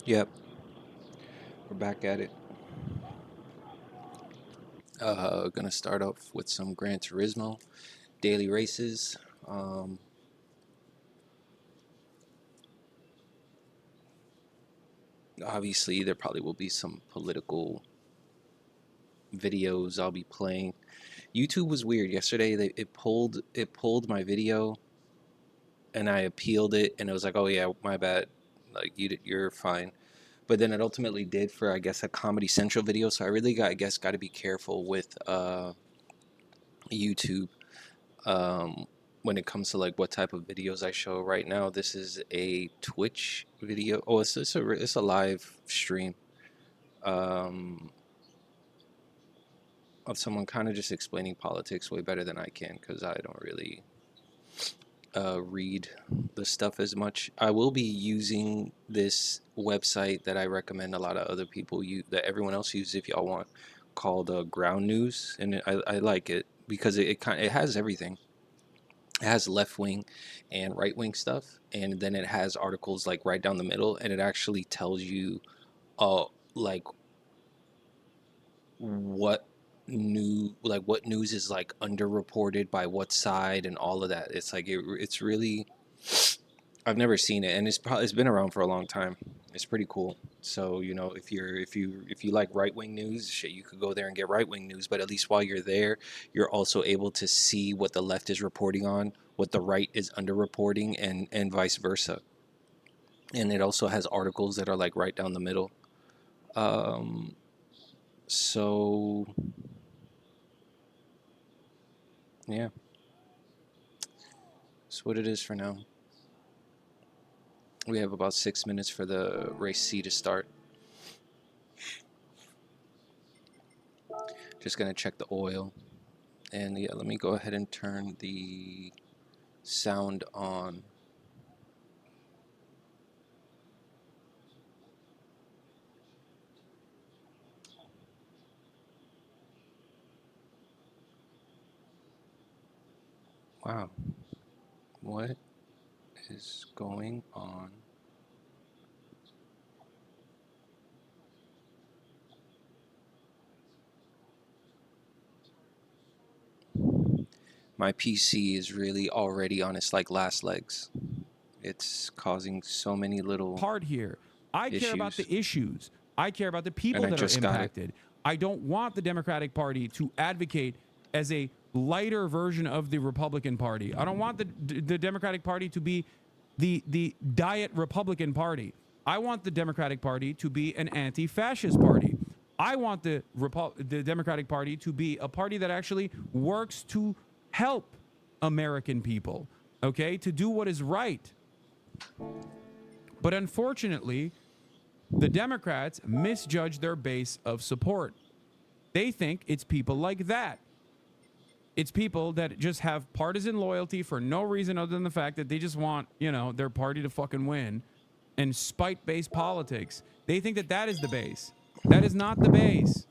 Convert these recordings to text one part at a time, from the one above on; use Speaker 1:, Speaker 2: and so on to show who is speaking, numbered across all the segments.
Speaker 1: Yep, we're back at it. Gonna start off with some Gran Turismo daily races. Um, Obviously, there probably will be some political videos I'll be playing. YouTube was weird yesterday. It pulled my video, and I appealed it, and it was like, oh yeah, my bad. Like you're fine. But then it ultimately did for, I guess, a Comedy Central video. So I really got to be careful with YouTube um, when it comes to like what type of videos I show. Right now, this is a Twitch video. Oh, it's a live stream um, of someone kind of just explaining politics way better than I can, because I don't really read the stuff as much. I will be using this website that I recommend a lot of other people use, that everyone else uses if y'all want, called Ground News, and I like it because it has everything. It has left wing and right wing stuff, and then it has articles like right down the middle, and it actually tells you like what what news is like underreported by what side and all of that. It's like it's really, I've never seen it, and it's been around for a long time. It's pretty cool. So if you like right wing news, shit, you could go there and get right wing news. But at least while you're there, you're also able to see what the left is reporting on, what the right is underreporting, and vice versa. And it also has articles that are like right down the middle. Um, so yeah, that's what it is for now. We have about 6 minutes for the race C to start. Just gonna check the oil. And yeah, let me go ahead and turn the sound on. Wow, what is going on? My PC is really already on its like last legs. It's causing so many little
Speaker 2: part here. I care about
Speaker 1: issues.
Speaker 2: the issues. I care about the people
Speaker 1: And I
Speaker 2: that are
Speaker 1: just got it.
Speaker 2: impacted. I don't want the Democratic Party to advocate as a lighter version of the Republican Party. I don't want the Democratic Party to be the diet Republican Party. I want the Democratic Party to be an anti-fascist party. I want the Democratic Party to be a party that actually works to help American people, okay, to do what is right. But unfortunately, the Democrats misjudge their base of support. They think it's people like that. It's people that just have partisan loyalty for no reason other than the fact that they just want, their party to fucking win, and spite-based politics. They think that that is the base. That is not the base.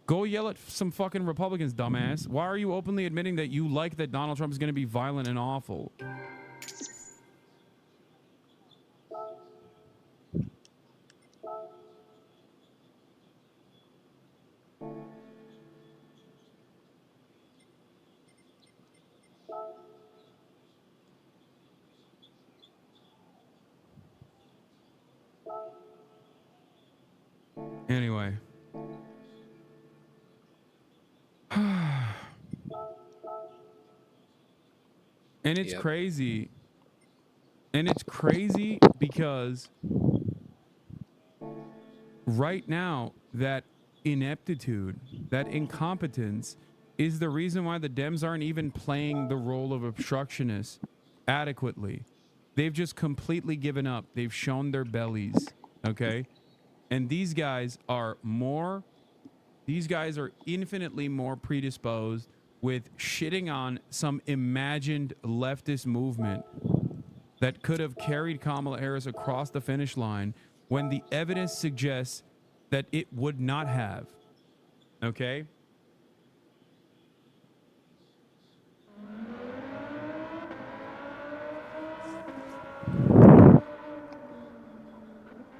Speaker 2: Go yell at some fucking Republicans, dumbass. Why are you openly admitting that you like that Donald Trump is going to be violent and awful? Anyway. And it's
Speaker 1: Yep.
Speaker 2: crazy. And it's crazy because right now, that ineptitude, that incompetence is the reason why the Dems aren't even playing the role of obstructionists adequately. They've just completely given up. They've shown their bellies, okay? And these guys are infinitely more predisposed with shitting on some imagined leftist movement that could have carried Kamala Harris across the finish line when the evidence suggests that it would not have. Okay?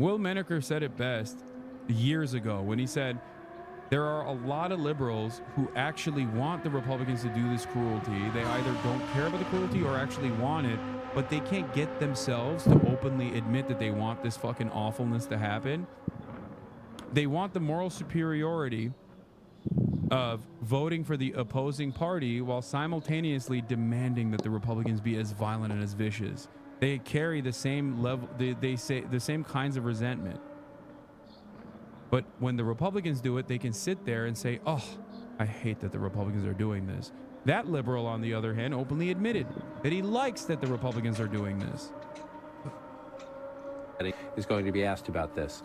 Speaker 2: Will Menaker said it best years ago when he said, there are a lot of liberals who actually want the Republicans to do this cruelty. They either don't care about the cruelty or actually want it, but they can't get themselves to openly admit that they want this fucking awfulness to happen. They want the moral superiority of voting for the opposing party while simultaneously demanding that the Republicans be as violent and as vicious. They carry the same level, they say the same kinds of resentment. But when the Republicans do it, they can sit there and say, oh, I hate that the Republicans are doing this. That liberal, on the other hand, openly admitted that he likes that the Republicans are doing this.
Speaker 3: Is going to be asked about this.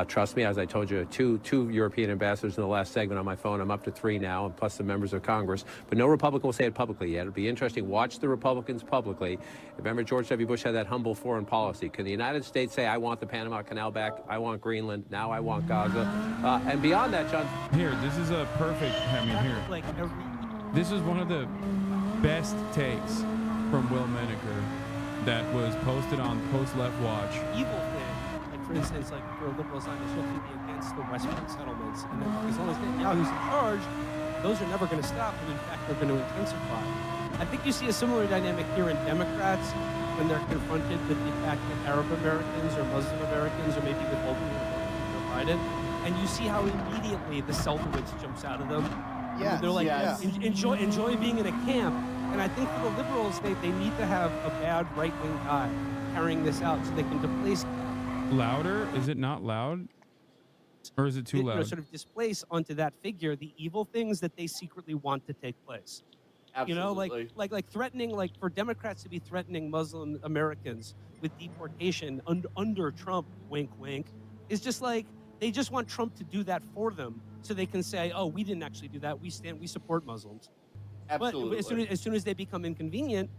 Speaker 3: Trust me, as I told you, two European ambassadors in the last segment on my phone. I'm up to 3 now, and plus the members of Congress. But no Republican will say it publicly yet. It'll be interesting. Watch the Republicans publicly. Remember, George W. Bush had that humble foreign policy. Can the United States say, I want the Panama Canal back, I want Greenland, now I want Gaza? And beyond that, John.
Speaker 2: Here, this is a perfect, I mean, here.
Speaker 4: Like
Speaker 2: This is one of the best takes from Will Menaker that was posted on Post-Left Watch.
Speaker 4: evil thing, like for instance, like for a liberal Zionist, you have to be against the West Bank settlements, and then as long as Netanyahu's in charge, those are never going to stop, and in fact, they're going to intensify. I think you see a similar dynamic here in Democrats when they're confronted with the fact that Arab Americans or Muslim Americans are maybe withholding their vote from Joe Biden, and you see how immediately the self-image jumps out of them.
Speaker 5: Yes,
Speaker 4: They're like,
Speaker 5: yes.
Speaker 4: enjoy being in a camp. And I think for the liberals, they need to have a bad right-wing guy carrying this out so they can displace.
Speaker 2: Louder? Is it not loud? Or is it too loud?
Speaker 4: Sort of displace onto that figure the evil things that they secretly want to take place.
Speaker 5: Absolutely.
Speaker 4: You know, like threatening, like for Democrats to be threatening Muslim Americans with deportation under Trump, wink, wink, is just like, they just want Trump to do that for them so they can say, oh, we didn't actually do that. We support Muslims.
Speaker 5: Absolutely.
Speaker 4: But as soon as they become inconvenient,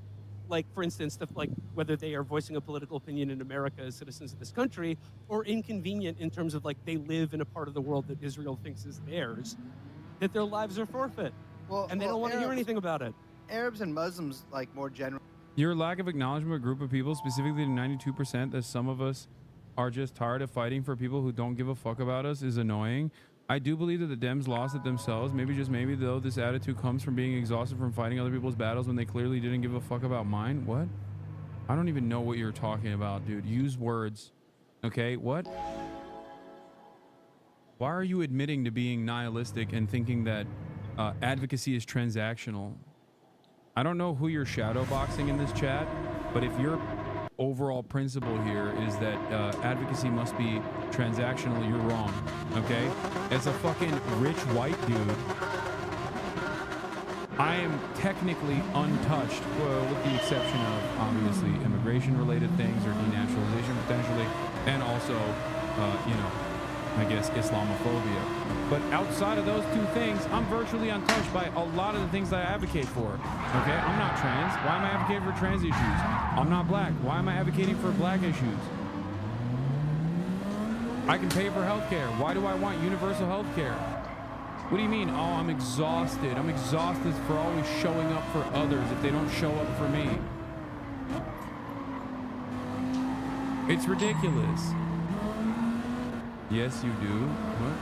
Speaker 4: like for instance, like whether they are voicing a political opinion in America as citizens of this country, or inconvenient in terms of like they live in a part of the world that Israel thinks is theirs, that their lives are forfeit, and they don't want to hear anything about it.
Speaker 5: Arabs and Muslims, like more general.
Speaker 2: Your lack of acknowledgement of a group of people, specifically the 92% that some of us are just tired of fighting for people who don't give a fuck about us, is annoying. I do believe that the Dems lost it themselves. Maybe, just maybe, though, this attitude comes from being exhausted from fighting other people's battles when they clearly didn't give a fuck about mine. What? I don't even know what you're talking about, dude. Use words. Okay, what? Why are you admitting to being nihilistic and thinking that advocacy is transactional? I don't know who you're shadowboxing in this chat, but if your overall principle here is that advocacy must be transactional, you're wrong, okay? As a fucking rich white dude, I am technically untouched, with the exception of, obviously, immigration-related things or denaturalization, potentially, and also, you know, I guess Islamophobia. But outside of those two things, I'm virtually untouched by a lot of the things that I advocate for. Okay, I'm not trans. Why am I advocating for trans issues? I'm not black. Why am I advocating for black issues? I can pay for healthcare. Why do I want universal healthcare? What do you mean? Oh, I'm exhausted. I'm exhausted for always showing up for others if they don't show up for me. It's ridiculous. Yes, you do. What?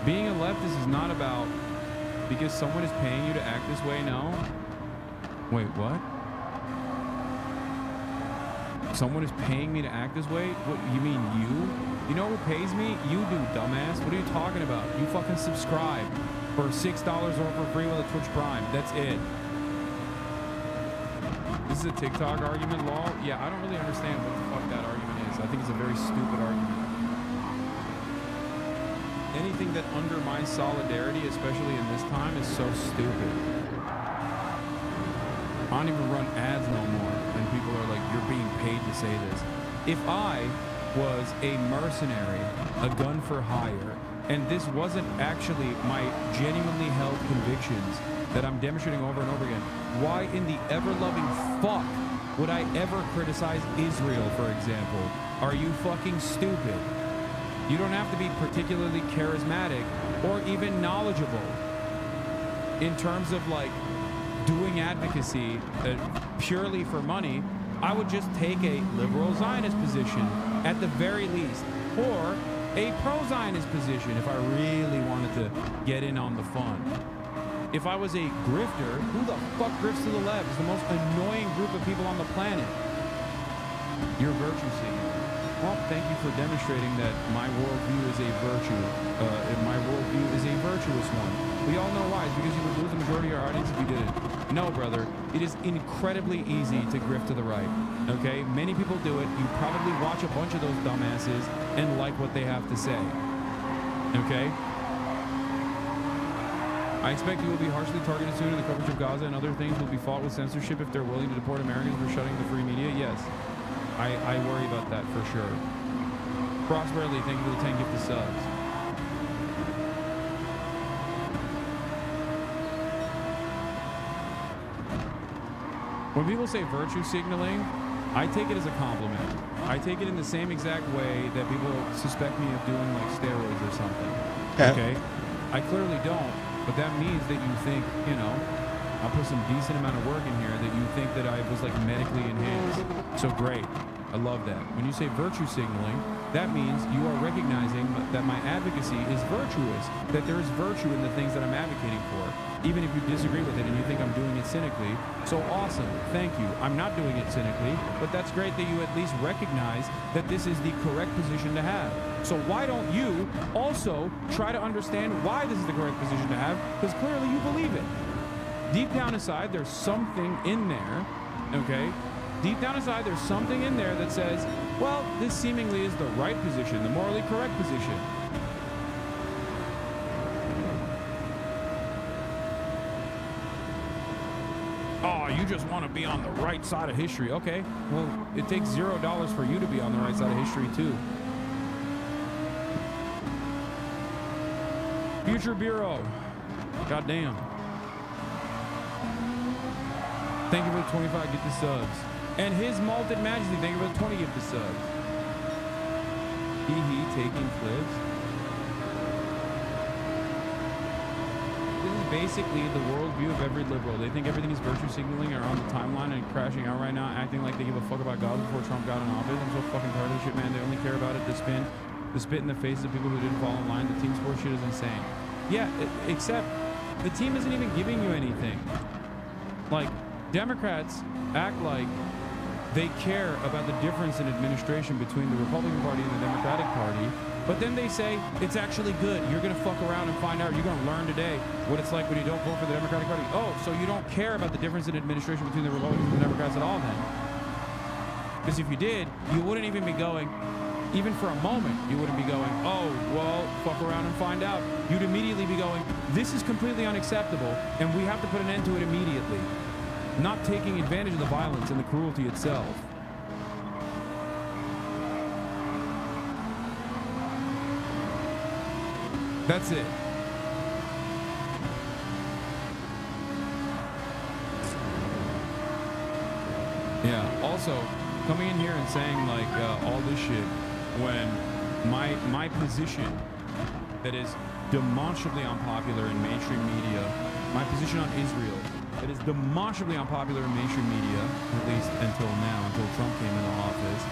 Speaker 2: Being a leftist is not about because someone is paying you to act this way. No. Wait, what? Someone is paying me to act this way? What, you mean you? You know who pays me? You do, dumbass. What are you talking about? You fucking subscribe for $6 or for free with a Twitch Prime. That's it. This is a TikTok argument, law? Yeah, I don't really understand what the fuck that argument is. I think it's a very stupid argument. Anything that undermines solidarity, especially in this time, is so stupid. I don't even run ads no more, and people are like, you're being paid to say this. If I was a mercenary, a gun for hire, and this wasn't actually my genuinely held convictions that I'm demonstrating over and over again, why in the ever-loving fuck would I ever criticize Israel, for example? Are you fucking stupid? You don't have to be particularly charismatic or even knowledgeable in terms of like doing advocacy purely for money I would just take a liberal Zionist position at the very least, or a pro-Zionist position if I really wanted to get in on the fun. If I was a grifter, who the fuck grifts to the left? It's the most annoying group of people on the planet. You're virtue signaling. Well, thank you for demonstrating that my worldview is a virtue. My worldview is a virtuous one. We all know why. It's because you would lose the majority of our audience if you didn't. No, brother. It is incredibly easy to grift to the right. Okay? Many people do it. You probably watch a bunch of those dumbasses and like what they have to say. Okay? I expect you will be harshly targeted soon, and the coverage of Gaza and other things will be fought with censorship if they're willing to deport Americans for shutting the free media. Yes. I worry about that for sure. Prosperity, thank you for the 10 gifted subs. When people say virtue signaling, I take it as a compliment. I take it in the same exact way that people suspect me of doing like steroids or something. Okay? I clearly don't, but that means that you think, you know, I'll put some decent amount of work in here, that you think that I was like medically enhanced. So great. I love that. When you say virtue signaling, that means you are recognizing that my advocacy is virtuous, that there is virtue in the things that I'm advocating for, even if you disagree with it and you think I'm doing it cynically. So awesome. Thank you. I'm not doing it cynically, but that's great that you at least recognize that this is the correct position to have. So why don't you also try to understand why this is the correct position to have? Because clearly you believe it. Deep down inside, there's something in there, okay? Deep down inside, there's something in there that says, well, this seemingly is the right position, the morally correct position. Oh, you just want to be on the right side of history. Okay, well, it takes $0 for you to be on the right side of history, too. Future Bureau. Goddamn. Thank you for the 25 gifted subs. And His Malted Majesty, thank you for the 20 gifted subs. He taking clips. This is basically the worldview of every liberal. They think everything is virtue signaling or on the timeline and crashing out right now, acting like they give a fuck about God before Trump got in office. I'm so fucking tired of this shit, man. They only care about it to spit in the faces of people who didn't fall in line. The team sport shit is insane. Yeah, except the team isn't even giving you anything. Like, Democrats act like they care about the difference in administration between the Republican Party and the Democratic Party, but then they say it's actually good. You're going to fuck around and find out. You're going to learn today what it's like when you don't vote for the Democratic Party. Oh, so you don't care about the difference in administration between the Republicans and the Democrats at all then? Because if you did, you wouldn't even be going, even for a moment, you wouldn't be going, oh, well, fuck around and find out. You'd immediately be going, this is completely unacceptable, and we have to put an end to it immediately. Not taking advantage of the violence and the cruelty itself. That's it. Yeah, also, coming in here and saying, like, all this shit, when my position that is demonstrably unpopular in mainstream media, my position on Israel, that is demonstrably unpopular in mainstream media, at least until now, until Trump came into office,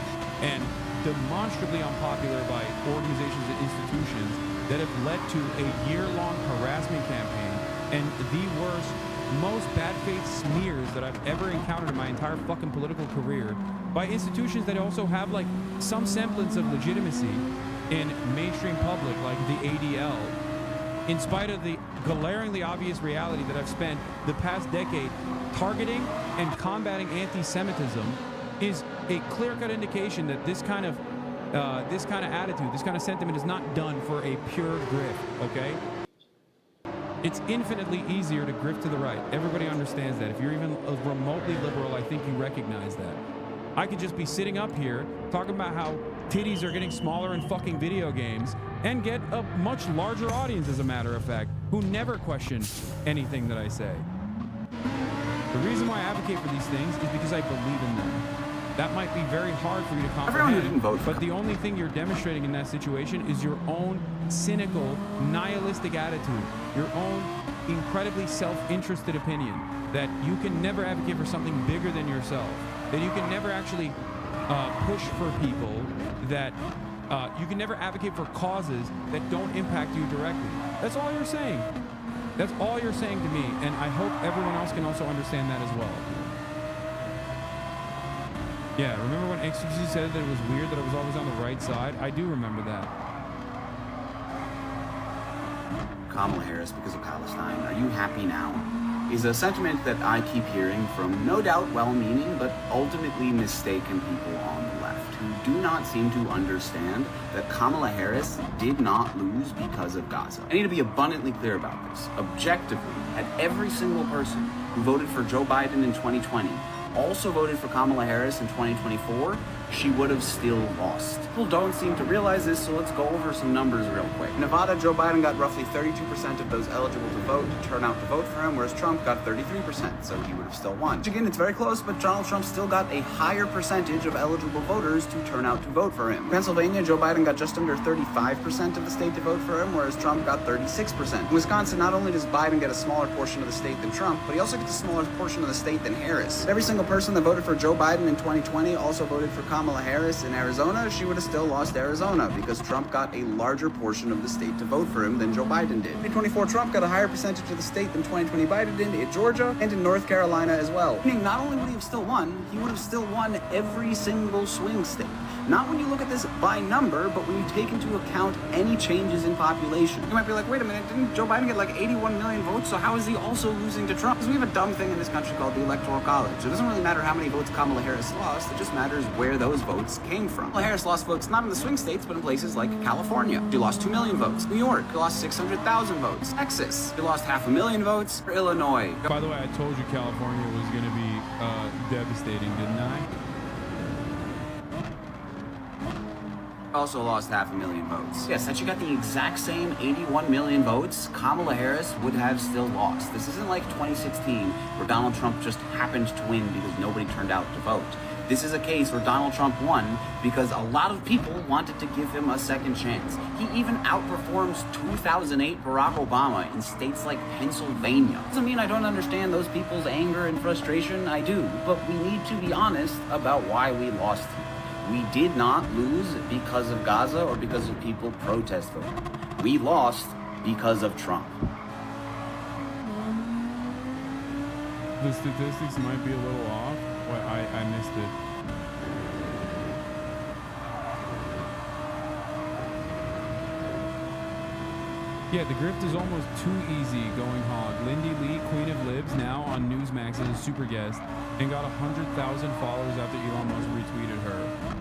Speaker 2: and demonstrably unpopular by organizations and institutions that have led to a year-long harassment campaign and the worst, most bad faith smears that I've ever encountered in my entire fucking political career by institutions that also have like some semblance of legitimacy in mainstream public, like the ADL. In spite of the glaringly obvious reality that I've spent the past decade targeting and combating anti-Semitism, is a clear-cut indication that this kind of attitude, this kind of sentiment is not done for a pure grift, okay? It's infinitely easier to grift to the right. Everybody understands that. If you're even remotely liberal, I think you recognize that. I could just be sitting up here talking about how titties are getting smaller in fucking video games and get a much larger audience, as a matter of fact, who never question anything that I say. The reason why I advocate for these things is because I believe in them. That might be very hard for you to comprehend, but the only thing you're demonstrating in that situation is your own cynical, nihilistic attitude, your own incredibly self-interested opinion that you can never advocate for something bigger than yourself, that you can never actually push for people, that you can never advocate for causes that don't impact you directly. That's all you're saying. That's all you're saying to me, and I hope everyone else can also understand that as well. Yeah, remember when XQC said that it was weird that I was always on the right side? I do remember that.
Speaker 6: Kamala Harris because of Palestine, are you happy now? Is a sentiment that I keep hearing from no doubt well-meaning but ultimately mistaken people on the left who do not seem to understand that Kamala Harris did not lose because of Gaza. I need to be abundantly clear about this. Objectively, had every single person who voted for Joe Biden in 2020 also voted for Kamala Harris in 2024, she would have still lost. People don't seem to realize this, so let's go over some numbers real quick. In Nevada, Joe Biden got roughly 32% of those eligible to vote to turn out to vote for him, whereas Trump got 33%, so he would have still won. Again, it's very close, but Donald Trump still got a higher percentage of eligible voters to turn out to vote for him. In Pennsylvania, Joe Biden got just under 35% of the state to vote for him, whereas Trump got 36%. In Wisconsin, not only does Biden get a smaller portion of the state than Trump, but he also gets a smaller portion of the state than Harris. Every single person that voted for Joe Biden in 2020 also voted for Kamala Harris in Arizona. She would have still lost Arizona because Trump got a larger portion of the state to vote for him than Joe Biden did. In 2024, Trump got a higher percentage of the state than 2020 Biden did in Georgia and in North Carolina as well. Meaning not only would he have still won, he would have still won every single swing state. Not when you look at this by number, but when you take into account any changes in population. You might be like, wait a minute, didn't Joe Biden get like 81 million votes? So how is he also losing to Trump? Because we have a dumb thing in this country called the Electoral College. It doesn't really matter how many votes Kamala Harris lost, it just matters where those votes came from. Kamala Harris lost votes not in the swing states, but in places like California. She lost 2 million votes. New York, she lost 600,000 votes. Texas, she lost 500,000 votes. Illinois.
Speaker 2: By the way, I told you California was going to be devastating, didn't I?
Speaker 6: Also lost 500,000 votes. Yes, had she got the exact same 81 million votes, Kamala Harris would have still lost. This isn't like 2016, where Donald Trump just happened to win because nobody turned out to vote. This is a case where Donald Trump won because a lot of people wanted to give him a second chance. He even outperforms 2008 Barack Obama in states like Pennsylvania. Doesn't mean I don't understand those people's anger and frustration, I do, but we need to be honest about why we lost. We did not lose because of Gaza or because of people protest voting. We lost because of Trump.
Speaker 2: The statistics might be a little off. Well, I missed it. Yeah, the grift is almost too easy going hog. Lindy Lee, Queen of Libs, now on Newsmax as a super guest, and got 100,000 followers after Elon Musk retweeted her.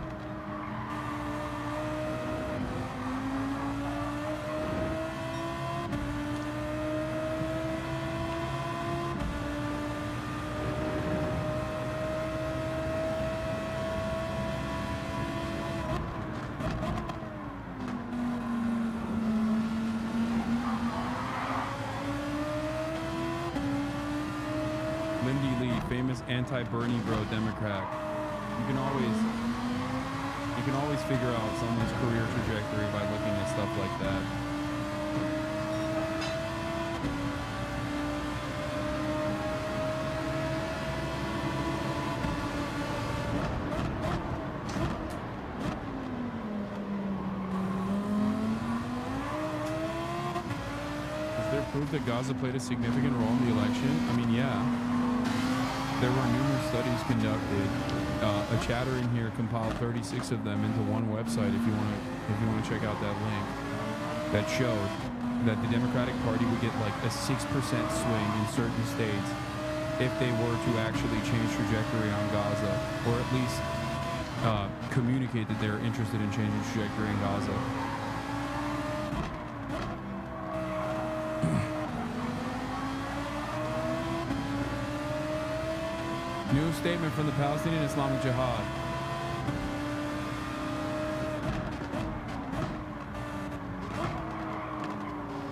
Speaker 2: Lindy Lee, famous anti-Bernie bro Democrat. You can always figure out someone's career trajectory by looking at stuff like that. Is there proof that Gaza played a significant role in the election? I mean, yeah. There were numerous studies conducted. A chatter in here compiled 36 of them into one website. If you want to check out that link, that showed that the Democratic Party would get like a 6% swing in certain states if they were to actually change trajectory on Gaza, or at least communicate that they're interested in changing trajectory in Gaza. New statement from the Palestinian Islamic Jihad.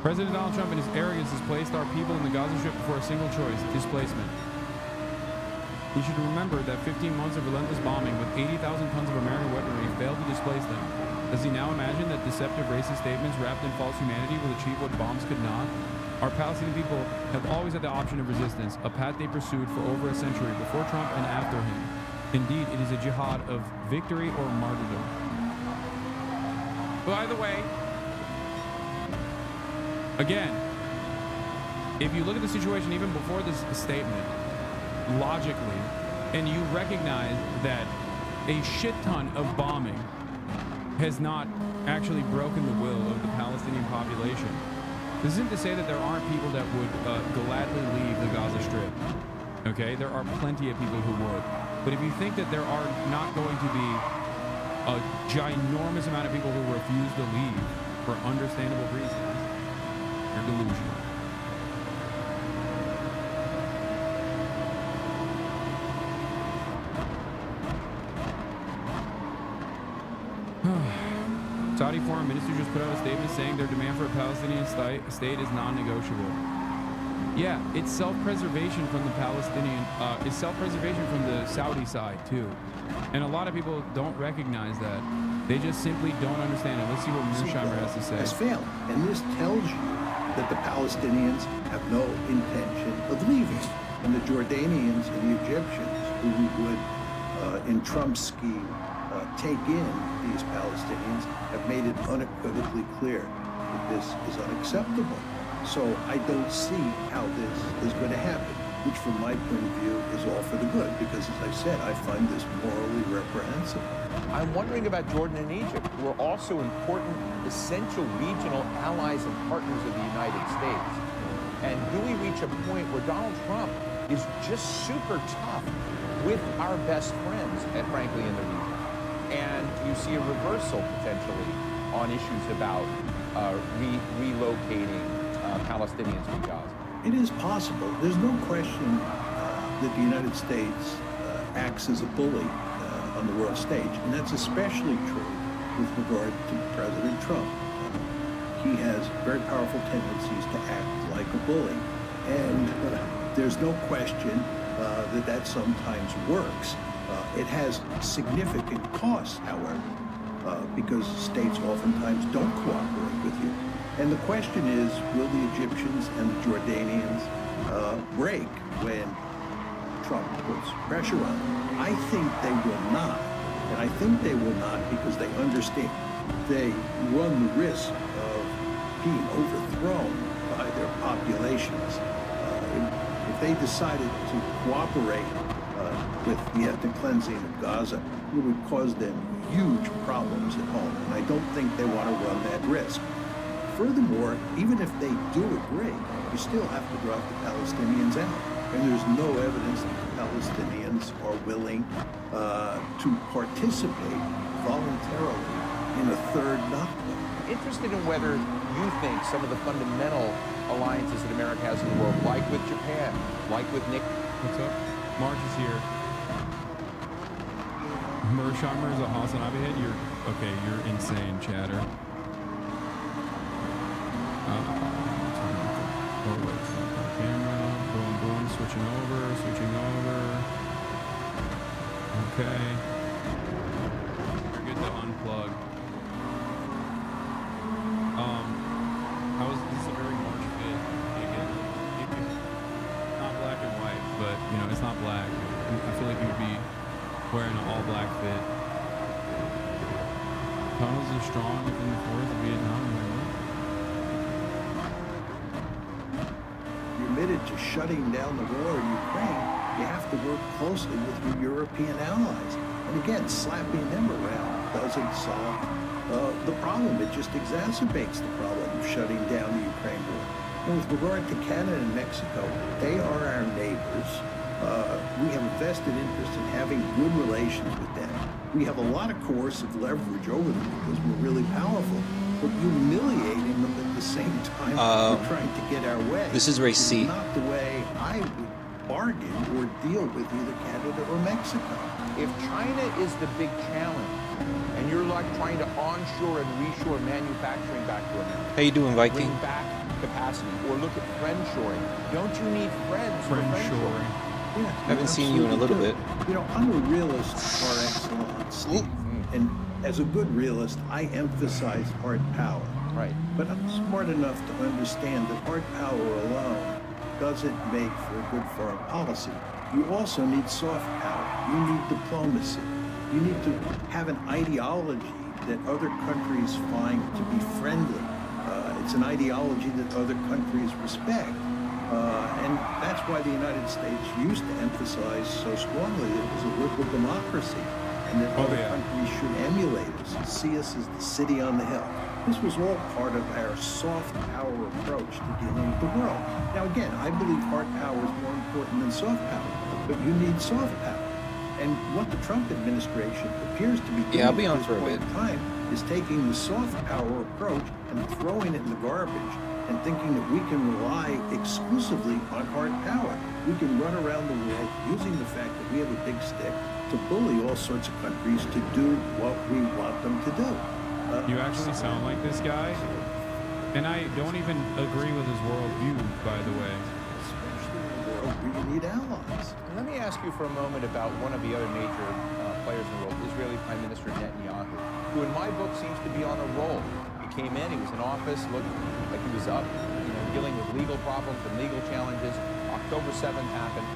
Speaker 2: President Donald Trump in his arrogance has placed our people in the Gaza Strip before a single choice, displacement. He should remember that 15 months of relentless bombing with 80,000 tons of American weaponry failed to displace them. Does he now imagine that deceptive racist statements wrapped in false humanity will achieve what bombs could not? Our Palestinian people have always had the option of resistance, a path they pursued for over a century before Trump and after him. Indeed, it is a jihad of victory or martyrdom. By the way, again, if you look at the situation even before this statement, logically, and you recognize that a shit ton of bombing has not actually broken the will of the Palestinian population. This isn't to say that there aren't people that would gladly leave the Gaza Strip. Okay, there are plenty of people who would. But if you think that there are not going to be a ginormous amount of people who refuse to leave for understandable reasons, you're delusional. Saudi foreign minister just put out a statement saying their demand for a Palestinian state is non-negotiable. Yeah, it's self-preservation from the Palestinian, it's self-preservation from the Saudi side too. And a lot of people don't recognize that. They just simply don't understand it. Let's see what Mearsheimer has to say.
Speaker 7: Has failed. And this tells you that the Palestinians have no intention of leaving. And the Jordanians and the Egyptians who would, in Trump's scheme, take in these Palestinians have made it unequivocally clear that this is unacceptable. So I don't see how this is going to happen, which from my point of view is all for the good, because as I said, I find this morally reprehensible.
Speaker 8: I'm wondering about Jordan and Egypt, who are also important, essential regional allies and partners of the United States. And do we reach a point where Donald Trump is just super tough with our best friends, and frankly, in the region? And you see a reversal potentially on issues about relocating Palestinians from Gaza.
Speaker 7: It is possible. There's no question that the United States acts as a bully on the world stage, and that's especially true with regard to President Trump. He has very powerful tendencies to act like a bully, and there's no question that sometimes works. It has significant costs, however, because states oftentimes don't cooperate with you. And the question is, will the Egyptians and the Jordanians break when Trump puts pressure on them? I think they will not. And I think they will not because they understand they run the risk of being overthrown by their populations. If they decided to cooperate with the ethnic cleansing of Gaza, it would cause them huge problems at home. And I don't think they want to run that risk. Furthermore, even if they do agree, you still have to drop the Palestinians out. And there's no evidence that the Palestinians are willing to participate voluntarily in a third Nakba.
Speaker 8: Interested in whether you think some of the fundamental alliances that America has in the world, like with Japan, like with Nick.
Speaker 2: What's up? March is here. Mearsheimer is a Hassan Abihed. You're insane, chatter. Camera, boom, switching over. Okay. You're good to unplug. This is a very March fit. Again, not black and white, but it's not black. I feel like you would be wearing an all black fit. Tunnels are strong within the forest of Vietnam.
Speaker 7: You're committed to shutting down the war in Ukraine, you have to work closely with your European allies. And again, slapping them around doesn't solve the problem. It just exacerbates the problem of shutting down the Ukraine war. And with regard to Canada and Mexico, they are our neighbors. We have a vested interest in having good relations with them. We have a lot of coercive leverage over them because we're really powerful, but humiliating them at the same time we're trying to get our way.
Speaker 1: This is race C.
Speaker 7: It's not the way I would bargain or deal with either Canada or Mexico.
Speaker 8: If China is the big challenge, and you're like trying to onshore and reshore manufacturing back to America,
Speaker 1: how you doing, Viking?
Speaker 8: bring back capacity, or look at friendshoring. Don't you need friends for friendshoring?
Speaker 7: Yeah,
Speaker 1: Haven't seen you in a little bit.
Speaker 7: You know, I'm a realist par excellence, Steve. And as a good realist, I emphasize hard power.
Speaker 8: Right.
Speaker 7: But I'm smart enough to understand that hard power alone doesn't make for a good foreign policy. You also need soft power. You need diplomacy. You need to have an ideology that other countries find to be friendly. It's an ideology that other countries respect. And that's why the United States used to emphasize so strongly that it was a liberal democracy and that other countries should emulate us, see us as the city on the hill. This was all part of our soft power approach to dealing with the world. Now, again, I believe hard power is more important than soft power, but you need soft power. And what the Trump administration appears to be doing
Speaker 1: I'll be on
Speaker 7: at
Speaker 1: for a
Speaker 7: this point
Speaker 1: bit.
Speaker 7: in time is taking the soft power approach and throwing it in the garbage and thinking that we can rely exclusively on hard power. We can run around the world using the fact that we have a big stick to bully all sorts of countries to do what we want them to do.
Speaker 2: You actually sound like this guy, and I don't even agree with his worldview, by the way.
Speaker 7: Especially in a world where you need allies.
Speaker 8: Let me ask you for a moment about one of the other major players in the world, Israeli Prime Minister Netanyahu, who in my book seems to be on a roll. He came in, he was in office, looked like he was up, dealing with legal problems and legal challenges. October 7th happened,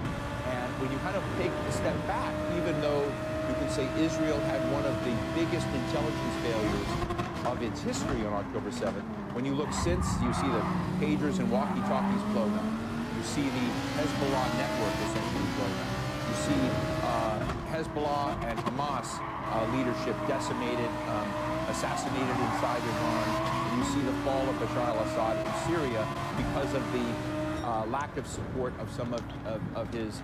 Speaker 8: and when you kind of take a step back, even though you can say Israel had one of the biggest intelligence failures of its history on October 7th, when you look since, you see the pagers and walkie-talkies blown up. You see the Hezbollah network essentially blown up. You see Hezbollah and Hamas leadership decimated, assassinated inside Iran. And you see the fall of Bashar al-Assad in Syria because of the lack of support of some of his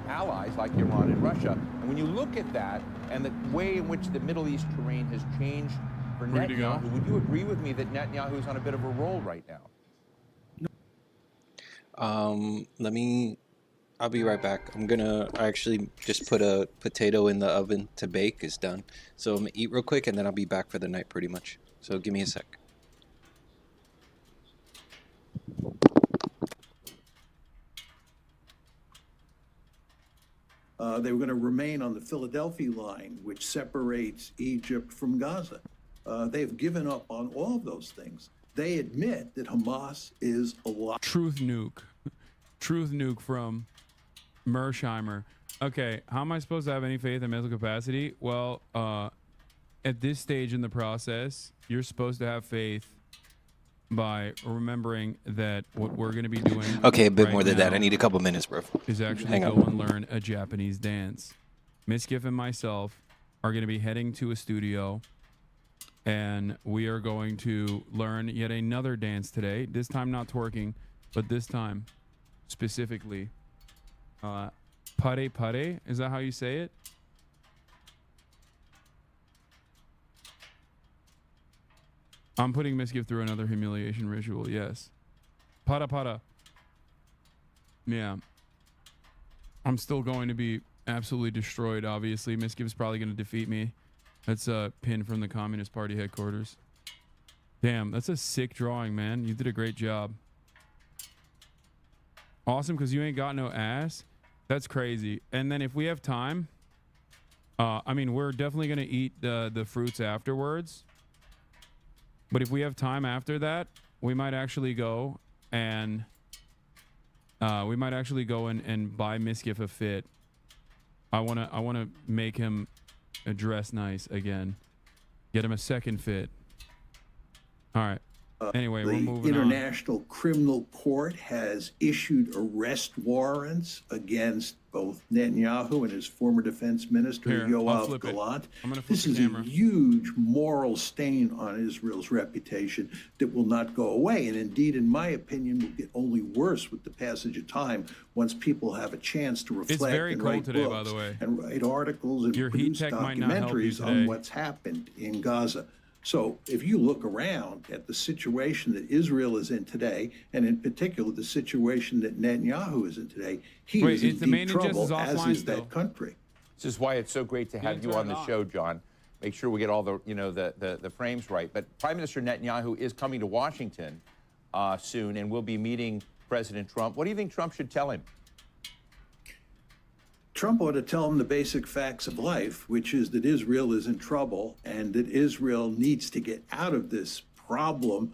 Speaker 8: allies like Iran and Russia. And when you look at that and the way in which the Middle East terrain has changed for Netanyahu, would you agree with me that Netanyahu is on a bit of a roll right now?
Speaker 1: I'll be right back. I actually just put a potato in the oven to bake. It's done. So I'm gonna eat real quick and then I'll be back for the night pretty much. So give me a sec.
Speaker 7: They were going to remain on the Philadelphia line, which separates Egypt from Gaza. They've given up on all of those things. They admit that Hamas is a lie.
Speaker 2: Truth nuke. Truth nuke from Mersheimer. Okay, how am I supposed to have any faith in mental capacity? Well, at this stage in the process, you're supposed to have faith by remembering that what we're going to be doing.
Speaker 1: Okay, a bit
Speaker 2: right
Speaker 1: more than that.
Speaker 2: now
Speaker 1: I need a couple minutes, bro.
Speaker 2: is actually
Speaker 1: Hang
Speaker 2: go
Speaker 1: on.
Speaker 2: and learn a Japanese dance. Miskiff and myself are going to be heading to a studio, and we are going to learn yet another dance today. This time not twerking, but this time specifically pare pare. Is that how you say it? I'm putting Miskiff through another humiliation ritual. Yes. Para para. Yeah. I'm still going to be absolutely destroyed, obviously. Miskiff's probably going to defeat me. That's a pin from the Communist Party headquarters. Damn, that's a sick drawing, man. You did a great job. Awesome, because you ain't got no ass. That's crazy. And then if we have time, I mean, we're definitely going to eat the fruits afterwards. But if we have time after that, we might actually go and buy Miskiff a fit. I wanna make him dress nice again. Get him a second fit. All right. Anyway, we're moving
Speaker 7: The International Criminal Court has issued arrest warrants against both Netanyahu and his former defense minister,
Speaker 2: Here, I'll
Speaker 7: Yoav
Speaker 2: flip it.
Speaker 7: Gallant.
Speaker 2: I'm gonna flip
Speaker 7: This
Speaker 2: the
Speaker 7: is
Speaker 2: camera.
Speaker 7: a huge moral stain on Israel's reputation that will not go away. And indeed, in my opinion, will get only worse with the passage of time once people have a chance to reflect
Speaker 2: very
Speaker 7: and
Speaker 2: cold
Speaker 7: write
Speaker 2: today,
Speaker 7: books
Speaker 2: by the way.
Speaker 7: and write articles and
Speaker 2: Your heat
Speaker 7: produce
Speaker 2: tech might not help you
Speaker 7: documentaries
Speaker 2: today.
Speaker 7: on what's happened in Gaza. So if you look around at the situation that Israel is in today, and in particular the situation that Netanyahu is in today, he
Speaker 2: Wait,
Speaker 7: is
Speaker 2: is
Speaker 7: in
Speaker 2: the
Speaker 7: deep
Speaker 2: main ingest
Speaker 7: trouble,
Speaker 2: is
Speaker 7: as
Speaker 2: offline
Speaker 7: is
Speaker 2: still?
Speaker 7: that country.
Speaker 8: This is why it's so great to have you on the show, John. Make sure we get all the, the frames right. But Prime Minister Netanyahu is coming to Washington soon, and will be meeting President Trump. What do you think Trump should tell him?
Speaker 7: Trump ought to tell him the basic facts of life, which is that Israel is in trouble and that Israel needs to get out of this problem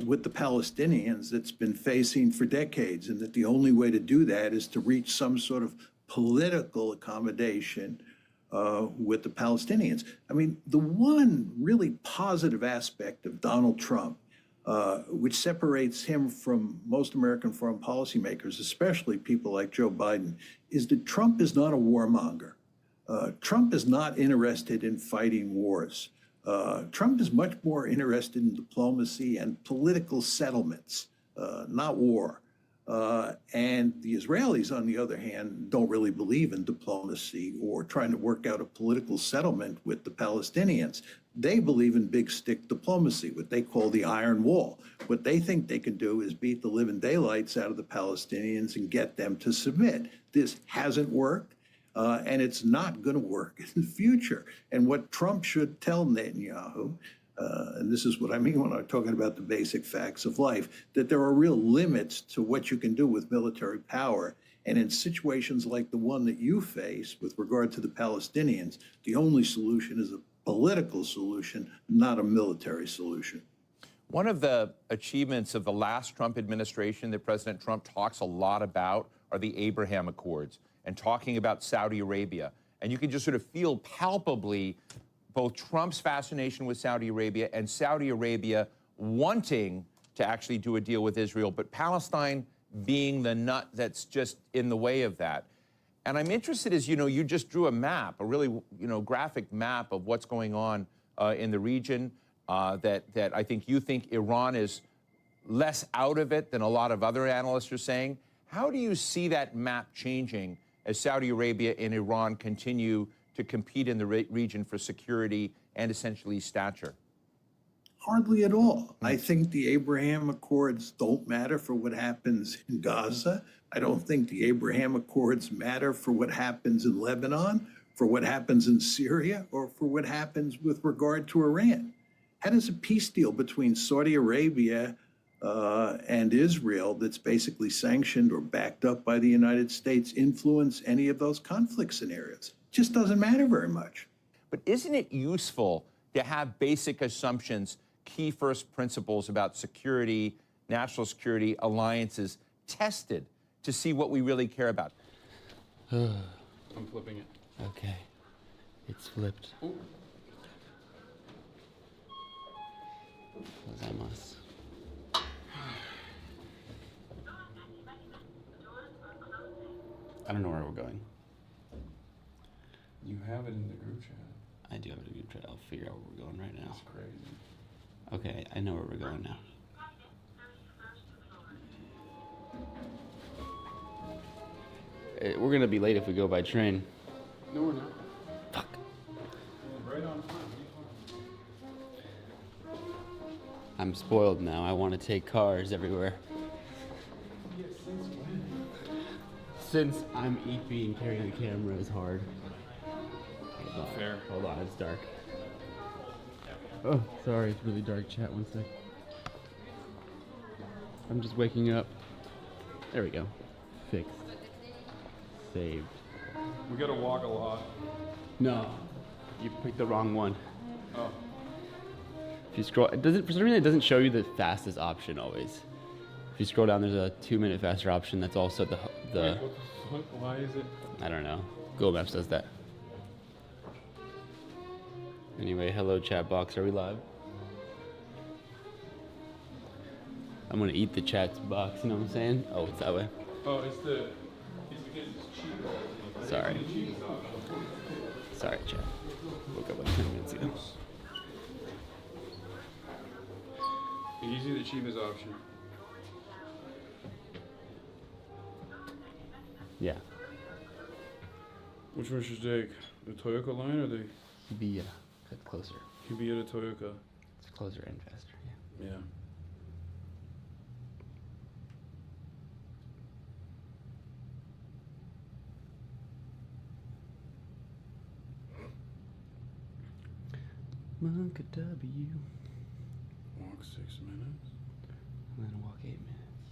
Speaker 7: with the Palestinians that's been facing for decades, and that the only way to do that is to reach some sort of political accommodation with the Palestinians. I mean, the one really positive aspect of Donald Trump, which separates him from most American foreign policymakers, especially people like Joe Biden, is that Trump is not a warmonger. Trump is not interested in fighting wars. Trump is much more interested in diplomacy and political settlements, not war. And the Israelis, on the other hand, don't really believe in diplomacy or trying to work out a political settlement with the Palestinians. They believe in big stick diplomacy, what they call the iron wall. What they think they can do is beat the living daylights out of the Palestinians and get them to submit. This hasn't worked. And it's not going to work in the future. And what Trump should tell Netanyahu, and this is what I mean when I'm talking about the basic facts of life, that there are real limits to what you can do with military power. And in situations like the one that you face with regard to the Palestinians, the only solution is a political solution, not a military solution.
Speaker 8: One of the achievements of the last Trump administration that President Trump talks a lot about are the Abraham Accords, and talking about Saudi Arabia. And you can just sort of feel palpably both Trump's fascination with Saudi Arabia and Saudi Arabia wanting to actually do a deal with Israel, but Palestine being the nut that's just in the way of that. And I'm interested, as you know, you just drew a map, a really graphic map of what's going on in the region, that I think you think Iran is less out of it than a lot of other analysts are saying. How do you see that map changing as Saudi Arabia and Iran continue to compete in the region for security and essentially stature?
Speaker 7: Hardly at all. I think the Abraham Accords don't matter for what happens in Gaza. I don't think the Abraham Accords matter for what happens in Lebanon, for what happens in Syria, or for what happens with regard to Iran. How does a peace deal between Saudi Arabia and Israel that's basically sanctioned or backed up by the United States influence any of those conflict scenarios? Just doesn't matter very much.
Speaker 8: But isn't it useful to have basic assumptions, key first principles about security, national security, alliances tested to see what we really care about?
Speaker 9: I'm flipping it. Okay. It's flipped. Ooh. Gozaimasu. I don't know where we're going.
Speaker 2: You have it in the group chat.
Speaker 9: I do have it in the group chat. I'll figure out where we're going right now.
Speaker 2: That's crazy.
Speaker 9: Okay, I know where we're going now. We're gonna be late if we go by train.
Speaker 2: No, we're not.
Speaker 9: Fuck.
Speaker 2: Right on time.
Speaker 9: I'm spoiled now. I want to take cars everywhere.
Speaker 2: Yeah, since when?
Speaker 9: Since I'm EP and carrying the camera is hard. Hold on.
Speaker 2: Fair.
Speaker 9: Hold on, it's dark. Oh, sorry, it's really dark. Chat, one sec. I'm just waking up. There we go. Fixed. Saved.
Speaker 2: We gotta walk a lot.
Speaker 9: No, you picked the wrong one.
Speaker 2: Oh.
Speaker 9: If you scroll, it doesn't, for some reason it doesn't show you the fastest option always. If you scroll down, there's a 2-minute faster option that's also the
Speaker 2: Wait, what the fuck? Why is it?
Speaker 9: I don't know. Google Maps does that. Anyway, hello chat box. Are we live? I'm gonna eat the chat box. You know what I'm saying? Oh, it's that way.
Speaker 2: Oh, it's because it's cheaper.
Speaker 9: Sorry. Sorry, chat. Woke up like 10 minutes ago.
Speaker 2: Usually the cheapest option.
Speaker 9: Yeah.
Speaker 2: Which one should take? The Toyota line or the
Speaker 9: Be closer.
Speaker 2: Kibiya to Toyota?
Speaker 9: It's closer and faster. Yeah.
Speaker 2: Yeah.
Speaker 9: Monka W.
Speaker 2: Walk 6 minutes.
Speaker 9: And then walk 8 minutes.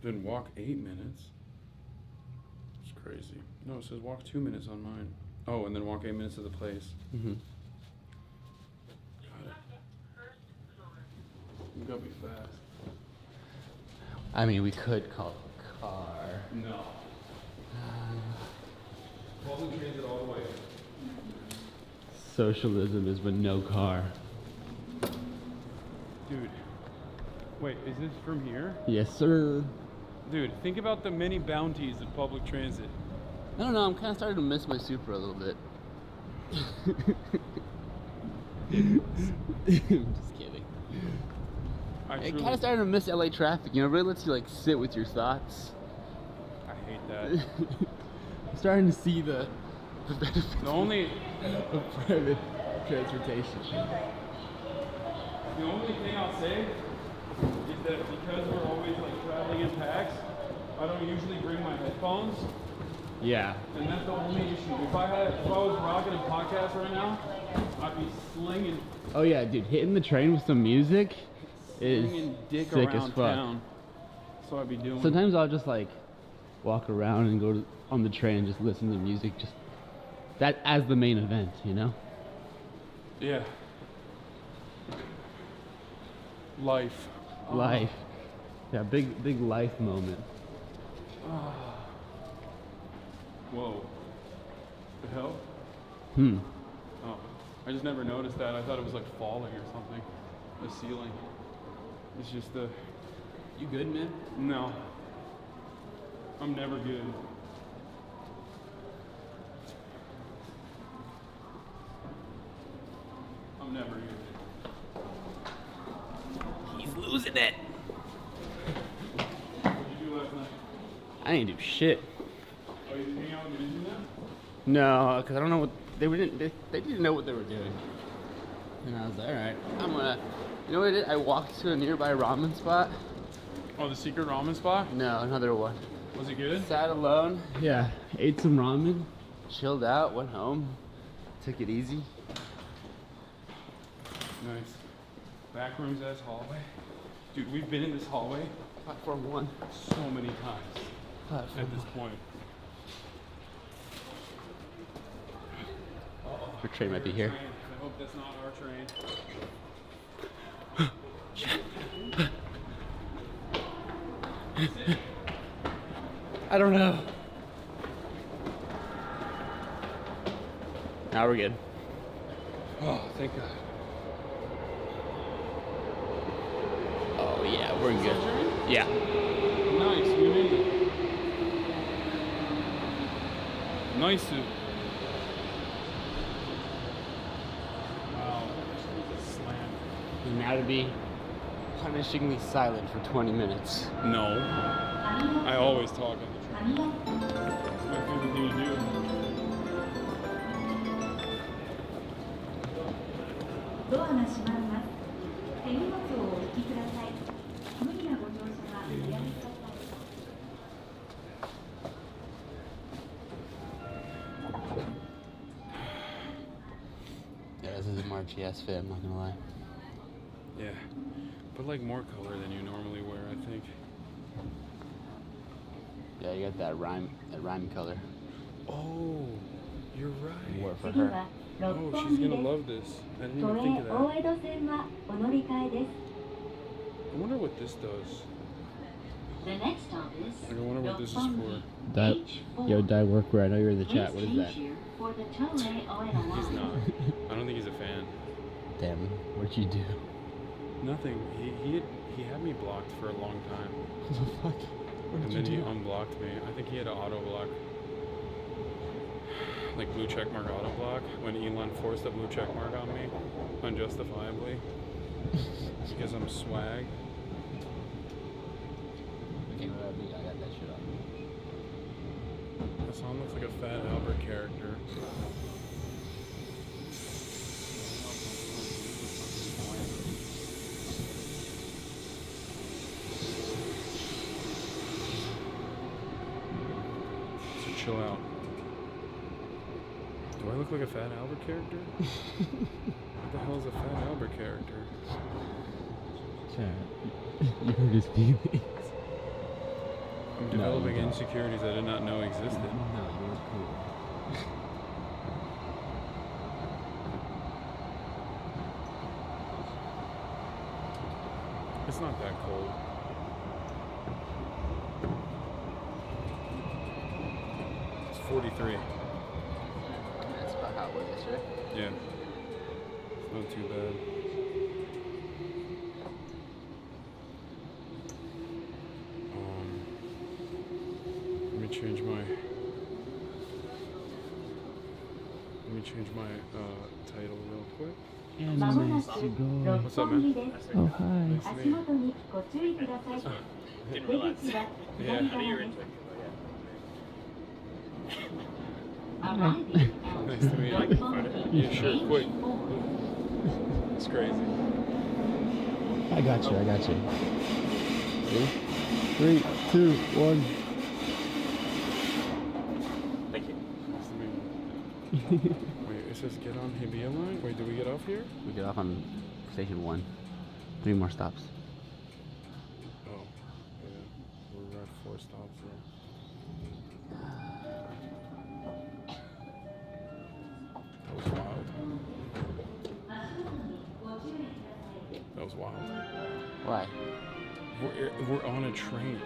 Speaker 2: Then walk 8 minutes. It's crazy. No, it says walk 2 minutes on mine. Oh, and then walk 8 minutes to the place.
Speaker 9: Mm-hmm.
Speaker 2: Got it.
Speaker 9: It's gonna be fast. I mean, we could call a car.
Speaker 2: No. Public transit all the way.
Speaker 9: Socialism is with no car.
Speaker 2: Dude. Wait, is this from here?
Speaker 9: Yes, sir.
Speaker 2: Dude, think about the many bounties of public transit.
Speaker 9: I don't know, I'm kind of starting to miss my Supra a little bit. I'm just kidding. I kind of started to miss LA traffic. You know, it really lets you like sit with your thoughts.
Speaker 2: I hate that.
Speaker 9: I'm starting to see the benefits
Speaker 2: The only
Speaker 9: of private transportation.
Speaker 2: The only thing I'll say is that because we're always like traveling in packs, I don't usually bring my headphones,
Speaker 9: Yeah.
Speaker 2: and that's the only issue. If I was rocking a podcast right now, I'd be slinging
Speaker 9: Oh yeah, dude, hitting the train with some music is
Speaker 2: dick
Speaker 9: sick as
Speaker 2: around
Speaker 9: fuck.
Speaker 2: town. That's what I'd be doing.
Speaker 9: Sometimes I'll just like walk around and go on the train and just listen to music, just that as the main event, you know?
Speaker 2: Yeah. Life.
Speaker 9: Life. Yeah, big life moment.
Speaker 2: Whoa. The hell?
Speaker 9: Hmm.
Speaker 2: Oh, I just never noticed that. I thought it was like falling or something. The ceiling. It's just the.
Speaker 9: You good, man?
Speaker 2: No. I'm never good. I'm never good.
Speaker 9: He's losing it.
Speaker 2: What did you do last night?
Speaker 9: I didn't do shit.
Speaker 2: Oh, you hang out with the Indian now?
Speaker 9: No, because I don't know what they didn't know what they were doing. And I was like, all right, I'm gonna. You know what I did? I walked to a nearby ramen spot.
Speaker 2: Oh, the secret ramen spot?
Speaker 9: No, another one.
Speaker 2: Was it good?
Speaker 9: Sat alone. Yeah, ate some ramen, chilled out, went home, took it easy.
Speaker 2: Nice. Back rooms as hallway. Dude, we've been in this hallway
Speaker 9: Platform 1.
Speaker 2: so many times
Speaker 9: Platform
Speaker 2: at this point.
Speaker 9: Your train might be here.
Speaker 2: I hope that's not our train.
Speaker 9: I don't know. Now we're good.
Speaker 2: Oh, thank God.
Speaker 9: Oh yeah, we're good. Yeah.
Speaker 2: Nice, we made it. Nice. Wow. Slam.
Speaker 9: And now to be punishingly silent for 20 minutes.
Speaker 2: No. I always talk on the train. It's my favorite thing to do.
Speaker 10: ドアが閉まります。手荷物をお引きください。無理なご乗車はおやめください。
Speaker 9: Yeah, this is a March yes fit, I'm not gonna lie.
Speaker 2: Yeah. But like more color than you normally wear, I think.
Speaker 9: Yeah, you got that rhyme color.
Speaker 2: Oh, you're right.
Speaker 9: Wore it for
Speaker 10: 次
Speaker 9: her.
Speaker 10: は
Speaker 2: Oh,
Speaker 10: 六
Speaker 2: she's
Speaker 10: 本木
Speaker 2: gonna
Speaker 10: です。
Speaker 2: love this. I didn't
Speaker 10: 都
Speaker 2: even think
Speaker 10: 営
Speaker 2: of
Speaker 10: 大
Speaker 2: that.
Speaker 10: 江戸線はお乗り換えです。
Speaker 2: I wonder what this does.
Speaker 10: The next stop is
Speaker 2: Like, I wonder what this is for.
Speaker 9: That, yo,
Speaker 10: H4.
Speaker 9: Dai Workwear, I know you're in the
Speaker 10: Please
Speaker 9: chat. What is
Speaker 10: change
Speaker 9: that?
Speaker 10: here for the Toei Oeda
Speaker 2: He's
Speaker 10: line.
Speaker 2: not. I don't think he's a fan.
Speaker 9: Damn, what'd you do?
Speaker 2: Nothing. He had me blocked for a long time.
Speaker 9: What the fuck? What
Speaker 2: And
Speaker 9: did
Speaker 2: then
Speaker 9: you
Speaker 2: he
Speaker 9: do?
Speaker 2: unblocked me. I think he had an auto block. Like blue check mark auto block. When Elon forced a blue check mark on me, unjustifiably. Because I'm swag.
Speaker 9: Okay, what about me? I got that shit on.
Speaker 2: This song looks like a Fat Albert character. So chill out. Do I look like a Fat Albert character? What the hell is a Fat Albert character?
Speaker 9: Chat. You hurt his feelings.
Speaker 2: I'm
Speaker 9: No,
Speaker 2: developing
Speaker 9: you don't.
Speaker 2: insecurities I did not know existed.
Speaker 9: No, you're cool.
Speaker 2: It's not that cold. It's 43.
Speaker 9: That's about how it was yesterday.
Speaker 2: Yeah. It's not too bad. Let me change my title real quick. What's up, man?
Speaker 10: Oh,
Speaker 2: Nice
Speaker 10: hi.
Speaker 2: to meet you. Yeah. Nice to meet you. Yeah, sure, quick. It's crazy.
Speaker 9: I got you. See? 3, 2, 1.
Speaker 2: Nice to meet you. Wait, it says get on Hibiya line? Wait, do we get off here?
Speaker 9: We get off on station 1. 3 more stops.
Speaker 2: Oh, yeah. We're at 4 stops there. That was wild. That was wild.
Speaker 9: Why?
Speaker 2: We're on a train.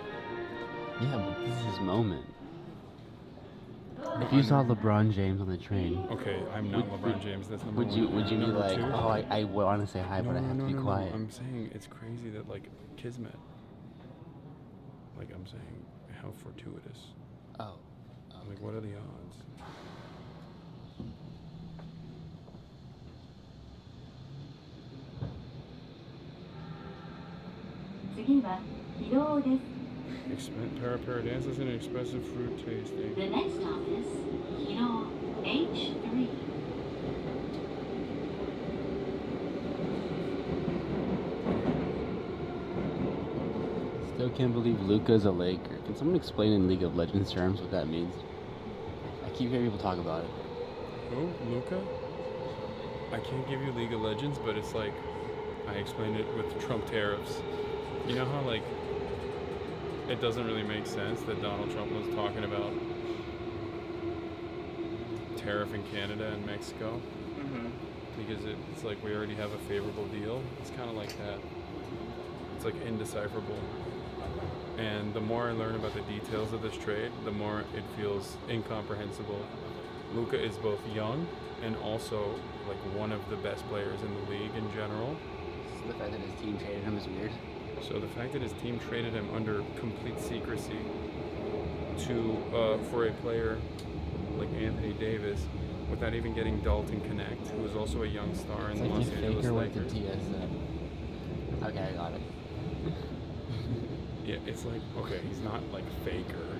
Speaker 9: Yeah, but this is his moment. If you saw LeBron James on the train,
Speaker 2: Okay, I'm not LeBron James. That's number
Speaker 9: would
Speaker 2: one.
Speaker 9: you be
Speaker 2: Number
Speaker 9: like,
Speaker 2: two?
Speaker 9: oh, I want to say hi, but I have to be quiet?
Speaker 2: I'm saying it's crazy that like Kismet. Like I'm saying, how fortuitous.
Speaker 9: Oh.
Speaker 2: Like what are the odds? Para dance is an expressive fruit tasting.
Speaker 10: The next stop is H3.
Speaker 9: Still can't believe Luka's a Laker. Can someone explain in League of Legends terms what that means? I keep hearing people talk about it.
Speaker 2: Who? Luka? I can't give you League of Legends, but it's like I explained it with Trump tariffs. You know how like it doesn't really make sense that Donald Trump was talking about tariff in Canada and Mexico? Because it's like we already have a favorable deal. It's kind of like that. It's like indecipherable. And the more I learn about the details of this trade, the more it feels incomprehensible. Luka is both young and also like one of the best players in the league in general.
Speaker 9: So the fact that his team traded him is weird.
Speaker 2: So the fact that his team traded him under complete secrecy to for a player like Anthony Davis without even getting Dalton Connect, who was also a young star in the Los Angeles Lakers.
Speaker 9: Okay, I got it.
Speaker 2: Yeah, it's like, okay, he's not like Faker,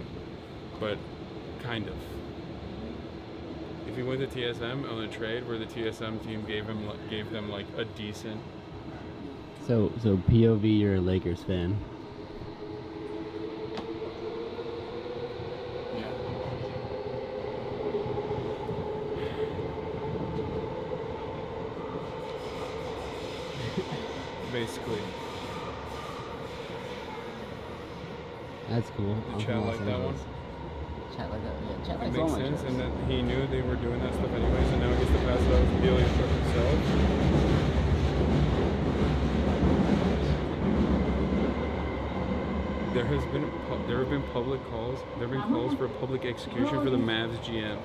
Speaker 2: but kind of. If he went to TSM on a trade where the TSM team gave them like a decent.
Speaker 9: So POV, you're a Lakers fan.
Speaker 2: Yeah. Basically.
Speaker 9: That's cool.
Speaker 2: Did Chad like that one?
Speaker 9: Chat like that, yeah. Chat
Speaker 2: It
Speaker 9: likes
Speaker 2: makes
Speaker 9: all my
Speaker 2: sense,
Speaker 9: shows.
Speaker 2: and that he knew they were doing that stuff anyways, and now he gets to pass it out to Billy and Cook himself. There have been public calls. There have been calls for public execution for the Mavs GM.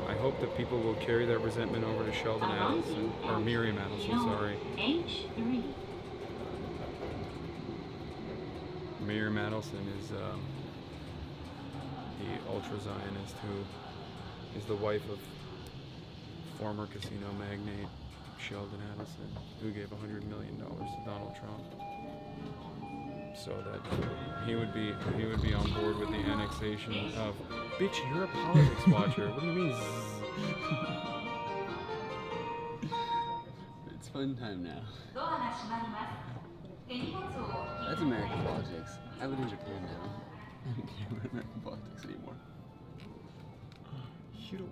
Speaker 2: I hope that people will carry that resentment over to Sheldon Adelson, or Miriam Adelson, sorry.
Speaker 10: H3.
Speaker 2: Miriam Adelson is the ultra-Zionist who is the wife of former casino magnate Sheldon Adelson, who gave $100 million to Donald Trump, so that he would be on board with the annexation of. Bitch, you're a politics watcher. What do you mean?
Speaker 9: It's fun time now. That's American politics. I live in Japan now. I don't care about American politics anymore.
Speaker 2: You don't.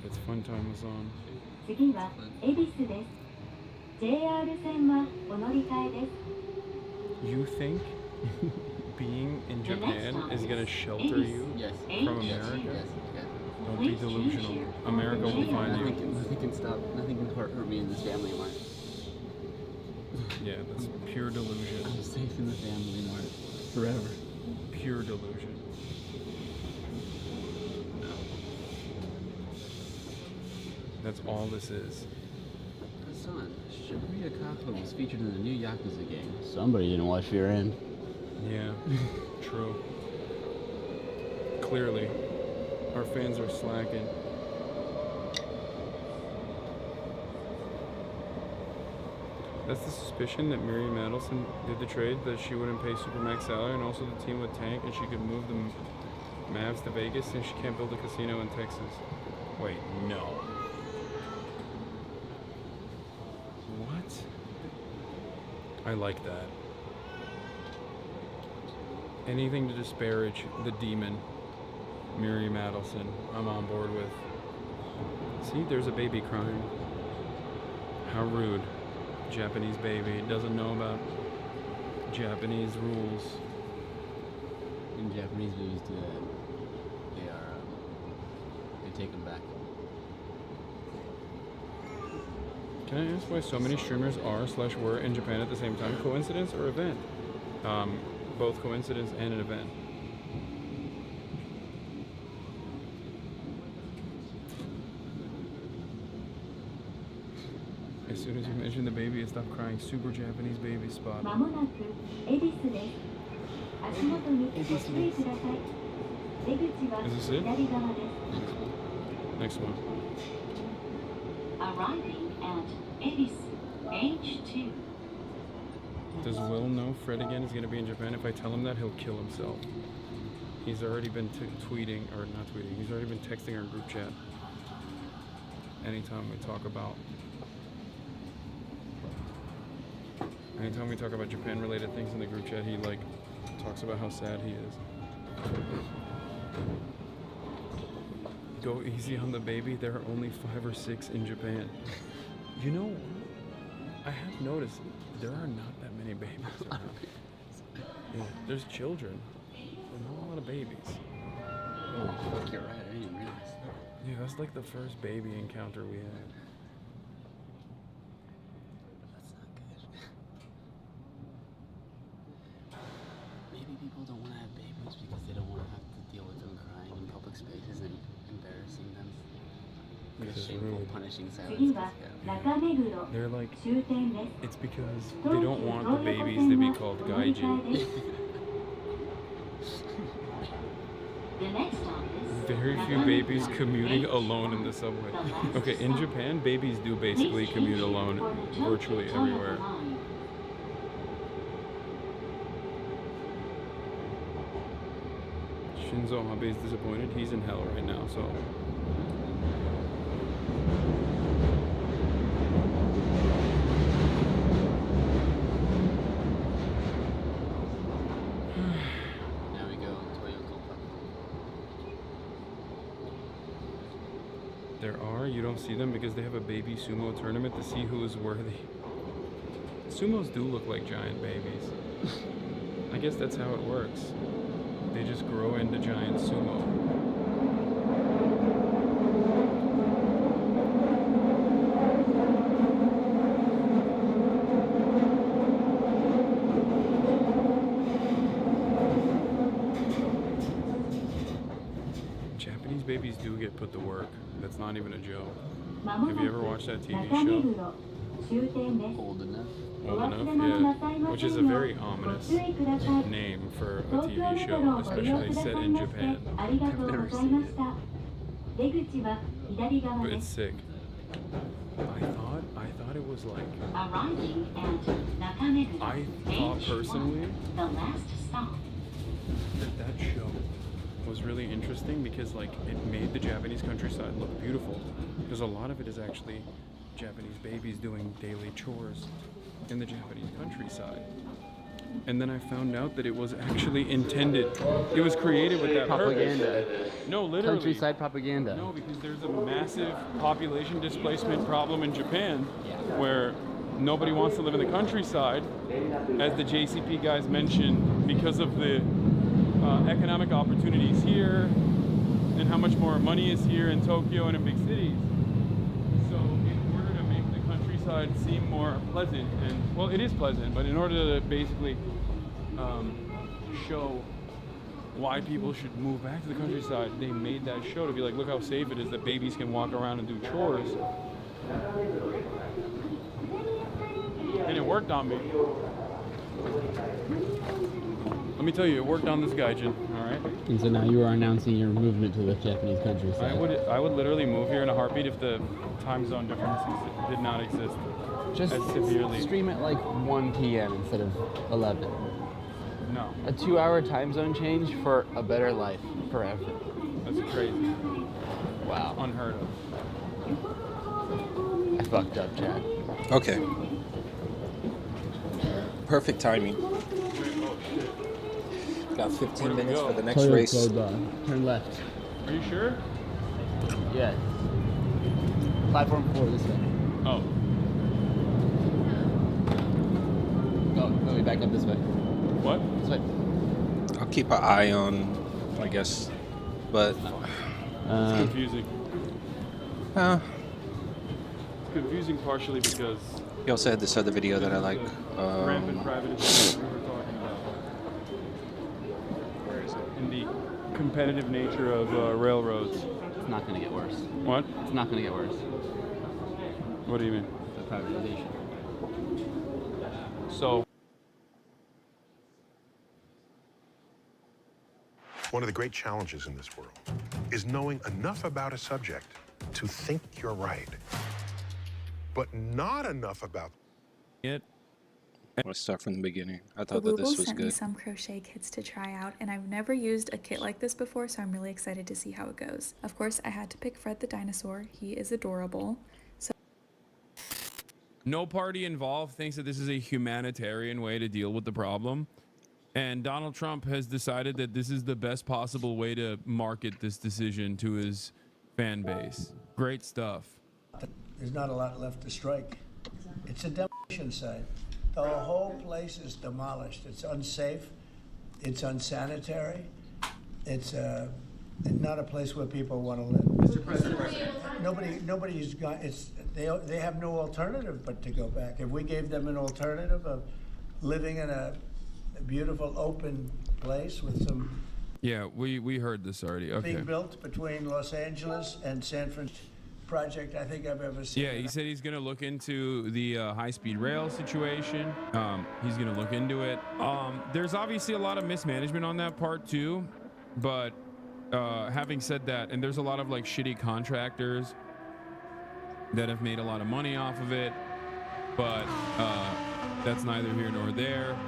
Speaker 2: It's fun time was on.
Speaker 10: 次は恵比寿です。JR 線はお乗り換えです。
Speaker 2: You think? being in Japan is going to shelter you
Speaker 9: Yes.
Speaker 2: from America?
Speaker 9: Yes.
Speaker 2: Don't be delusional. America will find you.
Speaker 9: Nothing can stop. Nothing can hurt me and this family mart.
Speaker 2: Yeah, that's pure delusion.
Speaker 9: I'm safe in the family mart forever.
Speaker 2: Pure delusion. That's all this is.
Speaker 9: Son, Shibuya Kako was featured in the new Yakuza game. Somebody didn't watch Fear End.
Speaker 2: Yeah, true. Clearly, our fans are slacking. That's the suspicion that Miriam Adelson did the trade, that she wouldn't pay Supermax salary, and also the team would tank and she could move the Mavs to Vegas since she can't build a casino in Texas. Wait, no. What? I like that. Anything to disparage the demon, Miriam Adelson, I'm on board with. See, there's a baby crying. How rude. Japanese baby doesn't know about Japanese rules.
Speaker 9: When Japanese babies do that, they take them back.
Speaker 2: Can I ask why so many streamers are/were in Japan at the same time? Coincidence or event? Both coincidence and an event. As soon as you mention the baby, it stopped crying. Super Japanese baby spot. Is this it? Next one.
Speaker 10: Arriving at Ebis H2.
Speaker 2: Does Will know Fred again is going to be in Japan? If I tell him that, he'll kill himself. He's already been tweeting, or not tweeting, he's already been texting our group chat. Anytime we talk about Japan-related things in the group chat, he like talks about how sad he is. Go easy on the baby. There are only 5 or 6 in Japan. You know, I have noticed there are not that many babies around. Yeah, there's children, but not a lot of babies.
Speaker 9: Oh, fuck, you're right. I didn't even realize.
Speaker 2: Yeah, that's like the first baby encounter we had.
Speaker 9: That's not good. Maybe people don't want to have babies because they don't want to have to deal with them crying in public spaces and embarrassing them. Like a shameful, punishing silence.
Speaker 2: They're like, it's because they don't want the babies to be called gaijin. Very few babies commuting alone in the subway. Okay, in Japan, babies do basically commute alone virtually everywhere. Shinzo Abe is disappointed. He's in hell right now, so... You don't see them because they have a baby sumo tournament to see who is worthy. Sumos do look like giant babies. I guess that's how it works. They just grow into giant sumo. Japanese babies do get put to work. That's not even a joke. Have you ever watched that TV show?
Speaker 9: Old enough?
Speaker 2: Old Enough, yeah. Which is a very ominous name for a TV show, especially set in Japan.
Speaker 9: I've never seen it.
Speaker 2: But it's sick. I thought it was like... I thought personally that show was really interesting because like it made the Japanese countryside look beautiful, because a lot of it is actually Japanese babies doing daily chores in the Japanese countryside. And then I found out that it was actually intended, it was created with that
Speaker 9: propaganda.
Speaker 2: purpose. No, literally.
Speaker 9: Countryside propaganda.
Speaker 2: No, because there's a massive population displacement problem in Japan where nobody wants to live in the countryside, as the JCP guys mentioned, because of the economic opportunities here and how much more money is here in Tokyo and in big cities. So in order to make the countryside seem more pleasant, and well, it is pleasant, but in order to basically show why people should move back to the countryside, they made that show to be like, look how safe it is that babies can walk around and do chores. And it worked on me. Let me tell you, it worked on this gaijin, all right?
Speaker 9: And so now you are announcing your movement to the Japanese countryside.
Speaker 2: I would literally move here in a heartbeat if the time zone differences did not exist.
Speaker 9: Just
Speaker 2: as severely.
Speaker 9: Stream at like 1 p.m. instead of 11.
Speaker 2: No.
Speaker 9: A 2-hour time zone change for a better life forever.
Speaker 2: That's crazy.
Speaker 9: Wow.
Speaker 2: Unheard of.
Speaker 9: I fucked up, Chad.
Speaker 1: Okay. Perfect timing. Got 15 minutes for the next race.
Speaker 9: Turn left.
Speaker 2: Are you sure?
Speaker 9: Yeah. Platform 4 this way.
Speaker 2: Oh.
Speaker 9: Go, we back up this way.
Speaker 2: What?
Speaker 9: This way.
Speaker 1: I'll keep an eye on, I guess, but
Speaker 2: it's confusing. It's confusing partially because
Speaker 1: he also had this other video that I like.
Speaker 2: Rampant privatization we were talking about.
Speaker 1: Where is it?
Speaker 2: In the competitive nature of railroads.
Speaker 9: It's not going to get worse.
Speaker 2: What?
Speaker 9: It's not going to get worse.
Speaker 2: What do you mean?
Speaker 9: The privatization.
Speaker 2: So.
Speaker 11: One of the great challenges in this world is knowing enough about a subject to think you're right, but not enough about
Speaker 1: it. I want to start from the beginning. I thought
Speaker 12: The
Speaker 1: that this
Speaker 12: Wooble
Speaker 1: was
Speaker 12: sent me
Speaker 1: good.
Speaker 12: some crochet kits to try out, and I've never used a kit like this before, so I'm really excited to see how it goes. Of course, I had to pick Fred the dinosaur. He is adorable. So
Speaker 2: No party involved thinks that this is a humanitarian way to deal with the problem. And Donald Trump has decided that this is the best possible way to market this decision to his fan base. Great stuff.
Speaker 13: There's not a lot left to strike. It's a demolition site. The whole place is demolished. It's unsafe. It's unsanitary. It's not a place where people want to live. Mr. President. Nobody's got. They have no alternative but to go back. If we gave them an alternative of living in a beautiful open place with some.
Speaker 2: Yeah, we heard this already. Okay.
Speaker 13: Being built between Los Angeles and San Francisco. Project I think I've ever seen.
Speaker 2: Yeah, he said he's going to look into the high-speed rail situation. He's going to look into it. There's obviously a lot of mismanagement on that part too, but having said that, and there's a lot of like shitty contractors that have made a lot of money off of it, but that's neither here nor there.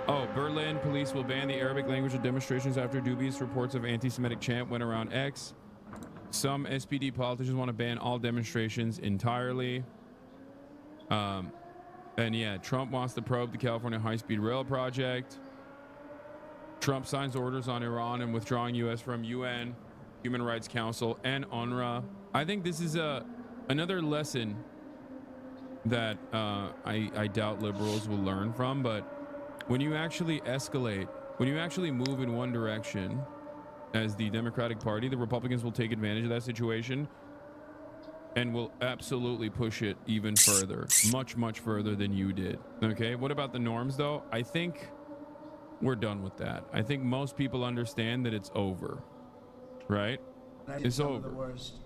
Speaker 2: Oh, Berlin police will ban the Arabic language of demonstrations after dubious reports of anti-Semitic chant went around X. Some SPD politicians want to ban all demonstrations entirely. And yeah, Trump wants to probe the California high-speed rail project. Trump signs orders on Iran and withdrawing U.S. from UN, Human Rights Council, and UNRWA. I think this is another lesson that I doubt liberals will learn from, but when you actually escalate, when you actually move in one direction, as the Democratic Party, the Republicans will take advantage of that situation and will absolutely push it even further, much, much further than you did. Okay, what about the norms though? I think we're done with that. I think most people understand that it's over, right? It's over.
Speaker 13: The worst.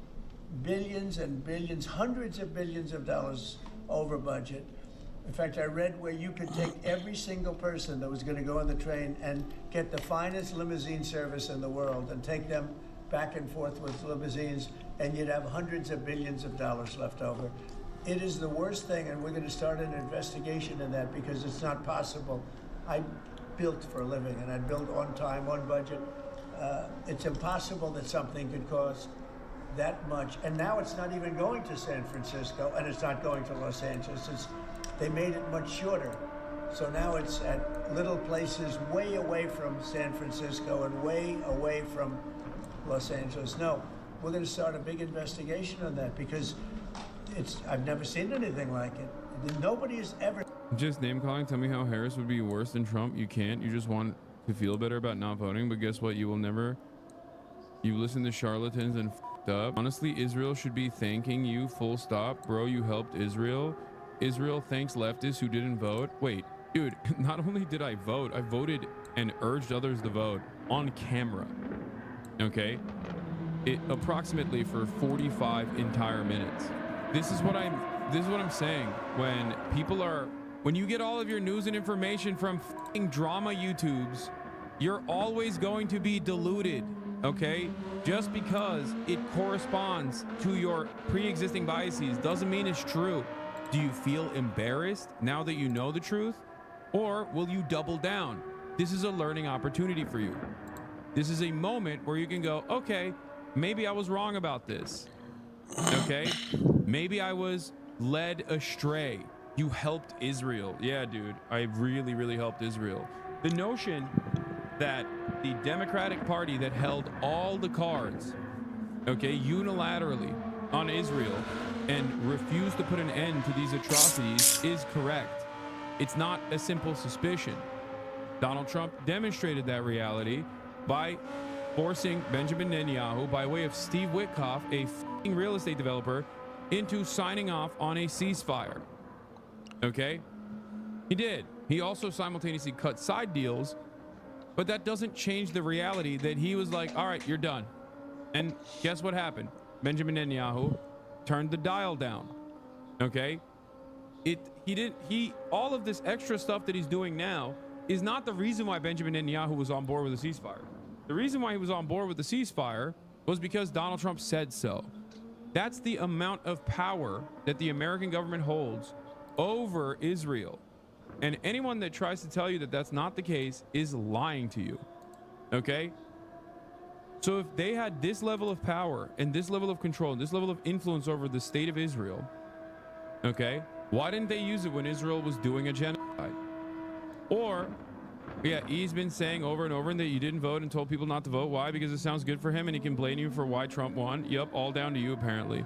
Speaker 13: Billions and billions, hundreds of billions of dollars over budget. In fact, I read where you could take every single person that was going to go on the train and get the finest limousine service in the world and take them back and forth with limousines, and you'd have hundreds of billions of dollars left over. It is the worst thing, and we're going to start an investigation in that because it's not possible. I built for a living, and I built on time, on budget. It's impossible that something could cost that much. And now it's not even going to San Francisco, and it's not going to Los Angeles. They made it much shorter. So now it's at little places way away from San Francisco and way away from Los Angeles. No, we're going to start a big investigation on that because I've never seen anything like it. Nobody has ever.
Speaker 2: Just name calling. Tell me how Harris would be worse than Trump. You can't. You just want to feel better about not voting. But guess what? You will never. You listen to charlatans and f***ed up. Honestly, Israel should be thanking you. Full stop, bro. You helped Israel. Israel thanks leftists who didn't vote. Wait, dude. Not only did I vote, I voted and urged others to vote on camera. Okay, it approximately for 45 entire minutes. This is what I'm saying. When you get all of your news and information from f***ing drama YouTubes, you're always going to be deluded. Okay, just because it corresponds to your pre-existing biases doesn't mean it's true. Do you feel embarrassed now that you know the truth, or will you double down? This is a learning opportunity for you. This is a moment where you can go, okay, maybe I was wrong about this. Okay, maybe I was led astray. You helped Israel. Yeah, dude, I really, really helped Israel. The notion that the Democratic Party that held all the cards, okay, unilaterally on Israel and refused to put an end to these atrocities is correct. It's not a simple suspicion. Donald Trump demonstrated that reality by forcing Benjamin Netanyahu, by way of Steve Witkoff, a f***ing real estate developer, into signing off on a ceasefire. Okay? He did. He also simultaneously cut side deals, but that doesn't change the reality that he was like, all right, you're done. And guess what happened? Benjamin Netanyahu turned the dial down. Okay? All of this extra stuff that he's doing now is not the reason why Benjamin Netanyahu was on board with the ceasefire. The reason why he was on board with the ceasefire was because Donald Trump said so. That's the amount of power that the American government holds over Israel. And anyone that tries to tell you that that's not the case is lying to you. Okay? So if they had this level of power and this level of control and this level of influence over the state of Israel, okay, why didn't they use it when Israel was doing a genocide? Or, yeah, he's been saying over and over that you didn't vote and told people not to vote. Why? Because it sounds good for him and he can blame you for why Trump won. Yep, all down to you apparently.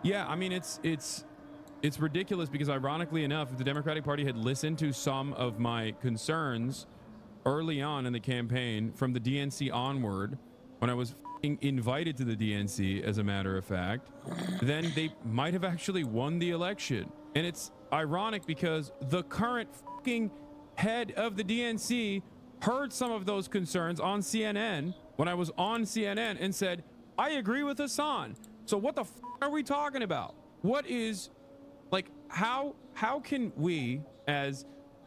Speaker 2: Yeah, I mean, it's ridiculous because ironically enough, if the Democratic Party had listened to some of my concerns early on in the campaign from the DNC onward, when I was invited to the DNC, as a matter of fact, then they might have actually won the election. And it's ironic because the current head of the DNC heard some of those concerns on CNN when I was on CNN and said, I agree with Hassan. So what the are we talking about? What is, like, how can we as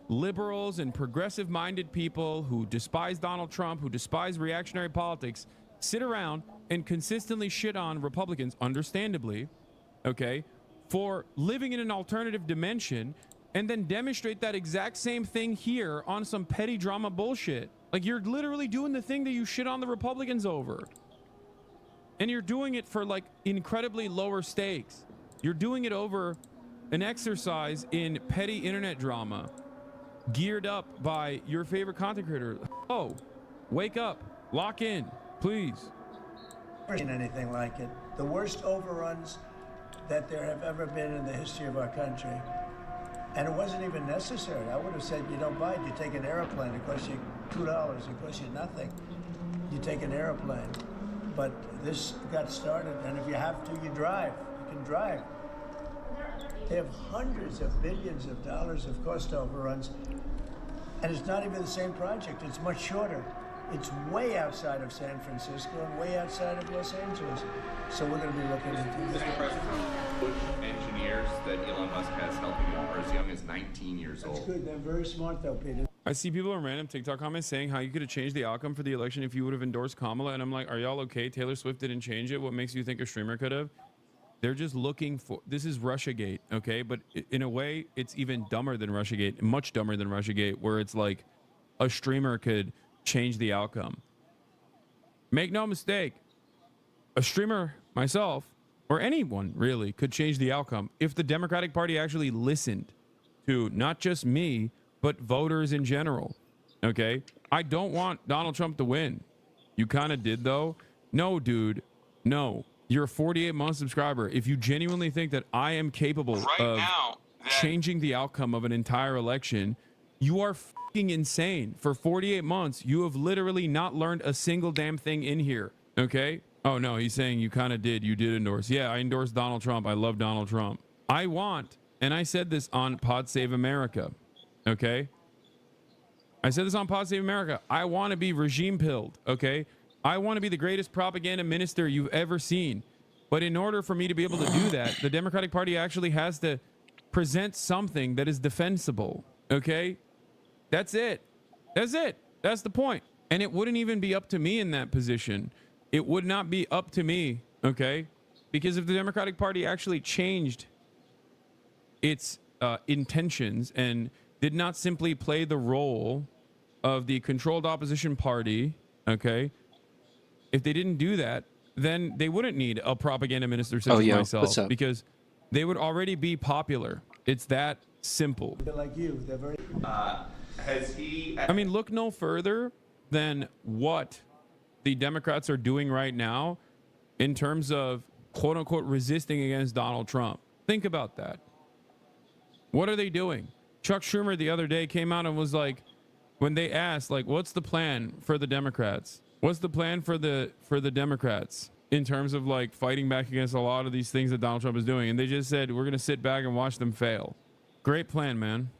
Speaker 2: liberals and progressive minded people who despise Donald Trump, who despise reactionary politics, sit around and consistently shit on Republicans, understandably, okay, for living in an alternative dimension, and then demonstrate that exact same thing here on some petty drama bullshit? Like, you're literally doing the thing that you shit on the Republicans over. And you're doing it for, like, incredibly lower stakes. You're doing it over an exercise in petty internet drama geared up by your favorite content creator. Oh, wake up, lock in, please.
Speaker 13: Never seen anything like it. The worst overruns that there have ever been in the history of our country. And it wasn't even necessary. I would have said, you don't buy it, you take an airplane. It costs you $2, it costs you nothing. You take an airplane. But this got started, and if you have to, you drive. You can drive. They have hundreds of billions of dollars of cost overruns, and it's not even the same project. It's much shorter. It's way outside of San Francisco and way outside of Los Angeles. So we're going to be looking into this.
Speaker 14: Mr. President, engineers that Elon Musk has helping him are as young as 19 years old.
Speaker 13: That's good. They're very smart, though, Peter.
Speaker 2: I see people in random TikTok comments saying how you could have changed the outcome for the election if you would have endorsed Kamala. And I'm like, are y'all okay? Taylor Swift didn't change it. What makes you think a streamer could have? They're just looking for, this is Russiagate, okay? But in a way, it's even dumber than Russiagate, much dumber than Russiagate, where it's like a streamer could change the outcome. Make no mistake, a streamer, myself, or anyone really, could change the outcome if the Democratic Party actually listened to not just me, but voters in general, okay? I don't want Donald Trump to win. You kind of did, though. No, dude, no. You're a 48-month subscriber. If you genuinely think that I am capable
Speaker 15: right
Speaker 2: of...
Speaker 15: now,
Speaker 2: changing the outcome of an entire election, you are fucking insane. For 48 months, you have literally not learned a single damn thing in here. Okay? Oh no, he's saying you kind of did. You did endorse. Yeah, I endorsed Donald Trump. I love Donald Trump. I want, and I said this on Pod Save America. Okay? I said this on Pod Save America. I want to be regime pilled. Okay? I want to be the greatest propaganda minister you've ever seen. But in order for me to be able to do that, the Democratic Party actually has to present something that is defensible. Okay? That's it. That's it. That's the point. And it wouldn't even be up to me in that position. It would not be up to me. Okay? Because if the Democratic Party actually changed its intentions and did not simply play the role of the controlled opposition party, okay? If they didn't do that, then they wouldn't need a propaganda minister such as myself,
Speaker 1: what's up?
Speaker 2: because they would already be popular. It's that simple.
Speaker 13: They're like you. They're very.
Speaker 14: Has he?
Speaker 2: I mean, look no further than what the Democrats are doing right now in terms of quote unquote resisting against Donald Trump. Think about that. What are they doing? Chuck Schumer the other day came out and was like, when they asked, like, what's the plan for the Democrats? What's the plan for the Democrats in terms of like fighting back against a lot of these things that Donald Trump is doing? And they just said, we're going to sit back and watch them fail. Great plan, man.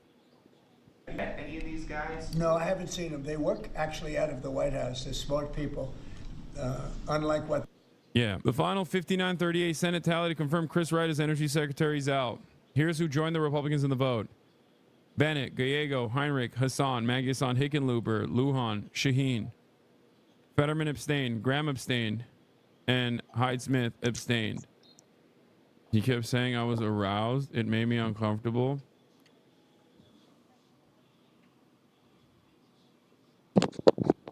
Speaker 14: Met any of these guys?
Speaker 13: No, I haven't seen them. They work actually out of the White House. They're smart people, unlike what.
Speaker 2: Yeah. The final 59-38 Senate tally to confirm Chris Wright as Energy Secretary is out. Here's who joined the Republicans in the vote. Bennett, Gallego, Heinrich, Hassan, Maggie Hassan, Hickenlooper, Lujan, Shaheen. Fetterman abstained, Graham abstained, and Hyde-Smith abstained. He kept saying I was aroused. It made me uncomfortable.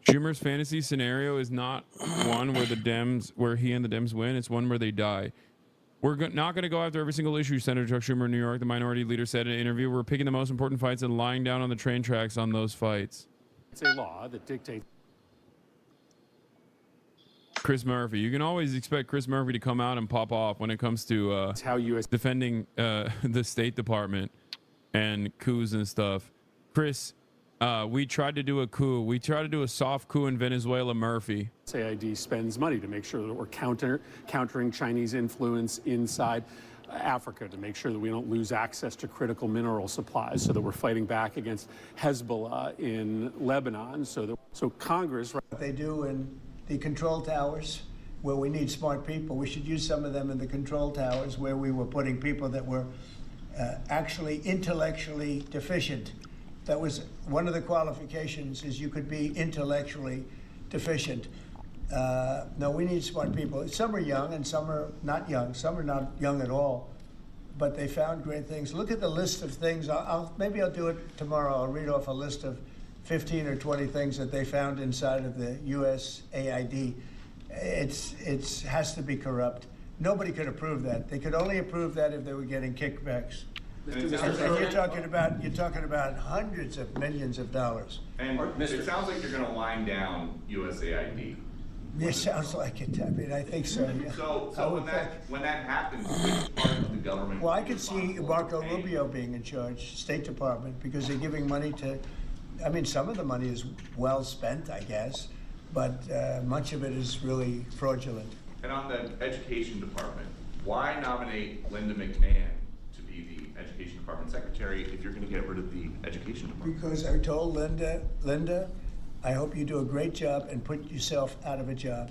Speaker 2: Schumer's fantasy scenario is not one where he and the Dems win. It's one where they die. We're not going to go after every single issue, Senator Chuck Schumer in New York, the minority leader said in an interview. We're picking the most important fights and lying down on the train tracks on those fights.
Speaker 15: It's a law that dictates.
Speaker 2: Chris Murphy. You can always expect Chris Murphy to come out and pop off when it comes to defending the State Department and coups and stuff. Chris, we tried to do a coup. We tried to do a soft coup in Venezuela, Murphy.
Speaker 15: SAID spends money to make sure that we're countering Chinese influence inside Africa, to make sure that we don't lose access to critical mineral supplies, so that we're fighting back against Hezbollah in Lebanon. So Congress.
Speaker 13: What they do in the control towers, where we need smart people, we should use some of them in the control towers where we were putting people that were actually intellectually deficient. That was one of the qualifications, is you could be intellectually deficient. No, we need smart people. Some are young and some are not young. Some are not young at all, but they found great things. Look at the list of things. Maybe I'll do it tomorrow. I'll read off a list of 15 or 20 things that they found inside of the USAID. It has to be corrupt. Nobody could approve that. They could only approve that if they were getting kickbacks. And you're talking about hundreds of millions of dollars.
Speaker 14: And it sounds like you're going to line down USAID.
Speaker 13: It sounds like it. I mean, I think so. Yeah.
Speaker 14: So when that happens, which part of the government?
Speaker 13: Well, I could see Marco Rubio being in charge, State Department, because they're giving money to. I mean, some of the money is well spent, I guess, but much of it is really fraudulent.
Speaker 14: And on the education department, why nominate Linda McMahon to be the education department secretary if you're going to get rid of the education department?
Speaker 13: Because I told Linda, I hope you do a great job and put yourself out of a job.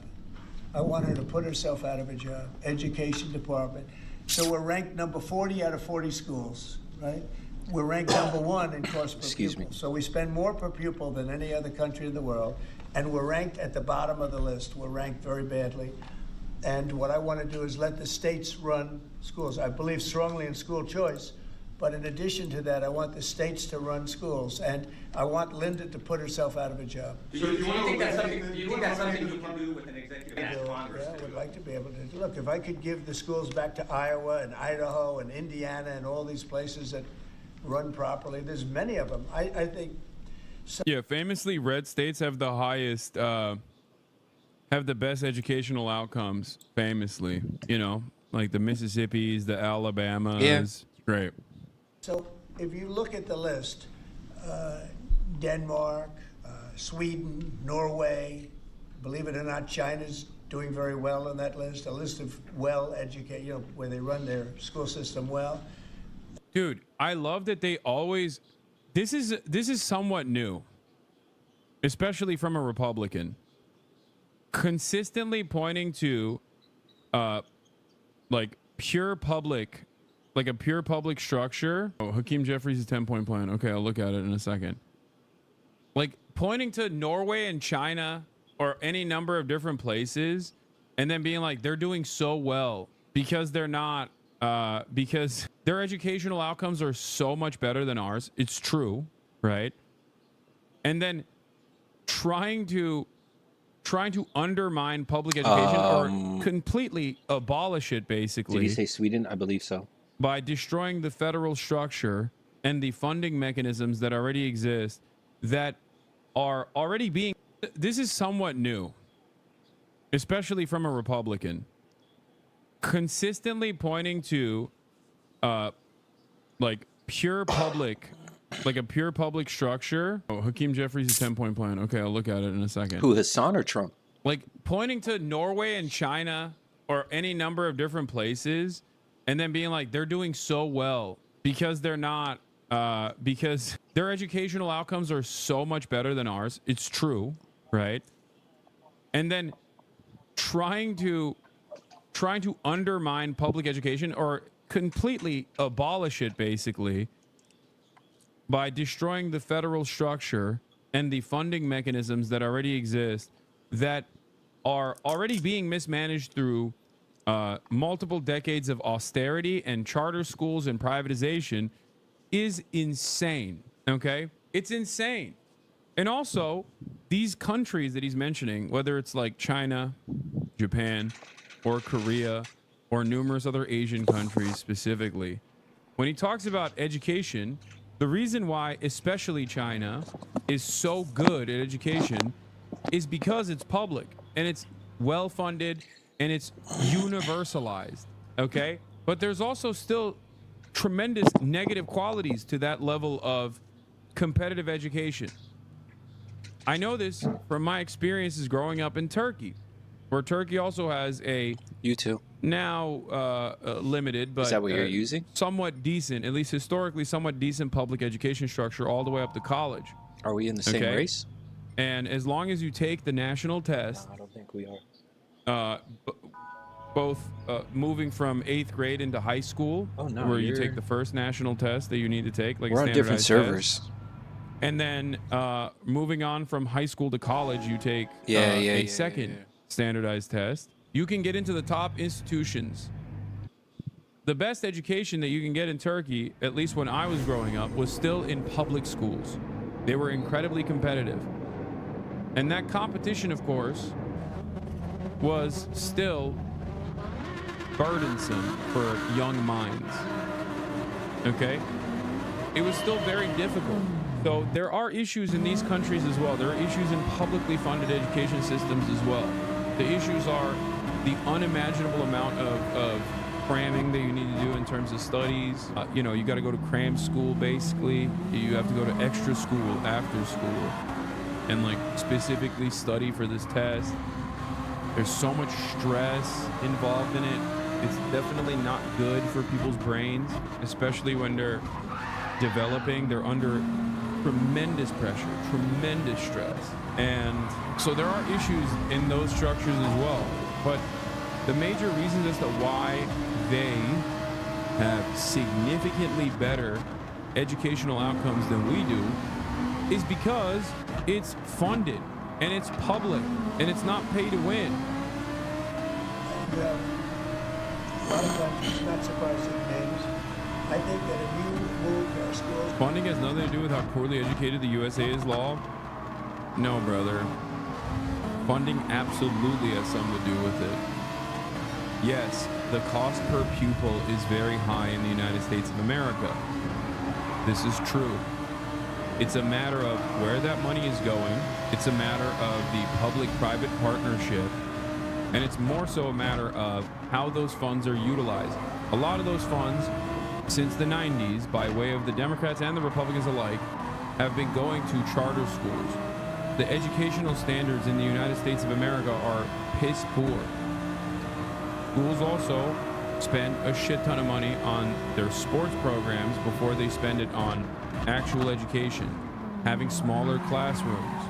Speaker 13: I want her to put herself out of a job. Education department. So we're ranked number 40 out of 40 schools, right? We're ranked number 1 in cost per pupil. So we spend more per pupil than any other country in the world, and we're ranked at the bottom of the list. We're ranked very badly. And what I want to do is let the states run schools. I believe strongly in school choice, but in addition to that, I want the states to run schools, and I want Linda to put herself out of a job.
Speaker 16: Do you think that's something you can do with an executive branch Congress?
Speaker 13: Yeah, I would like to be able to. Look, if I could give the schools back to Iowa and Idaho and Indiana and all these places that run properly, there's many of them. I think.
Speaker 2: Yeah, famously, red states have the highest, have the best educational outcomes. Famously, you know, like the Mississippis, the Alabamas.
Speaker 1: Yeah.
Speaker 2: Great.
Speaker 13: So if you look at the list, Denmark, Sweden, Norway, believe it or not, China's doing very well on that list. A list of well-educated, where they run their school system well.
Speaker 2: Dude, I love that they always. This is somewhat new, especially from a Republican. Consistently pointing to, like pure public, like a pure public structure. Oh, Hakeem Jeffries' 10-point plan. Okay, I'll look at it in a second. Like pointing to Norway and China or any number of different places, and then being like they're doing so well because they're not. Because their educational outcomes are so much better than ours. It's true, right? And then trying to undermine public education or completely abolish it, basically.
Speaker 1: Did you say Sweden? I believe so.
Speaker 2: By destroying the federal structure and the funding mechanisms that already exist that are already being... This is somewhat new, especially from a Republican. Consistently pointing to like pure public, like a pure public structure. Oh, Hakeem Jeffries' 10-point plan. Okay, I'll look at it in a second.
Speaker 1: Who, Hassan or Trump?
Speaker 2: Like pointing to Norway and China or any number of different places, and then being like they're doing so well because they're not, because their educational outcomes are so much better than ours. It's true, right? And then trying to undermine public education or completely abolish it, basically, by destroying the federal structure and the funding mechanisms that already exist that are already being mismanaged through multiple decades of austerity and charter schools and privatization is insane. Okay? It's insane. And also, these countries that he's mentioning, whether it's like China, Japan, or Korea, or numerous other Asian countries specifically, when he talks about education, the reason why especially China is so good at education is because it's public and it's well funded and it's universalized, okay? But there's also still tremendous negative qualities to that level of competitive education. I know this from my experiences growing up in Turkey, where Turkey also has a now limited, but
Speaker 1: is that what you're using?
Speaker 2: Somewhat decent, at least historically, somewhat decent public education structure all the way up to college.
Speaker 1: Are we in the same race?
Speaker 2: And as long as you take the national test,
Speaker 1: no, I don't think we are.
Speaker 2: Both moving from 8th grade into high school, where you take the first national test that you need to take, like
Speaker 1: we're on different servers.
Speaker 2: Test. And then moving on from high school to college, you take a second standardized test. You can get into the top institutions. The best education that you can get in Turkey, at least when I was growing up, was still in public schools. They were incredibly competitive. And that competition, of course, was still burdensome for young minds. Okay? It was still very difficult. So there are issues in these countries as well. There are issues in publicly funded education systems as well. The issues are the unimaginable amount of cramming that you need to do in terms of studies. You know, you got to go to cram school, basically. You have to go to extra school after school and like specifically study for this test. There's so much stress involved in it. It's definitely not good for people's brains, especially when they're developing. They're under tremendous pressure, tremendous stress. And so there are issues in those structures as well. But the major reasons as to why they have significantly better educational outcomes than we do is because it's funded and it's public and it's not pay to win.
Speaker 13: Yeah. A lot of countries, not surprising names. I think that if you move our schools...
Speaker 2: Funding has nothing to do with how poorly educated the USA is, Law. No, brother. Funding absolutely has something to do with it. Yes, the cost per pupil is very high in the United States of America. This is true. It's a matter of where that money is going. It's a matter of the public-private partnership. And it's more so a matter of how those funds are utilized. A lot of those funds since the 90s, by way of the Democrats and the Republicans alike, have been going to charter schools. The educational standards in the United States of America are piss poor. Schools also spend a shit ton of money on their sports programs before they spend it on actual education, having smaller classrooms,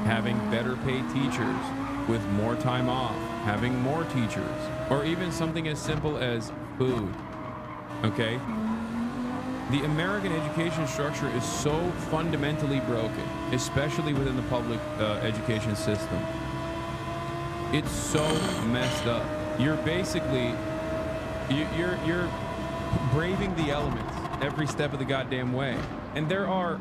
Speaker 2: having better paid teachers with more time off, having more teachers, or even something as simple as food. Okay? The American education structure is so fundamentally broken, especially within the public education system. It's so messed up. You're basically, you're braving the elements every step of the goddamn way. And there are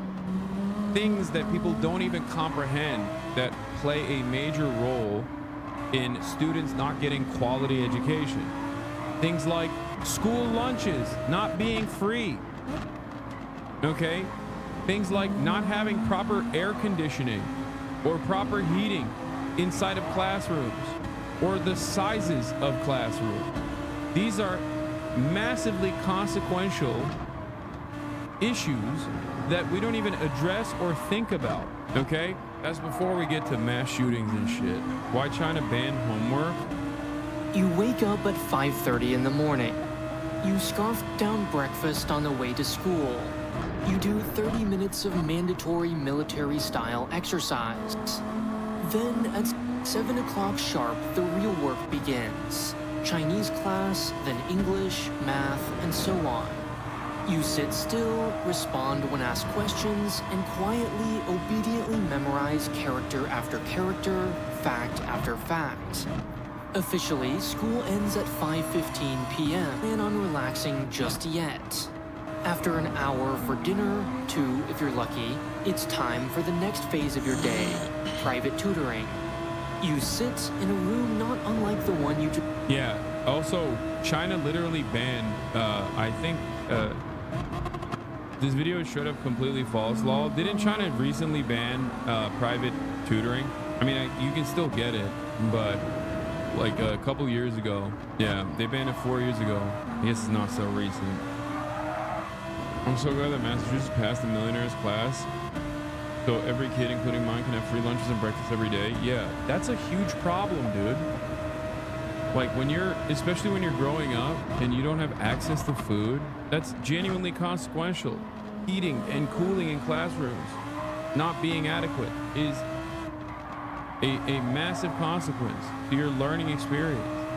Speaker 2: things that people don't even comprehend that play a major role in students not getting quality education. Things like school lunches not being free. Okay? Things like not having proper air conditioning or proper heating inside of classrooms or the sizes of classrooms. These are massively consequential issues that we don't even address or think about, okay? That's before we get to mass shootings and shit. Why China banned homework?
Speaker 17: You wake up at 5:30 in the morning. You scarf down breakfast on the way to school. You do 30 minutes of mandatory military-style exercise. Then at 7 o'clock sharp, the real work begins. Chinese class, then English, math, and so on. You sit still, respond when asked questions, and quietly, obediently memorize character after character, fact after fact. Officially, school ends at 5:15 p.m. Plan on relaxing just yet. After an hour for dinner, 2 if you're lucky, it's time for the next phase of your day, private tutoring. You sit in a room not unlike the one you just...
Speaker 2: Yeah, also, China literally banned, I think, this video is straight up completely false, lol. Didn't China recently ban private tutoring? I mean, you can still get it, but like a couple years ago, yeah, they banned it 4 years ago. I guess it's not so recent. I'm so glad that Massachusetts passed the millionaires class, so every kid, including mine, can have free lunches and breakfast every day. Yeah, that's a huge problem, dude. Like when you're, especially when you're growing up and you don't have access to food, that's genuinely consequential. Heating and cooling in classrooms not being adequate is a massive consequence to your learning experience.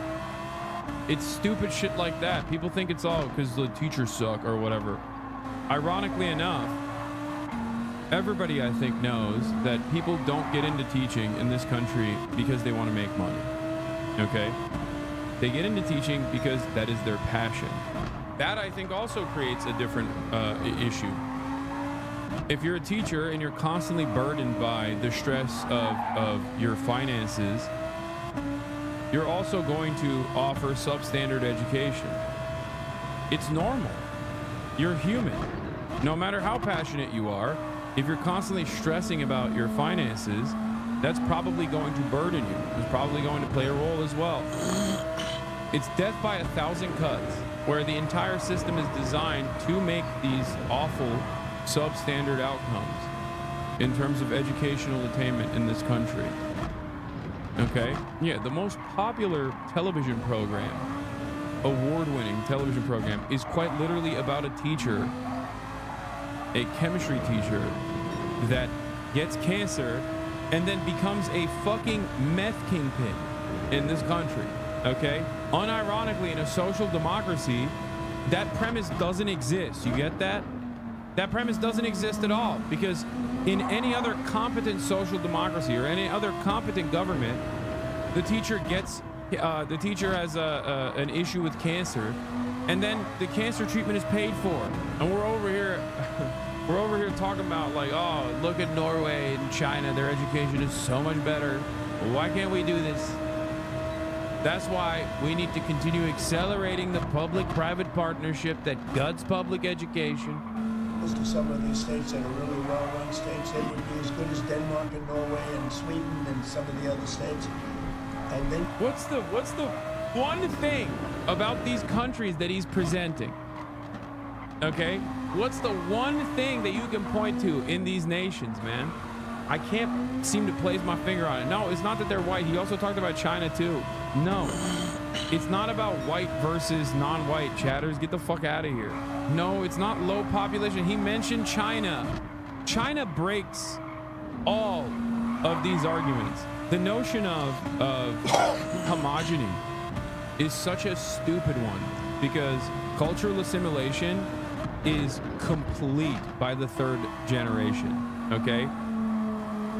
Speaker 2: It's stupid shit like that. People think it's all because the teachers suck or whatever. Ironically enough, everybody I think knows that people don't get into teaching in this country because they want to make money. Okay? They get into teaching because that is their passion. That I think also creates a different issue. If you're a teacher and you're constantly burdened by the stress of your finances, you're also going to offer substandard education. It's normal. You're human. No matter how passionate you are, if you're constantly stressing about your finances, that's probably going to burden you. It's probably going to play a role as well. It's death by 1,000 cuts, where the entire system is designed to make these awful substandard outcomes in terms of educational attainment in this country. Okay? Yeah, the most popular television program, award-winning television program, is quite literally about a teacher, a chemistry teacher, that gets cancer and then becomes a fucking meth kingpin in this country. Okay? Unironically, in a social democracy, that premise doesn't exist. You get that? That premise doesn't exist at all, because in any other competent social democracy or any other competent government, the teacher gets, the teacher has an issue with cancer, and then the cancer treatment is paid for. And we're over here, talking about like, oh, look at Norway and China, their education is so much better. Why can't we do this? That's why we need to continue accelerating the public-private partnership that guts public education.
Speaker 13: To some of these states that are really well-run states, they would be as good as Denmark and Norway and Sweden and some of the other states. And then
Speaker 2: what's the one thing about these countries that he's presenting Okay? What's the one thing that you can point to in these nations, man? I can't seem to place my finger on it. No, it's not that they're white. He also talked about China too. No, it's not about white versus non-white. Chatters, get the fuck out of here. No, it's not low population. He mentioned China. China breaks all of these arguments. The notion of homogeny is such a stupid one because cultural assimilation is complete by the third generation, okay?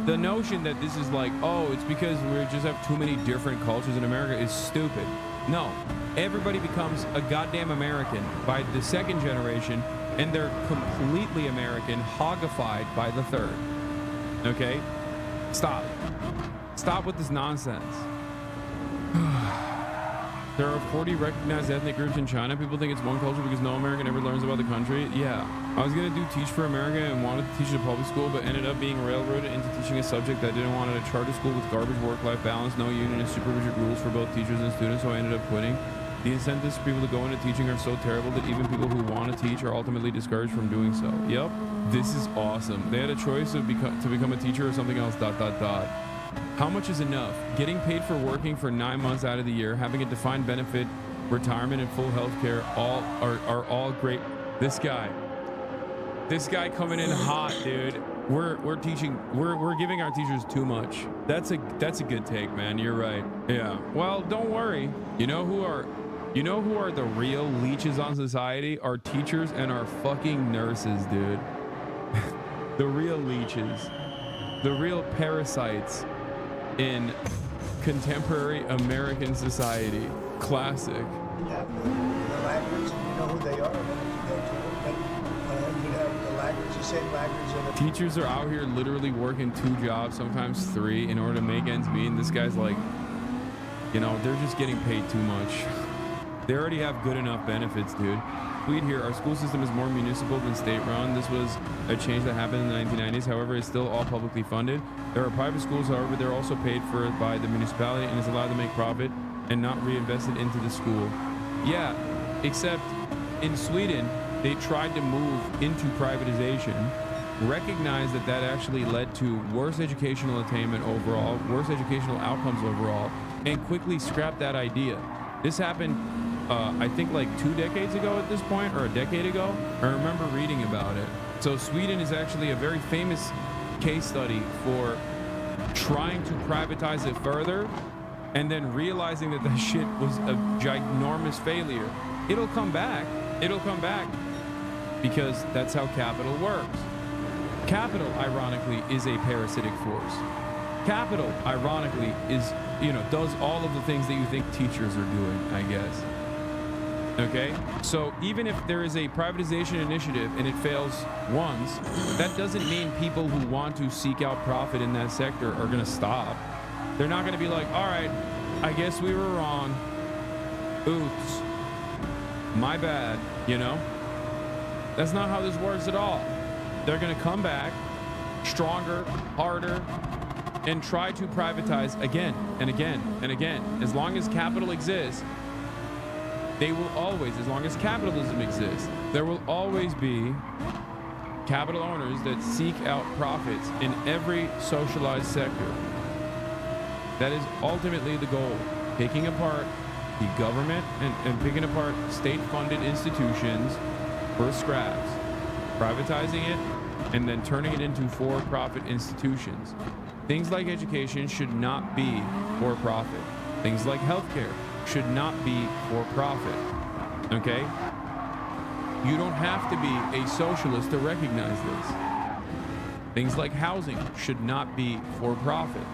Speaker 2: The notion that this is like, oh, it's because we just have too many different cultures in America is stupid. No, everybody becomes a goddamn American by the second generation, and they're completely American, hogified by the third. Okay? Stop. Stop with this nonsense. There are 40 recognized ethnic groups in China. People think it's one culture because no American ever learns about the country. Yeah. I was going to do Teach for America and wanted to teach at a public school, but ended up being railroaded into teaching a subject I didn't want at a charter school with garbage work-life balance, no union, and super rigid rules for both teachers and students, so I ended up quitting. The incentives for people to go into teaching are so terrible that even people who want to teach are ultimately discouraged from doing so. Yep. This is awesome. They had a choice of to become a teacher or something else, ... How much is enough? Getting paid for working for 9 months out of the year, having a defined benefit, retirement, and full health care are all great. This guy coming in hot, dude. We're teaching. We're giving our teachers too much. That's a good take, man. You're right. Yeah. Well, don't worry. You know who are the real leeches on society? Our teachers and our fucking nurses, dude. The real leeches. The real parasites in contemporary American society. Classic.
Speaker 13: Yeah, the laggards, you know who they are. You have the laggards, the same laggards.
Speaker 2: Teachers are out here literally working 2 jobs, sometimes 3, in order to make ends meet. And this guy's like, you know, they're just getting paid too much. They already have good enough benefits, dude. Tweet here, our school system is more municipal than state-run. This was a change that happened in the 1990s. However, it's still all publicly funded. There are private schools, however, they're also paid for by the municipality and is allowed to make profit and not reinvested into the school. Yeah, except in Sweden, they tried to move into privatization, recognized that actually led to worse educational attainment overall, worse educational outcomes overall, and quickly scrapped that idea. This happened I think like 2 decades ago at this point, or a decade ago. I remember reading about it. So Sweden is actually a very famous case study for trying to privatize it further and then realizing that that shit was a ginormous failure. It'll come back. It'll come back because that's how capital works. Capital, ironically, is a parasitic force. Capital, ironically, is, does all of the things that you think teachers are doing, I guess. Okay, so even if there is a privatization initiative and it fails once, that doesn't mean people who want to seek out profit in that sector are going to stop. They're not going to be like, all right, I guess we were wrong. Oops, my bad, That's not how this works at all. They're going to come back stronger, harder, and try to privatize again and again and again. As long as capital exists, they will always, as long as capitalism exists, there will always be capital owners that seek out profits in every socialized sector. That is ultimately the goal. Picking apart the government and picking apart state-funded institutions for scraps, privatizing it, and then turning it into for-profit institutions. Things like education should not be for-profit. Things like healthcare should not be for profit. Okay? You don't have to be a socialist to recognize this. Things like housing should not be for profit.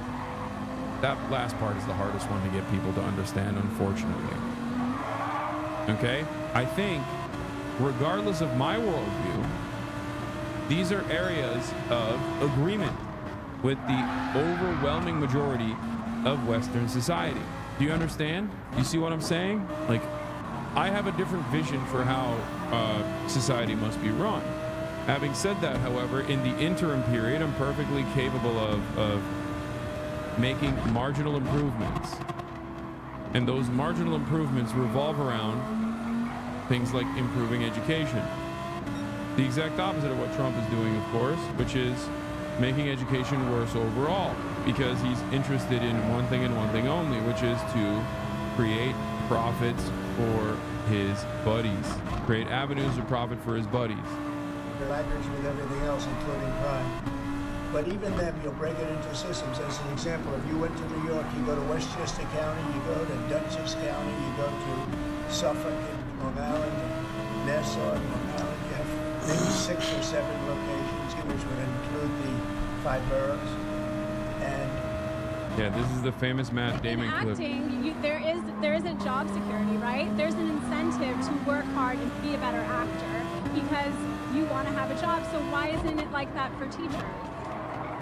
Speaker 2: That last part is the hardest one to get people to understand, unfortunately. Okay? I think, regardless of my worldview, these are areas of agreement with the overwhelming majority of Western society. Do you understand? You see what I'm saying? Like, I have a different vision for how society must be run. Having said that, however, in the interim period, I'm perfectly capable of making marginal improvements. And those marginal improvements revolve around things like improving education, The exact opposite of what Trump is doing, of course, which is making education worse overall, because he's interested in one thing and one thing only, which is to create profits for his buddies, create avenues of profit for his buddies.
Speaker 13: Language with everything else, including crime. But even then, you'll break it into systems. As an example, if you went to New York, you go to Westchester County, you go to Dutchess County, you go to Suffolk and Long Island, and Nassau and Long Island. You have maybe 6 or 7 locations, which would include the 5 boroughs. And
Speaker 2: yeah, this is the famous Matt Damon clip.
Speaker 18: Acting, there isn't job security, right? There's an incentive to work hard and be a better actor because you want to have a job. So why isn't it like that for teachers?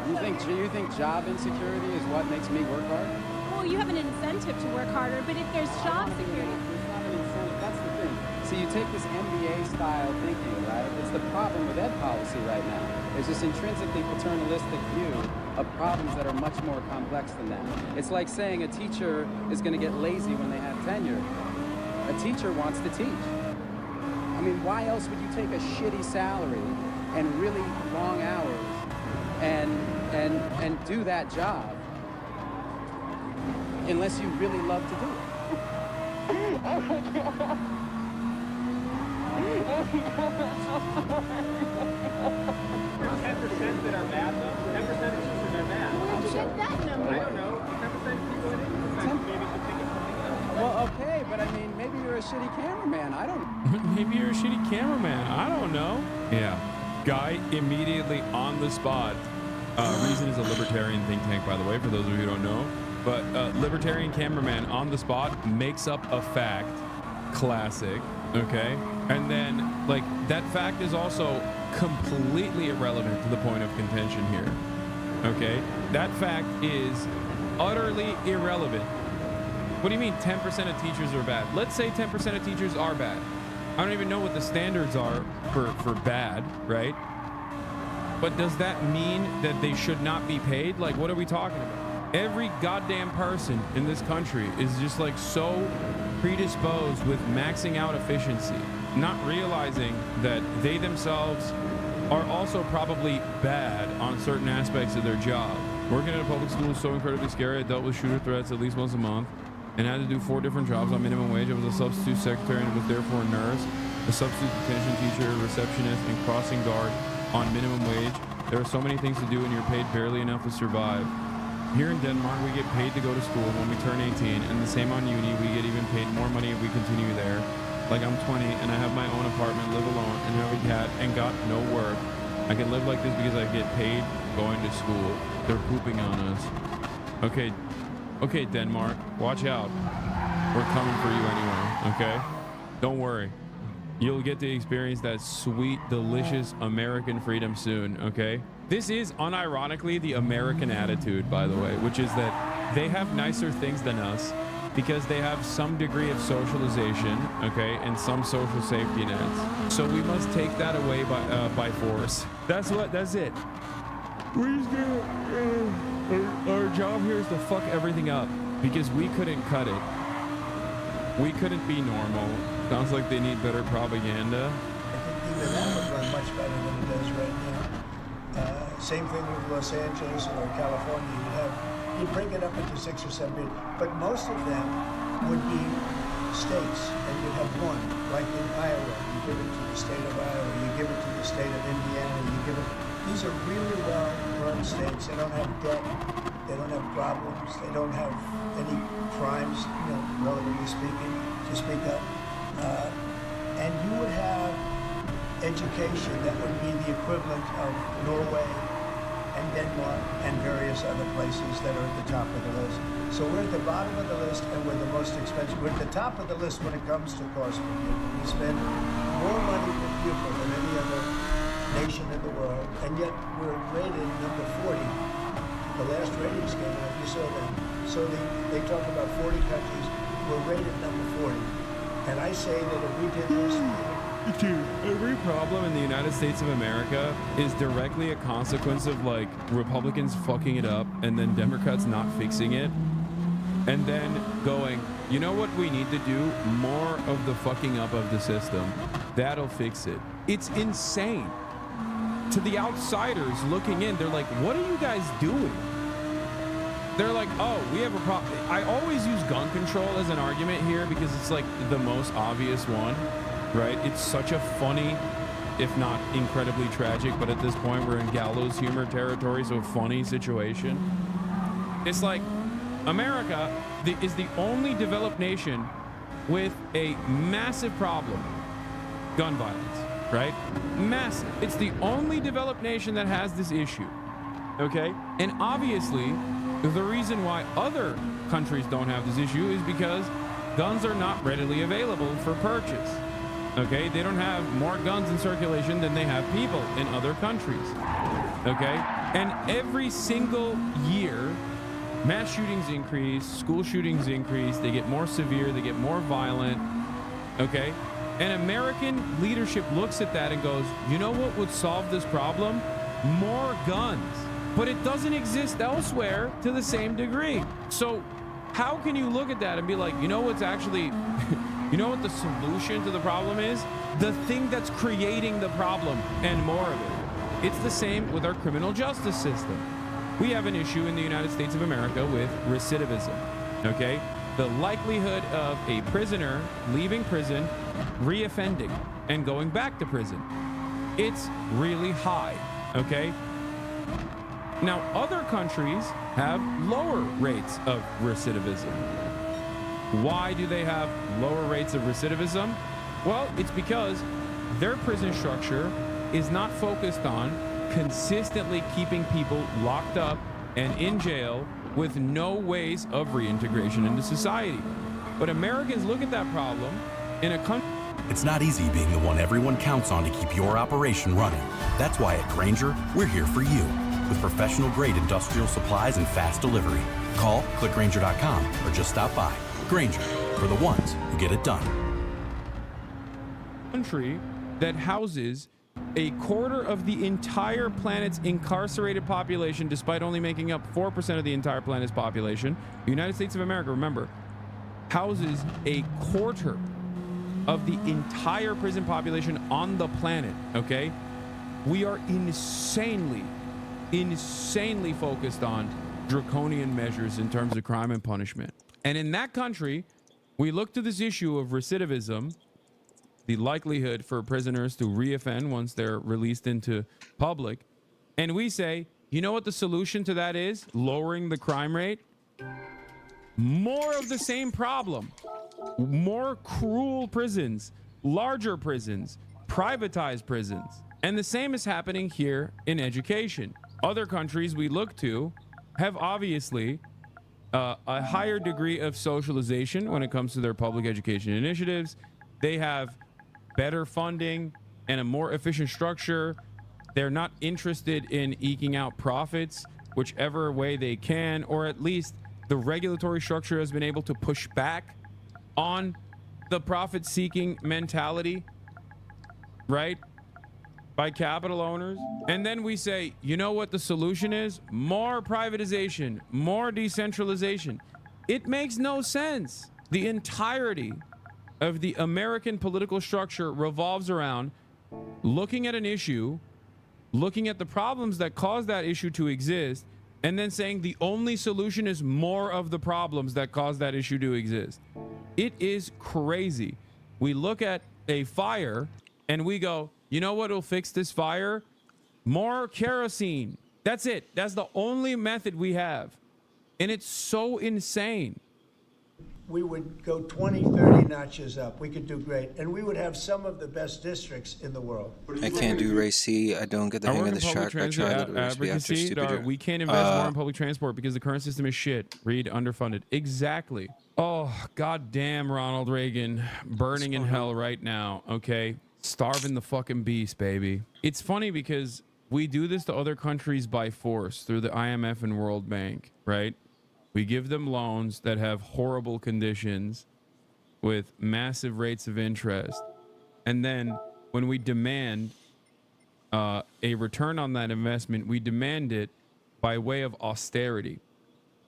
Speaker 19: You think job insecurity is what makes me work hard?
Speaker 18: Well, you have an incentive to work harder, but if there's job security,
Speaker 19: there's not an incentive. That's the thing. So you take this MBA style thinking, right? It's the problem with ed policy right now. There's this intrinsically paternalistic view of problems that are much more complex than that. It's like saying a teacher is going to get lazy when they have tenure. A teacher wants to teach. I mean, why else would you take a shitty salary and really long hours and do that job unless you really love to do it?
Speaker 18: Oh my God.
Speaker 16: 10% that are bad, though? 10% of teachers are bad.
Speaker 18: Where'd you get that number?
Speaker 16: I don't know. 10% of people in it. Maybe you should think of something else.
Speaker 19: Well, okay, but I mean, maybe you're a shitty cameraman. I don't.
Speaker 2: Maybe you're a shitty cameraman. I don't know. Yeah. Guy immediately on the spot. Reason is a libertarian think tank, by the way, for those of you who don't know. But libertarian cameraman on the spot makes up a fact. Classic. Okay. And then, like, that fact is also completely irrelevant to the point of contention here. Okay? That fact is utterly irrelevant. What do you mean 10% of teachers are bad? Let's say 10% of teachers are bad. I don't even know what the standards are for bad, right? But does that mean that they should not be paid? Like, what are we talking about? Every goddamn person in this country is just like so predisposed with maxing out efficiency, not realizing that they themselves are also probably bad on certain aspects of their job. Working at a public school is so incredibly scary. I dealt with shooter threats at least once a month and had to do 4 different jobs on minimum wage. I was a substitute secretary and was therefore a nurse, a substitute detention teacher, receptionist, and crossing guard on minimum wage. There are so many things to do and you're paid barely enough to survive. Here in Denmark, we get paid to go to school when we turn 18, and the same on uni. We get even paid more money if we continue there. Like, I'm 20 and I have my own apartment, live alone, and have a cat, and got no work. I can live like this because I get paid going to school. They're pooping on us. Okay, Denmark, watch out. We're coming for you anyway, okay? Don't worry. You'll get to experience that sweet, delicious American freedom soon, okay? This is unironically the American attitude, by the way, which is that they have nicer things than us because they have some degree of socialization, okay, and some social safety nets. So we must take that away by force. That's it. We're just gonna, our job here is to fuck everything up because we couldn't cut it. We couldn't be normal. Sounds like they need better propaganda.
Speaker 13: I think even that would run much better than it does right now. Same thing with Los Angeles or California. You'd break it up into 6 or 7, but most of them would be states, and you'd have one, like in Iowa. You give it to the state of Iowa. You give it to the state of Indiana. You give it. These are really well-run states. They don't have debt. They don't have problems. They don't have any crimes, relatively speaking, to speak of. And you would have education that would be the equivalent of Norway and Denmark and various other places that are at the top of the list. So we're at the bottom of the list and we're the most expensive. We're at the top of the list when it comes to cost per pupil. We spend more money per pupil than any other nation in the world, and yet we're rated number 40. The last ratings came out, you saw that. So they talk about 40 countries. We're rated number 40. And I say that if we did this...
Speaker 2: Dude, every problem in the United States of America is directly a consequence of, like, Republicans fucking it up and then Democrats not fixing it. And then going, you know what we need to do? More of the fucking up of the system. that'll fix it. It's insane. To the outsiders looking in, they're like, what are you guys doing? They're like, oh, we have a problem. I always use gun control as an argument here because it's like the most obvious one, right? It's such a funny, if not incredibly tragic, but at this point we're in gallows humor territory, so funny situation. It's like America is the only developed nation with a massive problem, gun violence, right? Massive. It's the only developed nation that has this issue, okay? And obviously, the reason why other countries don't have this issue is because guns are not readily available for purchase, okay? They don't have more guns in circulation than they have people in other countries, okay? And every single year, mass shootings increase, school shootings increase, they get more severe, they get more violent, okay? And American leadership looks at that and goes, you know what would solve this problem? More guns. But it doesn't exist elsewhere to the same degree. So how can you look at that and be like, you know what's actually, you know what the solution to the problem is? The thing that's creating the problem and more of it. It's the same with our criminal justice system. We have an issue in the United States of America with recidivism, okay? The likelihood of a prisoner leaving prison, reoffending, and going back to prison. It's really high, okay? Now, other countries have lower rates of recidivism. Why do they have lower rates of recidivism? Well, it's because their prison structure is not focused on consistently keeping people locked up and in jail with no ways of reintegration into society. But Americans look at that problem in a country.
Speaker 20: It's not easy being the one everyone counts on to keep your operation running. That's why at Grainger, we're here for you. With professional-grade industrial supplies and fast delivery. Call, click Grainger.com, or just stop by. Grainger, for the ones who get it done.
Speaker 2: Country that houses a quarter of the entire planet's incarcerated population, despite only making up 4% of the entire planet's population. The United States of America, remember, houses a quarter of the entire prison population on the planet, okay? We are insanely focused on draconian measures in terms of crime and punishment. And in that country, we look to this issue of recidivism, the likelihood for prisoners to reoffend once they're released into public, and we say, you know what the solution to that is? Lowering the crime rate? More of the same problem. More cruel prisons, larger prisons, privatized prisons. And the same is happening here in education. Other countries we look to have obviously a higher degree of socialization when it comes to their public education initiatives. They have better funding and a more efficient structure. They're not interested in eking out profits whichever way they can, or at least the regulatory structure has been able to push back on the profit-seeking mentality, right, by capital owners. And then we say, you know what the solution is? More privatization, more decentralization. It makes no sense. The entirety of the American political structure revolves around looking at an issue, looking at the problems that cause that issue to exist, and then saying the only solution is more of the problems that cause that issue to exist. It is crazy. We look at a fire and we go, you know what will fix this fire? More kerosene. That's it. That's the only method we have. And it's so insane.
Speaker 13: We would go 20, 30 notches up. We could do great. And we would have some of the best districts in the world.
Speaker 1: I can't do race C. I don't get the hang of this track. I tried it.
Speaker 2: Advocacy, we can't invest more in public transport because the current system is shit. Read underfunded. Exactly. Oh, goddamn Ronald Reagan. Burning in hell right now. Okay. Starving the fucking beast, baby. It's funny because we do this to other countries by force through the IMF and World Bank, right? We give them loans that have horrible conditions with massive rates of interest. And then when we demand a return on that investment, we demand it by way of austerity.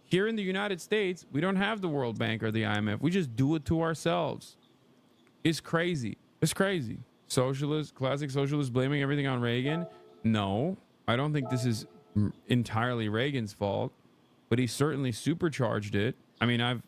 Speaker 2: Here in the United States, we don't have the World Bank or the IMF. We just do it to ourselves. It's crazy. It's crazy. Socialist, classic socialist blaming everything on Reagan. No, I don't think this is entirely Reagan's fault, but he certainly supercharged it. I mean, I've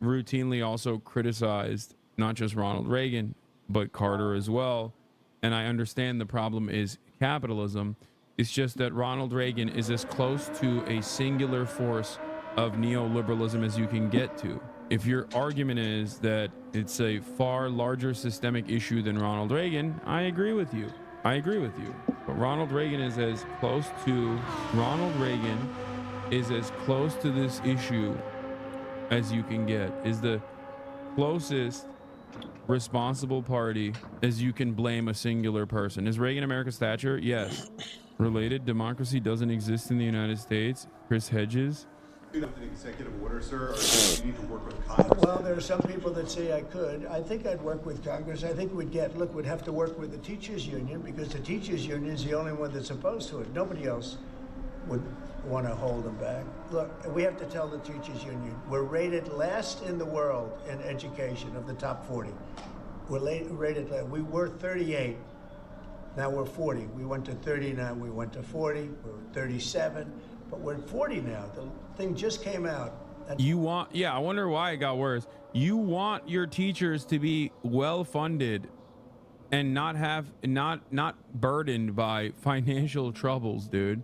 Speaker 2: routinely also criticized not just Ronald Reagan, but Carter as well. And I understand the problem is capitalism. It's just that Ronald Reagan is as close to a singular force of neoliberalism as you can get to. If your argument is that it's a far larger systemic issue than Ronald Reagan, I agree with you. I agree with you. But Ronald Reagan is as close to this issue as you can get. Is the closest responsible party as you can blame a singular person. Is Reagan America's Thatcher? Yes. Related, democracy doesn't exist in the United States. Chris Hedges.
Speaker 21: With an executive order, sir, or do you need to work with Congress?
Speaker 13: Well, there are some people that say I could. I think I'd work with Congress. I think we'd have to work with the teachers union, because the teachers union is the only one that's opposed to it. Nobody else would want to hold them back. Look, we have to tell the teachers union, we're rated last in the world in education of the top 40. We're rated last. We were 38. Now we're 40. We went to 30, now we went to 40. We're 37, but we're at 40 now. The thing just came out.
Speaker 2: I wonder why it got worse. You want your teachers to be well funded and not burdened by financial troubles, dude.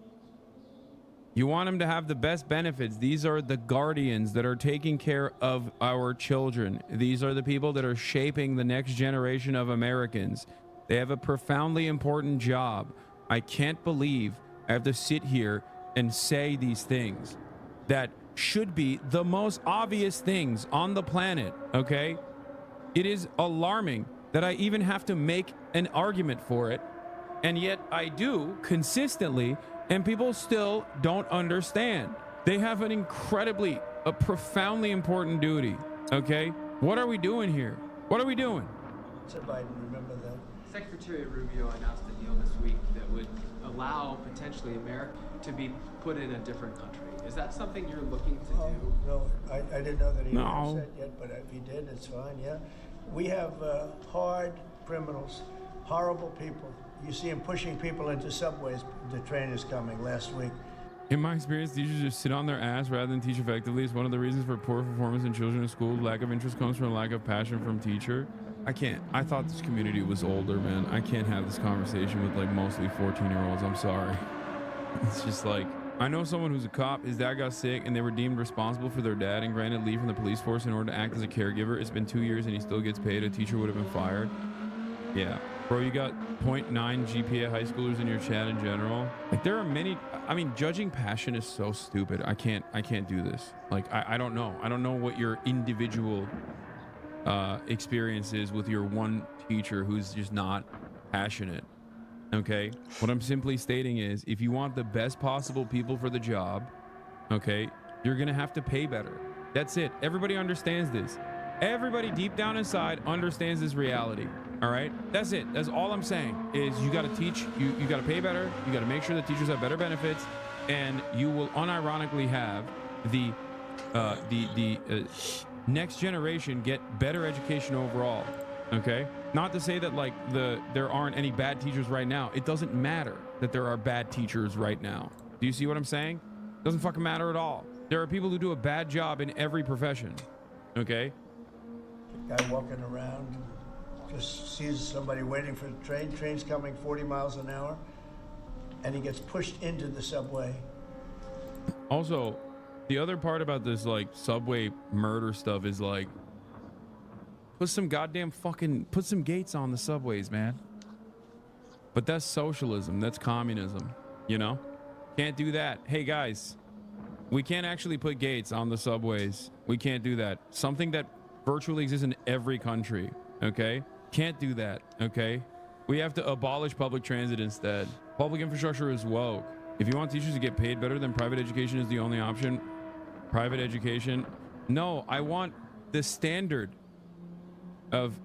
Speaker 2: You want them to have the best benefits. These are the guardians that are taking care of our children. These are the people that are shaping the next generation of Americans. They have a profoundly important job. I can't believe I have to sit here and say these things that should be the most obvious things on the planet, okay? It is alarming that I even have to make an argument for it, and yet I do consistently, and people still don't understand. They have a profoundly important duty, okay? What are we doing here? What are we doing?
Speaker 13: So Biden, remember that.
Speaker 22: Secretary Rubio announced a deal this week that would allow potentially America to be put in a different country. Is that something you're looking to do?
Speaker 13: No, I didn't know that he said yet, but if he did, it's fine, yeah. We have hard criminals, horrible people. You see him pushing people into subways. The train is coming last week.
Speaker 2: In my experience, teachers just sit on their ass rather than teach effectively. It's one of the reasons for poor performance in children in school. Lack of interest comes from a lack of passion from teacher. I thought this community was older, man. I can't have this conversation with like mostly 14-year-olds. I'm sorry. It's just like, I know someone who's a cop. His dad got sick and they were deemed responsible for their dad and granted leave from the police force in order to act as a caregiver. It's been 2 years and he still gets paid. A teacher would have been fired. Yeah. Bro, you got 0.9 GPA high schoolers in your chat in general. Like, there are many. I mean, judging passion is so stupid. I can't do this. Like, I don't know. I don't know what your individual experience is with your one teacher who's just not passionate. Okay, what I'm simply stating is, if you want the best possible people for the job, okay, you're gonna have to pay better. That's it. Everybody understands this. Everybody deep down inside understands this reality. All right, that's it. That's all I'm saying is, you got to teach. You got to pay better. You got to make sure that teachers have better benefits, and you will unironically have the next generation get better education overall. Okay, not to say that like there aren't any bad teachers right now. It doesn't matter that there are bad teachers right now. Do you see what I'm saying? It doesn't fucking matter at all. There are people who do a bad job in every profession. Okay.
Speaker 13: Guy walking around, just sees somebody waiting for the train. Train's coming 40 miles an hour, and he gets pushed into the subway.
Speaker 2: Also, the other part about this like subway murder stuff is like, put some gates on the subways, man. But that's socialism. That's communism. You know, can't do that. Hey guys, we can't actually put gates on the subways. We can't do that. Something that virtually exists in every country. Okay, can't do that. Okay, we have to abolish public transit instead. Public infrastructure is woke. If you want teachers to get paid better, then private education is the only option. Private education. No, I want the standard of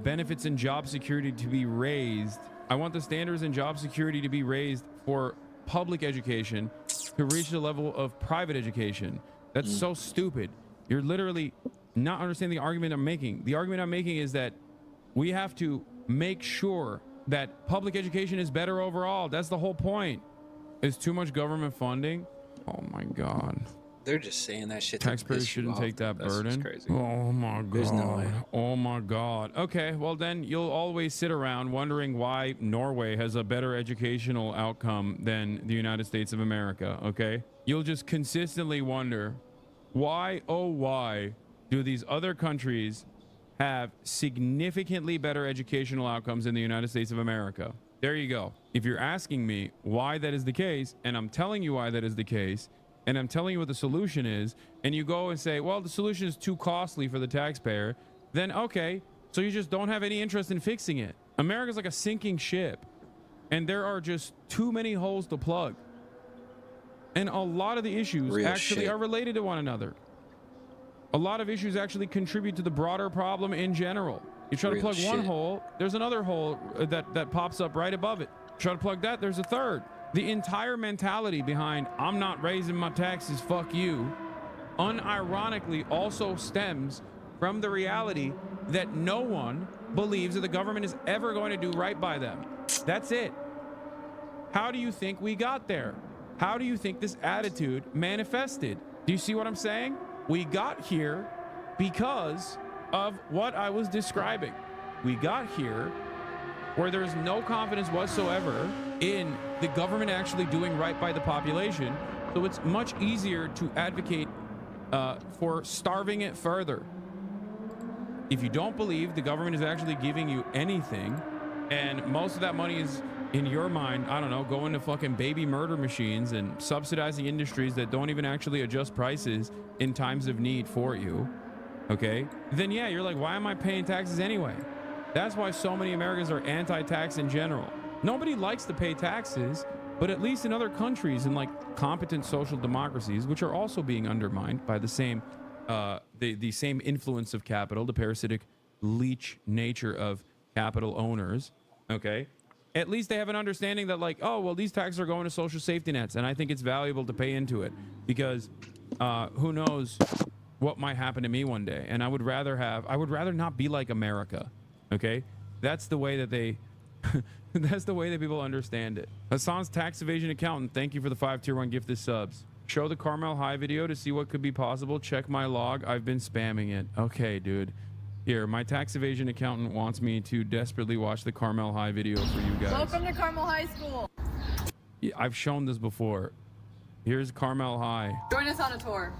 Speaker 2: benefits and job security to be raised. I want the standards in job security to be raised for public education to reach the level of private education. That's so stupid. You're literally not understanding the argument I'm making. The argument I'm making is that we have to make sure that public education is better overall. That's the whole point. Is too much government funding? Oh my God.
Speaker 1: They're just saying that shit.
Speaker 2: Taxpayers shouldn't take that burden.
Speaker 1: Crazy.
Speaker 2: Oh my God.
Speaker 1: There's no way.
Speaker 2: Oh my God. Okay, well then you'll always sit around wondering why Norway has a better educational outcome than the United States of America, okay? You'll just consistently wonder why, oh why, do these other countries have significantly better educational outcomes than the United States of America? There you go. If you're asking me why that is the case, and I'm telling you why that is the case, and I'm telling you what the solution is, and you go and say, well, the solution is too costly for the taxpayer, then okay, so you just don't have any interest in fixing it. America's like a sinking ship, and there are just too many holes to plug. And a lot of the issues actually are related to one another. A lot of issues actually contribute to the broader problem in general. You try to plug one hole, there's another hole that pops up right above it. Try to plug that, there's a third. The entire mentality behind I'm not raising my taxes, fuck you, unironically also stems from the reality that no one believes that the government is ever going to do right by them. That's it. How do you think we got there? How do you think this attitude manifested? Do you see what I'm saying? We got here because of what I was describing. We got here where there's no confidence whatsoever in the government actually doing right by the population. So it's much easier to advocate for starving it further. If you don't believe the government is actually giving you anything, and most of that money is, in your mind, I don't know, going to fucking baby murder machines and subsidizing industries that don't even actually adjust prices in times of need for you, okay? Then yeah, you're like, why am I paying taxes anyway? That's why so many Americans are anti-tax in general. Nobody likes to pay taxes, but at least in other countries, in like competent social democracies, which are also being undermined by the same same influence of capital, the parasitic leech nature of capital owners, okay? At least they have an understanding that like, oh, well, these taxes are going to social safety nets, and I think it's valuable to pay into it because who knows what might happen to me one day. And I would rather not be like America, okay? That's the way that they, that's the way that people understand it. Hassan's tax evasion accountant, thank you for the 5 tier 1 gifted subs. Show the Carmel High video to see what could be possible. Check my log. I've been spamming it. Okay, dude. Here, my tax evasion accountant wants me to desperately watch the Carmel High video for you guys.
Speaker 3: Welcome to Carmel High School.
Speaker 2: Yeah, I've shown this before. Here's Carmel High.
Speaker 3: Join us on a tour.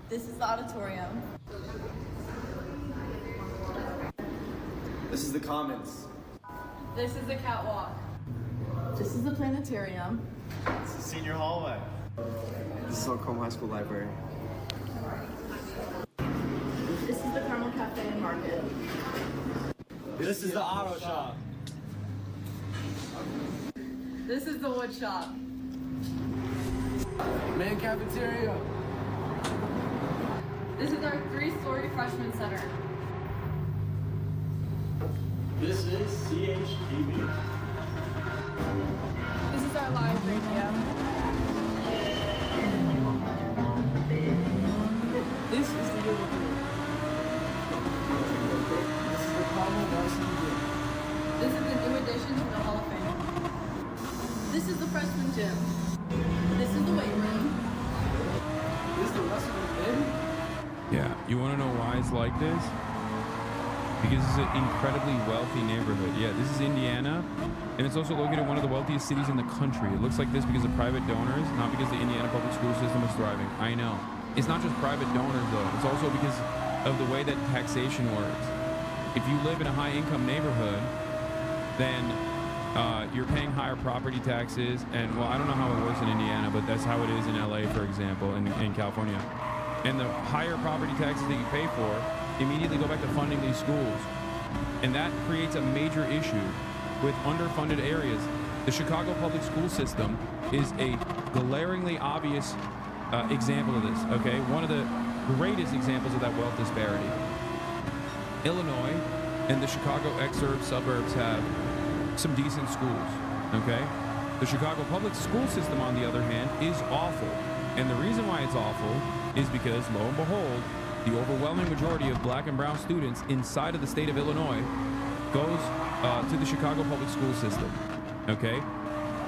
Speaker 3: This is the auditorium.
Speaker 4: This is the Commons.
Speaker 3: This is the catwalk. This is the planetarium.
Speaker 4: This is senior hallway. This is our Carmel High School library.
Speaker 3: This is the Carmel Cafe and Market.
Speaker 4: This is the auto shop.
Speaker 3: This is the wood shop.
Speaker 4: Main cafeteria.
Speaker 3: This is our 3-story freshman center.
Speaker 4: This is CHTV.
Speaker 3: This is our live radio.
Speaker 4: This is the Yoga Group. This is the Carmel Varsity Gym.
Speaker 3: This is the new addition to the Hall of Fame. This is the freshman gym. This is the weight room.
Speaker 4: This is the wrestling gym.
Speaker 2: Yeah, you want to know why it's like this? Because it's an incredibly wealthy neighborhood. Yeah, this is Indiana, and it's also located in one of the wealthiest cities in the country. It looks like this because of private donors, not because the Indiana public school system is thriving. I know. It's not just private donors, though. It's also because of the way that taxation works. If you live in a high-income neighborhood, then you're paying higher property taxes. And, well, I don't know how it works in Indiana, but that's how it is in LA, for example, in California. And the higher property taxes that you pay for immediately go back to funding these schools. And that creates a major issue with underfunded areas. The Chicago public school system is a glaringly obvious example of this, okay? One of the greatest examples of that wealth disparity. Illinois and the Chicago exurb suburbs have some decent schools, okay? The Chicago public school system, on the other hand, is awful. And the reason why it's awful is because, lo and behold, the overwhelming majority of black and brown students inside of the state of Illinois goes to the Chicago public school system, okay?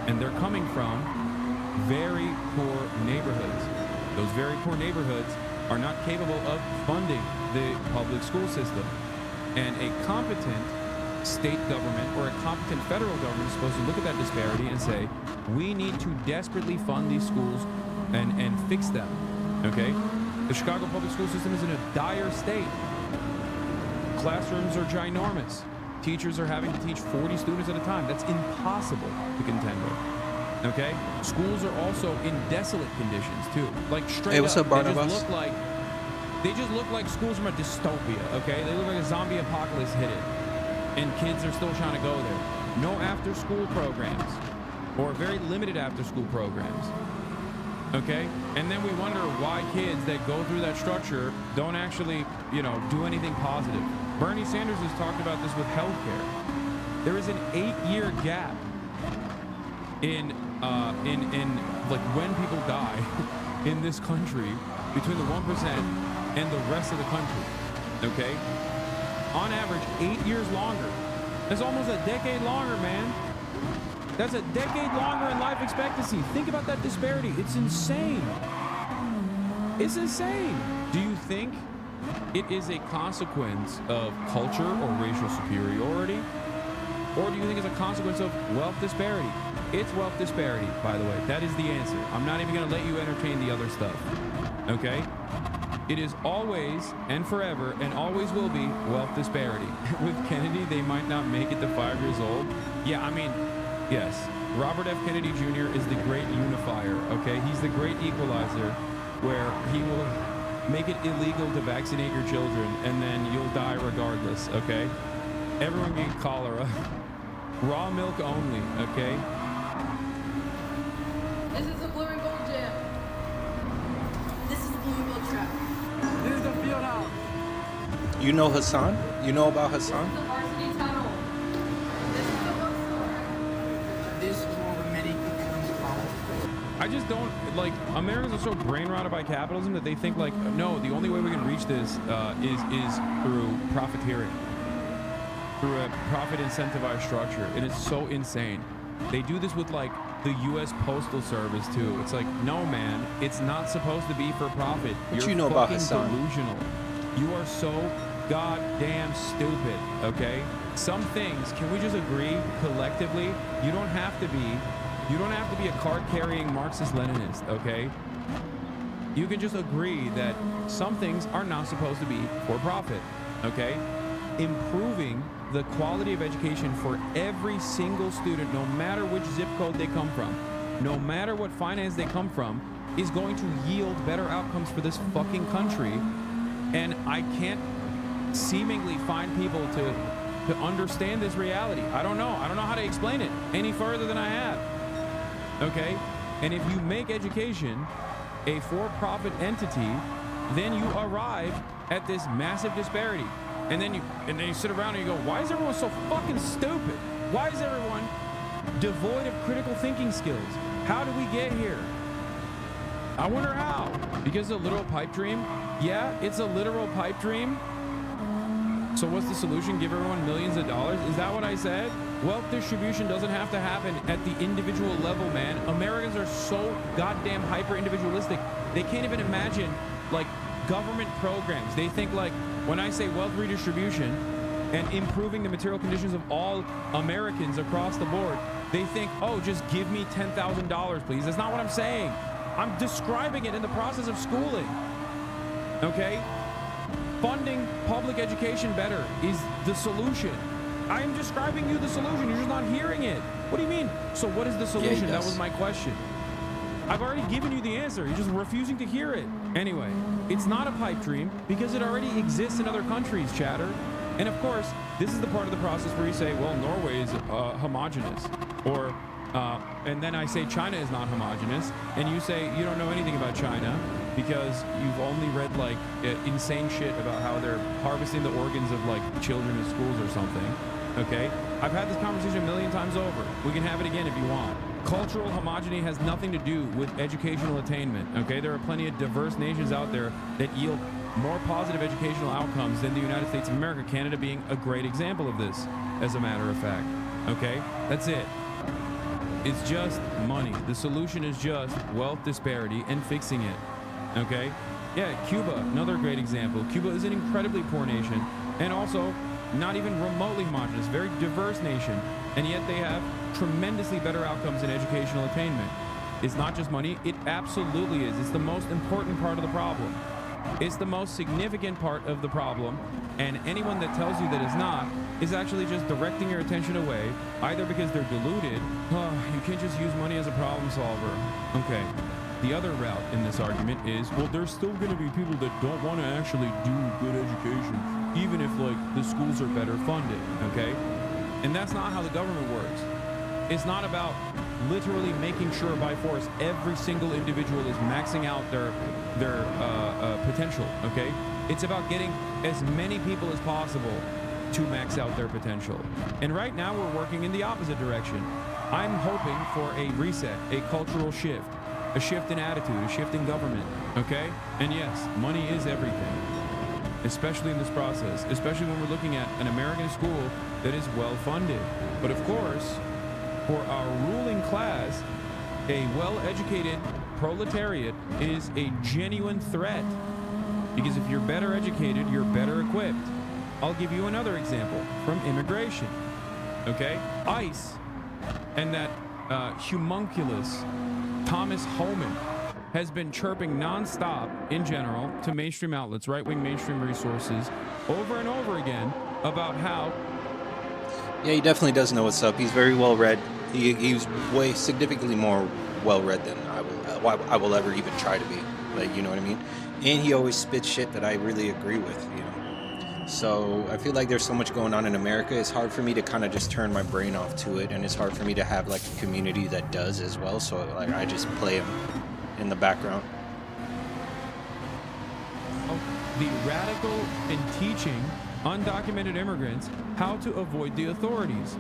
Speaker 2: And they're coming from very poor neighborhoods. Those very poor neighborhoods are not capable of funding the public school system. And a competent state government or a competent federal government is supposed to look at that disparity and say, we need to desperately fund these schools and fix them, okay? The Chicago public school system is in a dire state. Classrooms are ginormous. Teachers are having to teach 40 students at a time. That's impossible to contend with, okay? Schools are also in desolate conditions too. Like straight
Speaker 1: Hey, what's up, Barnabas?
Speaker 2: They just look like schools from a dystopia, okay? They look like a zombie apocalypse hit it. And kids are still trying to go there. No after-school programs, or very limited after-school programs, okay? And then we wonder why kids that go through that structure don't actually, do anything positive. Bernie Sanders has talked about this with healthcare. There is an 8-year gap in like when people die in this country between the 1% and the rest of the country, okay? On average, 8 years longer. That's almost a decade longer, man. That's a decade longer in life expectancy. Think about that disparity. It's insane. It's insane. Do you think it is a consequence of culture or racial superiority? Or do you think it's a consequence of wealth disparity? It's wealth disparity, by the way. That is the answer. I'm not even going to let you entertain the other stuff, okay? It is always and forever and always will be wealth disparity. With Kennedy, they might not make it to 5 years old. Yeah, I mean, yes. Robert F. Kennedy Jr. is the great unifier, okay? He's the great equalizer where he will make it illegal to vaccinate your children and then you'll die regardless, okay? Everyone get cholera. Raw milk only, okay?
Speaker 3: This is the blue and gold gym. This is the blue and gold trap. This is the field house.
Speaker 1: You know Hassan? You know about Hassan?
Speaker 3: The varsity tunnel. This is the bookstore.
Speaker 9: This is where the many becomes powerful.
Speaker 2: I just don't, like, Americans are so brain rotted by capitalism that they think, like, no, the only way we can reach this is through profiteering, through a profit incentivized structure. And it's so insane. They do this with, like, the U.S. Postal Service, too. It's like, no, man, it's not supposed to be for profit.
Speaker 1: What
Speaker 2: You're
Speaker 1: you know about
Speaker 2: fucking
Speaker 1: Hassan?
Speaker 2: delusional. You are so goddamn stupid, okay? Some things, can we just agree collectively? You don't have to be a card-carrying Marxist-Leninist, okay? You can just agree that some things are not supposed to be for profit, okay? Improving the quality of education for every single student, no matter which zip code they come from, no matter what finance they come from, is going to yield better outcomes for this fucking country. And I can't seemingly find people to understand this reality. I don't know how to explain it any further than I have. Okay? And if you make education a for-profit entity, then you arrive at this massive disparity. And then you sit around and you go, why is everyone so fucking stupid? Why is everyone devoid of critical thinking skills? How do we get here? I wonder how. Because a literal pipe dream? Yeah, it's a literal pipe dream. So what's the solution? Give everyone millions of dollars? Is that what I said? Wealth distribution doesn't have to happen at the individual level, man. Americans are so goddamn hyper-individualistic. They can't even imagine, like, government programs. They think, like, when I say wealth redistribution and improving the material conditions of all Americans across the board, they think, oh, just give me $10,000, please. That's not what I'm saying. I'm describing it in the process of schooling. Okay? Funding public education better is the solution. I am describing you the solution. You're just not hearing it. What do you mean? So what is the solution? That was my question. I've already given you the answer. You're just refusing to hear it. Anyway, it's not a pipe dream because it already exists in other countries, chatter. And of course, this is the part of the process where you say, well, Norway is homogenous. Or, and then I say China is not homogenous. And you say you don't know anything about China because you've only read, like, insane shit about how they're harvesting the organs of, like, children in schools or something. Okay? I've had this conversation a million times over. We can have it again if you want. Cultural homogeny has nothing to do with educational attainment, okay? There are plenty of diverse nations out there that yield more positive educational outcomes than the United States of America. Canada being a great example of this, as a matter of fact. Okay, that's it. It's just money. The solution is just wealth disparity and fixing it. Okay? Yeah, Cuba, another great example. Cuba is an incredibly poor nation and also not even remotely homogenous, very diverse nation, and yet they have tremendously better outcomes in educational attainment. It's not just money, it absolutely is. It's the most important part of the problem. It's the most significant part of the problem, and anyone that tells you that it's not is actually just directing your attention away, either because they're deluded. You can't just use money as a problem solver. Okay. The other route in this argument is, well, there's still going to be people that don't want to actually do good education, even if, like, the schools are better funded, okay? And that's not how the government works. It's not about literally making sure by force every single individual is maxing out their potential, okay? It's about getting as many people as possible to max out their potential. And right now we're working in the opposite direction. I'm hoping for a reset, a cultural shift, a shift in attitude, a shift in government, okay? And yes, money is everything, especially in this process, especially when we're looking at an American school that is well-funded. But of course, for our ruling class, a well-educated proletariat is a genuine threat. Because if you're better educated, you're better equipped. I'll give you another example from immigration, okay? ICE and that homunculus Thomas Homan has been chirping nonstop in general to mainstream outlets, right-wing mainstream resources, over and over again about how...
Speaker 1: Yeah, he definitely does know what's up. He's very well read. He's way significantly more well read than I will ever even try to be. Like, you know what I mean? And he always spits shit that I really agree with, you know. So I feel like there's so much going on in America. It's hard for me to kind of just turn my brain off to it, and it's hard for me to have like a community that does as well. So like I just play him in the background.
Speaker 2: The radical in teaching undocumented immigrants how to avoid the authorities.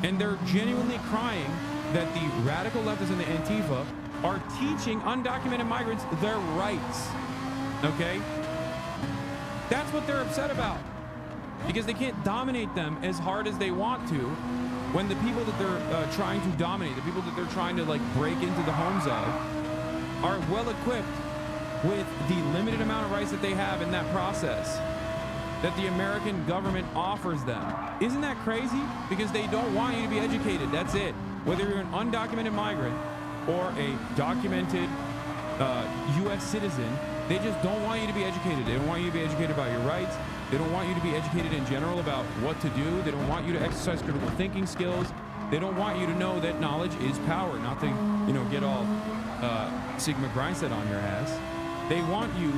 Speaker 2: And they're genuinely crying that the radical leftists and the Antifa are teaching undocumented migrants their rights. Okay? That's what they're upset about. Because they can't dominate them as hard as they want to when the people that they're trying to dominate, the people that they're trying to like break into the homes of, are well equipped with the limited amount of rights that they have in that process that the American government offers them. Isn't that crazy? Because they don't want you to be educated. That's it. Whether you're an undocumented migrant or a documented U.S. citizen, they just don't want you to be educated. They don't want you to be educated about your rights. They don't want you to be educated in general about what to do. They don't want you to exercise critical thinking skills. They don't want you to know that knowledge is power, not to, you know, get all Sigma Grindset on your ass. They want you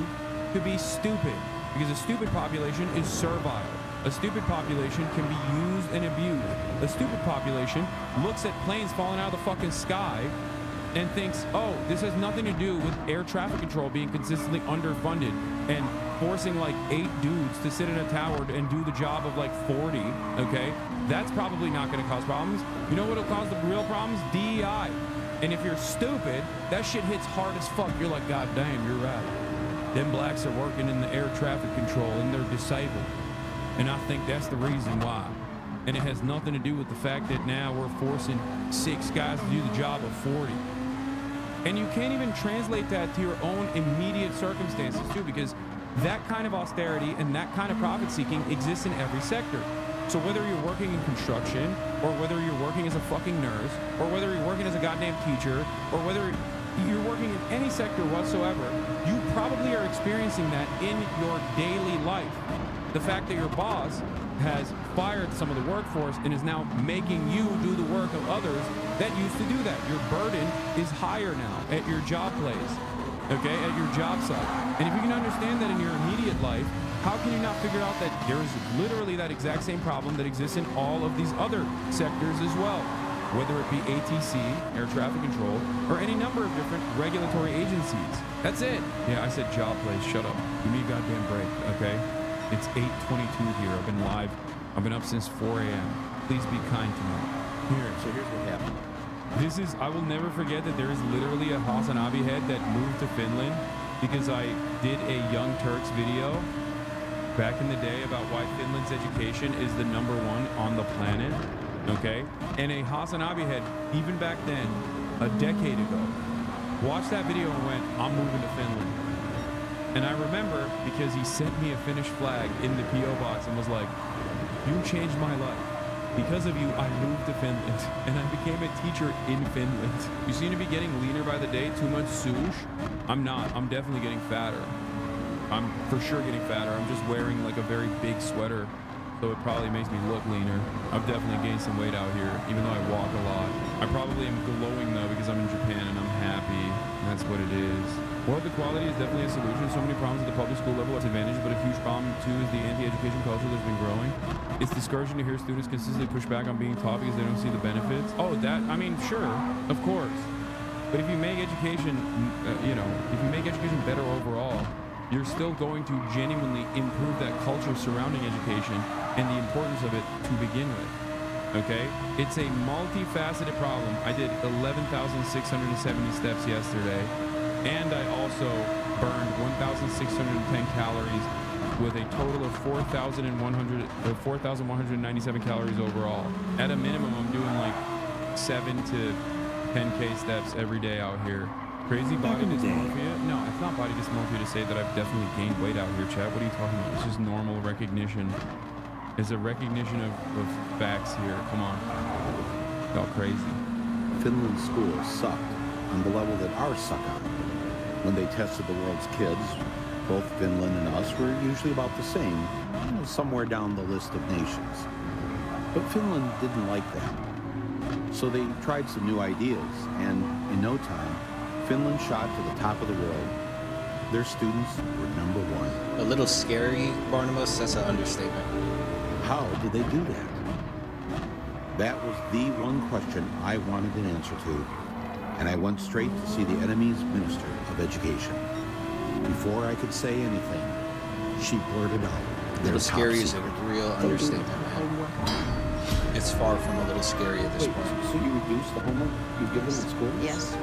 Speaker 2: to be stupid, because a stupid population is servile. A stupid population can be used and abused. A stupid population looks at planes falling out of the fucking sky and thinks, oh, this has nothing to do with air traffic control being consistently underfunded and forcing like 8 dudes to sit in a tower and do the job of like 40, okay? That's probably not gonna cause problems. You know what'll cause the real problems? DEI. And if you're stupid, that shit hits hard as fuck. You're like, God damn, you're right. Them blacks are working in the air traffic control and they're disabled. And I think that's the reason why. And it has nothing to do with the fact that now we're forcing 6 guys to do the job of 40. And you can't even translate that to your own immediate circumstances too, because that kind of austerity and that kind of profit seeking exists in every sector. So whether you're working in construction, or whether you're working as a fucking nurse, or whether you're working as a goddamn teacher, or whether you're working in any sector whatsoever, you probably are experiencing that in your daily life. The fact that your boss has fired some of the workforce and is now making you do the work of others that used to do that. Your burden is higher now at your job place, okay, at your job site. And if you can understand that in your immediate life, how can you not figure out that there's literally that exact same problem that exists in all of these other sectors as well? Whether it be ATC, air traffic control, or any number of different regulatory agencies. That's it. Yeah, I said job place. Shut up. Give me a goddamn break, okay? It's 8:22 here. I've been live. I've been up since 4 a.m. Please be kind to me.
Speaker 8: So here's what happened.
Speaker 2: I will never forget that there is literally a Hasanabi head that moved to Finland because I did a Young Turks video back in the day about why Finland's education is the #1 on the planet, okay? And a Hasanabi head, even back then, a decade ago, watched that video and went, I'm moving to Finland. And I remember because he sent me a Finnish flag in the P.O. box and was like, you changed my life. Because of you, I moved to Finland and I became a teacher in Finland. You seem to be getting leaner by the day, too much sush. I'm not, I'm definitely getting fatter. I'm for sure getting fatter. I'm just wearing like a very big sweater, so it probably makes me look leaner. I've definitely gained some weight out here, even though I walk a lot. I probably am glowing though because I'm in Japan and I'm happy. That's what it is. Well, the quality is definitely a solution. So many problems at the public school level, it's advantage, but a huge problem too is the anti-education culture that's been growing. It's discouraging to hear students consistently push back on being taught because they don't see the benefits. Oh, that, I mean, sure, of course. But if you make education, if you make education better overall, you're still going to genuinely improve that culture surrounding education and the importance of it to begin with. Okay? It's a multifaceted problem. I did 11,670 steps yesterday, and I also burned 1,610 calories with a total of 4,197 calories overall. At a minimum, I'm doing like 7 to 10K steps every day out here. Crazy body dysmorphia? No, it's not body dysmorphia to say that I've definitely gained weight out here, Chad. What are you talking about? It's just normal recognition. It's a recognition of facts here. Come on. It's all crazy.
Speaker 5: Finland's schools sucked on the level that ours suck on. When they tested the world's kids, both Finland and us were usually about the same, somewhere down the list of nations. But Finland didn't like that. So they tried some new ideas, and in no time, Finland shot to the top of the world. Their students were #1.
Speaker 1: A little scary, Barnabas, that's an understatement.
Speaker 5: How did they do that? That was the one question I wanted an answer to, and I went straight to see the enemy's Minister of Education. Before I could say anything, she blurted out,
Speaker 1: A little scary is a real understatement, man. It's far from a little scary at this point.
Speaker 5: So you reduce the homework you give them at school?
Speaker 6: Yes.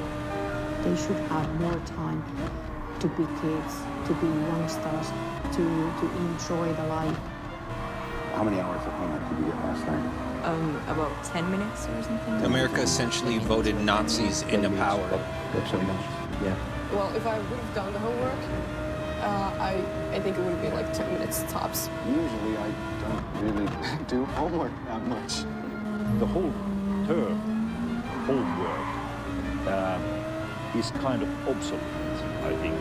Speaker 6: They should have more time to be kids, to be youngsters, to enjoy the life.
Speaker 5: How many hours of homework did you get last night?
Speaker 6: About 10 minutes or something.
Speaker 1: America essentially voted Nazis into power.
Speaker 5: Yeah.
Speaker 23: Well, if I would have done the homework, I think it would be like 10 minutes tops.
Speaker 21: Usually I don't really do homework that much. The whole term, homework, is kind of obsolete, I think.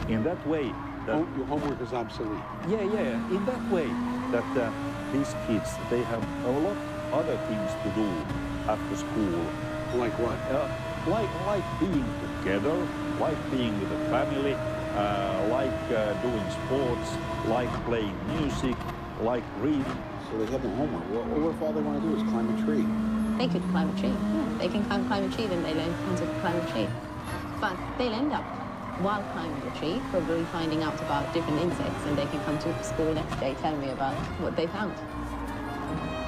Speaker 21: In that way...
Speaker 5: Your homework is obsolete?
Speaker 21: Yeah. In that way that these kids, they have a lot other things to do after school.
Speaker 5: Like what?
Speaker 21: Like being together, like being with the family, like doing sports, like playing music, like reading.
Speaker 5: So they have no homework. What if all they want to do is climb a tree?
Speaker 6: They could climb a tree. Yeah, they can climb a tree, then they learn how to climb a tree. But they'll end up, while climbing the tree, probably finding out about different insects, and they can come to school next day telling me about what they found.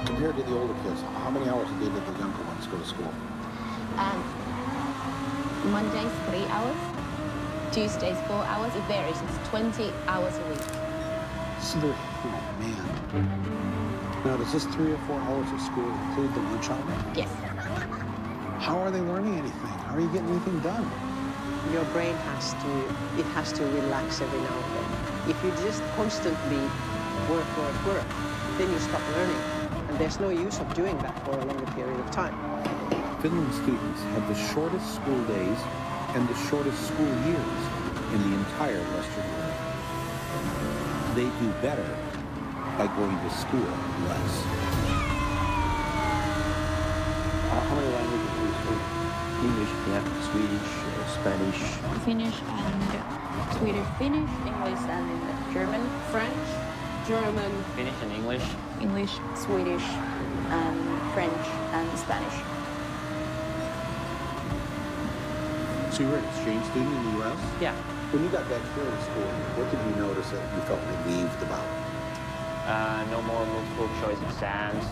Speaker 5: Compared to the older kids, how many hours a day did the younger ones go to school?
Speaker 6: Mondays, 3 hours. Tuesdays, 4 hours. It varies. It's 20 hours a week.
Speaker 5: So they're, oh man. Now, does this 3 or 4 hours of school include the lunch hour?
Speaker 6: Yes.
Speaker 5: How are they learning anything? How are you getting anything done?
Speaker 24: Your brain has to relax every now and then. If you just constantly work, then you stop learning. And there's no use of doing that for a longer period of time.
Speaker 5: Finland students have the shortest school days and the shortest school years in the entire Western world. They do better by going to school less. How many languages do you speak?
Speaker 25: English, yeah, Swedish, Spanish.
Speaker 6: Finnish and Swedish.
Speaker 3: Finnish, English, and German. French, German.
Speaker 25: Finnish and English.
Speaker 3: English, Swedish, and French, and Spanish.
Speaker 5: So you were an exchange student in the U.S.?
Speaker 25: Yeah.
Speaker 5: When you got back here in school, what did you notice that you felt relieved about?
Speaker 25: No more multiple choice exams.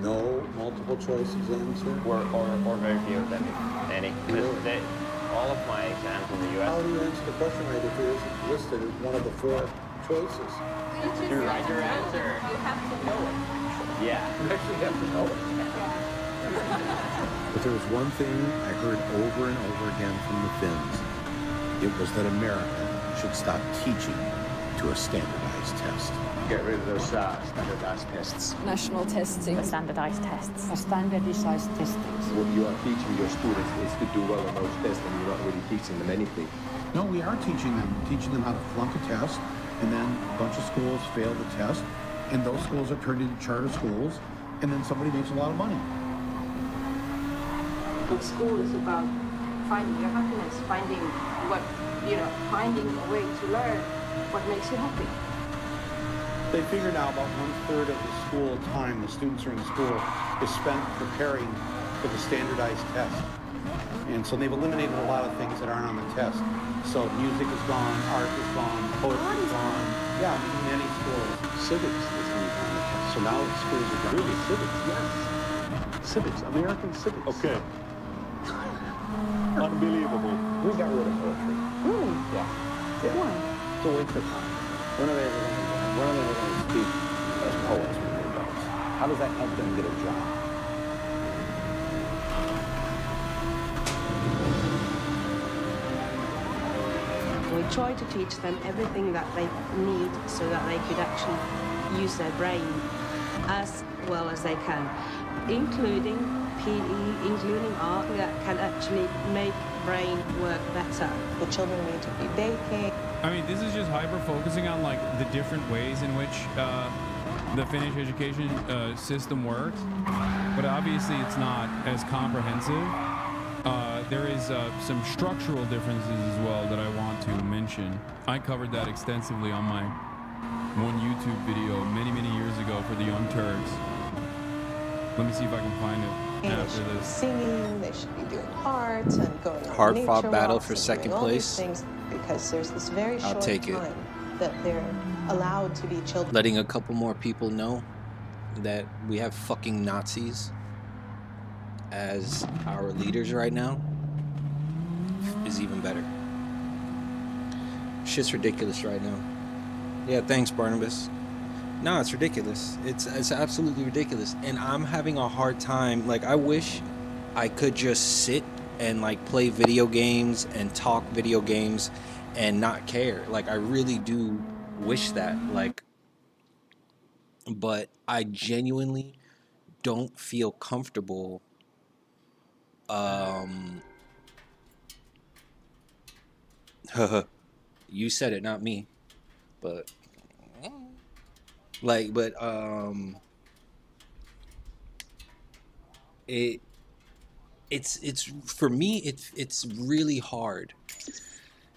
Speaker 5: No multiple choice exams here?
Speaker 25: Or very few of them, if any.
Speaker 5: Really?
Speaker 25: all of my exams in the U.S.
Speaker 5: How do you answer the question right if it isn't listed as one of the 4 choices?
Speaker 25: You write your answer.
Speaker 3: You have to know it.
Speaker 25: Yeah.
Speaker 5: You actually have to know it. But there was one thing I heard over and over again from the Finns. It was that America should stop teaching to a standardized test.
Speaker 21: Get rid of those standardized tests.
Speaker 23: National testing.
Speaker 6: Standardized tests.
Speaker 7: Standardized testing.
Speaker 21: What you are teaching your students is to do well on those tests, and you're not really teaching them anything.
Speaker 5: No, we are teaching them how to flunk a test, and then a bunch of schools fail the test, and those schools are turned into charter schools, and then somebody makes a lot of money.
Speaker 7: School is about finding your happiness, finding a way to learn what makes you happy.
Speaker 5: They figured out about 1/3 of the school time the students are in school is spent preparing for the standardized test. And so they've eliminated a lot of things that aren't on the test. So music is gone, art is gone, poetry is gone. Yeah, in many schools.
Speaker 21: Civics is on the test. So now schools are done. Really, civics? Yes. Civics, American civics. Okay. Unbelievable. We got rid of poetry.
Speaker 7: Really?
Speaker 21: Yeah.
Speaker 7: Why?
Speaker 21: It's a waste of time. When are they ever going to speak as poets when they're adults? How does that help them get a job?
Speaker 7: We try to teach them everything that they need so that they could actually use their brain as well as they can, including PE, including art that can actually make brain work better. The children need to be baking.
Speaker 2: I mean, this is just hyper-focusing on, like, the different ways in which the Finnish education system works. But obviously, it's not as comprehensive. There is some structural differences as well that I want to mention. I covered that extensively on my one YouTube video many, many years ago for the Young Turks. Let me see if I can find it after this.
Speaker 24: Singing, they should be doing art and going on
Speaker 1: Hard-fought
Speaker 24: nature
Speaker 1: battle
Speaker 24: walks
Speaker 1: for
Speaker 24: and
Speaker 1: second
Speaker 24: doing all these
Speaker 1: place.
Speaker 24: things because there's this very
Speaker 1: I'll
Speaker 24: short
Speaker 1: take it.
Speaker 24: time that they're allowed to be children.
Speaker 1: Letting a couple more people know that we have fucking Nazis as our leaders right now is even better. Shit's ridiculous right now. Yeah, thanks, Barnabas. No, it's ridiculous. It's absolutely ridiculous. And I'm having a hard time. Like, I wish I could just sit and, like, play video games and talk video games and not care. Like, I really do wish that. Like, but I genuinely don't feel comfortable you said it, not me. But like, but it's for me, it's really hard.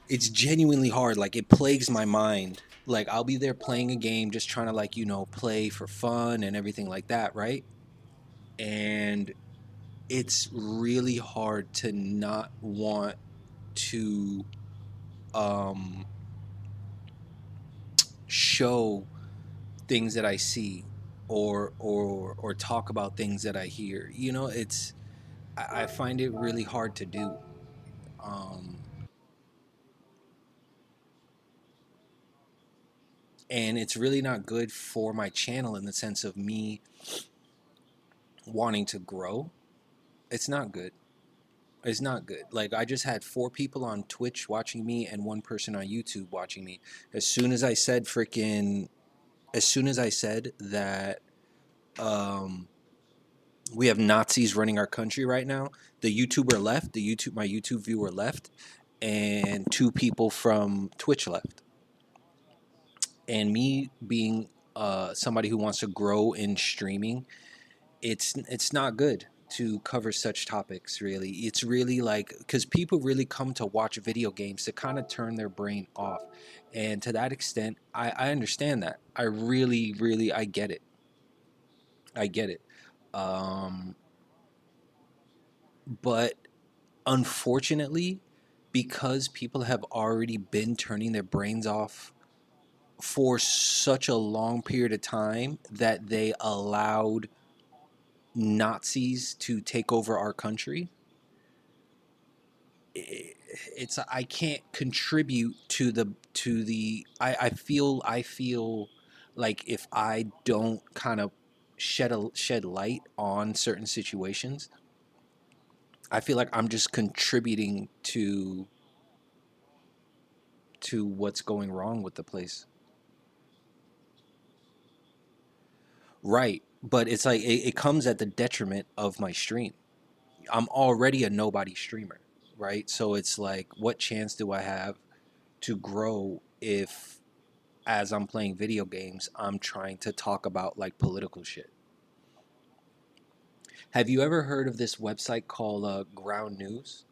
Speaker 1: It's genuinely hard. Like, it plagues my mind. Like, I'll be there playing a game, just trying to, like, you know, play for fun and everything like that, right? And it's really hard to not want to show things that I see or talk about things that I hear. You know, I find it really hard to do. And it's really not good for my channel in the sense of me wanting to grow. It's not good. It's not good. Like, I just had 4 people on Twitch watching me and 1 person on YouTube watching me. As soon as I said that we have Nazis running our country right now, the YouTuber left, my YouTube viewer left, and 2 people from Twitch left. And me being somebody who wants to grow in streaming, it's not good to cover such topics, really. It's really like, because people really come to watch video games to kind of turn their brain off. And to that extent, I understand that. I really, really, I get it. I get it. But unfortunately, because people have already been turning their brains off for such a long period of time that they allowed Nazis to take over our country, it's I can't contribute to the I feel like if I don't kind of shed light on certain situations, I feel like I'm just contributing to what's going wrong with the place. Right. But it's like it comes at the detriment of my stream. I'm already a nobody streamer, right? So it's like, what chance do I have to grow if, as I'm playing video games, I'm trying to talk about like political shit? Have you ever heard of this website called Ground News?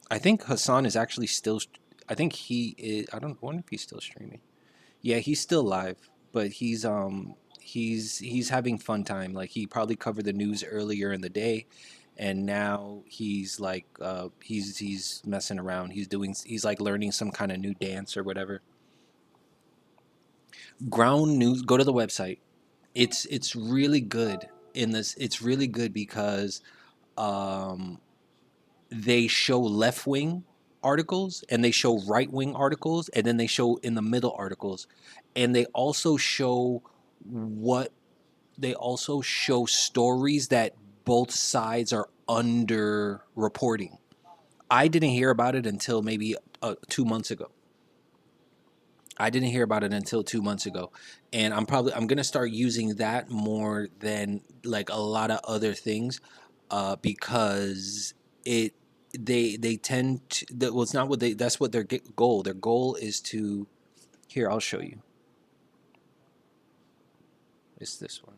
Speaker 1: I think Hassan is actually still. I think he is. I don't wonder if he's still streaming. Yeah, he's still live, but he's having fun time. Like, he probably covered the news earlier in the day, and now he's like he's messing around. He's like learning some kind of new dance or whatever. Ground News. Go to the website. It's really good in this. It's really good because um, they show left wing articles and they show right wing articles, and then they show in the middle articles, and they also show stories that both sides are under reporting. I didn't hear about it until maybe 2 months ago. I didn't hear about it until 2 months ago, and I'm gonna start using that more than like a lot of other things, because it they tend to well, it's not what they that's what their goal. Their goal is to here. I'll show you. It's this one.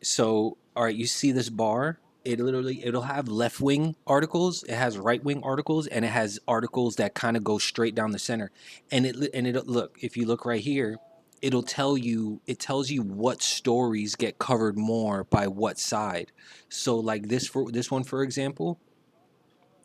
Speaker 1: So, all right, you see this bar? It'll have left wing articles, it has right wing articles, and it has articles that kind of go straight down the center. And it look, if you look right here, it tells you what stories get covered more by what side. So like this one, for example,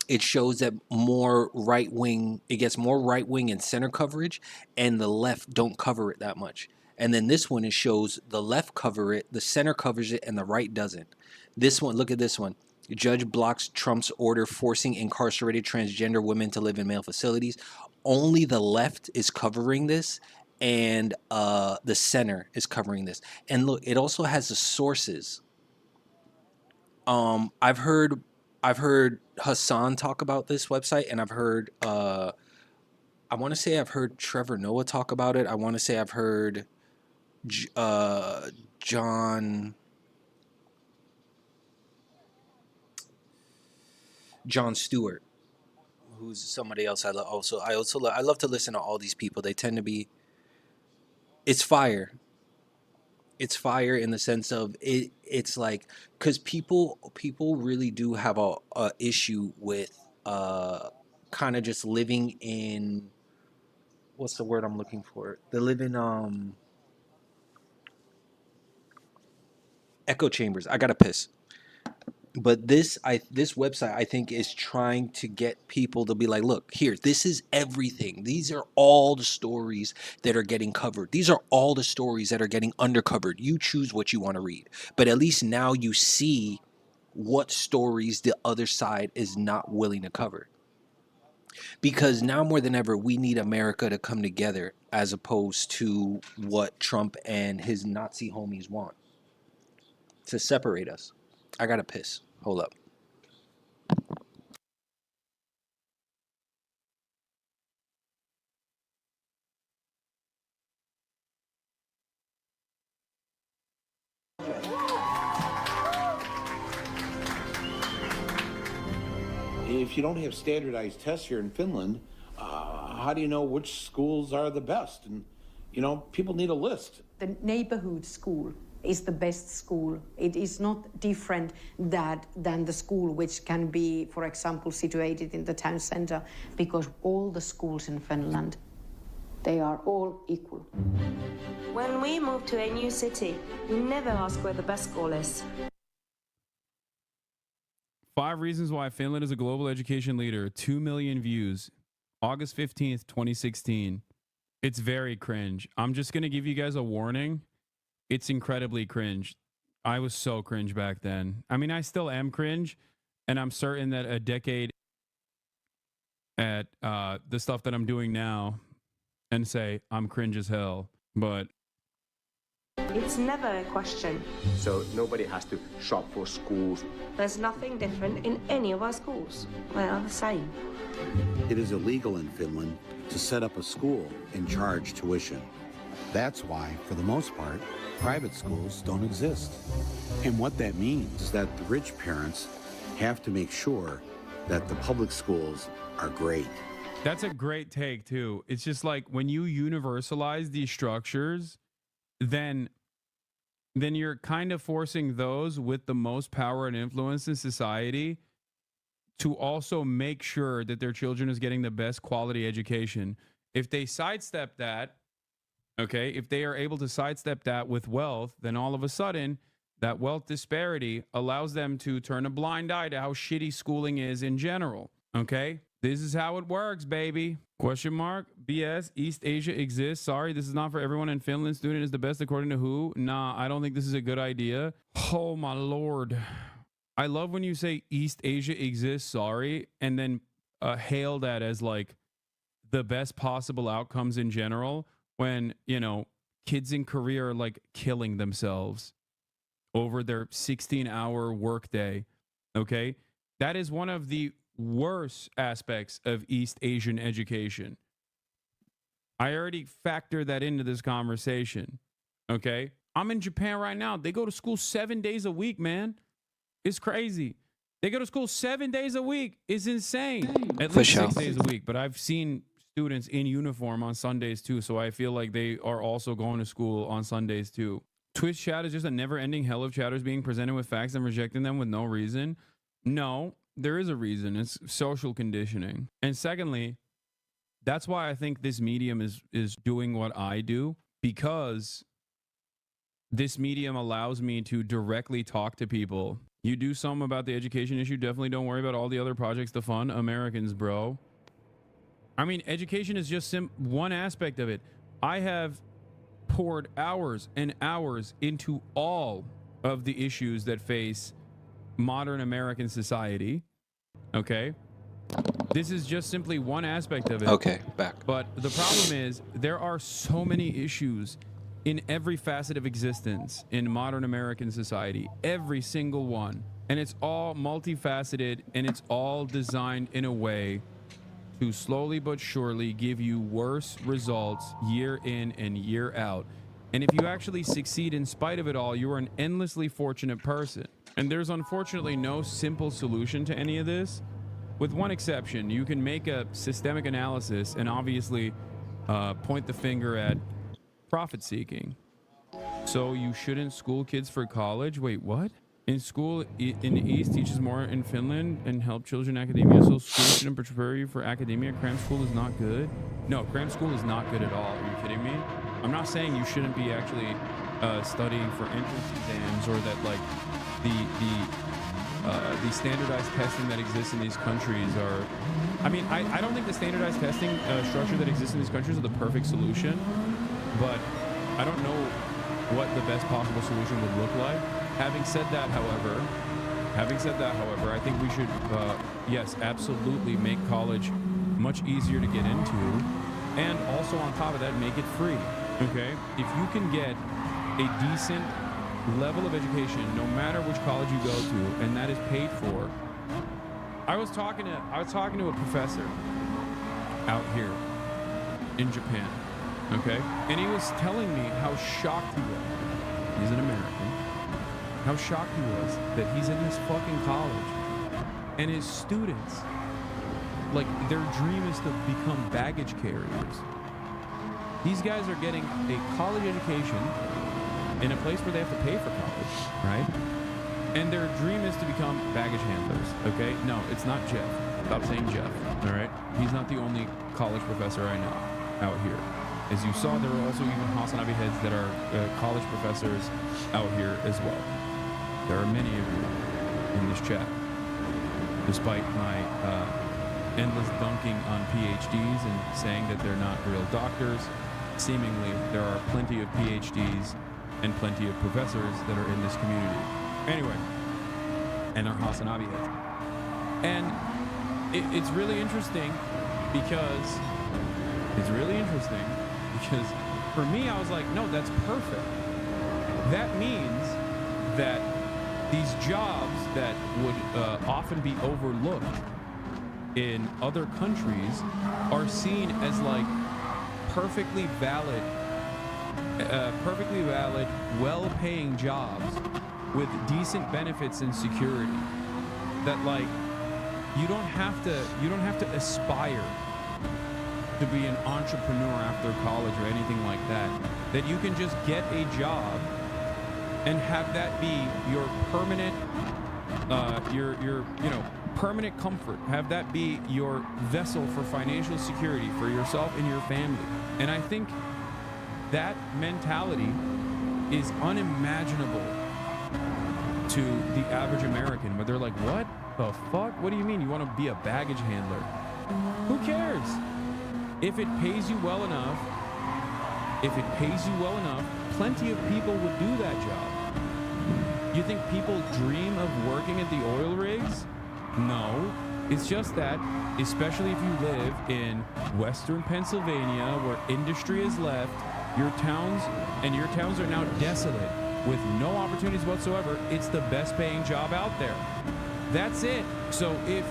Speaker 1: it shows that it gets more right wing and center coverage, and the left don't cover it that much. And then this one, it shows the left cover it, the center covers it, and the right doesn't. This one, look at this one. Judge blocks Trump's order forcing incarcerated transgender women to live in male facilities. Only the left is covering this, and the center is covering this. And look, it also has the sources. I've heard Hassan talk about this website, and I've heard I want to say I've heard Trevor Noah talk about it. I want to say I've heard John Stewart, who's somebody else I love. I love to listen to all these people. They tend to be. It's fire. It's fire in the sense of it. It's like, because people really do have a issue with kind of just living in, what's the word I'm looking for? They live in echo chambers. I gotta piss. But this website, I think, is trying to get people to be like, look, here, this is everything. These are all the stories that are getting covered. These are all the stories that are getting undercovered. You choose what you want to read. But at least now you see what stories the other side is not willing to cover. Because now more than ever, we need America to come together, as opposed to what Trump and his Nazi homies want, to separate us. I gotta piss. Hold up.
Speaker 5: If you don't have standardized tests here in Finland, how do you know which schools are the best? And, people need a list.
Speaker 10: The neighborhood school is the best school. It is not different than the school which can be, for example, situated in the town center, because all the schools in Finland, they are all equal.
Speaker 7: When we move to a new city, we never ask where the best school is.
Speaker 2: 5 reasons why Finland is a global education leader. 2 million views. August 15th, 2016. It's very cringe. I'm just going to give you guys a warning. It's incredibly cringe. I was so cringe back then. I mean, I still am cringe, and I'm certain that a decade at the stuff that I'm doing now and say I'm cringe as hell, but
Speaker 7: It's never a question.
Speaker 11: So nobody has to shop for schools.
Speaker 7: There's nothing different in any of our schools. They are the same.
Speaker 5: It is illegal in Finland to set up a school and charge tuition. That's why, for the most part, private schools don't exist. And what that means is that the rich parents have to make sure that the public schools are great.
Speaker 2: that's a great take too. It's just like when you universalize these structures, then you're kind of forcing those with the most power and influence in society to also make sure that their children is getting the best quality education. If they sidestep that, okay, if they are able to sidestep that with wealth, then all of a sudden that wealth disparity allows them to turn a blind eye to how shitty schooling is in general. Okay, this is how it works, baby. Question mark. BS. East Asia exists. Sorry, this is not for everyone in Finland. Student is the best according to who? Nah, I don't think this is a good idea. Oh my lord. I love when you say East Asia exists. Sorry, and then hail that as like the best possible outcomes in general. When, you know, kids in Korea are like killing themselves over their 16-hour workday. Okay, that is one of the worst aspects of East Asian education. I already factored that into this conversation. Okay, I'm in Japan right now. They go to school 7 days a week, man. It's crazy. They go to school 7 days a week. It's insane. At least 6 days a week. But I've seen students in uniform on Sundays too, so I feel like they are also going to school on Sundays too. Twitch chat is just a never-ending hell of chatters being presented with facts and rejecting them with no reason. No, there is a reason. It's social conditioning. And secondly, that's why I think this medium is doing what I do, because this medium allows me to directly talk to people. You do something about the education issue, definitely don't worry about all the other projects to fund Americans, bro. I mean, education is just one aspect of it. I have poured hours and hours into all of the issues that face modern American society. Okay? This is just simply one aspect of it.
Speaker 1: Okay, back.
Speaker 2: But the problem is there are so many issues in every facet of existence in modern American society. Every single one. And it's all multifaceted, and it's all designed in a way to slowly but surely give you worse results year in and year out. And if you actually succeed in spite of it all, you are an endlessly fortunate person. And there's unfortunately no simple solution to any of this, with one exception. You can make a systemic analysis and obviously point the finger at profit seeking. So you shouldn't school kids for college? Wait, what? In school in the East teaches more in Finland and help children in academia, so school shouldn't prepare you for academia. Cram school is not good. No, cram school is not good at all. Are you kidding me? I'm not saying you shouldn't be actually studying for entrance exams, or that like the standardized testing that exists in these countries are. I mean, I don't think the standardized testing structure that exists in these countries are the perfect solution, but I don't know what the best possible solution would look like. Having said that, however, I think we should, yes, absolutely make college much easier to get into, and also on top of that, make it free. Okay, if you can get a decent level of education, no matter which college you go to, and that is paid for. I was talking to a professor out here in Japan. Okay, and he was telling me how shocked he was. He's an American. How shocked he was that he's in this fucking college and his students, like, their dream is to become baggage carriers. These guys are getting a college education in a place where they have to pay for college, right? And their dream is to become baggage handlers, okay? No, it's not Jeff. Stop saying Jeff, all right? He's not the only college professor I know out here. As you saw, there are also even Hasanabe heads that are college professors out here as well. There are many of you in this chat, despite my endless dunking on PhDs and saying that they're not real doctors. Seemingly, there are plenty of PhDs and plenty of professors that are in this community. Anyway, and are Hasanabi heads. And it's really interesting because for me, I was like, no, that's perfect. That means that these jobs that would often be overlooked in other countries are seen as like perfectly valid, well-paying jobs with decent benefits and security. That like you don't have to aspire to be an entrepreneur after college or anything like that. That you can just get a job and have that be your permanent, permanent comfort. Have that be your vessel for financial security for yourself and your family. And I think that mentality is unimaginable to the average American, where they're like, what the fuck? What do you mean? You want to be a baggage handler? Who cares? If it pays you well enough, plenty of people would do that job. You think people dream of working at the oil rigs? No. It's just that, especially if you live in Western Pennsylvania, where industry is left, your towns are now desolate with no opportunities whatsoever. It's the best paying job out there. That's it. So if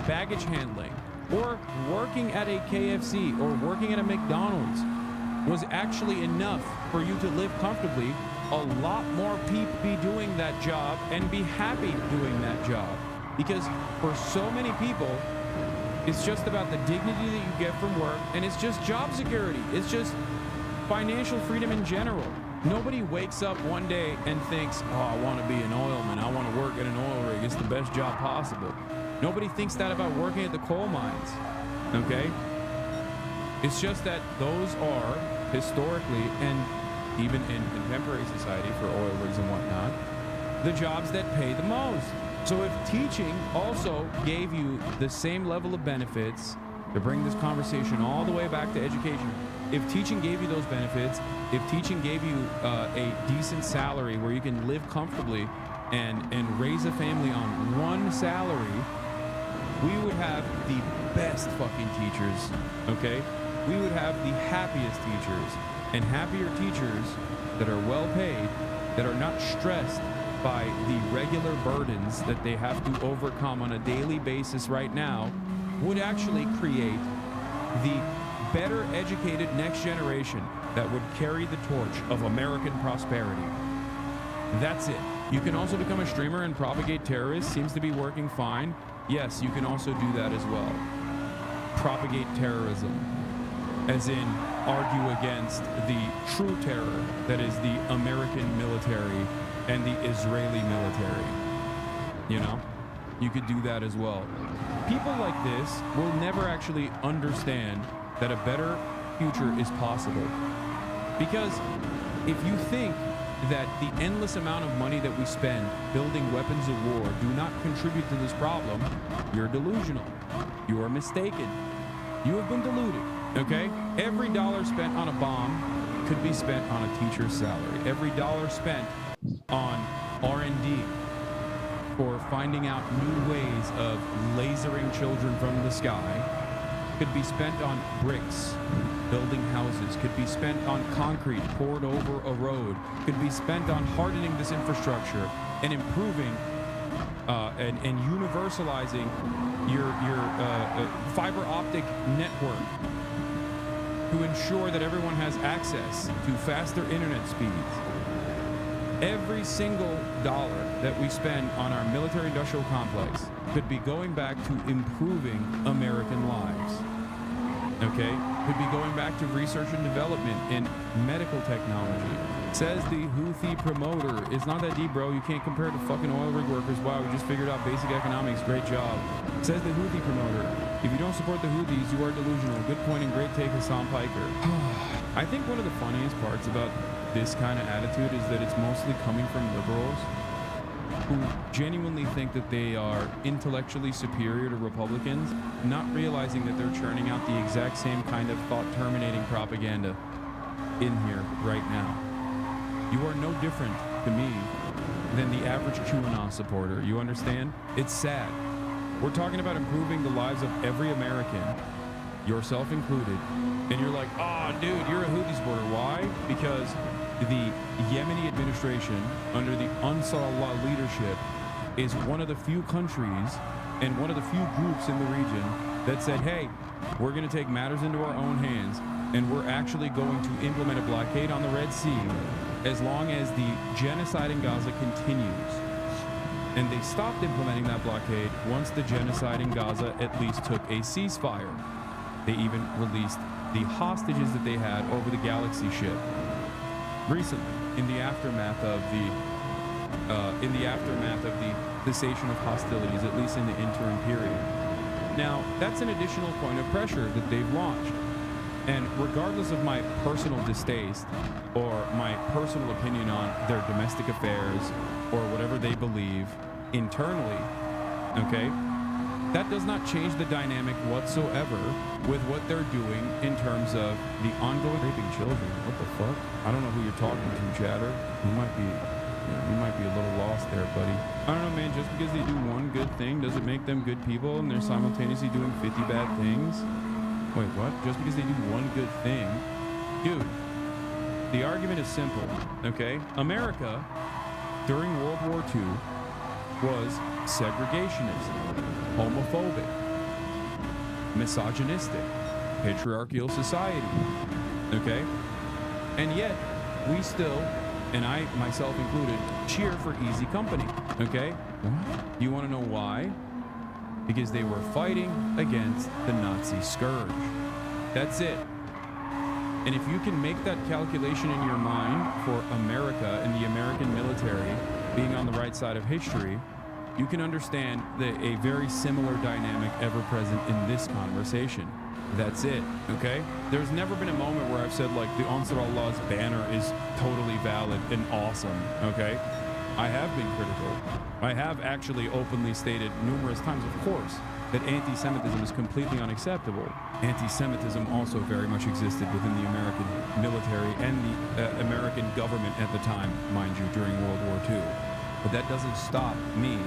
Speaker 2: baggage handling or working at a KFC or working at a McDonald's was actually enough for you to live comfortably, a lot more people be doing that job and be happy doing that job. Because for so many people, it's just about the dignity that you get from work, and it's just job security. It's just financial freedom in general. Nobody wakes up one day and thinks, oh, I want to be an oilman. I want to work at an oil rig. It's the best job possible. Nobody thinks that about working at the coal mines, okay? It's just that those are historically, and even in contemporary society for oil rigs and whatnot, the jobs that pay the most. So if teaching also gave you the same level of benefits, to bring this conversation all the way back to education, if teaching gave you those benefits, if teaching gave you a decent salary where you can live comfortably and raise a family on one salary, we would have the best fucking teachers, okay? We would have the happiest teachers, and happier teachers that are well paid, that are not stressed by the regular burdens that they have to overcome on a daily basis right now, would actually create the better educated next generation that would carry the torch of American prosperity. That's it. You can also become a streamer and propagate terrorists. Seems to be working fine. Yes, you can also do that as well. Propagate terrorism, as in argue against the true terror that is the American military and the Israeli military. You know, you could do that as well. People like this will never actually understand that a better future is possible. Because if you think that the endless amount of money that we spend building weapons of war do not contribute to this problem, you're delusional. You are mistaken. You have been deluded, okay? Every dollar spent on a bomb could be spent on a teacher's salary. Every dollar spent on R&D for finding out new ways of lasering children from the sky could be spent on bricks, building houses, could be spent on concrete poured over a road, could be spent on hardening this infrastructure and improving and universalizing your fiber optic network to ensure that everyone has access to faster internet speeds. Every single dollar that we spend on our military-industrial complex could be going back to improving American lives, okay? Could be going back to research and development in medical technology. Says the Houthi promoter. It's not that deep, bro. You can't compare it to fucking oil rig workers. Wow, we just figured out basic economics. Great job. Says the Houthi promoter. If you don't support the Houthis, you are delusional. Good point and great take, Hassan Piker. I think one of the funniest parts about this kind of attitude is that it's mostly coming from liberals. who genuinely think that they are intellectually superior to Republicans, not realizing that they're churning out the exact same kind of thought-terminating propaganda in here right now. You are no different to me than the average QAnon supporter. You understand? It's sad. We're talking about improving the lives of every American, yourself included, and you're like, oh, dude, you're a Houthi supporter. Why? Because the Yemeni administration, under the Ansar Allah leadership, is one of the few countries and one of the few groups in the region that said, hey, we're going to take matters into our own hands, and we're actually going to implement a blockade on the Red Sea as long as the genocide in Gaza continues. And they stopped implementing that blockade once the genocide in Gaza at least took a ceasefire. They even released the hostages that they had over the Galaxy ship recently, in the aftermath of the cessation of hostilities, at least in the interim period. Now, that's an additional point of pressure that they've launched. And regardless of my personal distaste or my personal opinion on their domestic affairs or whatever they believe internally, okay, that does not change the dynamic whatsoever with what they're doing in terms of the ongoing raping children. What the fuck? I don't know who you're talking to, chatter. You might be a little lost there, buddy. I don't know, man. Just because they do one good thing, does it make them good people and they're simultaneously doing 50 bad things? Wait, what? Just because they do one good thing? Dude, the argument is simple, okay? America, during World War II, was segregationist, homophobic, misogynistic, patriarchal society, okay? And yet, we still, and I myself included, cheer for easy company, okay? What? You want to know why? Because they were fighting against the Nazi scourge. That's it. And if you can make that calculation in your mind for America and the American military being on the right side of history, you can understand a very similar dynamic ever present in this conversation. That's it, okay? There's never been a moment where I've said, like, the Ansar Allah's banner is totally valid and awesome, okay? I have been critical. I have actually openly stated numerous times, of course, that anti-Semitism is completely unacceptable. Anti-Semitism also very much existed within the American military and the American government at the time, mind you, during World War II. But that doesn't stop me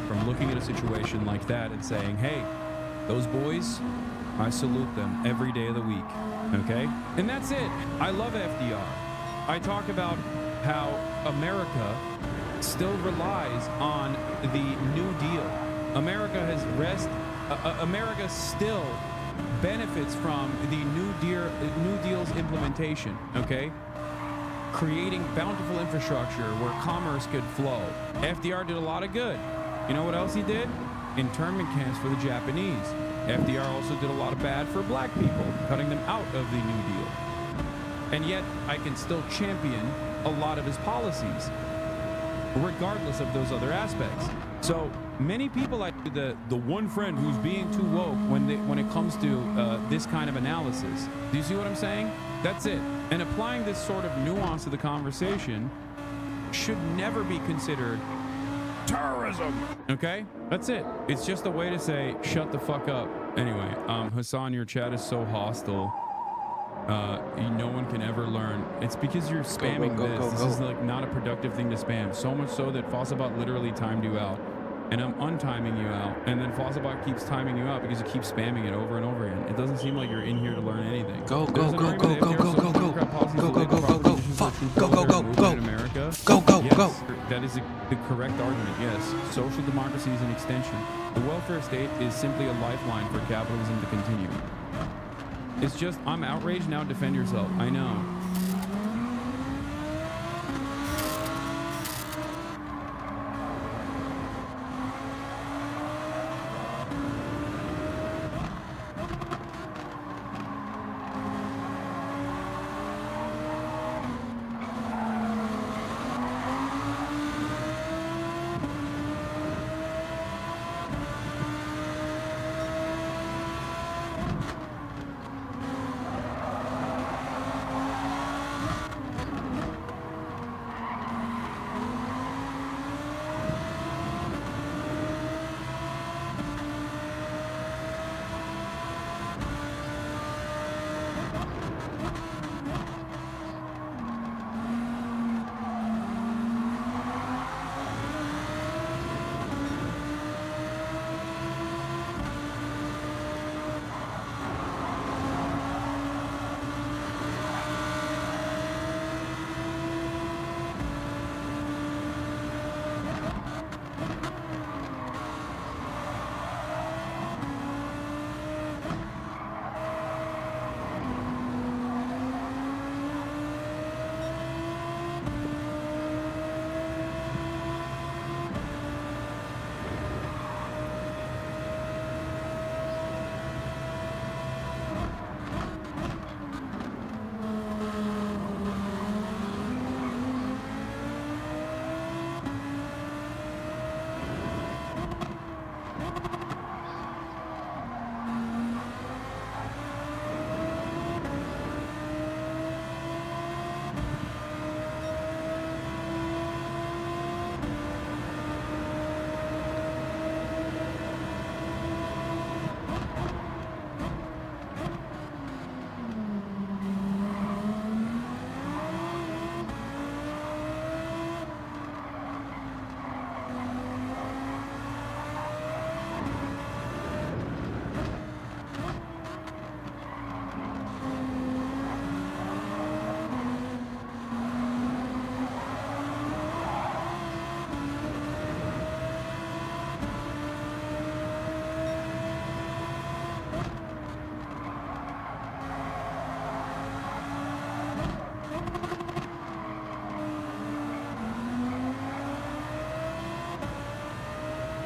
Speaker 2: from looking at a situation like that and saying, hey, those boys, I salute them every day of the week, okay? And that's it. I love FDR. I talk about how America still relies on the New Deal. America still benefits from the New Deal's implementation, okay? Creating bountiful infrastructure where commerce could flow. FDR did a lot of good. You know what else he did? Internment camps for the Japanese. FDR also did a lot of bad for black people, cutting them out of the New Deal. And yet, I can still champion a lot of his policies, regardless of those other aspects. So many people like the one friend who's being too woke when it comes to this kind of analysis. Do you see what I'm saying? That's it. And applying this sort of nuance to the conversation should never be considered terrorism. Okay? That's it. It's just a way to say, shut the fuck up. Anyway, Hassan, your chat is so hostile. No one can ever learn. It's because you're spamming this. This is like not a productive thing to spam. So much so that Fossabot literally timed you out. And I'm untiming you out. And then Fossabot keeps timing you out because you keep spamming it over and over again. It doesn't seem like you're in here to learn anything. Go. That is the correct argument, yes. Social democracy is an extension. The welfare state is simply a lifeline for capitalism to continue. It's just, I'm outraged, now defend yourself. I know.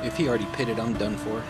Speaker 1: If he already pitted, I'm done for.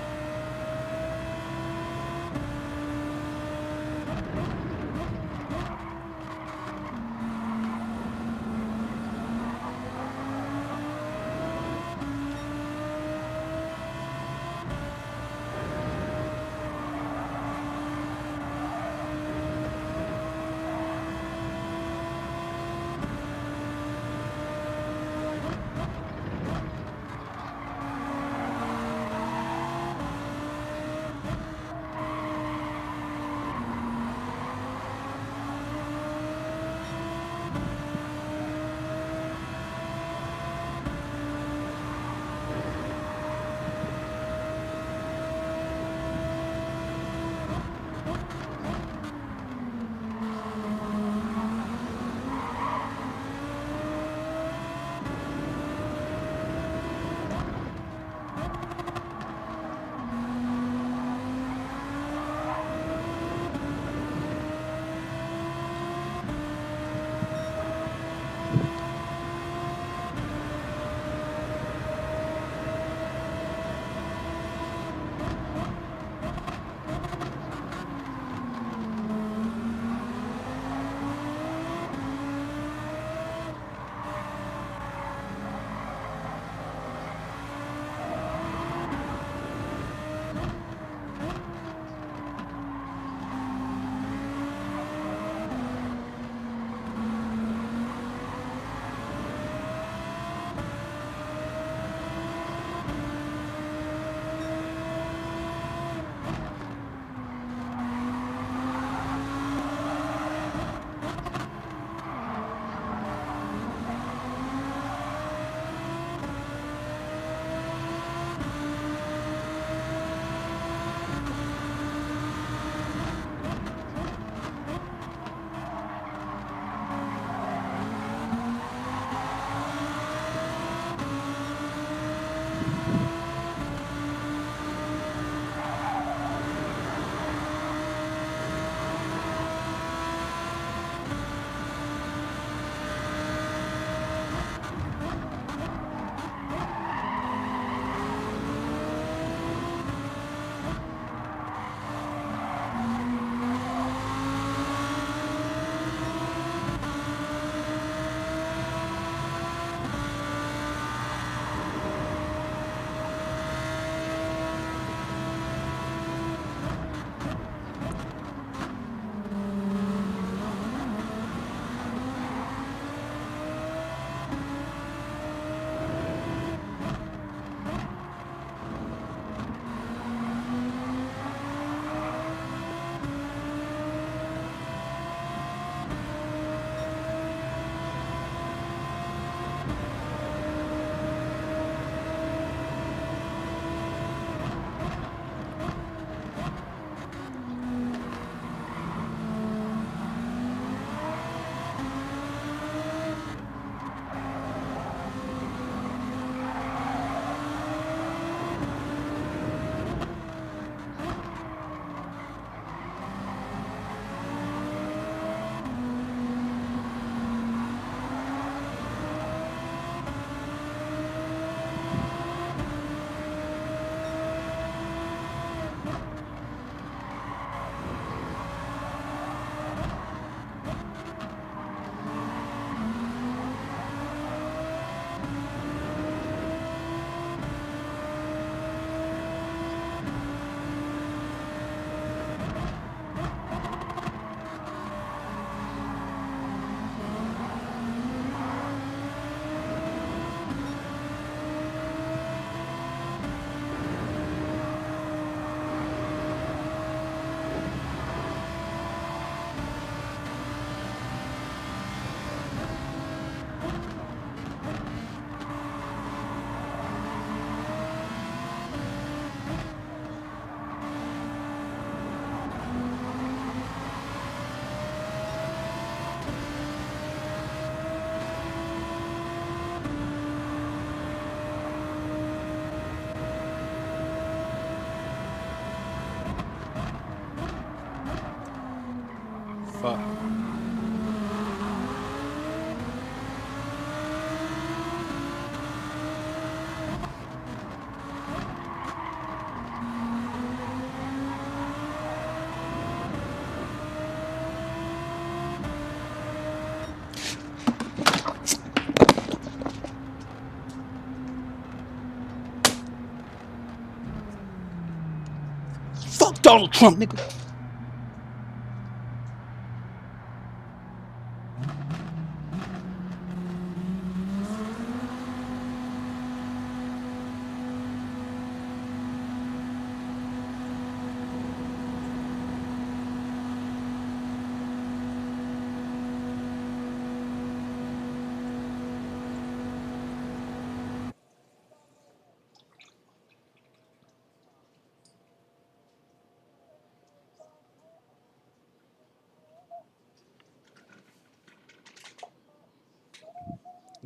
Speaker 1: Donald Trump, nigga.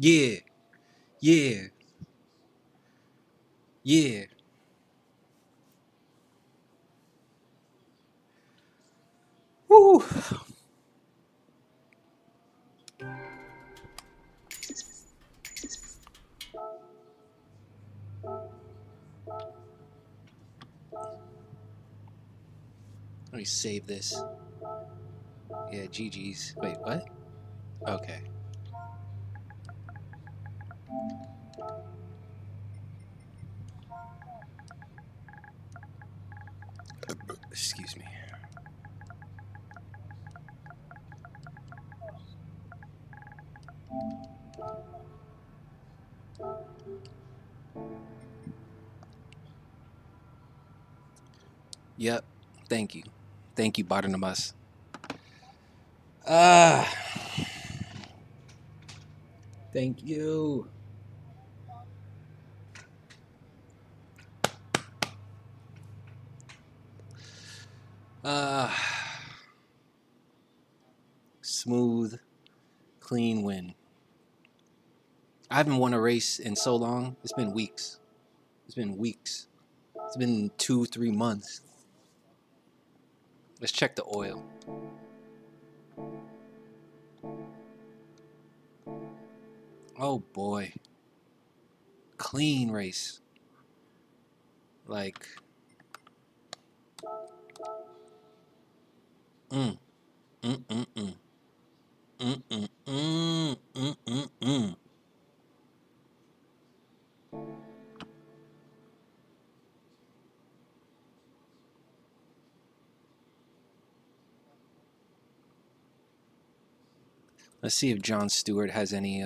Speaker 1: Yeah, yeah, yeah. Woo. Let me save this. Yeah, GG's. Wait, what? Okay. Excuse me. Yep. Thank you. Thank you, Barnabas. Thank you. Smooth, clean win. I haven't won a race in so long. It's been weeks. It's been weeks. It's been 2-3 months. Let's check the oil. Oh boy. Clean race. Like, Let's see if Jon Stewart has any,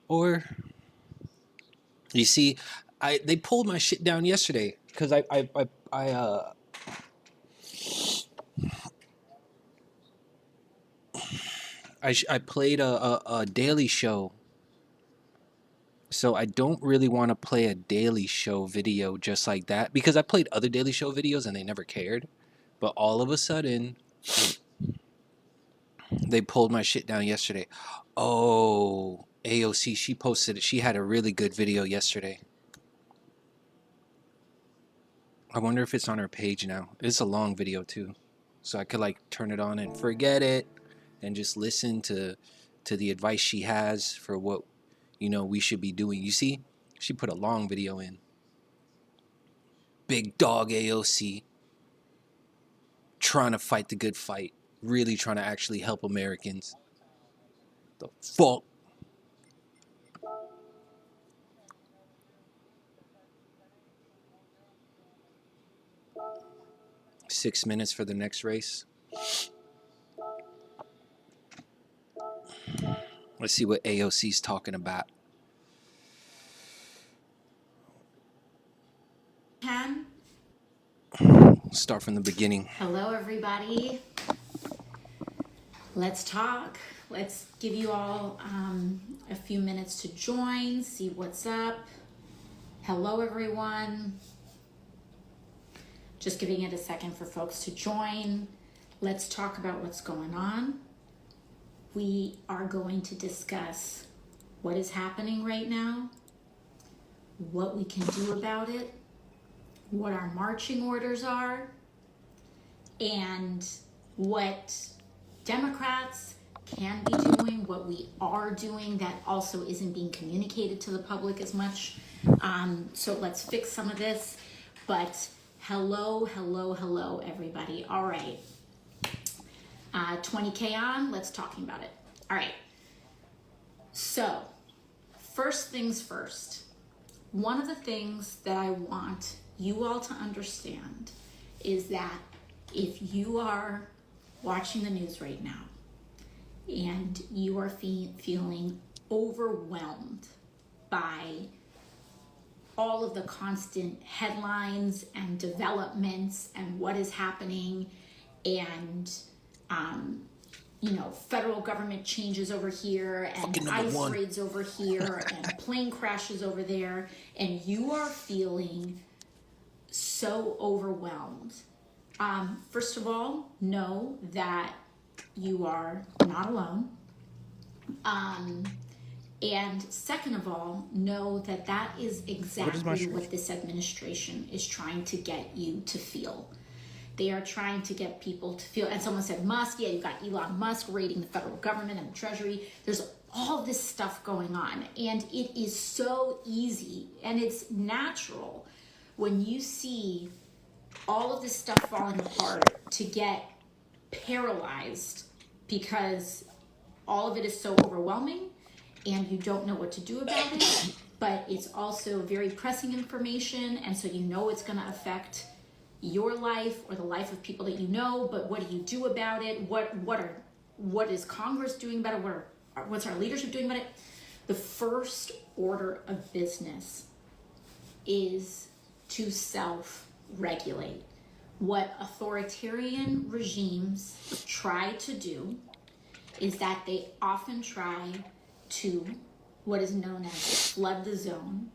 Speaker 1: or, you see, they pulled my shit down yesterday because I played a daily show, so I don't really want to play a daily show video just like that, because I played other daily show videos and they never cared, but all of a sudden they pulled my shit down yesterday. Oh, AOC, she posted it. She had a really good video yesterday. I wonder if it's on her page now. It's a long video too, so I could like turn it on and forget it and just listen to the advice she has for what, you know, we should be doing. You see, she put a long video in. Big dog AOC, trying to fight the good fight, really trying to actually help Americans. The fuck. Six minutes for the next race. Let's see what AOC's talking about. Start from the beginning.
Speaker 12: Hello, everybody. Let's talk. Let's give you all a few minutes to join, see what's up. Hello, everyone. Just giving it a second for folks to join. Let's talk about what's going on. We are going to discuss what is happening right now, what we can do about it, what our marching orders are, and what Democrats can be doing, what we are doing that also isn't being communicated to the public as much. So let's fix some of this. But hello, everybody. All right. 20K on, let's talking about it. All right. So, first things first. One of the things that I want you all to understand is that if you are watching the news right now and you are feeling overwhelmed by all of the constant headlines and developments and what is happening, and federal government changes over here and ICE raids over here and plane crashes over there, and you are feeling so overwhelmed, first of all, know that you are not alone. And second of all, know that that is exactly what this administration is trying to get you to feel. They are trying to get people to feel, and someone said Musk, yeah, you've got Elon Musk raiding the federal government and the Treasury. There's all this stuff going on, and it is so easy and it's natural when you see all of this stuff falling apart to get paralyzed because all of it is so overwhelming and you don't know what to do about it, but it's also very pressing information, and so you know it's going to affect your life or the life of people that you know, but what do you do about it? What is Congress doing about it? What's our leadership doing about it? The first order of business is to self-regulate. What authoritarian regimes try to do is that they often try to, what is known as flood the zone,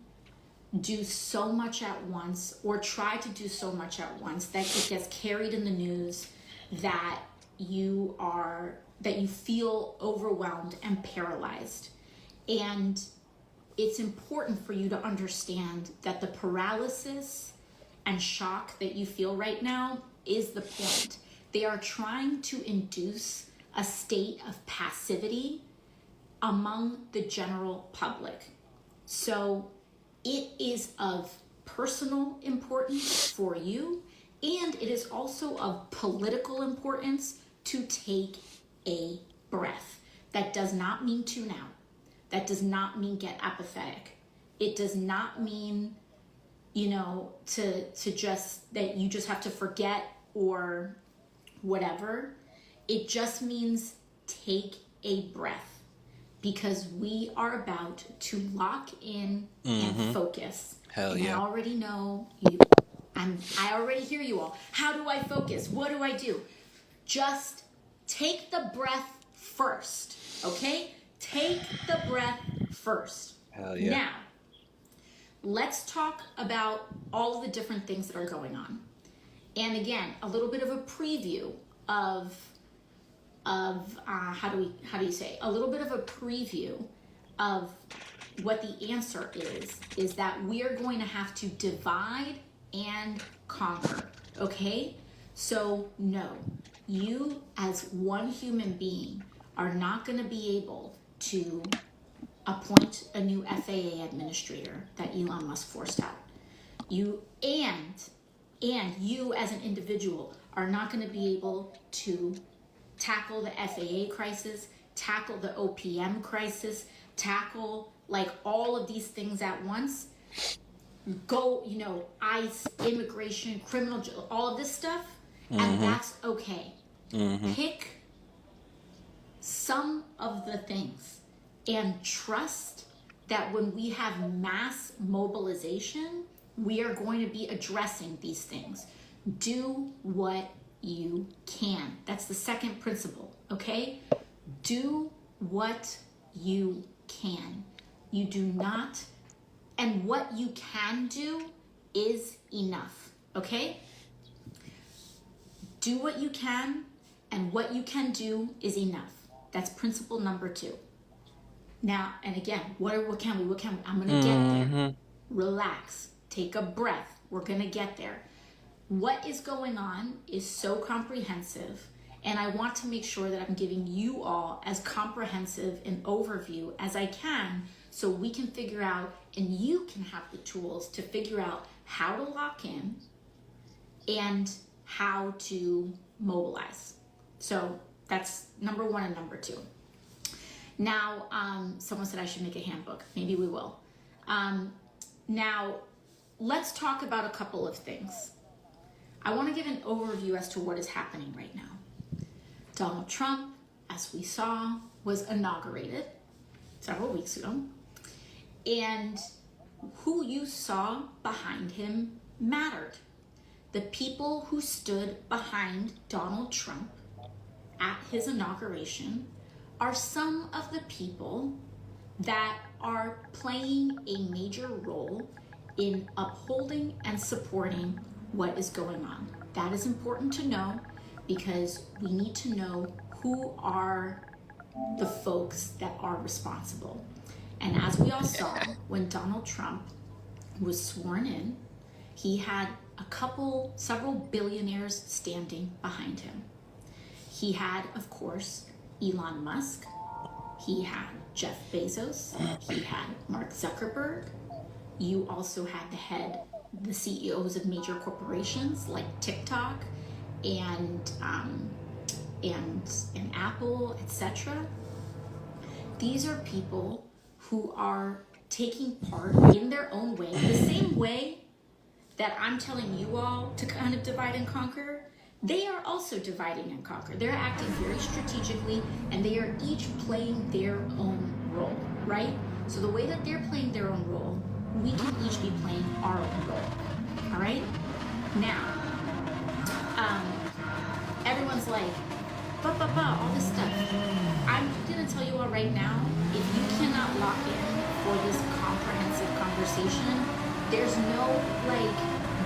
Speaker 12: do so much at once, or try to do so much at once that it gets carried in the news that you feel overwhelmed and paralyzed. And it's important for you to understand that the paralysis and shock that you feel right now is the point. They are trying to induce a state of passivity among the general public. So it is of personal importance for you, and it is also of political importance to take a breath. That does not mean tune out. That does not mean get apathetic. It does not mean, to just, that you just have to forget or whatever. It just means take a breath, because we are about to lock in and focus.
Speaker 1: Hell
Speaker 12: and
Speaker 1: yeah.
Speaker 12: I already know you. I already hear you all. How do I focus? What do I do? Just take the breath first, okay? Take the breath first.
Speaker 1: Hell yeah.
Speaker 12: Now, let's talk about all of the different things that are going on. And again, a little bit of a preview of how do you say, a little bit of a preview of what the answer is that we are going to have to divide and conquer, okay? So no, you as one human being are not going to be able to appoint a new FAA administrator that Elon Musk forced out. You and you as an individual are not going to be able to tackle the FAA crisis, tackle the OPM crisis, tackle like all of these things at once. Go, ICE, immigration, criminal, all of this stuff, and that's okay. Pick some of the things and trust that when we have mass mobilization, we are going to be addressing these things. Do what you can. That's the second principle, okay? Do what you can. You do not, and what you can do is enough, okay? Do what you can, and what you can do is enough. That's principle number 2. Now, and again, what can we? I'm gonna get there. Relax, take a breath. We're gonna get there. What is going on is so comprehensive, and I want to make sure that I'm giving you all as comprehensive an overview as I can, so we can figure out, and you can have the tools to figure out how to lock in and how to mobilize. So that's number 1 and number 2. Now, someone said I should make a handbook. Maybe we will. Now, let's talk about a couple of things. I want to give an overview as to what is happening right now. Donald Trump, as we saw, was inaugurated several weeks ago. And who you saw behind him mattered. The people who stood behind Donald Trump at his inauguration are some of the people that are playing a major role in upholding and supporting what is going on. That is important to know because we need to know who are the folks that are responsible. And as we all saw, when Donald Trump was sworn in, he had several billionaires standing behind him. He had, of course, Elon Musk. He had Jeff Bezos. He had Mark Zuckerberg. You also had the CEOs of major corporations like TikTok and Apple, etc. These are people who are taking part in their own way, the same way that I'm telling you all to kind of divide and conquer. They are also dividing and conquer. They're acting very strategically, and they are each playing their own role, right? So the way that they're playing their own role, we can each be playing our own role, all right? Now, everyone's like, all this stuff. I'm gonna tell you all right now, if you cannot lock in for this comprehensive conversation, there's no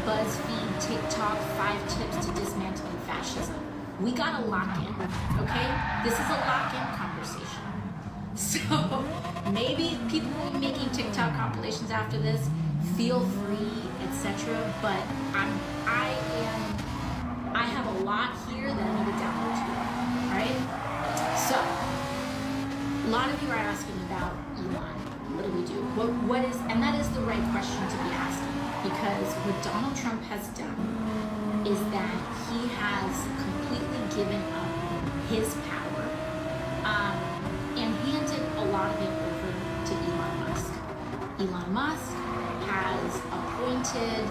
Speaker 12: BuzzFeed, TikTok, 5 tips to dismantling fascism. We gotta lock in, okay? This is a lock-in conversation. So maybe people will be making TikTok compilations after this, feel free, etc. But I have a lot here that I need to download to you, right? So a lot of you are asking about Elon. What do we do? What is, and that is the right question to be asking, because what Donald Trump has done is that he has completely given up his power and handed a lot of it over to Elon Musk. Elon Musk has appointed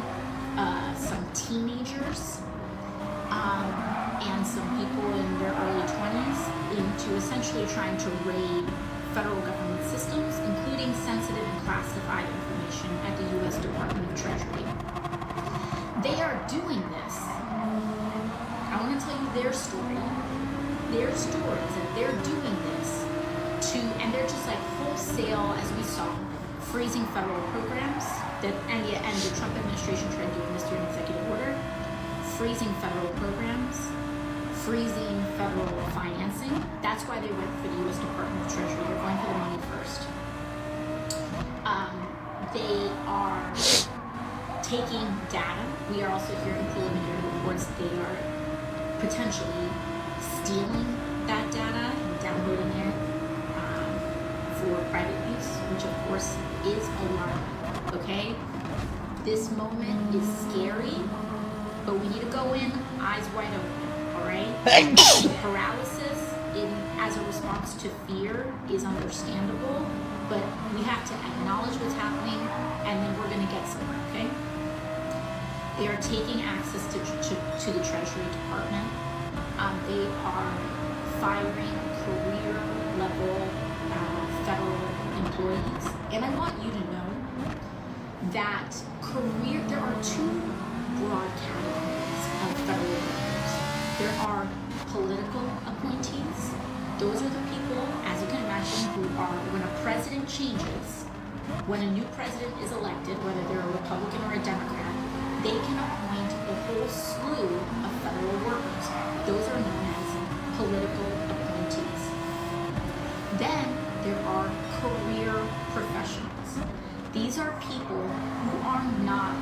Speaker 12: some teenagers and some people in their early 20s into essentially trying to raid federal government systems, including sensitive and classified information at the U.S. Department of Treasury. They are doing this. I want to tell you their story. Their story is that they're doing this and they're just like wholesale, as we saw, freezing federal programs, and the Trump administration tried doing this through an executive order, freezing federal programs, freezing federal financing. That's why they went for the U.S. Department of Treasury. They're going for the money first. They are taking data. We are also hearing preliminary reports that they are potentially stealing that data and downloading it for private use, which of course is alarming, okay? This moment is scary, but we need to go in eyes wide open, all right? Paralysis as a response to fear is understandable, but we have to acknowledge what's happening, and then we're gonna get somewhere, okay? They are taking access to the Treasury Department. They are firing career-level federal employees. And I want you to know that there are 2 broad categories of federal workers. There are political appointees. Those are the people, as you can imagine, who are, when a president changes, when a new president is elected, whether they're a Republican or a Democrat, they can appoint a whole slew of federal workers. Those are known as political appointees. Then there are career professionals. These are people who are not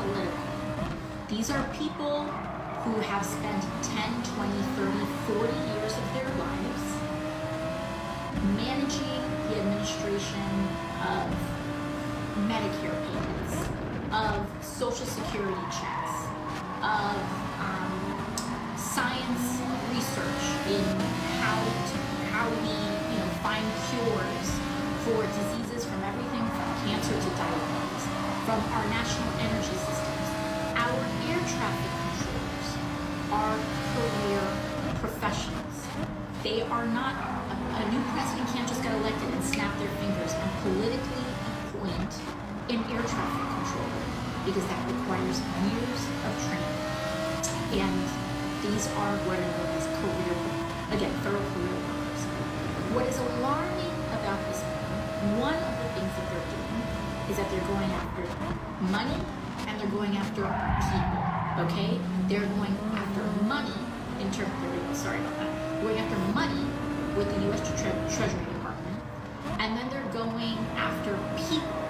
Speaker 12: political. These are people who have spent 10, 20, 30, 40 years of their lives managing the administration of Medicare payments, of Social Security checks, of science research in how we find cures for diseases from everything from cancer to diabetes, from our national energy systems. Our air traffic controllers are career professionals. They are not, a new president can't just get elected and snap their fingers and politically appoint an air traffic controller, because that requires years of training. And these are what are known as federal career workers. What is alarming about this bill, one of the things that they're doing is that they're going after money and they're going after people, okay? They're going after money in terms, there we go, sorry about that. Going after money with the U.S. Treasury Department, and then they're going after people,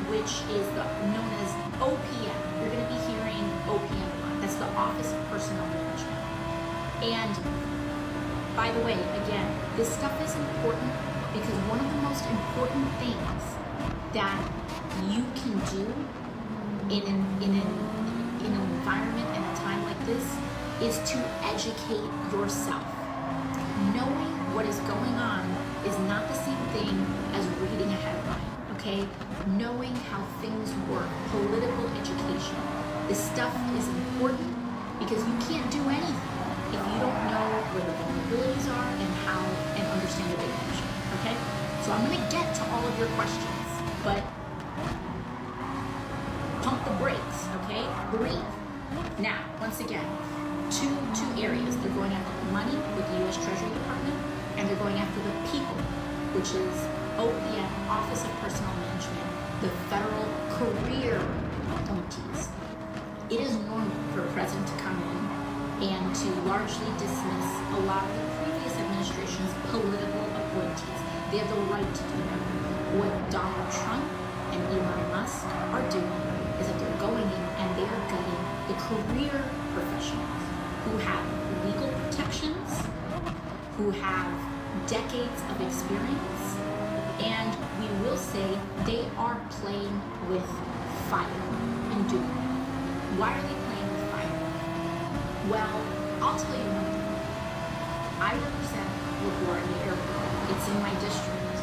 Speaker 12: which is known as OPM. You're going to be hearing OPM a lot. That's the Office of Personnel Management. And by the way, again, this stuff is important because one of the most important things that you can do in an environment and a time like this is to educate yourself. Knowing what is going on is not the same thing as reading a headline, okay? Knowing how things work, political education. This stuff is important because you can't do anything if you don't know where the vulnerabilities are and understand the big picture, okay? So I'm gonna get to all of your questions, but pump the brakes, okay? Breathe. Now, once again, two areas. They're going after the money with the U.S. Treasury Department, and they're going after the people, which is OPM, Office of Personnel Management, the federal career appointees. It is normal for a president to come in and to largely dismiss a lot of the previous administration's political appointees. They have the right to do that. What Donald Trump and Elon Musk are doing is that they're going in and they are gutting the career professionals who have legal protections, who have decades of experience, and we will say they are playing with fire in doing that. Why are they playing with fire? Well, I'll tell you one thing. I represent LaGuardia Airport. It's in my district,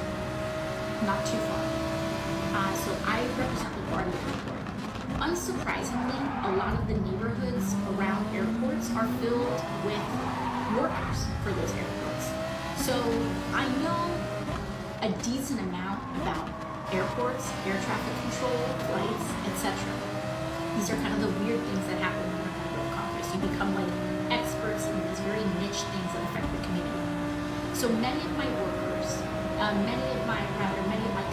Speaker 12: not too far. So I represent LaGuardia Airport. Unsurprisingly, a lot of the neighborhoods around airports are filled with workers for those airports. So I know a decent amount about airports, air traffic control, flights, etc. These are kind of the weird things that happen when you're a member of Congress. You become like experts in these very niche things that affect the community. So many of my workers, many of my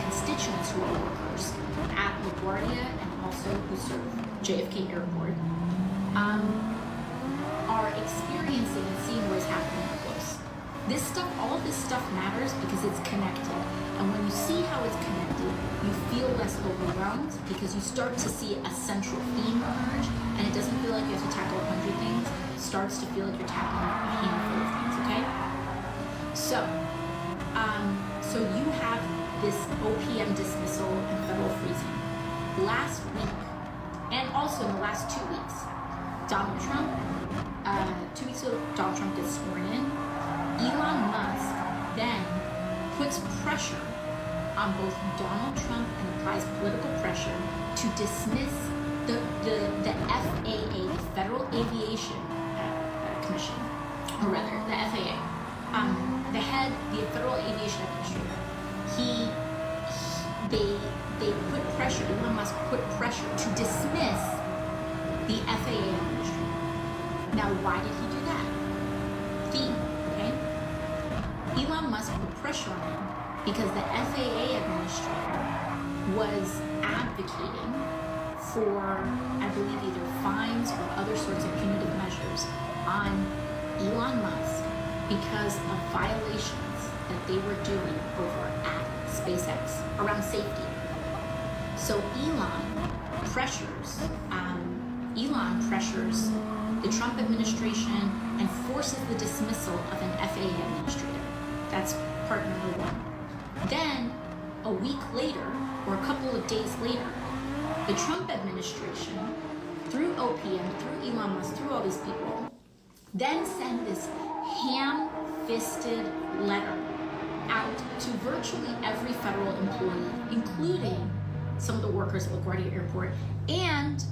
Speaker 12: constituents who are workers at LaGuardia and also who serve JFK Airport are experiencing and seeing what is happening up close. This stuff, all of this stuff matters because it's connected. And when you see how it's connected, you feel less overwhelmed because you start to see a central theme emerge, and it doesn't feel like you have to tackle 100 things. It starts to feel like you're tackling a handful of things, okay? So you have this OPM dismissal and federal freezing. Last week, and also in the last 2 weeks, Donald Trump, 2 weeks ago, Donald Trump gets sworn in. Elon Musk then puts pressure on both Donald Trump and applies political pressure to dismiss the FAA, the Federal Aviation Commission, or rather, the FAA. The Federal Aviation Administrator, they put pressure, Elon Musk put pressure to dismiss the FAA Administrator. Now, why did he do that? Theme, okay? Elon Musk put pressure on him because the FAA Administrator was advocating for, I believe, either fines or other sorts of punitive measures on Elon Musk because of violations that they were doing over at SpaceX around safety. So Elon pressures the Trump administration and forces the dismissal of an FAA administrator. That's part number one. Then, a week later, or a couple of days later, the Trump administration, through OPM, through Elon Musk, through all these people, then send this ham-fisted letter out to virtually every federal employee, including some of the workers at LaGuardia Airport, and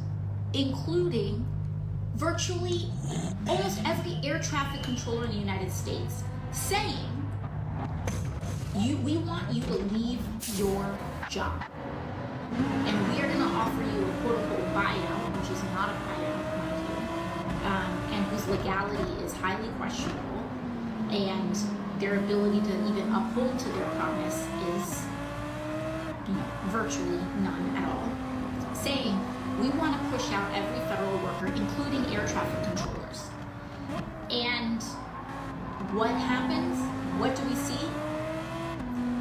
Speaker 12: including virtually almost every air traffic controller in the United States, saying, we want you to leave your job. And we are going to offer you a quote-unquote buyout, which is not a buyout, mind you, and whose legality is highly questionable, and their ability to even uphold to their promise is virtually none at all. Saying, we want to push out every federal worker, including air traffic controllers. And what happens? What do we see?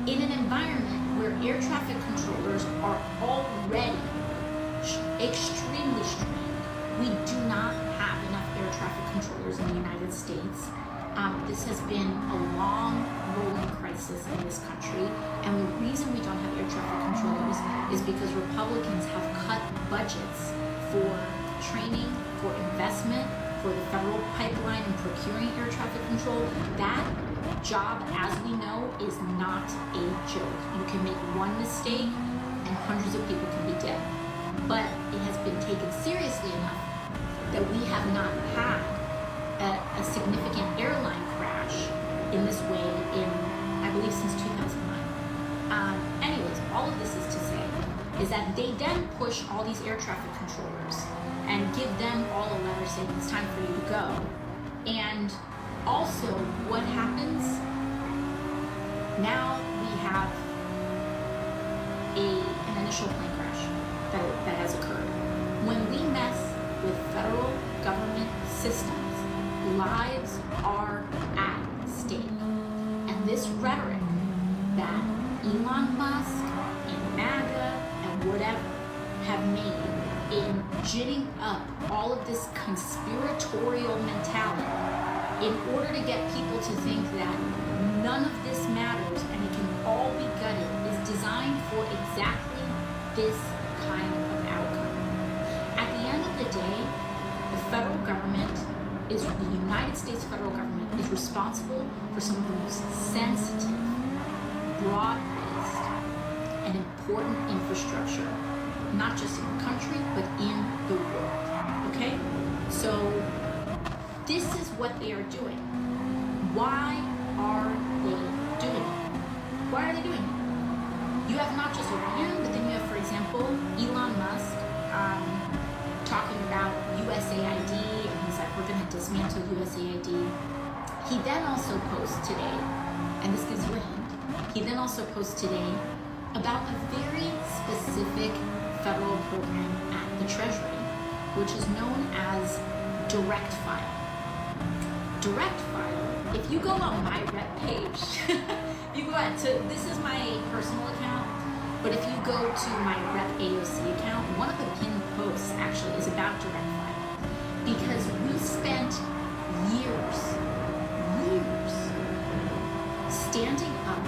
Speaker 12: In an environment where air traffic controllers are already extremely strained, we do not have enough air traffic controllers in the United States. This has been a long rolling crisis in this country, and the reason we don't have air traffic controllers is because Republicans have cut budgets for training, for investment, for the federal pipeline and procuring air traffic control. That job, as we know, is not a joke. You can make one mistake and hundreds of people can be dead. But it has been taken seriously enough that we have not had a significant airline crash in this way in, I believe, since 2009. Anyways, all of this is to say is that they then push all these air traffic controllers and give them all a letter saying it's time for you to go. And also, what happens? Now we have an initial plane crash that has occurred. When we mess with federal government systems, lives are at stake. And this rhetoric that Elon Musk and MAGA and whatever have made in ginning up all of this conspiratorial mentality in order to get people to think that none of this matters and it can all be gutted is designed for exactly this kind of outcome. At the end of the day, the federal government the United States federal government is responsible for some of the most sensitive, broad-based, and important infrastructure, not just in the country, but in the world, okay? So this is what they are doing. Why are they doing it? Why are they doing it? You have not just Iran, but then you have, for example, Elon Musk talking about USAID, and he's like, we're going to dismantle USAID. He then also posts today, and this gives you a hint, he then also posts today about a very specific federal program at the Treasury, which is known as Direct File. Direct File, if you go on my rep page, you go out to, this is my personal account, but if you go to my Rep AOC account, one of the pinned posts actually is about Direct File, because we spent years standing up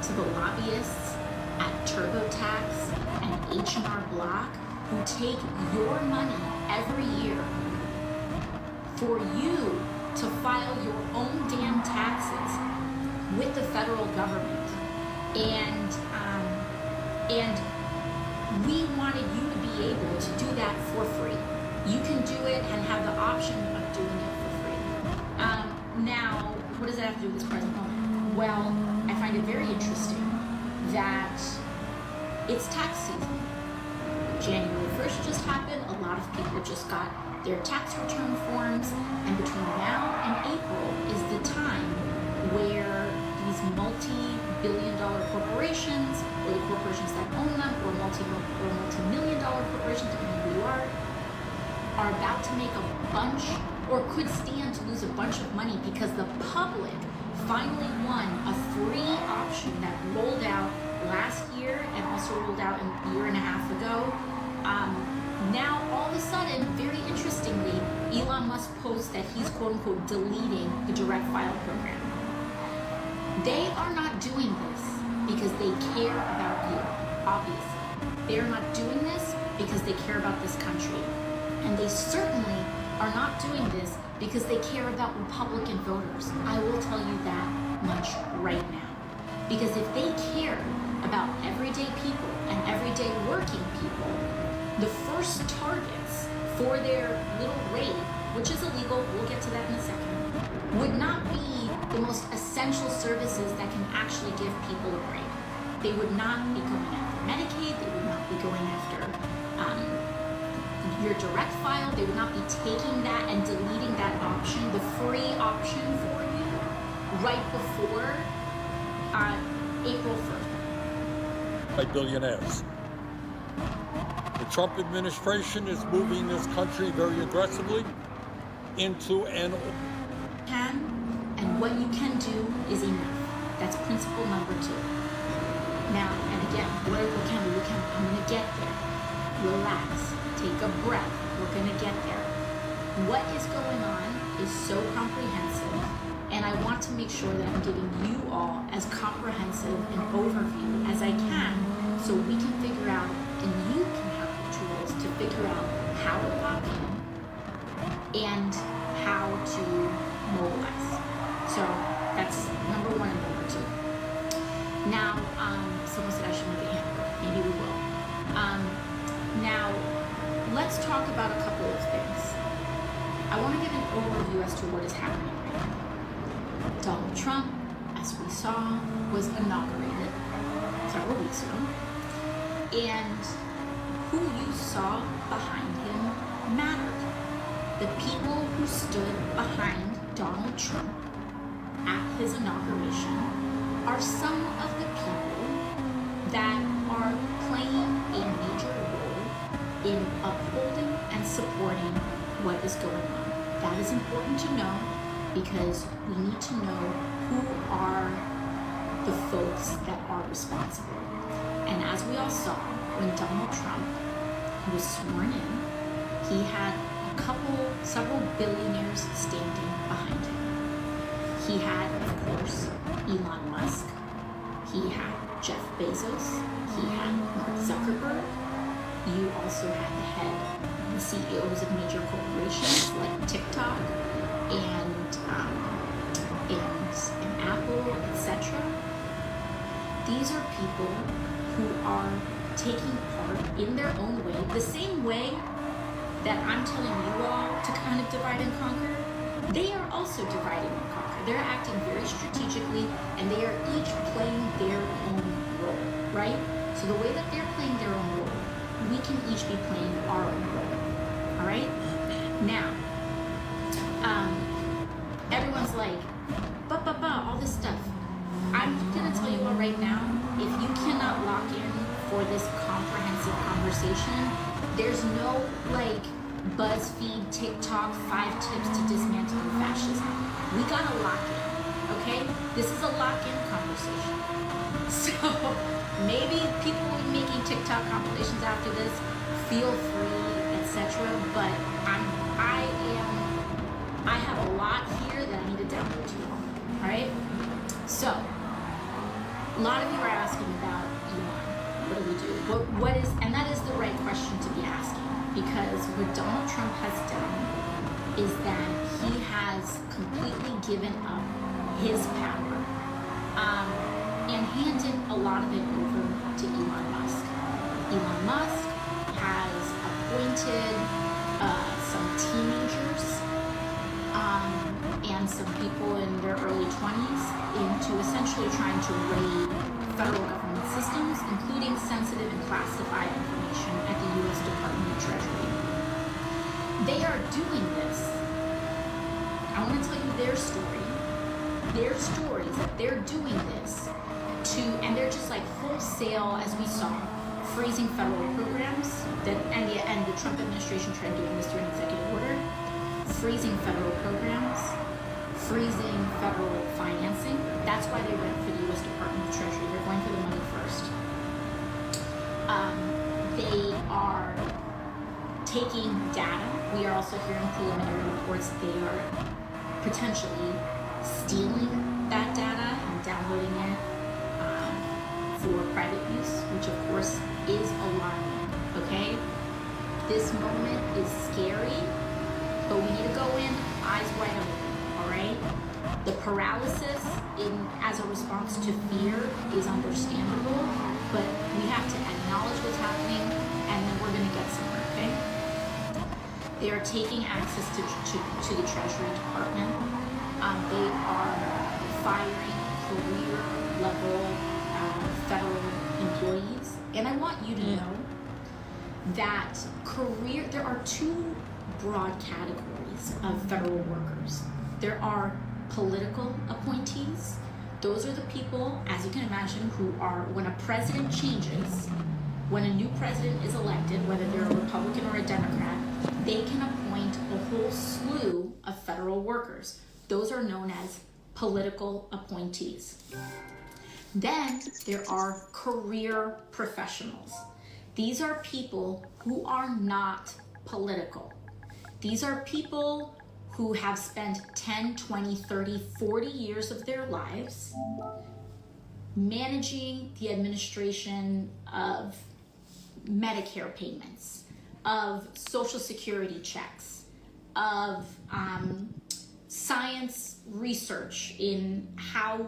Speaker 12: to the lobbyists at TurboTax and H&R Block who take your money every year for you to file your own damn taxes with the federal government. And we wanted you to be able to do that for free. You can do it and have the option of doing it for free. Now, what does that have to do with this present moment? Well, I find it very interesting that it's tax season. January 1st just happened. A lot of people just got their tax return forms, and between now and April is the time where these multi-billion-dollar corporations, or the corporations that own them, or multi-million-dollar corporations, depending on who you are about to make a bunch, or could stand to lose a bunch of money because the public finally won a free option that rolled out last year and also rolled out a year and a half ago. Now, all of a sudden, very interestingly, Elon Musk posts that he's quote-unquote deleting the Direct File program. They are not doing this because they care about you, obviously. They are not doing this because they care about this country. And they certainly are not doing this because they care about Republican voters. I will tell you that much right now. Because if they care about everyday people and everyday working people, the first targets for their little raid, which is illegal, we'll get to that in a second, would not be the most essential services that can actually give people a break. They would not be going after Medicaid, they would not be going after your direct file, they would not be taking that and deleting that option, the free option for you, right before April 1st.
Speaker 14: By billionaires. The Trump administration is moving this country very aggressively into an...
Speaker 12: And what you can do is enough. That's principle number 2. Now, and again, what can we? I'm gonna get there. Relax, take a breath, we're gonna get there. What is going on is so comprehensive, and I want to make sure that I'm giving you all as comprehensive an overview as I can, so we can figure out, and you can have the tools to figure out how to lock in and how to mobilize. So that's number 1 and number 2. Now, someone said I should make a handbook. Maybe we will. Now, let's talk about a couple of things. I want to give an overview as to what is happening right now. Donald Trump, as we saw, was inaugurated several weeks ago. And who you saw behind him mattered. The people who stood behind Donald Trump at his inauguration are some of the people that are playing a major role in upholding and supporting what is going on. That is important to know because we need to know who are the folks that are responsible. And as we all saw, when Donald Trump was sworn in, he had several billionaires standing behind him. He had, of course, Elon Musk. He had Jeff Bezos. He had Mark Zuckerberg. You also had the CEOs of major corporations like TikTok and Apple, etc. These are people who are taking part in their own way, the same way that I'm telling you all to kind of divide and conquer. They are also dividing and conquer. They're acting very strategically, and they are each playing their own role, right? So the way that they're playing their own role, we can each be playing our own role, all right? Now, everyone's like, all this stuff. I'm gonna tell you all right now, if you cannot lock in for this comprehensive conversation, there's no like BuzzFeed, TikTok, 5 tips to dismantling fascism. We gotta lock in, okay? This is a lock-in conversation. So maybe people will be making TikTok compilations after this, feel free, etc. But I have a lot here that I need to download to you all, all right? So, a lot of you are asking about Elon. What do we do? What is, and that is the right question to be asking, because what Donald Trump has done is that he has completely given up his power and handed a lot of it over to Elon Musk. Elon Musk has appointed some teenagers and some people in their early 20s into essentially trying to raid federal government systems, including sensitive and classified information at the U.S. Department of Treasury. They are doing this. I want to tell you their story. Their stories that they're doing this to, and they're just like wholesale, as we saw, freezing federal programs. And the Trump administration tried doing this through an executive order. Freezing federal programs, freezing federal financing. That's why they went for the U.S. Department of Treasury. They're going for the money first. They are taking data. We are also hearing preliminary reports that they are potentially stealing that data and downloading it for private use, which of course is alarming, okay? This moment is scary, but we need to go in eyes wide open, all right? The paralysis as a response to fear is understandable, but we have to acknowledge what's happening, and then we're going to get somewhere, okay? They are taking access to the Treasury Department. They are firing career-level federal employees. And I want you to know that there are two broad categories of federal workers. There are political appointees. Those are the people, as you can imagine, who are, when a president changes, when a new president is elected, whether they're a Republican or a Democrat, they can appoint a whole slew of federal workers. Those are known as political appointees. Then there are career professionals. These are people who are not political. These are people who have spent 10, 20, 30, 40 years of their lives managing the administration of Medicare payments, of Social Security checks, of science research in how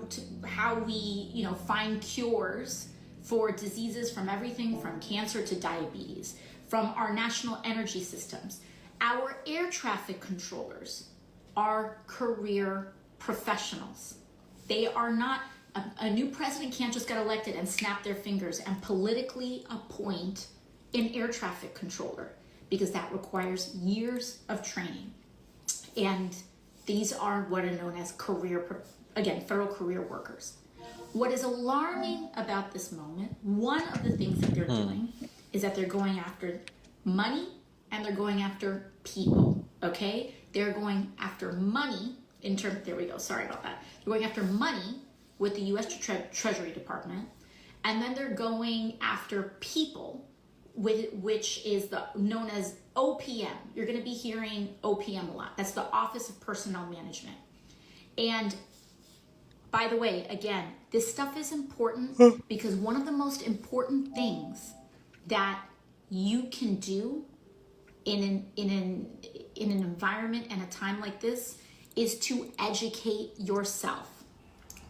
Speaker 12: we find cures for diseases, from everything from cancer to diabetes, from our national energy systems. Our air traffic controllers are career professionals. They are not, a new president can't just get elected and snap their fingers and politically appoint an air traffic controller, because that requires years of training. And these are what are known as federal career workers. What is alarming about this moment, one of the things that they're doing is that they're going after money and they're going after people, okay? They're going after money there we go, sorry about that. They're going after money with the U.S. Treasury Department, and then they're going after people, which is known as OPM. You're going to be hearing OPM a lot. That's the Office of Personnel Management. And by the way, again, this stuff is important because one of the most important things that you can do in an environment and a time like this is to educate yourself.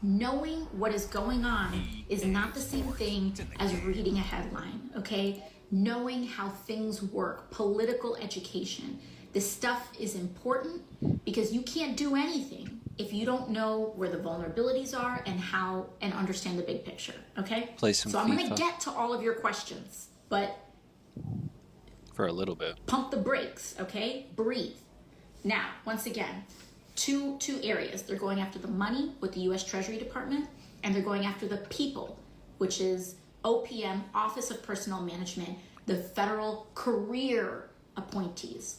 Speaker 12: Knowing what is going on is not the same thing as reading a headline, okay? Knowing how things work, political education. This stuff is important because you can't do anything if you don't know where the vulnerabilities are and understand the big picture, okay?
Speaker 1: Play some
Speaker 12: So I'm
Speaker 1: FIFA.
Speaker 12: gonna get to all of your questions, but
Speaker 1: For a little bit.
Speaker 12: pump the brakes, okay? Breathe. Now, once again, two areas. They're going after the money with the U.S. Treasury Department, and they're going after the people, which is OPM, Office of Personnel Management, the federal career appointees.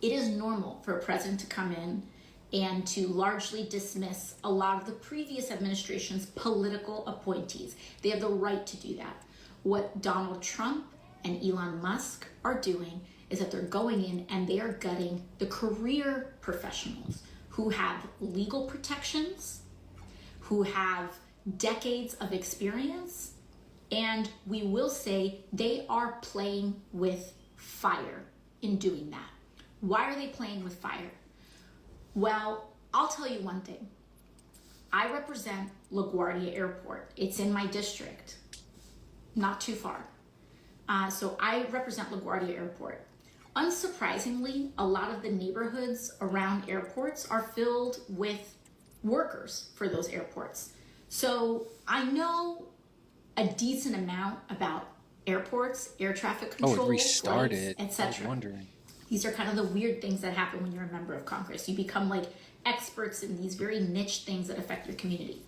Speaker 12: It is normal for a president to come in and to largely dismiss a lot of the previous administration's political appointees. They have the right to do that. What Donald Trump and Elon Musk are doing is that they're going in and they are gutting the career professionals who have legal protections, who have decades of experience, and we will say they are playing with fire in doing that. Why are they playing with fire? Well, I'll tell you one thing. I represent LaGuardia Airport. It's in my district, not too far. So I represent LaGuardia Airport. Unsurprisingly, a lot of the neighborhoods around airports are filled with workers for those airports. So I know a decent amount about airports, air traffic control,
Speaker 1: Oh, it restarted.
Speaker 12: flights,
Speaker 1: I was
Speaker 12: etc.
Speaker 1: wondering.
Speaker 12: These are kind of the weird things that happen when you're a member of Congress. You become like experts in these very niche things that affect your community.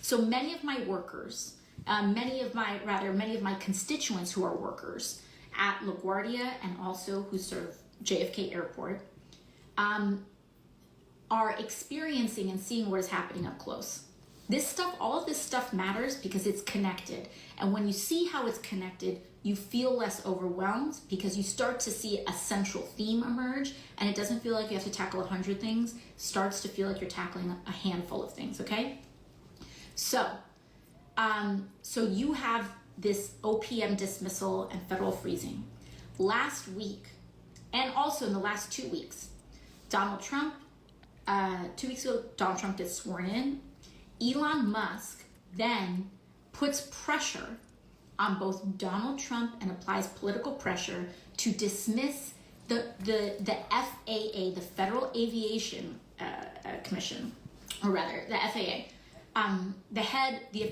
Speaker 12: So many of my workers, many of my constituents who are workers at LaGuardia and also who serve JFK Airport, are experiencing and seeing what is happening up close. This stuff, all of this stuff matters because it's connected. And when you see how it's connected, you feel less overwhelmed because you start to see a central theme emerge, and it doesn't feel like you have to tackle 100 things. It starts to feel like you're tackling a handful of things, okay? So you have this OPM dismissal and federal freezing. Last week, and also in the last 2 weeks, Donald Trump, 2 weeks ago, Donald Trump gets sworn in, Elon Musk then puts pressure on both Donald Trump and applies political pressure to dismiss the FAA, the Federal Aviation Commission, or rather the FAA, the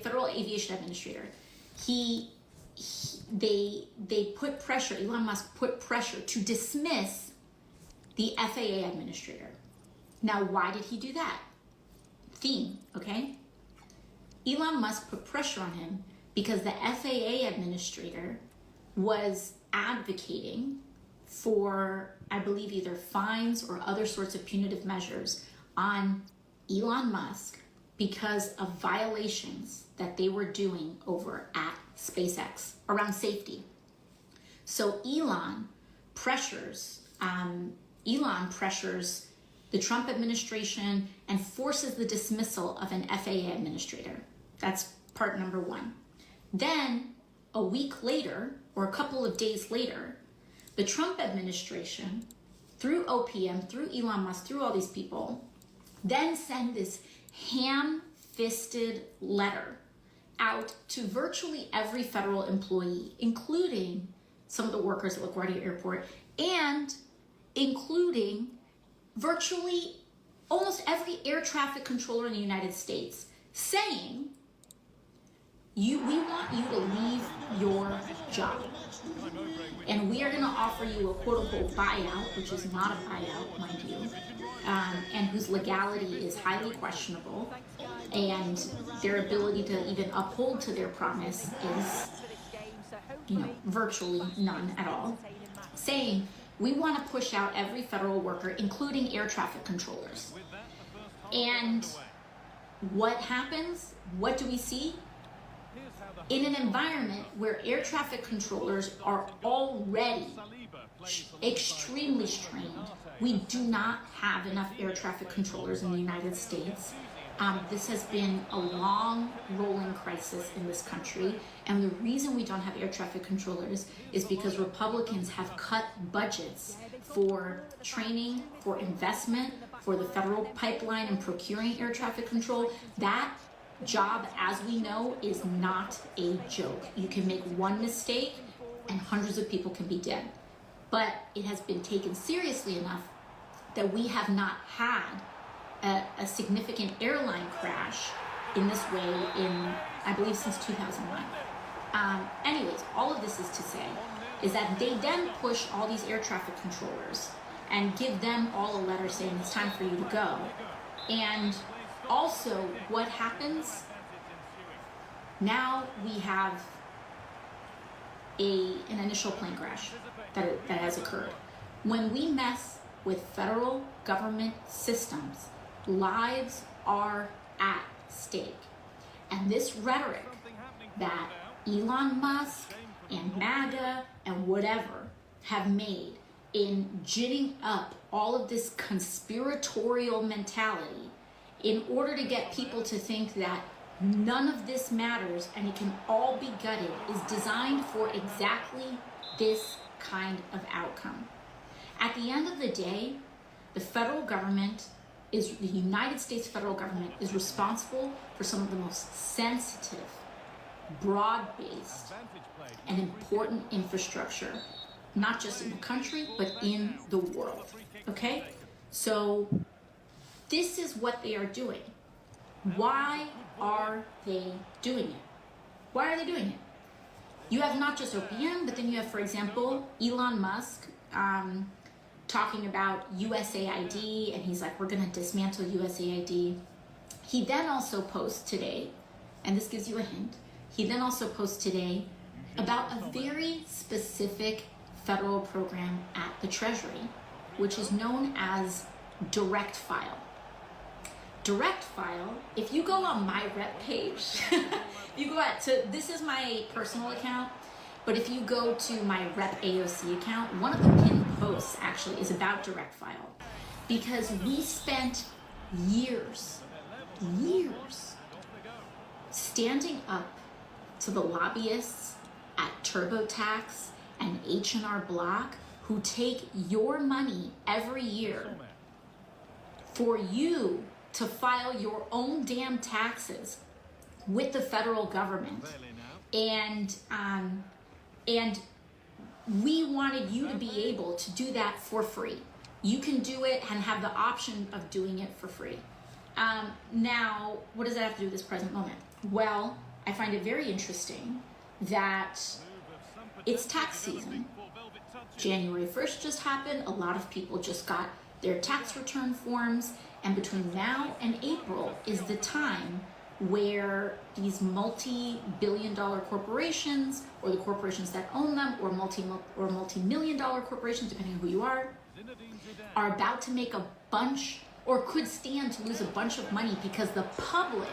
Speaker 12: Federal Aviation Administrator. They put pressure, Elon Musk put pressure to dismiss the FAA administrator. Now, why did he do that? Theme, okay? Elon Musk put pressure on him because the FAA administrator was advocating for, I believe, either fines or other sorts of punitive measures on Elon Musk because of violations that they were doing over at SpaceX around safety. So Elon pressures the Trump administration and forces the dismissal of an FAA administrator. That's part number one. Then a week later, or a couple of days later, the Trump administration, through OPM, through Elon Musk, through all these people, then send this ham-fisted letter out to virtually every federal employee, including some of the workers at LaGuardia Airport, and including virtually almost every air traffic controller in the United States, saying, we want you to leave your job. And we are going to offer you a quote-unquote buyout, which is not a buyout, mind you, and whose legality is highly questionable, and their ability to even uphold to their promise is, virtually none at all, saying, we want to push out every federal worker, including air traffic controllers. And what happens? What do we see? In an environment where air traffic controllers are already extremely strained, we do not have enough air traffic controllers in the United States. This has been a long rolling crisis in this country, and the reason we don't have air traffic controllers is because Republicans have cut budgets for training, for investment, for the federal pipeline and procuring air traffic control. That job, as we know, is not a joke. You can make one mistake and hundreds of people can be dead. But it has been taken seriously enough that we have not had a significant airline crash in this way in, I believe, since 2001. Anyways, all of this is to say is that they then push all these air traffic controllers and give them all a letter saying it's time for you to go. And also, what happens? Now we have an initial plane crash that has occurred. When we mess with federal government systems, lives are at stake. And this rhetoric that Elon Musk and MAGA and whatever have made in ginning up all of this conspiratorial mentality in order to get people to think that none of this matters and it can all be gutted is designed for exactly this kind of outcome. At the end of the day, the federal government the United States federal government is responsible for some of the most sensitive, broad-based, and important infrastructure, not just in the country, but in the world, okay? So this is what they are doing. Why are they doing it? Why are they doing it? You have not just OPM, but then you have, for example, Elon Musk talking about USAID, and he's like, we're gonna dismantle USAID. He then also posts today, and this gives you a hint, he then also posts today about a very specific federal program at the Treasury, which is known as Direct File. Direct File, if you go on my rep page, you go out to, this is my personal account, but if you go to my Rep AOC account, one of the pinned posts actually is about Direct File, because we spent years standing up to the lobbyists at TurboTax and H&R Block who take your money every year for you to file your own damn taxes with the federal government. And we wanted you to be able to do that for free. You can do it and have the option of doing it for free. Now, what does that have to do with this present moment? Well, I find it very interesting that it's tax season. January 1st just happened. A lot of people just got their tax return forms. And between now and April is the time where these multi-billion-dollar corporations, or the corporations that own them, or multi-million-dollar corporations, depending on who you are about to make a bunch, or could stand to lose a bunch of money because the public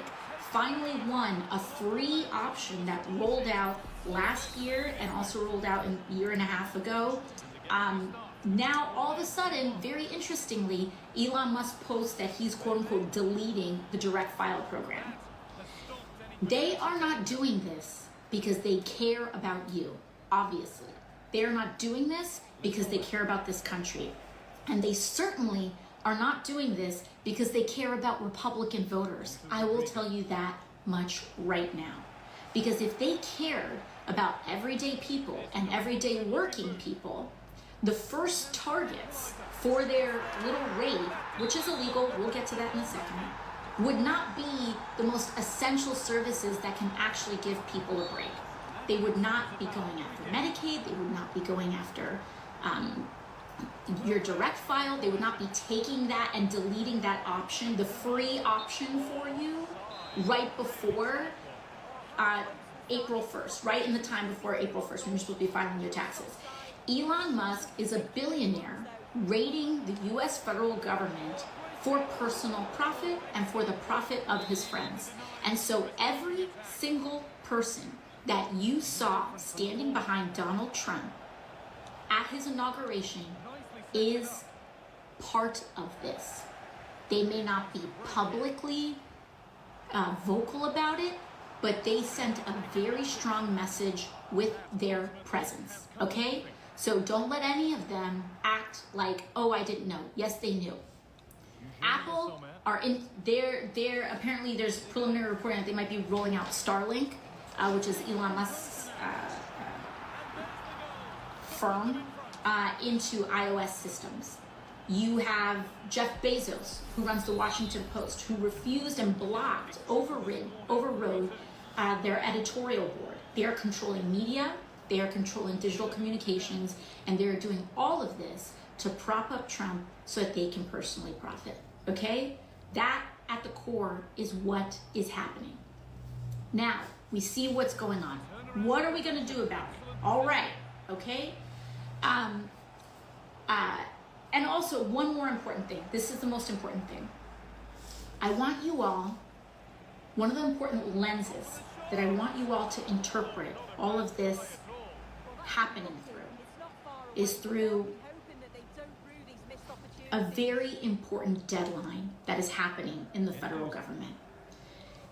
Speaker 12: finally won a free option that rolled out last year and also rolled out a year and a half ago. Now, all of a sudden, very interestingly, Elon Musk posts that he's quote-unquote deleting the direct file program. They are not doing this because they care about you, obviously. They are not doing this because they care about this country. And they certainly are not doing this because they care about Republican voters. I will tell you that much right now. Because if they cared about everyday people and everyday working people, the first targets for their little raid, which is illegal, we'll get to that in a second, would not be the most essential services that can actually give people a break. They would not be going after Medicaid, they would not be going after your direct file, they would not be taking that and deleting that option, the free option for you, right before April 1st, right in the time before April 1st when you're supposed to be filing your taxes. Elon Musk is a billionaire raiding the US federal government for personal profit and for the profit of his friends. And so every single person that you saw standing behind Donald Trump at his inauguration is part of this. They may not be publicly vocal about it, but they sent a very strong message with their presence, okay? So don't let any of them act like, oh, I didn't know. Yes, they knew. Apple are in, they're apparently there's preliminary reporting that they might be rolling out Starlink, which is Elon Musk's firm, into iOS systems. You have Jeff Bezos, who runs the Washington Post, who refused and blocked, overrode their editorial board. They are controlling media, they are controlling digital communications, and they're doing all of this to prop up Trump so that they can personally profit, okay? That, at the core, is what is happening. Now, we see what's going on. What are we gonna do about it? All right, okay? And also, one more important thing. This is the most important thing. I want you all, one of the important lenses that I want you all to interpret all of this happening through is through a very important deadline that is happening in the federal government.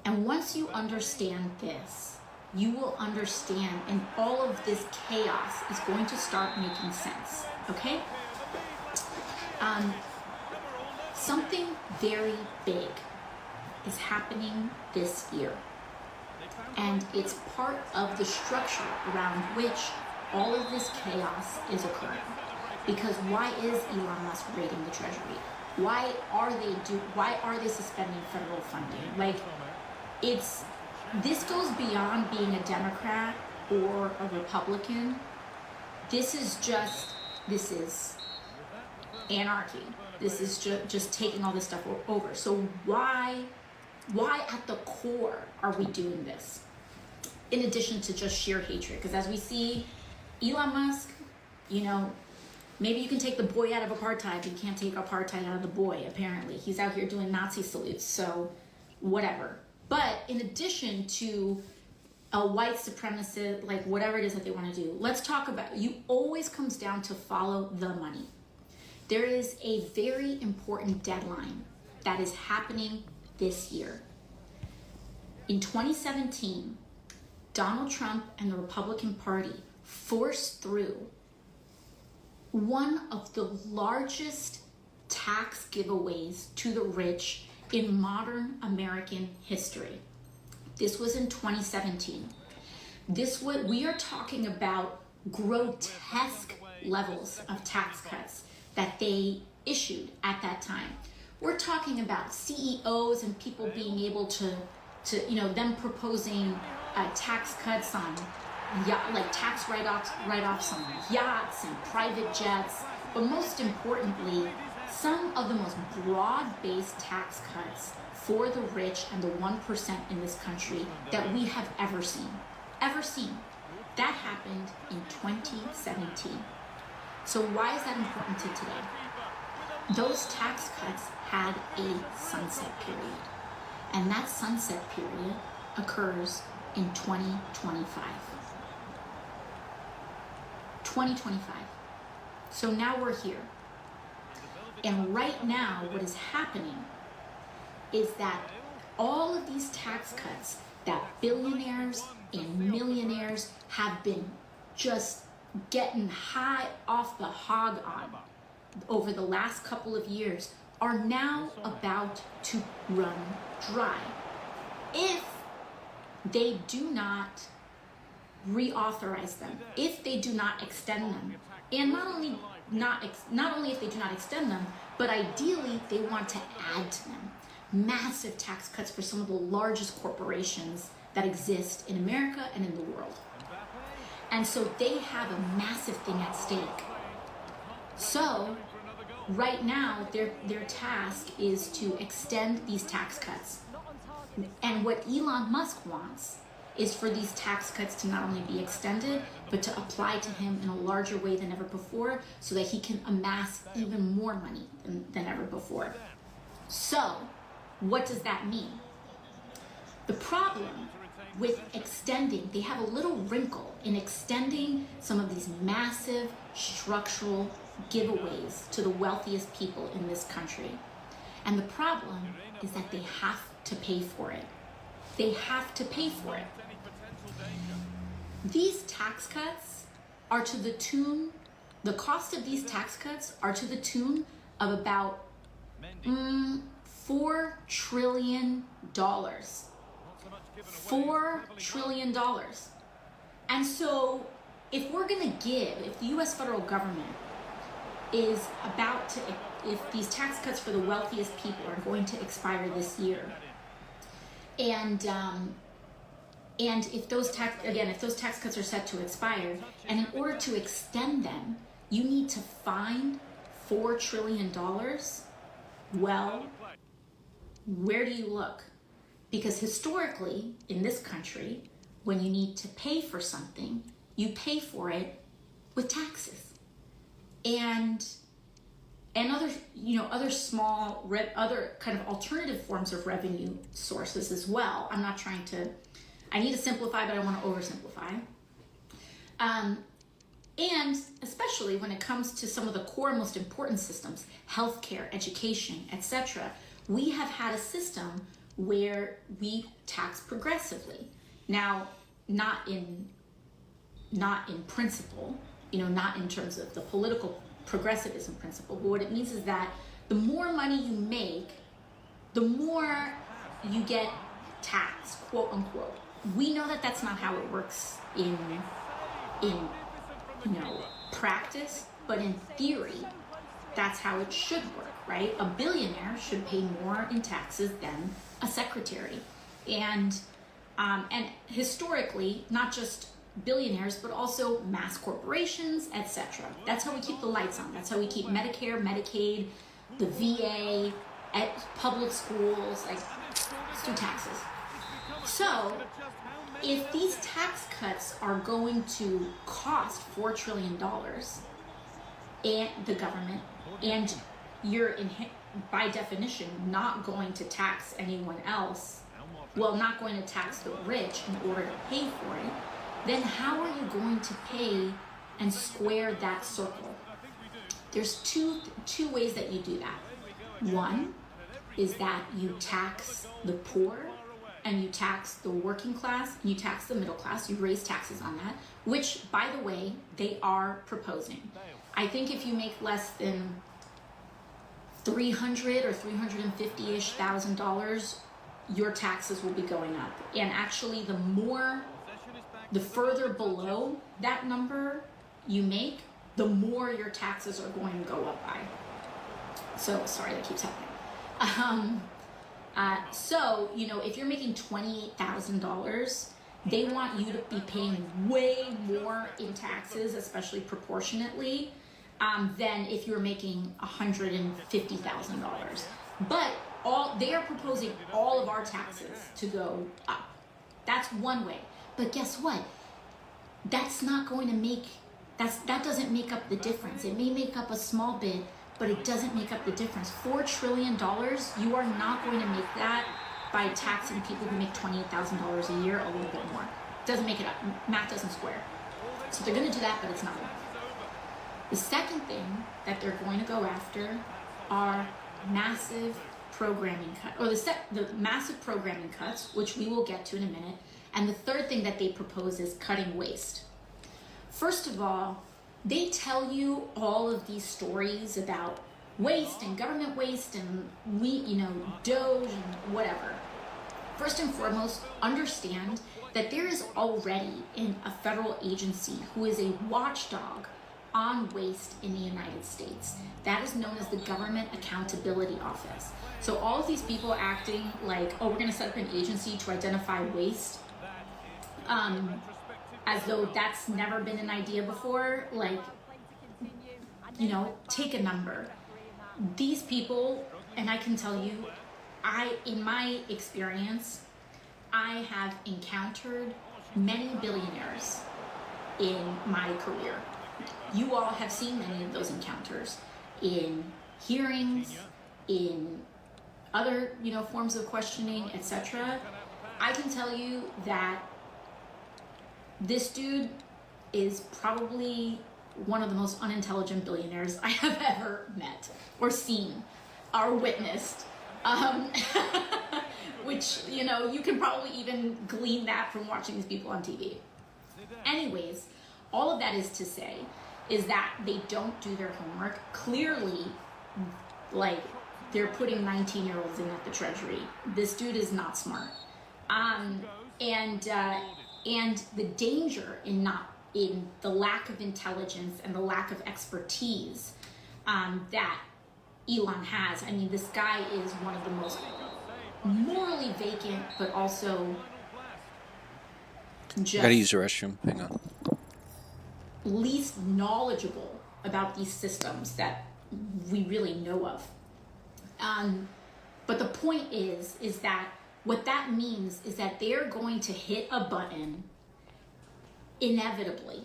Speaker 12: And once you understand this, you will understand, and all of this chaos is going to start making sense, okay? Something very big is happening this year. And it's part of the structure around which all of this chaos is occurring. Because why is Elon Musk raiding the Treasury? Why are they suspending federal funding? Like, this goes beyond being a Democrat or a Republican. This is anarchy. This is just taking all this stuff over. So why at the core are we doing this? In addition to just sheer hatred, because as we see, Elon Musk, you know, maybe you can take the boy out of apartheid, but you can't take apartheid out of the boy, apparently. He's out here doing Nazi salutes, so whatever. But in addition to a white supremacist, like whatever it is that they want to do, let's talk about, you always comes down to follow the money. There is a very important deadline that is happening this year. In 2017, Donald Trump and the Republican Party forced through one of the largest tax giveaways to the rich in modern American history. This was in 2017. We are talking about grotesque levels of tax cuts that they issued at that time. We're talking about CEOs and people being able to them proposing tax cuts on like tax write-offs on yachts and private jets, but most importantly, some of the most broad-based tax cuts for the rich and the 1% in this country that we have ever seen. That happened in 2017. So why is that important to today? Those tax cuts had a sunset period, and that sunset period occurs in 2025. 2025. So now we're here. And right now, what is happening is that all of these tax cuts that billionaires and millionaires have been just getting high off the hog on over the last couple of years are now about to run dry if they do not reauthorize them, if they do not extend them, and not only if they do not extend them, but ideally they want to add to them. Massive tax cuts for some of the largest corporations that exist in America and in the world. And so they have a massive thing at stake. So right now their task is to extend these tax cuts. And what Elon Musk wants is for these tax cuts to not only be extended, but to apply to him in a larger way than ever before so that he can amass even more money than ever before. So, what does that mean? The problem with extending, they have a little wrinkle in extending some of these massive structural giveaways to the wealthiest people in this country. And the problem is that they have to pay for it. They have to pay for it. These tax cuts are to the tune, the cost of these tax cuts are to the tune of about $4 trillion. $4 trillion. And so if the US federal government is about to, if these tax cuts for the wealthiest people are going to expire this year, and if those tax cuts are set to expire, and in order to extend them, you need to find $4 trillion, well, where do you look? Because historically, in this country, when you need to pay for something, you pay for it with taxes. And other small, other kind of alternative forms of revenue sources as well. I need to simplify, but I want to oversimplify. And especially when it comes to some of the core, most important systems, healthcare, education, etc., we have had a system where we tax progressively. Now, not in principle, not in terms of the political progressivism principle, but what it means is that the more money you make, the more you get taxed, quote unquote. We know that that's not how it works in practice, but in theory, that's how it should work, right? A billionaire should pay more in taxes than a secretary. And historically, not just billionaires, but also mass corporations, etc. That's how we keep the lights on. That's how we keep Medicare, Medicaid, the VA, public schools, like through taxes. So if these tax cuts are going to cost $4 trillion and the government, and you're by definition not going to tax anyone else, not going to tax the rich in order to pay for it, then how are you going to pay and square that circle? There's two ways that you do that. One is that you tax the poor, and you tax the working class, and you tax the middle class. You raise taxes on that, which, by the way, they are proposing. I think if you make less than $300,000 or $350-ish thousand, your taxes will be going up. And actually, the further below that number you make, the more your taxes are going to go up by. So, sorry, that keeps happening. So, you know, if you're making $28,000, they want you to be paying way more in taxes, especially proportionately, than if you're making $150,000. But they are proposing all of our taxes to go up. That's one way. But guess what? That's not going to make, that doesn't make up the difference. It may make up a small bit, but it doesn't make up the difference. $4 trillion, you are not going to make that by taxing people who make $28,000 a year a little bit more. Doesn't make it up. Math doesn't square. So they're going to do that, but it's not enough. The second thing that they're going to go after are massive programming cuts, or the massive programming cuts, which we will get to in a minute. And the third thing that they propose is cutting waste. First of all, they tell you all of these stories about waste and government waste and DOGE and whatever. First and foremost, understand that there is already a federal agency who is a watchdog on waste in the United States. That is known as the Government Accountability Office. So all of these people acting like, oh, we're going to set up an agency to identify waste, as though that's never been an idea before, like, take a number. These people, and I can tell you, in my experience, I have encountered many billionaires in my career. You all have seen many of those encounters in hearings, in other, forms of questioning, etc. I can tell you that this dude is probably one of the most unintelligent billionaires I have ever met or seen or witnessed. Which, you can probably even glean that from watching these people on TV. Anyways, all of that is to say is that they don't do their homework. Clearly, like, they're putting 19-year-olds in at the Treasury. This dude is not smart. And the danger in the lack of intelligence and the lack of expertise that Elon has. I mean, this guy is one of the most morally vacant, but also just
Speaker 1: gotta use the restroom. Hang on.
Speaker 12: least knowledgeable about these systems that we really know of. But the point is that what that means is that they're going to hit a button inevitably.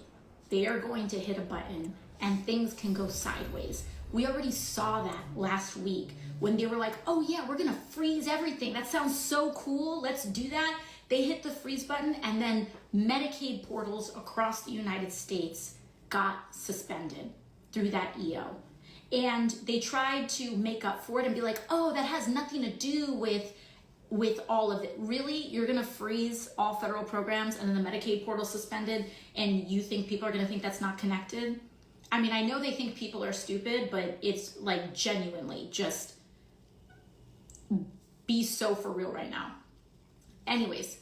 Speaker 12: They are going to hit a button and things can go sideways. We already saw that last week when they were like, oh yeah, we're gonna freeze everything. That sounds so cool, let's do that. They hit the freeze button and then Medicaid portals across the United States got suspended through that EO. And they tried to make up for it and be like, oh, that has nothing to do with all of it. Really? You're gonna freeze all federal programs and then the Medicaid portal suspended and you think people are gonna think that's not connected? I mean, I know they think people are stupid, but it's like genuinely just be so for real right now. Anyways,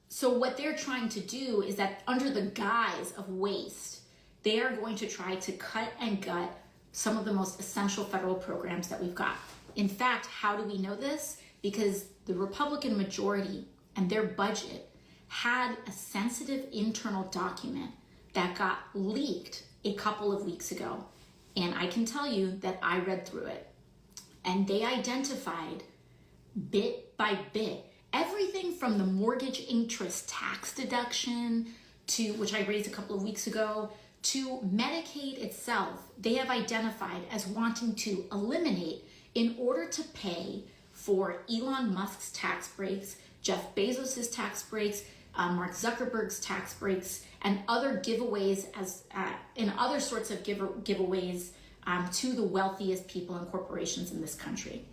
Speaker 12: so what they're trying to do is that under the guise of waste, they are going to try to cut and gut some of the most essential federal programs that we've got. In fact, how do we know this? Because the Republican majority and their budget had a sensitive internal document that got leaked a couple of weeks ago. And I can tell you that I read through it. And they identified bit by bit everything from the mortgage interest tax deduction to, which I raised a couple of weeks ago, to Medicaid itself. They have identified as wanting to eliminate in order to pay for Elon Musk's tax breaks, Jeff Bezos's tax breaks, Mark Zuckerberg's tax breaks, and other giveaways and other sorts of giveaways to the wealthiest people and corporations in this country.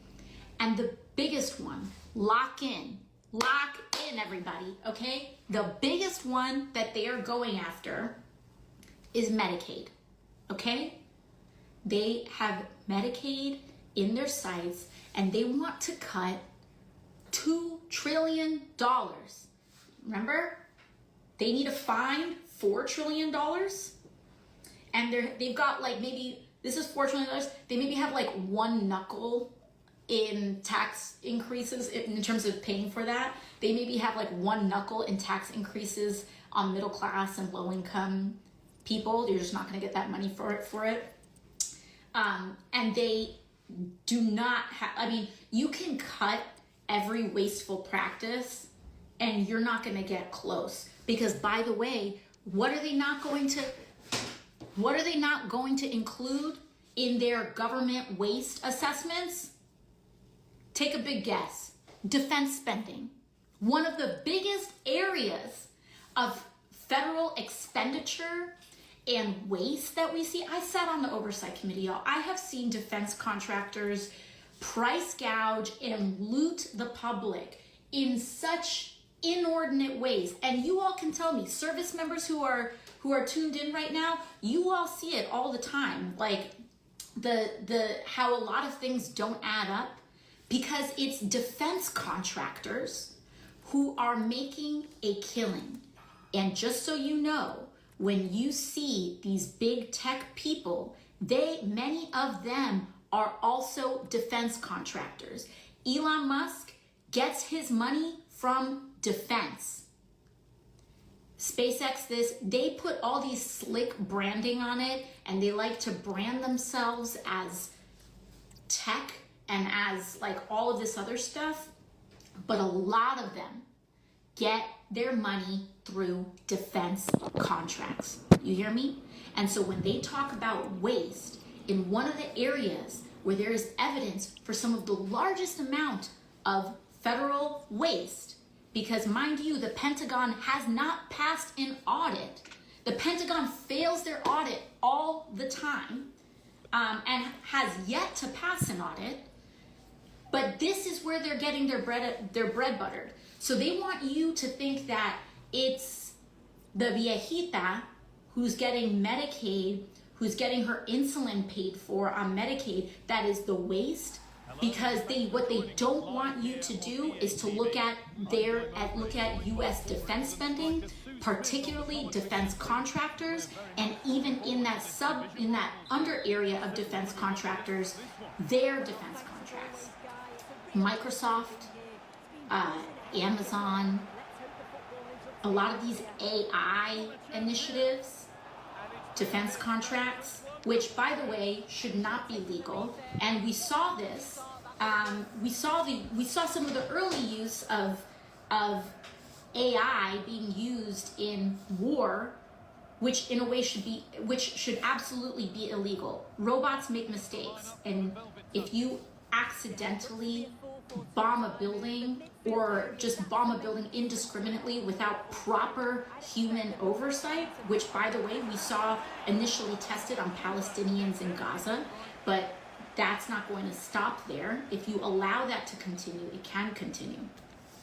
Speaker 12: And the biggest one, lock in everybody, okay? The biggest one that they are going after is Medicaid, okay? They have Medicaid in their sights, and they want to cut $2 trillion. Remember? They need to find $4 trillion. And they've got like maybe, this is $4 trillion. They maybe have like one knuckle in tax increases in terms of paying for that. They maybe have like one knuckle in tax increases on middle class and low income people. You're just not going to get that money for it. And they do not have, I mean, you can cut every wasteful practice and you're not going to get close. Because by the way, what are they not going to include in their government waste assessments? Take a big guess. Defense spending. One of the biggest areas of federal expenditure and waste that we see. I sat on the oversight committee, y'all. I have seen defense contractors price gouge and loot the public in such inordinate ways. And you all can tell me, service members who are tuned in right now, you all see it all the time. Like the how a lot of things don't add up because it's defense contractors who are making a killing. And just so you know, when you see these big tech people, many of them are also defense contractors. Elon Musk gets his money from defense. SpaceX, they put all these slick branding on it, and they like to brand themselves as tech and as like all of this other stuff. But a lot of them get their money through defense contracts. You hear me? And so when they talk about waste, in one of the areas where there is evidence for some of the largest amount of federal waste, because mind you, the Pentagon has not passed an audit. The Pentagon fails their audit all the time and has yet to pass an audit. But this is where they're getting their bread buttered. So they want you to think that it's the viejita who's getting Medicaid, who's getting her insulin paid for on Medicaid, that is the waste. Because what they don't want you to do is to look at U.S. defense spending, particularly defense contractors, and even in that under area of defense contractors, their defense contracts. Microsoft, Amazon, a lot of these AI initiatives, defense contracts, which by the way should not be legal. And we saw this. We saw some of the early use of AI being used in war, which in a way should absolutely be illegal. Robots make mistakes, and if you accidentally bomb a building or just bomb a building indiscriminately without proper human oversight, which by the way we saw initially tested on Palestinians in Gaza, but that's not going to stop there. If you allow that to continue, it can continue.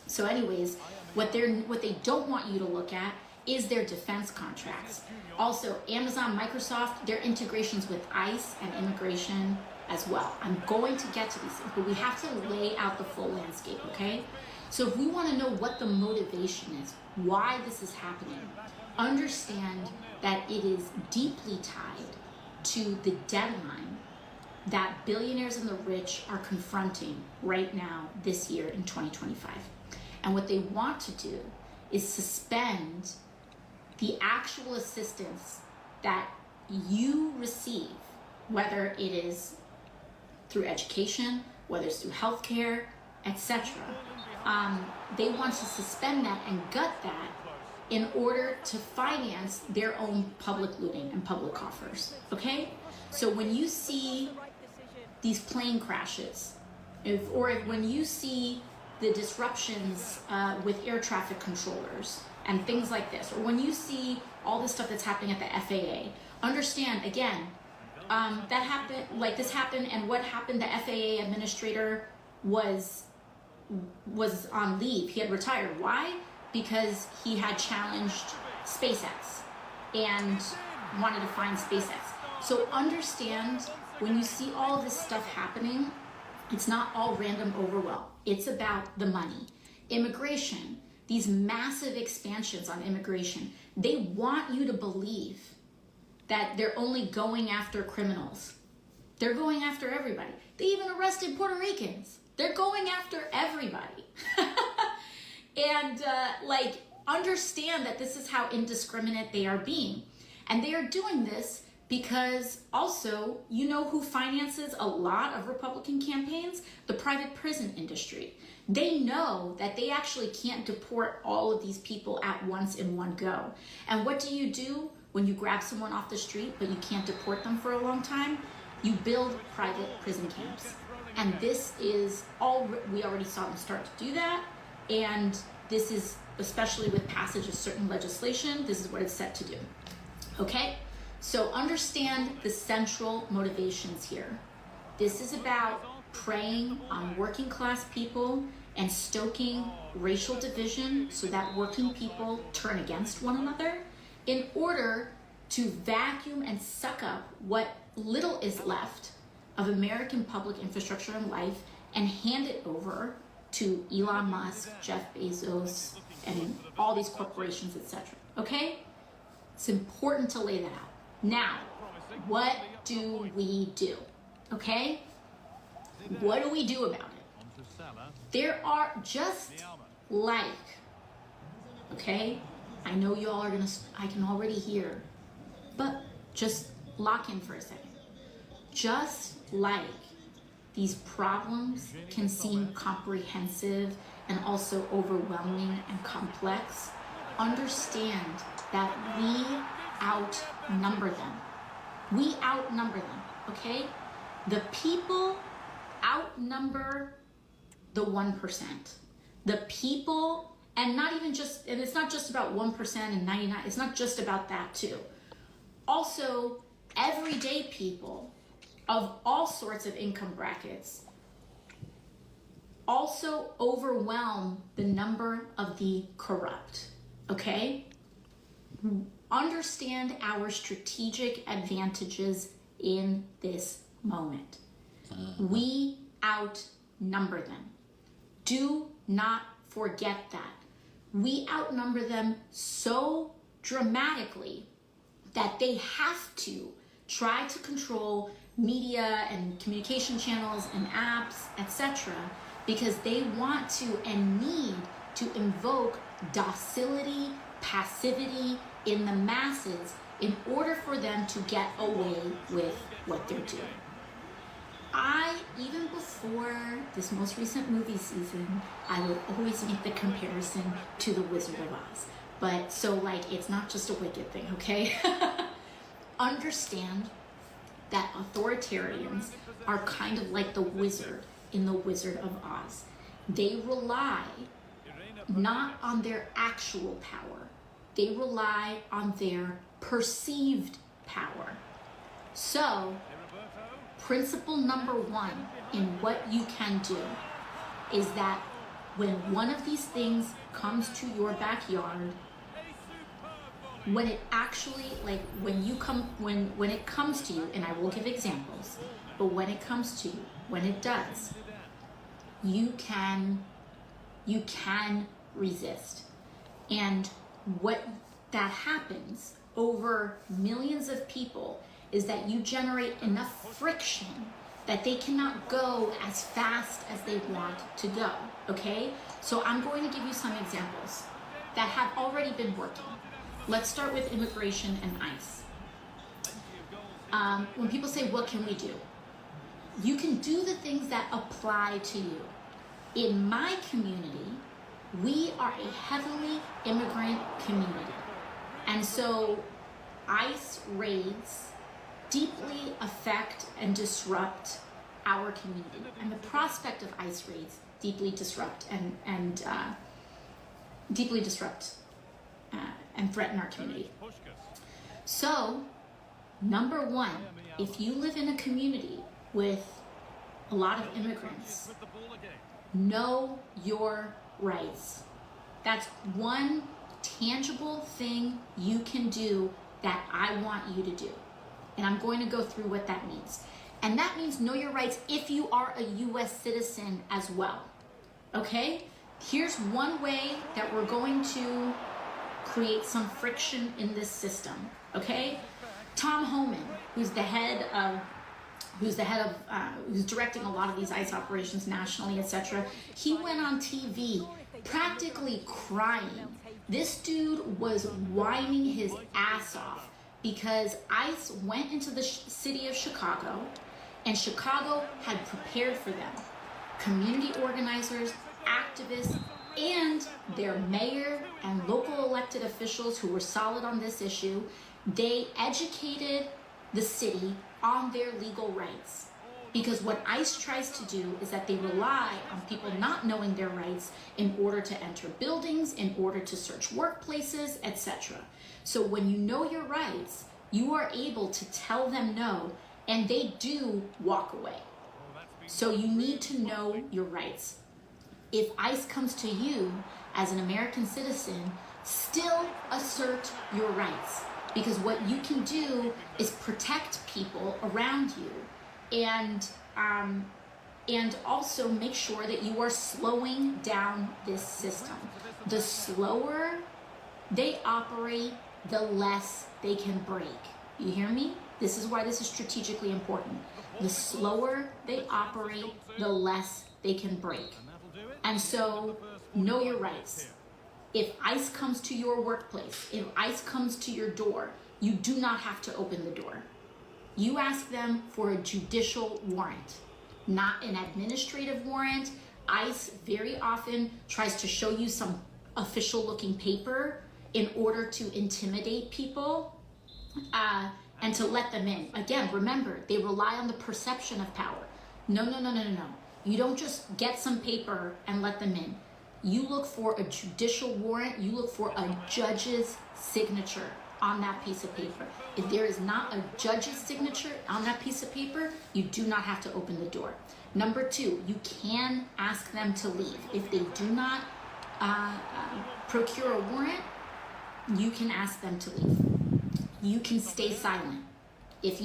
Speaker 12: So anyways, what they don't want you to look at is their defense contracts. Also, Amazon, Microsoft, their integrations with ICE and immigration as well. I'm going to get to these things, but we have to lay out the full landscape, okay? So if we want to know what the motivation is, why this is happening, understand that it is deeply tied to the deadline that billionaires and the rich are confronting right now this year in 2025. And what they want to do is suspend the actual assistance that you receive, whether it is through education, whether it's through healthcare, etc. They want to suspend that and gut that in order to finance their own public looting and public coffers, okay? So when you see these plane crashes, when you see the disruptions with air traffic controllers and things like this, or when you see all this stuff that's happening at the FAA, understand again, that happened, like this happened, and what happened, the FAA administrator was on leave. He had retired. Why? Because he had challenged SpaceX and wanted to find SpaceX. So understand, when you see all this stuff happening, It's not all random overwhelm. It's about the money. Immigration, these massive expansions on immigration, they want you to believe that they're only going after criminals. They're going after everybody. They even arrested Puerto Ricans. They're going after everybody. And like, understand that this is how indiscriminate they are being. And they are doing this because also, you know who finances a lot of Republican campaigns? The private prison industry. They know that they actually can't deport all of these people at once in one go. And what do when you grab someone off the street but you can't deport them for a long time? You build private prison camps. And this is all, we already saw them start to do that. And this is, especially with passage of certain legislation, this is what it's set to do. Okay? So understand the central motivations here. This is about preying on working class people and stoking racial division so that working people turn against one another in order to vacuum and suck up what little is left of American public infrastructure and life and hand it over to Elon Musk, Jeff Bezos, and all these corporations, etc. Okay? It's important to lay that out. Now, what do we do? Okay? What do we do about it? There are just like, okay? I know y'all are gonna, I can already hear, but just lock in for a second. Just like these problems can seem comprehensive and also overwhelming and complex, understand that we outnumber them. We outnumber them, okay? The people outnumber the 1%. The people, and not even just, and it's not just about 1% and 99, it's not just about that too. Also, everyday people of all sorts of income brackets also overwhelm the number of the corrupt, okay? Understand our strategic advantages in this moment. We outnumber them. Do not forget that. We outnumber them so dramatically that they have to try to control media and communication channels and apps, etc., because they want to and need to invoke docility, passivity in the masses in order for them to get away with what they're doing. Even before this most recent movie season, I would always make the comparison to The Wizard of Oz. But so like, it's not just a wicked thing, okay? Understand that authoritarians are kind of like the wizard in The Wizard of Oz. They rely not on their actual power. They rely on their perceived power. So, principle number one in what you can do is that when one of these things comes to your backyard, when it actually, like when it comes to you, and I will give examples, but when it comes to you, when it does, you can resist. And what that happens over millions of people is that you generate enough friction that they cannot go as fast as they want to go, okay? So I'm going to give you some examples that have already been working. Let's start with immigration and ICE. When people say, what can we do? You can do the things that apply to you. In my community, we are a heavily immigrant community. And so ICE raids deeply affect and disrupt our community. And the prospect of ICE raids deeply disrupt and threaten our community. So, number one, if you live in a community with a lot of immigrants, know your rights. That's one tangible thing you can do that I want you to do. And I'm going to go through what that means. And that means know your rights if you are a US citizen as well. Okay? Here's one way that we're going to create some friction in this system. Okay? Tom Homan, who's directing a lot of these ICE operations nationally, etc. He went on TV practically crying. This dude was whining his ass off because ICE went into the city of Chicago, and Chicago had prepared for them. Community organizers, activists, and their mayor and local elected officials who were solid on this issue, they educated the city on their legal rights. Because what ICE tries to do is that they rely on people not knowing their rights in order to enter buildings, in order to search workplaces, etc. So when you know your rights, you are able to tell them no, and they do walk away. So you need to know your rights. If ICE comes to you as an American citizen, still assert your rights. Because what you can do is protect people around you, and also make sure that you are slowing down this system. The slower they operate, the less they can break. You hear me? This is why this is strategically important. The slower they operate, the less they can break. And so, know your rights. If ICE comes to your workplace, if ICE comes to your door, you do not have to open the door. You ask them for a judicial warrant, not an administrative warrant. ICE very often tries to show you some official looking paper in order to intimidate people and to let them in. Again, remember, they rely on the perception of power. No. You don't just get some paper and let them in. You look for a judicial warrant. You look for a judge's signature on that piece of paper. If there is not a judge's signature on that piece of paper, you do not have to open the door. Number two, you can ask them to leave. If they do not procure a warrant, you can ask them to leave. You can stay silent. If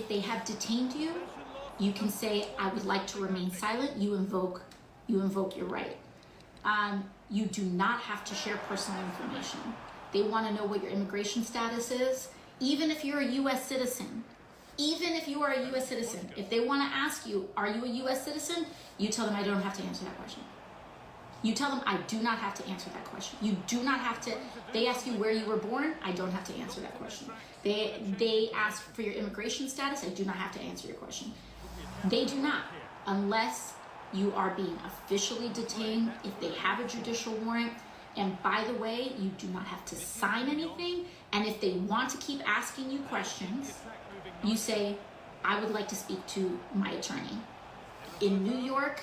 Speaker 12: they have detained you, you can say, I would like to remain silent. You invoke your right. You do not have to share personal information. They want to know what your immigration status is, even if you're a US citizen. Even if you are a US citizen, if they want to ask you, are you a US citizen? You tell them, I don't have to answer that question. You tell them, I do not have to answer that question. You do not have to. They ask you where you were born, I don't have to answer that question. They ask for your immigration status, I do not have to answer your question. They do not, unless you are being officially detained, if they have a judicial warrant. And by the way, you do not have to sign anything. And if they want to keep asking you questions, you say, I would like to speak to my attorney. In New York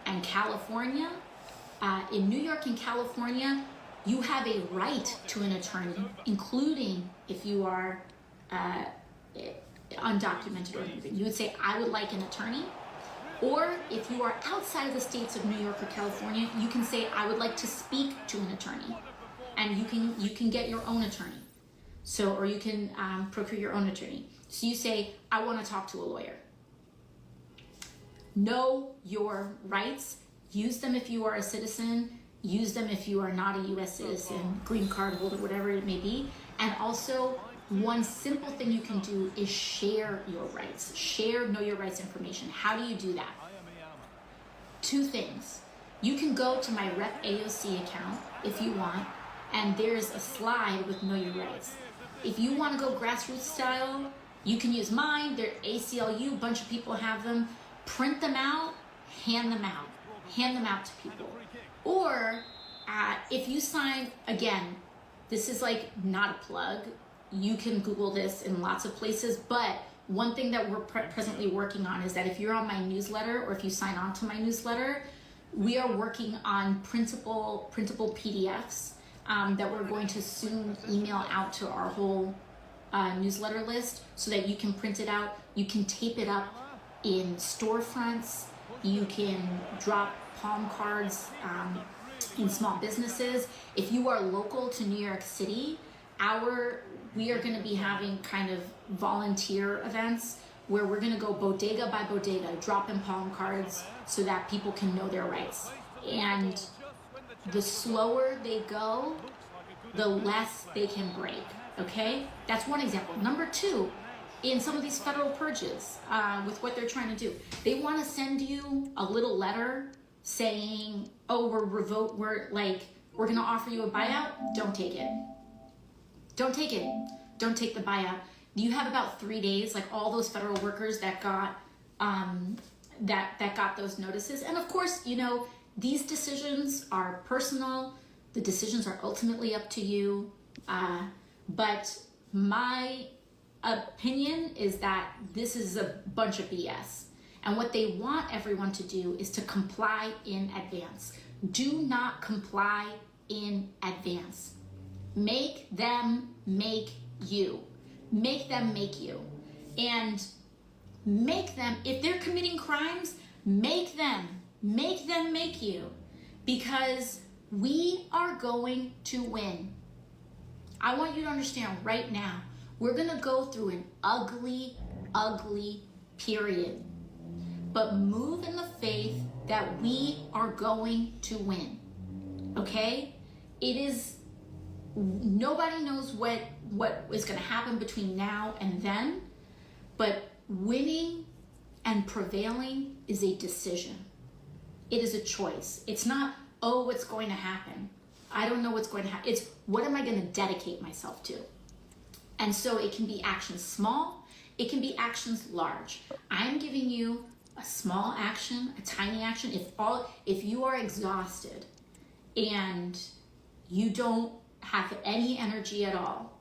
Speaker 12: and California, you have a right to an attorney, including if you are undocumented or anything. You would say, I would like an attorney. Or if you are outside of the states of New York or California, you can say, I would like to speak to an attorney. And you can get your own attorney. So, or you can procure your own attorney. So you say, I want to talk to a lawyer. Know your rights. Use them if you are a citizen. Use them if you are not a US citizen, green card holder, whatever it may be. And also, one simple thing you can do is share your rights. Share know your rights information. How do you do that? Two things. You can go to my Rep AOC account if you want, and there's a slide with know your rights. If you want to go grassroots style, you can use mine. They're ACLU, a bunch of people have them. Print them out, hand them out. Hand them out to people. Or if you sign, again, this is like not a plug. You can Google this in lots of places, but one thing that we're presently working on is that if you're on my newsletter or if you sign on to my newsletter, we are working on printable PDFs that we're going to soon email out to our whole newsletter list so that you can print it out. You can tape it up in storefronts. You can drop palm cards in small businesses. If you are local to New York City, we are going to be having kind of volunteer events where we're gonna go bodega by bodega, drop in palm cards so that people can know their rights. And the slower they go, the less they can break, okay? That's one example. Number two, in some of these federal purges, with what they're trying to do, they wanna send you a little letter saying, oh, we're gonna offer you a buyout. Don't take it. Don't take it. Don't take the buyout. You have about 3 days, like all those federal workers that got that got those notices. And of course, you know, these decisions are personal. The decisions are ultimately up to you. But my opinion is that this is a bunch of BS. And what they want everyone to do is to comply in advance. Do not comply in advance. Make them make you. Make them make you. And make them, if they're committing crimes, make them make you. Because we are going to win. I want you to understand right now, we're gonna go through an ugly, ugly period. But move in the faith that we are going to win, okay? It is, nobody knows what is gonna happen between now and then, but winning and prevailing is a decision. It is a choice. It's not, oh, what's going to happen? I don't know what's going to happen. It's, what am I gonna dedicate myself to? And so it can be actions small, it can be actions large. I'm giving you a small action, a tiny action. If you are exhausted and you don't have any energy at all,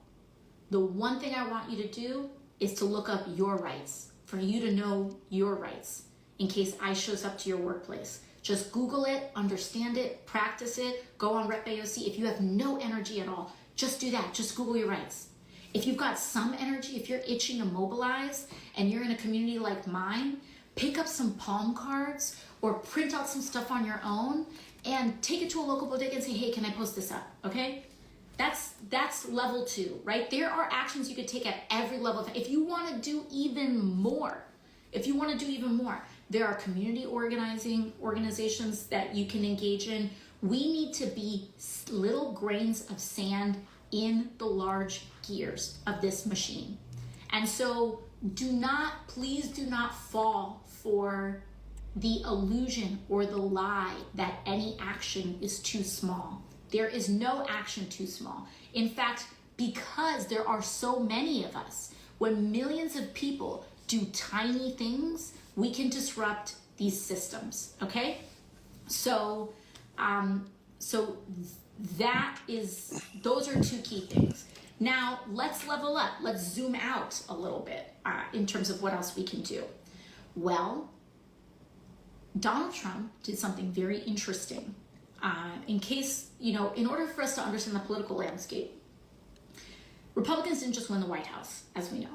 Speaker 12: the one thing I want you to do is to look up your rights, for you to know your rights in case I shows up to your workplace. Just Google it, understand it, practice it, go on Rep AOC. If you have no energy at all, just do that, just Google your rights. If you've got some energy, if you're itching to mobilize and you're in a community like mine, pick up some palm cards or print out some stuff on your own and take it to a local bodega and say, hey, can I post this up, okay? That's level 2, right? There are actions you could take at every level. If you wanna do even more, there are community organizations that you can engage in. We need to be little grains of sand in the large gears of this machine. And so please do not fall for the illusion or the lie that any action is too small. There is no action too small. In fact, because there are so many of us, when millions of people do tiny things, we can disrupt these systems, okay? So those are 2 key things. Now, let's level up. Let's zoom out a little bit in terms of what else we can do. Well, Donald Trump did something very interesting. In case, in order for us to understand the political landscape, Republicans didn't just win the White House, as we know.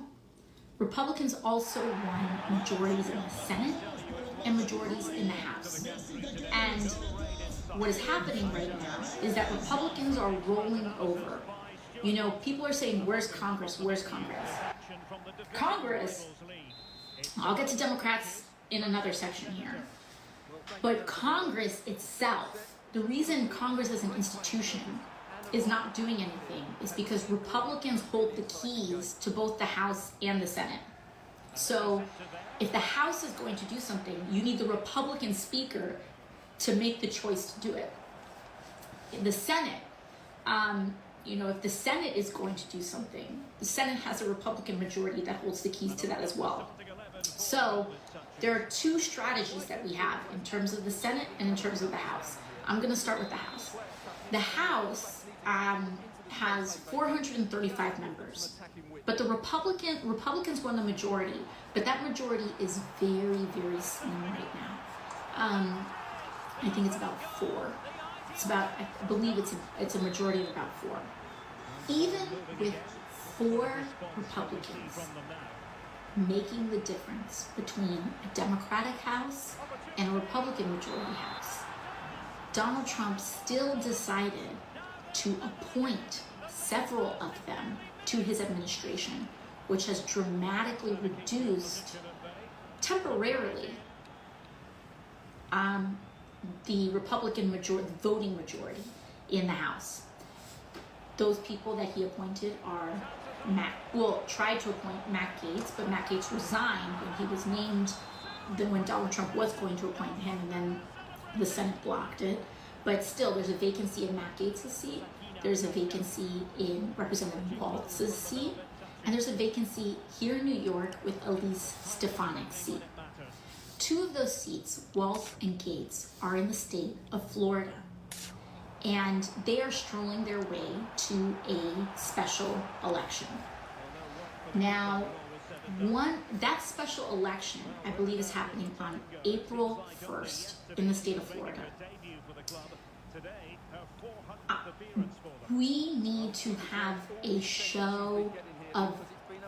Speaker 12: Republicans also won majorities in the Senate and majorities in the House. And what is happening right now is that Republicans are rolling over. People are saying, where's Congress? Where's Congress? Congress, I'll get to Democrats in another section here. But Congress itself, the reason Congress as an institution is not doing anything is because Republicans hold the keys to both the House and the Senate. So if the House is going to do something, you need the Republican speaker to make the choice to do it. In the Senate, if the Senate is going to do something, the Senate has a Republican majority that holds the keys to that as well. So there are 2 strategies that we have in terms of the Senate and in terms of the House. I'm going to start with the House. The House has 435 members, but the Republicans won the majority, but that majority is very, very slim right now. I think it's about 4. I believe it's a majority of about 4. Even with 4 Republicans making the difference between a Democratic House and a Republican majority House, Donald Trump still decided to appoint several of them to his administration which has dramatically reduced temporarily the Republican voting majority in the House. Those people that he appointed are tried to appoint Matt Gaetz, but Matt Gaetz resigned when he was named, when Donald Trump was going to appoint him, and then the Senate blocked it. But still, there's a vacancy in Matt Gaetz' seat, there's a vacancy in Representative Waltz's seat, and there's a vacancy here in New York with Elise Stefanik's seat. Two of those seats, Waltz and Gaetz, are in the state of Florida, and they are strolling their way to a special election. Now, that special election, I believe, is happening on April 1st in the state of Florida. We need to have a show of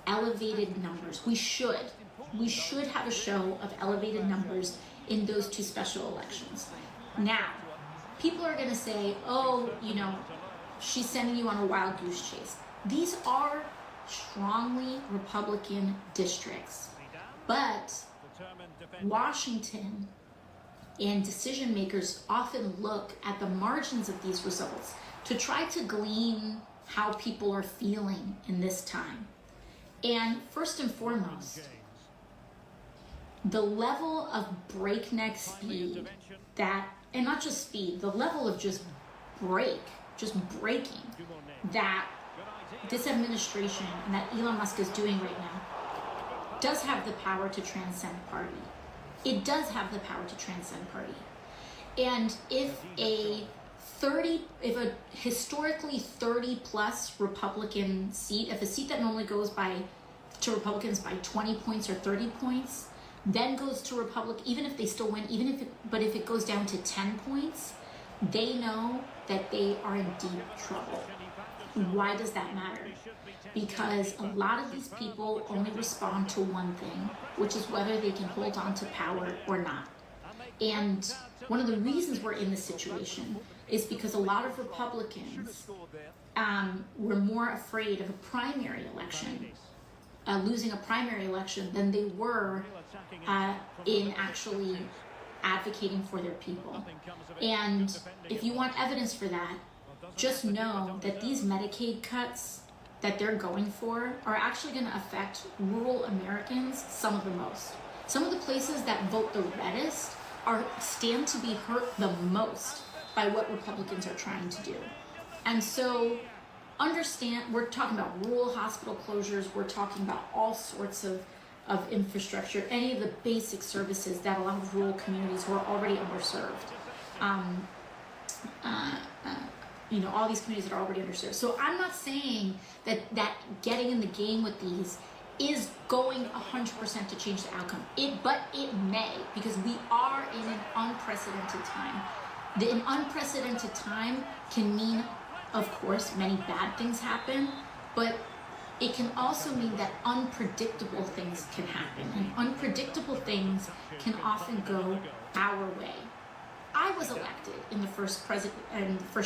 Speaker 12: elevated numbers. We should have a show of elevated numbers in those two special elections. Now, people are going to say, oh, she's sending you on a wild goose chase. These are strongly Republican districts, but Washington and decision makers often look at the margins of these results to try to glean how people are feeling in this time. And first and foremost, the level of breakneck speed and not just speed, the level of just breaking that this administration and that Elon Musk is doing right now does have the power to transcend party. It does have the power to transcend party. And if a historically 30 plus Republican seat, if a seat that normally goes to Republicans by 20 points or 30 points, then goes to Republic, even if they still win, but if it goes down to 10 points, they know that they are in deep trouble. Why does that matter? Because a lot of these people only respond to one thing, which is whether they can hold on to power or not. And one of the reasons we're in this situation is because a lot of Republicans were more afraid of a primary election, losing a primary election, than they were in actually advocating for their people. And if you want evidence for that, just know that these Medicaid cuts that they're going for are actually going to affect rural Americans some of the most. Some of the places that vote the reddest stand to be hurt the most by what Republicans are trying to do. And so understand, we're talking about rural hospital closures, we're talking about all sorts of infrastructure, any of the basic services that a lot of rural communities who are already underserved. All these communities that are already underserved. So I'm not saying that getting in the game with these is going 100% to change the outcome. But it may, because we are in an unprecedented time. An unprecedented time can mean, of course, many bad things happen, but it can also mean that unpredictable things can happen, and unpredictable things can often go our way. I was elected in the first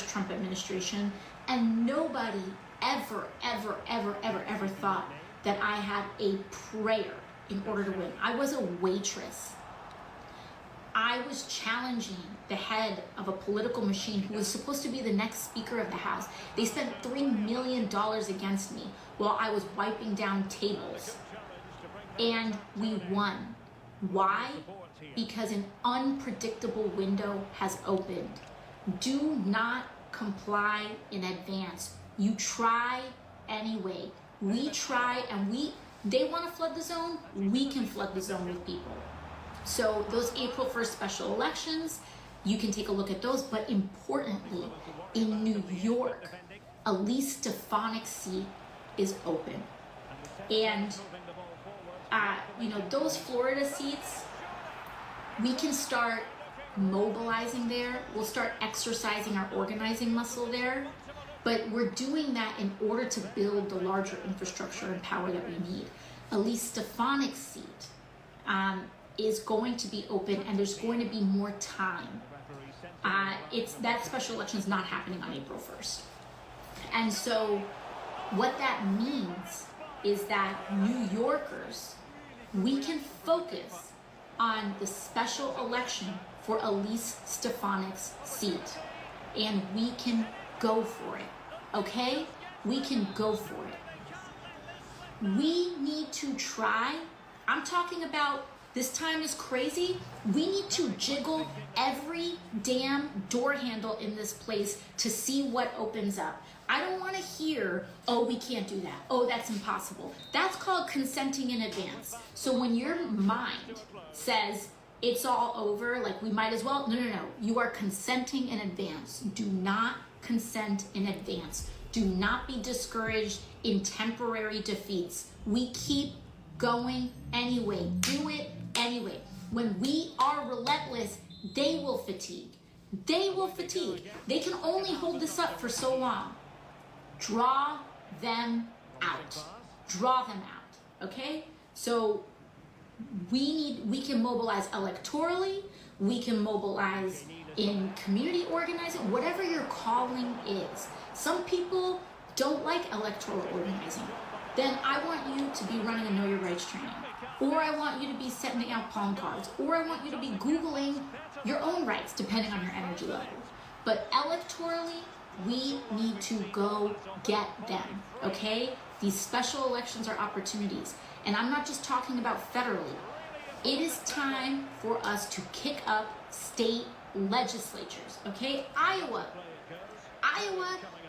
Speaker 12: Trump administration, and nobody ever thought that I had a prayer in order to win. I was a waitress. I was challenging the head of a political machine who was supposed to be the next Speaker of the House. They spent $3 million against me while I was wiping down tables. And we won. Why? Because an unpredictable window has opened. Do not comply in advance. You try anyway. We try, and they want to flood the zone, we can flood the zone with people. So those April 1st special elections, you can take a look at those, but importantly, in New York, Elise Stefanik's seat is open. And, those Florida seats, we can start mobilizing there. We'll start exercising our organizing muscle there. But we're doing that in order to build the larger infrastructure and power that we need. Elise Stefanik's seat is going to be open, and there's going to be more time. That special election is not happening on April 1st. And so what that means is that New Yorkers, we can focus on the special election for Elise Stefanik's seat. And we can go for it, okay? We can go for it. We need to try. I'm talking about this time is crazy. We need to jiggle every damn door handle in this place to see what opens up. I don't want to hear, oh, we can't do that. Oh, that's impossible. That's called consenting in advance. So when your mind says it's all over, like we might as well, no. You are consenting in advance. Do not consent in advance. Do not be discouraged in temporary defeats. We keep going anyway. Do it anyway. When we are relentless, they will fatigue. They will fatigue. They can only hold this up for so long. Draw them out. Draw them out. Okay? So we can mobilize electorally. We can mobilize in community organizing, whatever your calling is. Some people don't like electoral organizing. Then I want you to be running a Know Your Rights training. Or I want you to be sending out palm cards. Or I want you to be Googling your own rights, depending on your energy level. But electorally, we need to go get them, okay? These special elections are opportunities. And I'm not just talking about federally. It is time for us to kick up state legislatures, okay? Iowa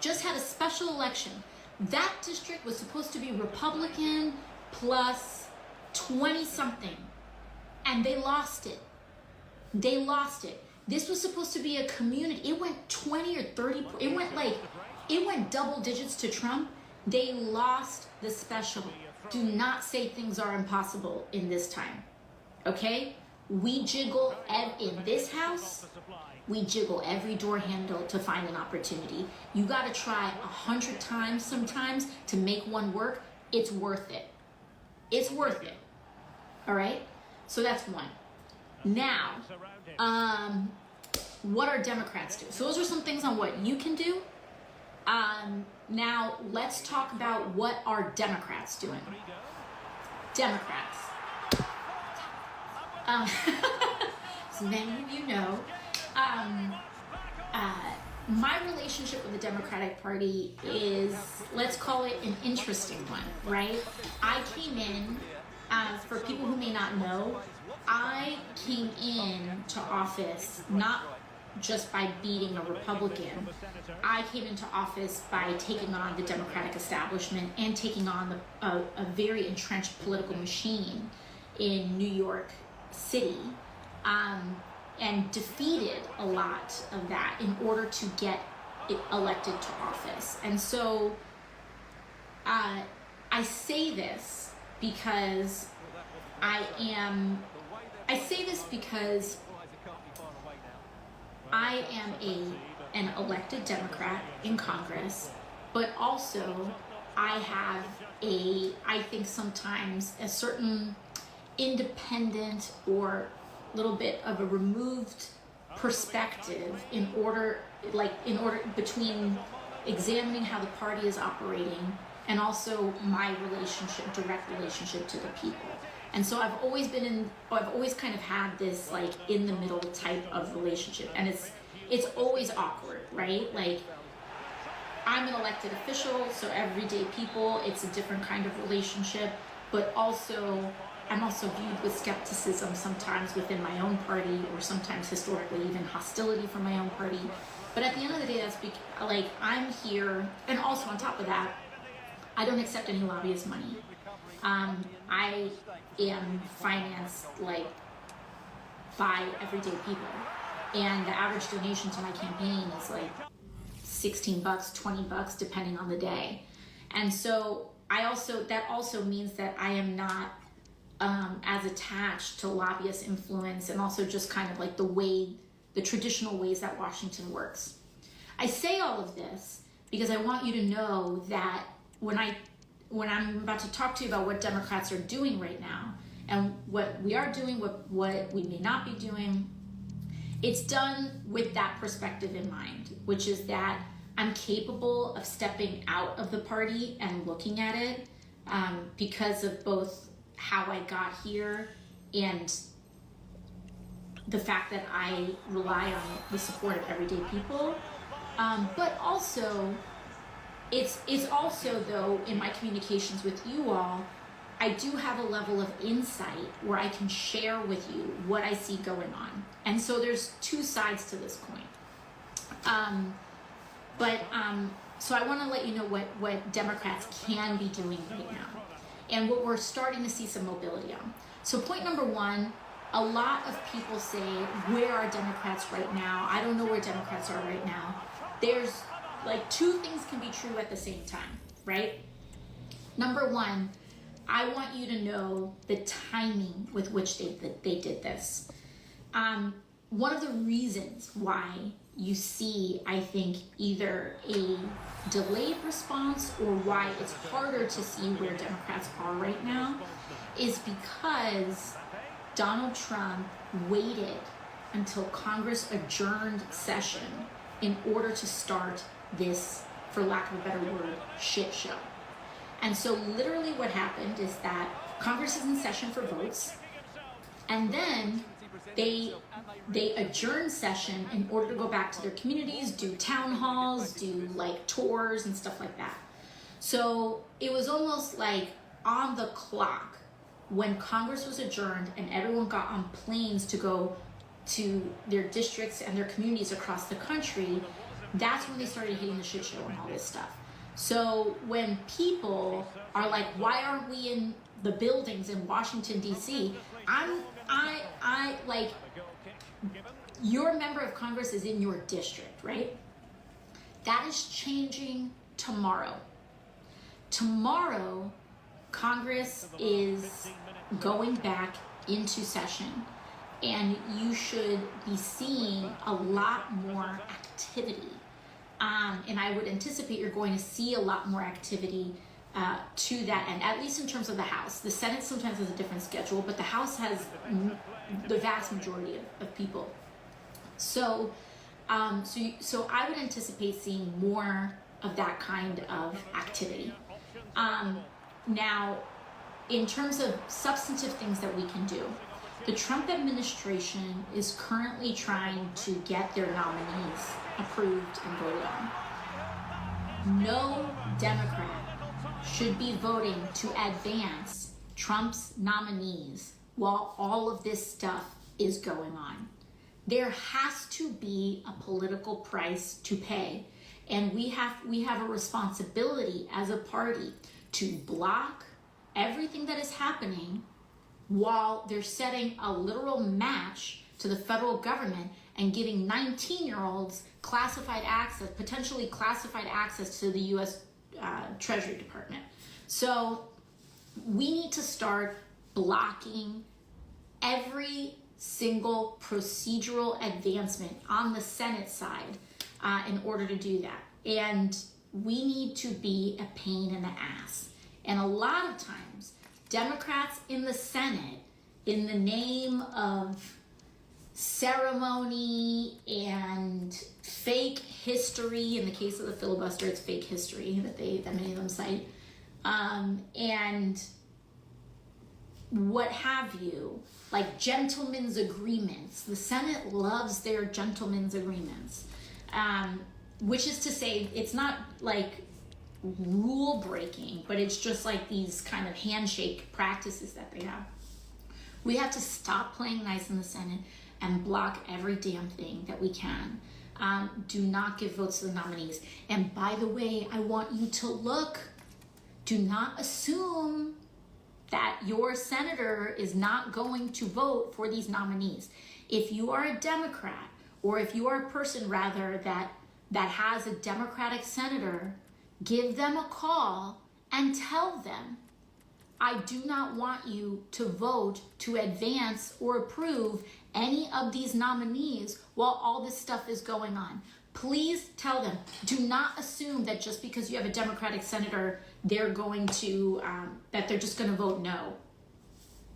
Speaker 12: just had a special election. That district was supposed to be Republican plus 20-something, and they lost it. They lost it. This was supposed to be a community. It went 20 or 30, it went double digits to Trump. They lost the special. Do not say things are impossible in this time, okay? We jiggle in this house. We jiggle every door handle to find an opportunity. You gotta try 100 times sometimes to make one work. It's worth it. It's worth it. All right? So that's one. Now, what are Democrats do? So those are some things on what you can do. Now, let's talk about what are Democrats doing. Democrats. As many of you know, my relationship with the Democratic Party is, let's call it an interesting one, right? I came in, for people who may not know, I came in to office not just by beating a Republican. I came into office by taking on the Democratic establishment and taking on a very entrenched political machine in New York City, and defeated a lot of that in order to get it elected to office. And so I say this because I am an elected Democrat in Congress, but also I have I think sometimes a certain independent or little bit of a removed perspective in order between examining how the party is operating and also my direct relationship to the people. And so I've always kind of had this like in the middle type of relationship, and it's always awkward, right? Like, I'm an elected official, so everyday people, it's a different kind of relationship, but also I'm also viewed with skepticism sometimes within my own party, or sometimes historically even hostility from my own party. But at the end of the day, that's like, I'm here, and also on top of that, I don't accept any lobbyist money. I am financed like by everyday people, and the average donation to my campaign is like $16, $20, depending on the day. And so that also means that I am not as attached to lobbyist influence, and also just kind of like the traditional ways that Washington works. I say all of this because I want you to know that when I'm about to talk to you about what Democrats are doing right now, and what we are doing, what we may not be doing, it's done with that perspective in mind, which is that I'm capable of stepping out of the party and looking at it because of both how I got here and the fact that I rely on the support of everyday people. But also, it's also, though, in my communications with you all, I do have a level of insight where I can share with you what I see going on. And so there's two sides to this coin. So I want to let you know what Democrats can be doing right now and what we're starting to see some mobility on. So point number one, a lot of people say, where are Democrats right now? I don't know where Democrats are right now. There's like two things can be true at the same time, right? Number one, I want you to know the timing with which they did this. One of the reasons why you see, I think, either a delayed response or why it's harder to see where Democrats are right now is because Donald Trump waited until Congress adjourned session in order to start this, for lack of a better word, shit show. And so literally what happened is that Congress is in session for votes, and then they adjourn session in order to go back to their communities, do town halls, do like tours and stuff like that. So it was almost like on the clock when Congress was adjourned and everyone got on planes to go to their districts and their communities across the country. That's when they started hitting the shit show and all this stuff. So when people are like, why aren't we in the buildings in Washington, D.C.? I like, your member of Congress is in your district, right? That is changing tomorrow. Tomorrow, Congress is going back into session, and you should be seeing a lot more activity. And I would anticipate you're going to see a lot more activity to that end, at least in terms of the House. The Senate sometimes has a different schedule, but the House has the vast majority of people. So I would anticipate seeing more of that kind of activity. Now, in terms of substantive things that we can do, the Trump administration is currently trying to get their nominees approved and voted on. No Democrat should be voting to advance Trump's nominees while all of this stuff is going on. There has to be a political price to pay, and we have a responsibility as a party to block everything that is happening while they're setting a literal match to the federal government and giving 19-year-olds classified access, potentially classified access to the U.S. Treasury Department. So we need to start blocking every single procedural advancement on the Senate side in order to do that. And we need to be a pain in the ass. And a lot of times, Democrats in the Senate, in the name of ceremony and fake history, in the case of the filibuster, it's fake history that many of them cite, and what have you, like gentlemen's agreements. The Senate loves their gentlemen's agreements, which is to say, it's not like rule breaking, but it's just like these kind of handshake practices that they have. We have to stop playing nice in the Senate and block every damn thing that we can. Do not give votes to the nominees. And by the way, I want you to look. Do not assume that your senator is not going to vote for these nominees. If you are a Democrat, or if you are a person rather that has a Democratic senator, give them a call and tell them, I do not want you to vote to advance or approve any of these nominees while all this stuff is going on. Please tell them. Do not assume that just because you have a Democratic senator, they're going to, that they're just going to vote no.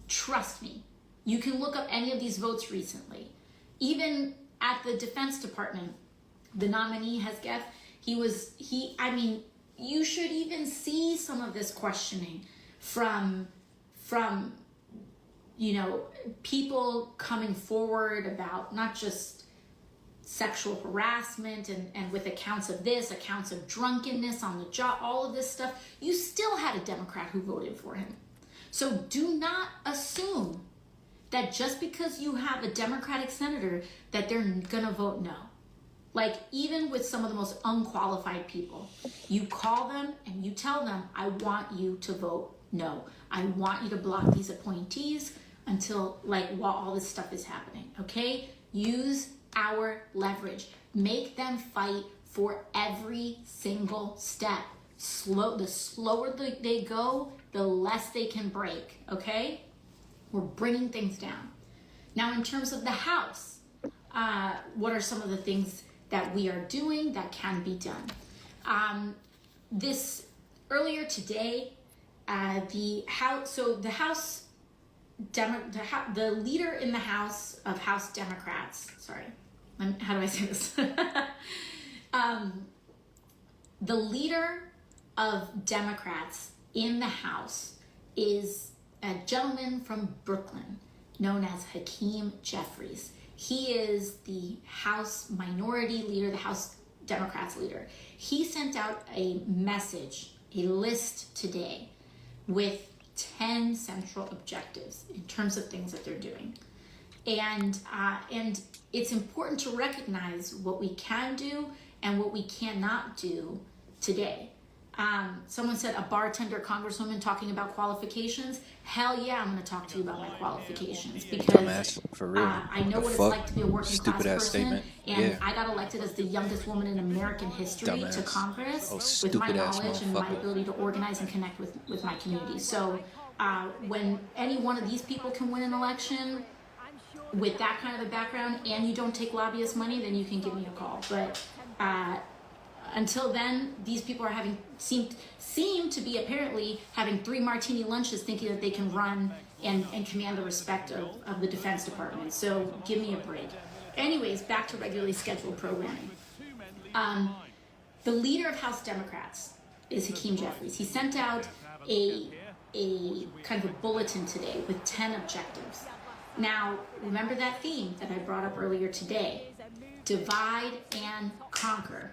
Speaker 12: Trust me. You can look up any of these votes recently. Even at the Defense Department, the nominee Hesketh, you should even see some of this questioning. from you know, people coming forward about not just sexual harassment and with accounts of this, accounts of drunkenness on the job, all of this stuff, you still had a Democrat who voted for him. So do not assume that just because you have a Democratic senator that they're gonna vote no. Like, even with some of the most unqualified people, you call them and you tell them, I want you to vote no. I want you to block these appointees until, like, while all this stuff is happening, okay? Use our leverage. Make them fight for every single step. The slower they go, the less they can break, okay? We're bringing things down. Now, in terms of the House, what are some of the things that we are doing that can be done? Earlier today, the leader in the House of House Democrats, how do I say this? The leader of Democrats in the House is a gentleman from Brooklyn known as Hakeem Jeffries. He is the House Minority Leader, the House Democrats leader. He sent out a message, a list today with 10 central objectives in terms of things that they're doing. And it's important to recognize what we can do and what we cannot do today. Someone said a bartender congresswoman talking about qualifications. Hell yeah, I'm going to talk to you about my qualifications because
Speaker 1: Dumbass, for real.
Speaker 12: I know what it's like to be a working
Speaker 1: Stupid
Speaker 12: class
Speaker 1: ass
Speaker 12: person,
Speaker 1: statement.
Speaker 12: and
Speaker 1: Yeah.
Speaker 12: I got elected as the youngest woman in American history to
Speaker 1: Dumbass.
Speaker 12: Congress
Speaker 1: Oh,
Speaker 12: with my
Speaker 1: stupid ass
Speaker 12: knowledge and my
Speaker 1: motherfucker.
Speaker 12: ability to organize and connect with my community. So when any one of these people can win an election with that kind of a background and you don't take lobbyist money, then you can give me a call. But until then, these people are seem to be apparently having 3 martini lunches thinking that they can run and command the respect of the Defense Department. So give me a break. Anyways, back to regularly scheduled programming. The leader of House Democrats is Hakeem Jeffries. He sent out a kind of a bulletin today with 10 objectives. Now, remember that theme that I brought up earlier today, divide and conquer.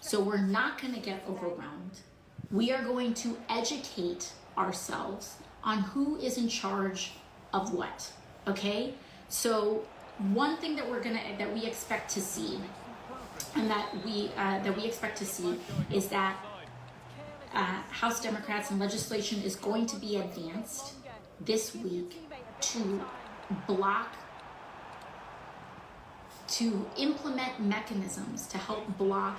Speaker 12: So we're not going to get overwhelmed. We are going to educate ourselves on who is in charge of what, okay? So one thing that we expect to see, and that we expect to see is that House Democrats and legislation is going to be advanced this week to implement mechanisms to help block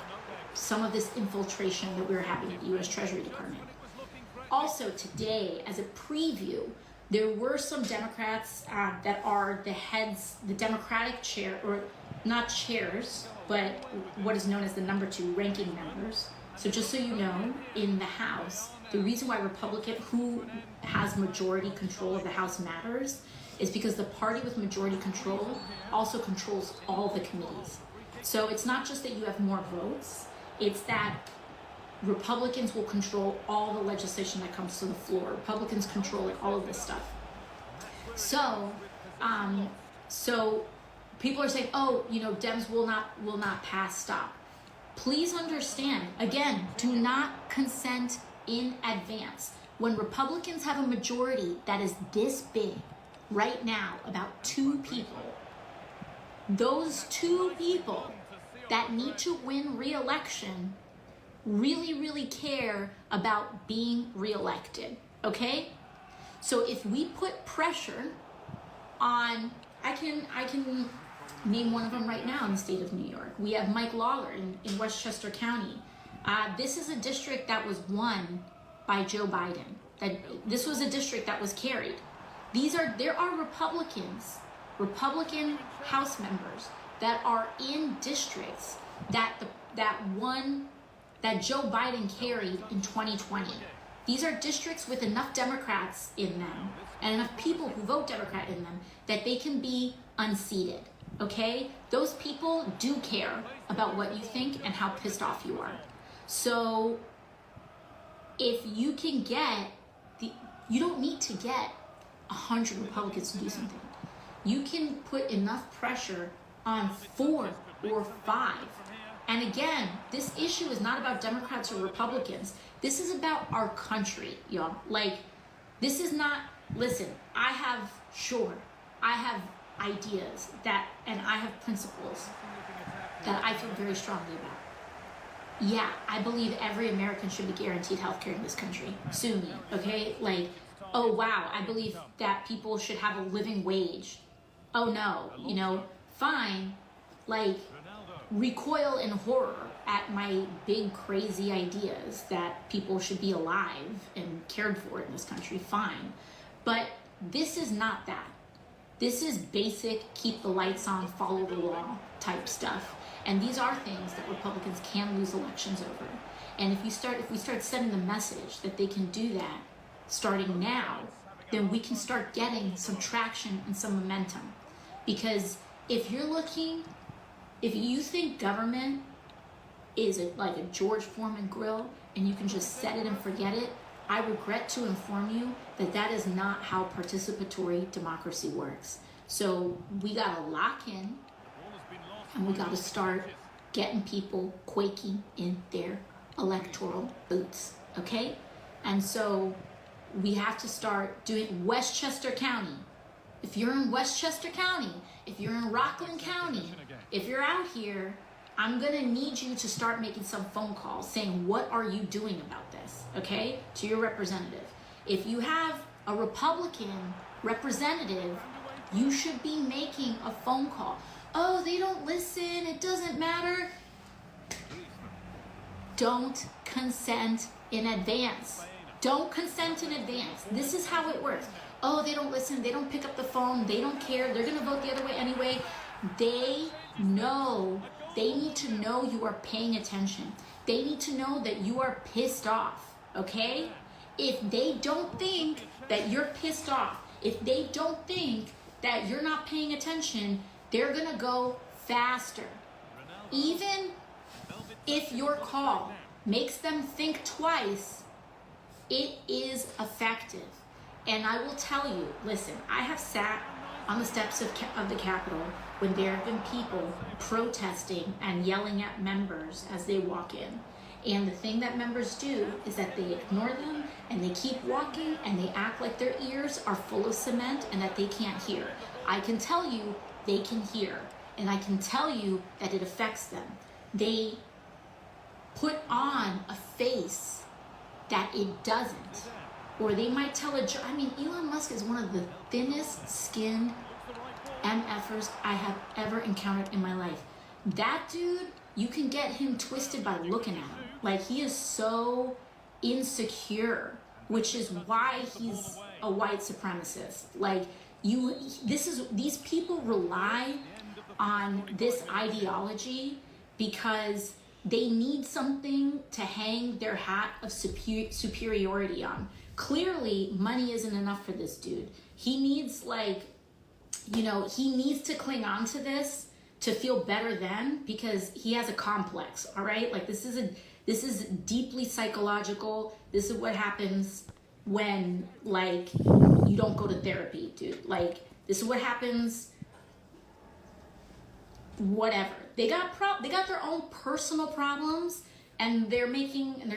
Speaker 12: some of this infiltration that we're having at the U.S. Treasury Department. Also today, as a preview, there were some Democrats that are the heads, the Democratic chair, or not chairs, but what is known as the number 2 ranking members. So just so you know, in the House, the reason why who has majority control of the House matters is because the party with majority control also controls all the committees. So it's not just that you have more votes, it's that Republicans will control all the legislation that comes to the floor. Republicans control all of this stuff. So people are saying, oh, Dems will not pass stop. Please understand, again, do not consent in advance. When Republicans have a majority that is this big right now, about 2 people, those 2 people that need to win re-election really, really care about being re-elected, okay? So if we put pressure on, I can name one of them right now in the state of New York. We have Mike Lawler in Westchester County. This is a district that was won by Joe Biden. This was a district that was carried. There are Republican House members that are in districts that Joe Biden carried in 2020. These are districts with enough Democrats in them and enough people who vote Democrat in them that they can be unseated, okay? Those people do care about what you think and how pissed off you are. So if you can get You don't need to get 100 Republicans to do something. You can put enough pressure on 4 or 5. And again, this issue is not about Democrats or Republicans. This is about our country, y'all. Like, this is not, listen, I have ideas that, and I have principles that I feel very strongly about. Yeah, I believe every American should be guaranteed health care in this country. Sue me, okay? Like, oh wow, I believe that people should have a living wage. Oh no, you know, fine. Like, recoil in horror at my big crazy ideas that people should be alive and cared for in this country, fine. But this is not that. This is basic, keep the lights on, follow the law type stuff. And these are things that Republicans can lose elections over. And if we start sending the message that they can do that starting now, then we can start getting some traction and some momentum. Because if you think government is like a George Foreman grill and you can just set it and forget it, I regret to inform you that that is not how participatory democracy works. So we gotta lock in and we gotta start getting people quaking in their electoral boots, okay? And so we have to start doing Westchester County. If you're in Westchester County, if you're in Rockland County, if you're out here, I'm gonna need you to start making some phone calls saying, what are you doing about this, okay? To your representative. If you have a Republican representative, you should be making a phone call. Oh, they don't listen, it doesn't matter. Don't consent in advance. Don't consent in advance. This is how it works. Oh, they don't listen, they don't pick up the phone, they don't care, they're gonna vote the other way anyway. They need to know you are paying attention. They need to know that you are pissed off, okay? If they don't think that you're pissed off, if they don't think that you're not paying attention, they're gonna go faster. Even if your call makes them think twice, it is effective. And I will tell you, listen, I have sat on the steps of the Capitol when there have been people protesting and yelling at members as they walk in. And the thing that members do is that they ignore them and they keep walking and they act like their ears are full of cement and that they can't hear. I can tell you they can hear, and I can tell you that it affects them. They put on a face that it doesn't. Or they might tell Elon Musk is one of the thinnest skinned MFers I have ever encountered in my life. That dude, you can get him twisted by looking at him. Like, he is so insecure, which is why he's a white supremacist. Like, these people rely on this ideology because they need something to hang their hat of superiority on. Clearly, money isn't enough for this dude. He needs he needs to cling on to this to feel better than, because he has a complex, all right? Like, this is deeply psychological. This is what happens when, like, you don't go to therapy, dude. Like, this is what happens, whatever. They got their own personal problems, and they're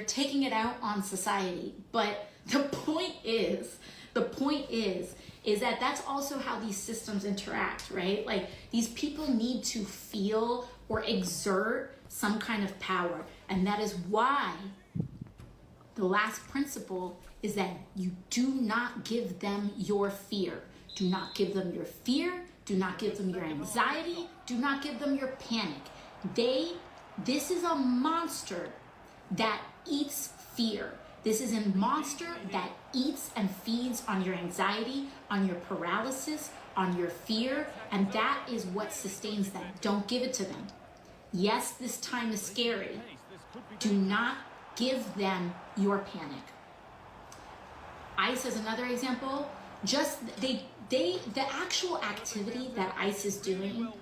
Speaker 12: taking it out on society. But the point is that that's also how these systems interact, right? Like, these people need to feel or exert some kind of power. And that is why the last principle is that you do not give them your fear. Do not give them your fear. Do not give them your anxiety. Do not give them your panic. This is a monster that eats fear. This is a monster that eats and feeds on your anxiety, on your paralysis, on your fear, and that is what sustains them. Don't give it to them. Yes, this time is scary. Do not give them your panic. ICE is another example. The actual activity that ICE is doing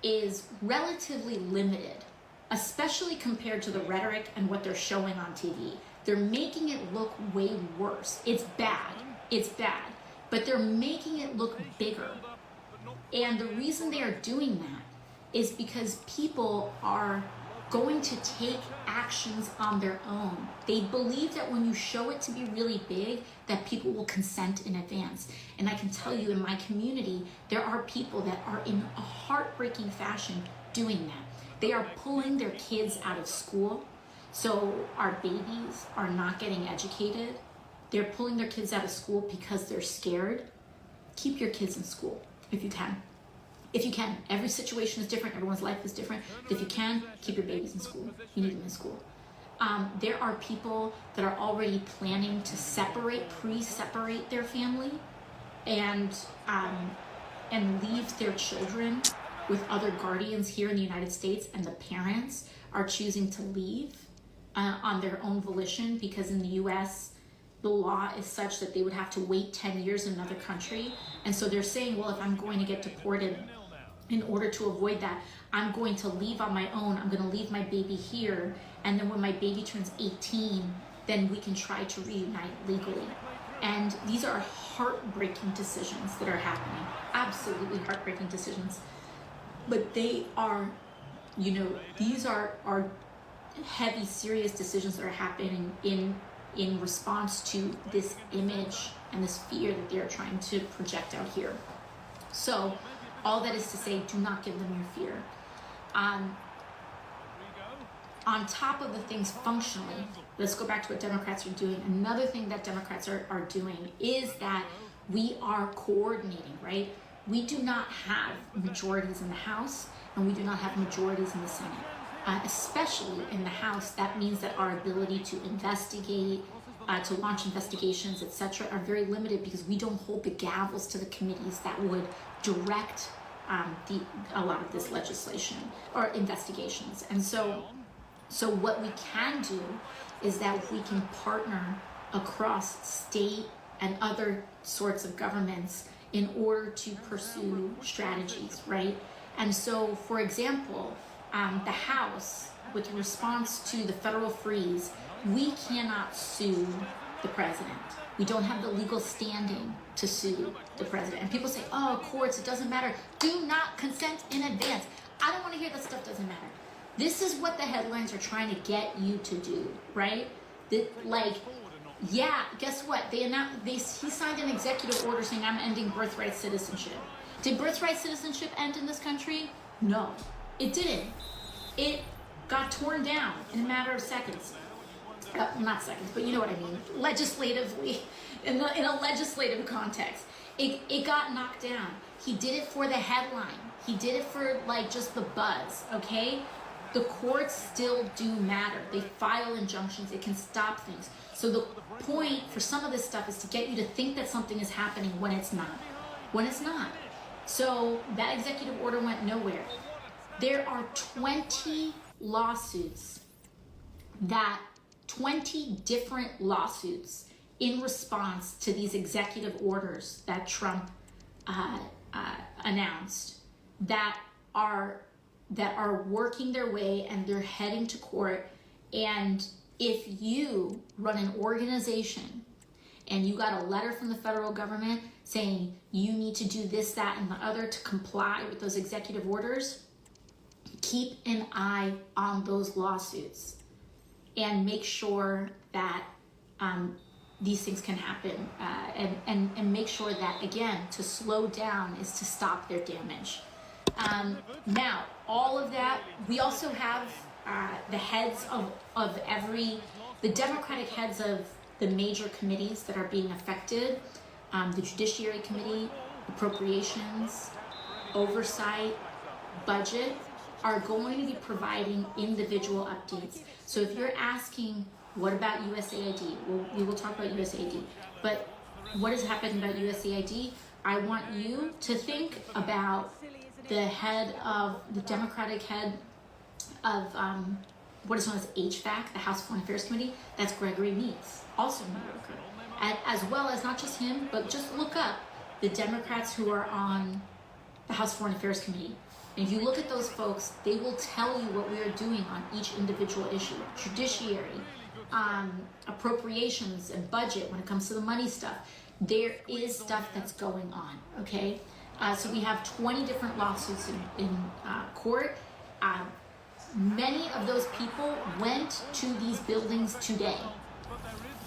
Speaker 12: is relatively limited, especially compared to the rhetoric and what they're showing on TV. They're making it look way worse. It's bad. It's bad, but they're making it look bigger. And the reason they are doing that is because people are going to take actions on their own. They believe that when you show it to be really big, that people will consent in advance. And I can tell you in my community, there are people that are in a heartbreaking fashion doing that. They are pulling their kids out of school. So our babies are not getting educated. They're pulling their kids out of school because they're scared. Keep your kids in school if you can. If you can. Every situation is different. Everyone's life is different. If you can, keep your babies in school. You need them in school. There are people that are already planning to pre-separate their family and leave their children with other guardians here in the United States, and the parents are choosing to leave on their own volition, because in the US, the law is such that they would have to wait 10 years in another country. And so they're saying, well, if I'm going to get deported, in order to avoid that, I'm going to leave on my own. I'm going to leave my baby here. And then when my baby turns 18, then we can try to reunite legally. And these are heartbreaking decisions that are happening. Absolutely heartbreaking decisions. But they are, these are heavy, serious decisions that are happening in response to this image and this fear that they're trying to project out here. So all that is to say, do not give them your fear. On top of the things functionally, let's go back to what Democrats are doing. Another thing that Democrats are doing is that we are coordinating, right? We do not have majorities in the House, and we do not have majorities in the Senate. Especially in the House, that means that our ability to investigate, to launch investigations, etc., are very limited, because we don't hold the gavels to the committees that would direct a lot of this legislation or investigations. And so what we can do is that we can partner across state and other sorts of governments in order to pursue strategies, right? And so, for example, the House, with response to the federal freeze, we cannot sue the president. We don't have the legal standing to sue the president. And people say, oh, courts, it doesn't matter. Do not consent in advance. I don't want to hear that stuff doesn't matter. This is what the headlines are trying to get you to do, right? Yeah, guess what? He signed an executive order saying, I'm ending birthright citizenship. Did birthright citizenship end in this country? No, it didn't. It got torn down in a matter of seconds. Not seconds, but you know what I mean. Legislatively, in a legislative context, it got knocked down. He did it for the headline. He did it for just the buzz, okay? The courts still do matter. They file injunctions. It can stop things. So the point for some of this stuff is to get you to think that something is happening when it's not. When it's not. So that executive order went nowhere. There are 20 lawsuits 20 different lawsuits in response to these executive orders that Trump announced that are working their way, and they're heading to court. And if you run an organization and you got a letter from the federal government saying you need to do this, that, and the other to comply with those executive orders, keep an eye on those lawsuits and make sure that these things can happen, and make sure that, again, to slow down is to stop their damage. Now, all of that, we also have the heads of the Democratic heads of the major committees that are being affected, the Judiciary Committee, Appropriations, Oversight, Budget, are going to be providing individual updates. So if you're asking, what about USAID? Well, we will talk about USAID, but what is happening about USAID? I want you to think about the Democratic head of what is known as HVAC, the House Foreign Affairs Committee. That's Gregory Meeks, also a New Yorker. As well as not just him, but just look up the Democrats who are on the House Foreign Affairs Committee. And if you look at those folks, they will tell you what we are doing on each individual issue. Judiciary, appropriations and budget, when it comes to the money stuff, there is stuff that's going on, okay? So we have 20 different lawsuits in court. Many of those people went to these buildings today.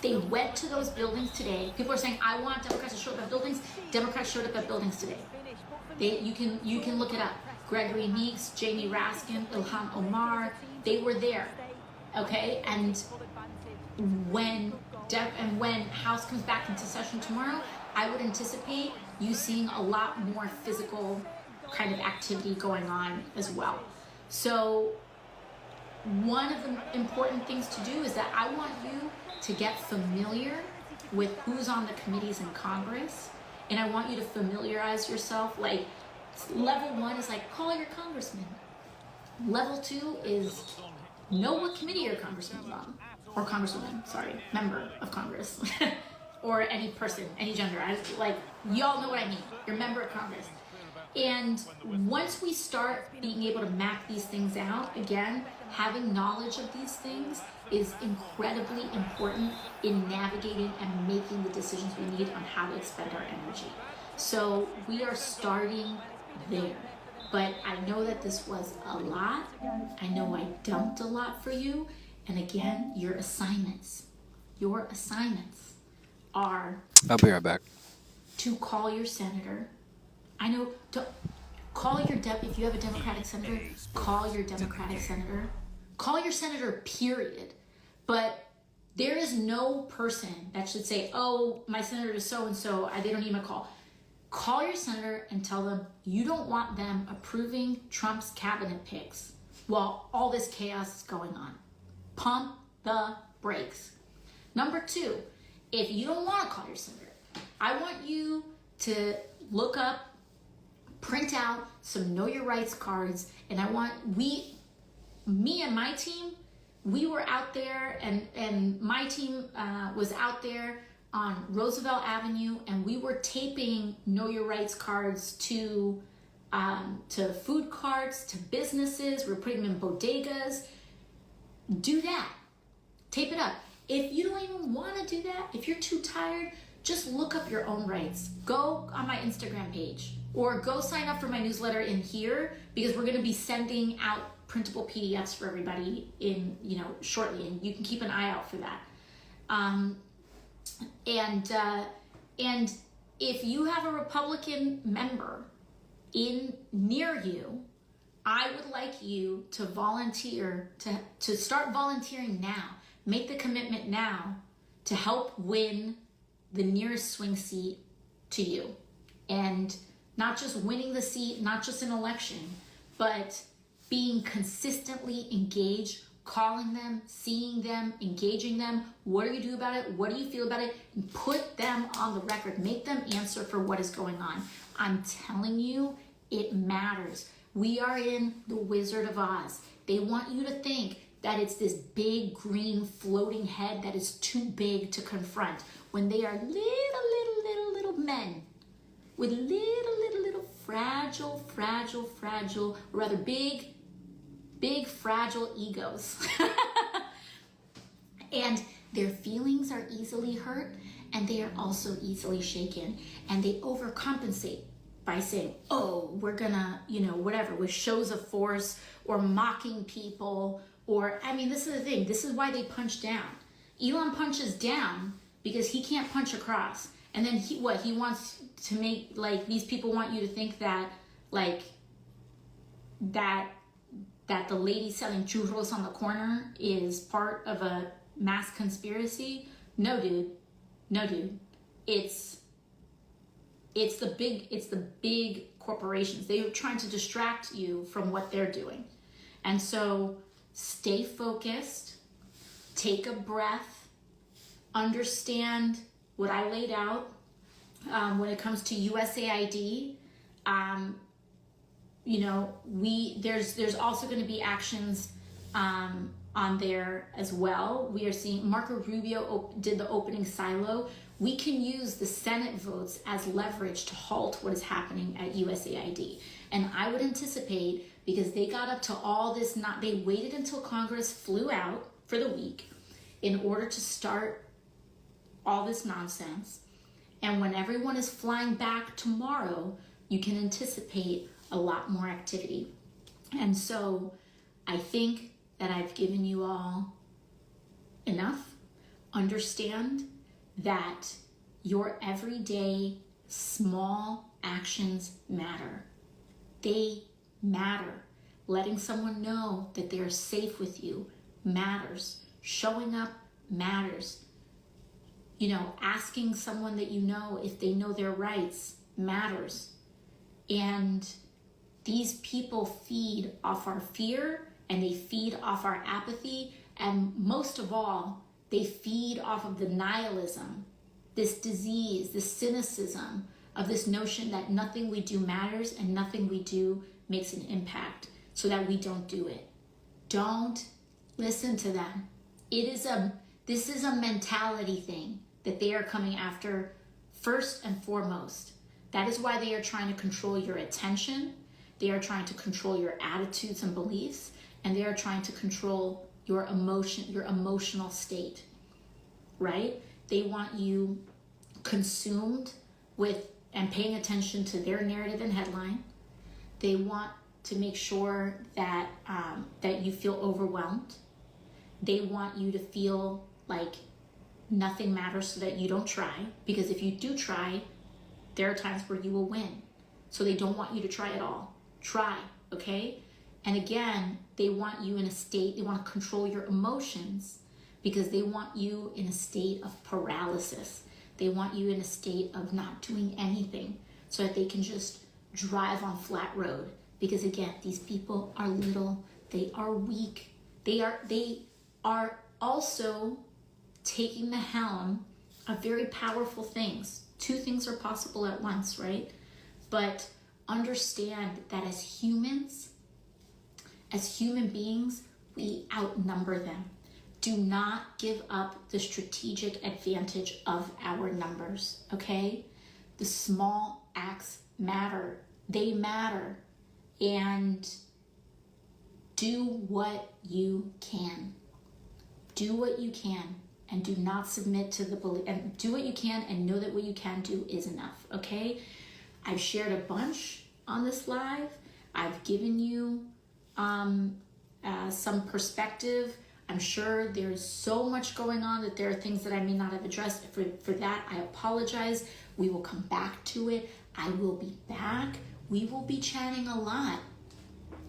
Speaker 12: They went to those buildings today. People are saying, I want Democrats to show up at buildings. Democrats showed up at buildings today. You can look it up. Gregory Meeks, Jamie Raskin, Ilhan Omar, they were there, okay? And when House comes back into session tomorrow, I would anticipate you seeing a lot more physical kind of activity going on as well. So one of the important things to do is that I want you to get familiar with who's on the committees in Congress, and I want you to familiarize yourself. Like, level 1 is like, call your congressman. Level 2 is know what committee your congressman's on, or congresswoman, sorry, member of Congress, or any person, any gender. Like, y'all know what I mean. You're a member of Congress. And once we start being able to map these things out, again, having knowledge of these things is incredibly important in navigating and making the decisions we need on how to expend our energy. So we are starting there. But I know that this was a lot. I know I dumped a lot for you. And again, your assignments are...
Speaker 1: I'll be right back.
Speaker 12: To call your senator. I know, to call your if you have a Democratic senator, call your Democratic senator. Call your senator, period. But there is no person that should say, oh, my senator is so-and-so, they don't need my call. Call your senator and tell them you don't want them approving Trump's cabinet picks while all this chaos is going on. Pump the brakes. Number 2, if you don't want to call your senator, I want you to look up, print out some Know Your Rights cards, and I want me and my team, we were out there, and my team was out there on Roosevelt Avenue, and we were taping Know Your Rights cards to food carts, to businesses. We were putting them in bodegas. Do that. Tape it up. If you don't even want to do that, if you're too tired, just look up your own rights. Go on my Instagram page, or go sign up for my newsletter in here, because we're going to be sending out printable PDFs for everybody in, shortly, and you can keep an eye out for that. And if you have a Republican member near you, I would like you to volunteer, to start volunteering now. Make the commitment now to help win the nearest swing seat to you. And not just winning the seat, not just an election, but being consistently engaged, calling them, seeing them, engaging them. What do you do about it? What do you feel about it? And put them on the record. Make them answer for what is going on. I'm telling you, it matters. We are in the Wizard of Oz. They want you to think that it's this big green floating head that is too big to confront, when they are little men with little fragile, or rather big, fragile egos. And their feelings are easily hurt, and they are also easily shaken, and they overcompensate by saying, oh, we're gonna, whatever, with shows of force or mocking people, or, this is the thing, this is why they punch down. Elon punches down because he can't punch across. And then he wants to make, these people want you to think that, that the lady selling churros on the corner is part of a mass conspiracy. No, dude. It's the big corporations. They're trying to distract you from what they're doing. And so stay focused, take a breath, understand what I laid out when it comes to USAID. There's also going to be actions on there as well. We are seeing Marco Rubio did the opening silo. We can use the Senate votes as leverage to halt what is happening at USAID. And I would anticipate, because they got up to all this, they waited until Congress flew out for the week. in order to start all this nonsense. And when everyone is flying back tomorrow, you can anticipate a lot more activity. And so I think that I've given you all enough. Understand that your everyday small actions matter. They matter. Letting someone know that they're safe with you matters. Showing up matters. Asking someone that you know if they know their rights matters. And these people feed off our fear, and they feed off our apathy, and most of all, they feed off of the nihilism, this disease, this cynicism of this notion that nothing we do matters and nothing we do makes an impact, so that we don't do it. Don't listen to them. This is a mentality thing that they are coming after first and foremost. That is why they are trying to control your attention. They are trying to control your attitudes and beliefs, and they are trying to control your emotional state, right? They want you consumed with and paying attention to their narrative and headline. They want to make sure that that you feel overwhelmed. They want you to feel like nothing matters so that you don't try, because if you do try, there are times where you will win. So they don't want you to try at all. Try, okay? And again, they want you in a state, they want to control your emotions because they want you in a state of paralysis. They want you in a state of not doing anything so that they can just drive on flat road. Because again, these people are little, they are weak. They are also taking the helm of very powerful things. Two things are possible at once, right? But understand that as humans, as human beings, we outnumber them. Do not give up the strategic advantage of our numbers, okay? The small acts matter. They matter. And do what you can. Do what you can, and do not submit to the belief, and do what you can and know that what you can do is enough, okay? I've shared a bunch on this live. I've given you some perspective. I'm sure there's so much going on that there are things that I may not have addressed. For that, I apologize. We will come back to it. I will be back. We will be chatting a lot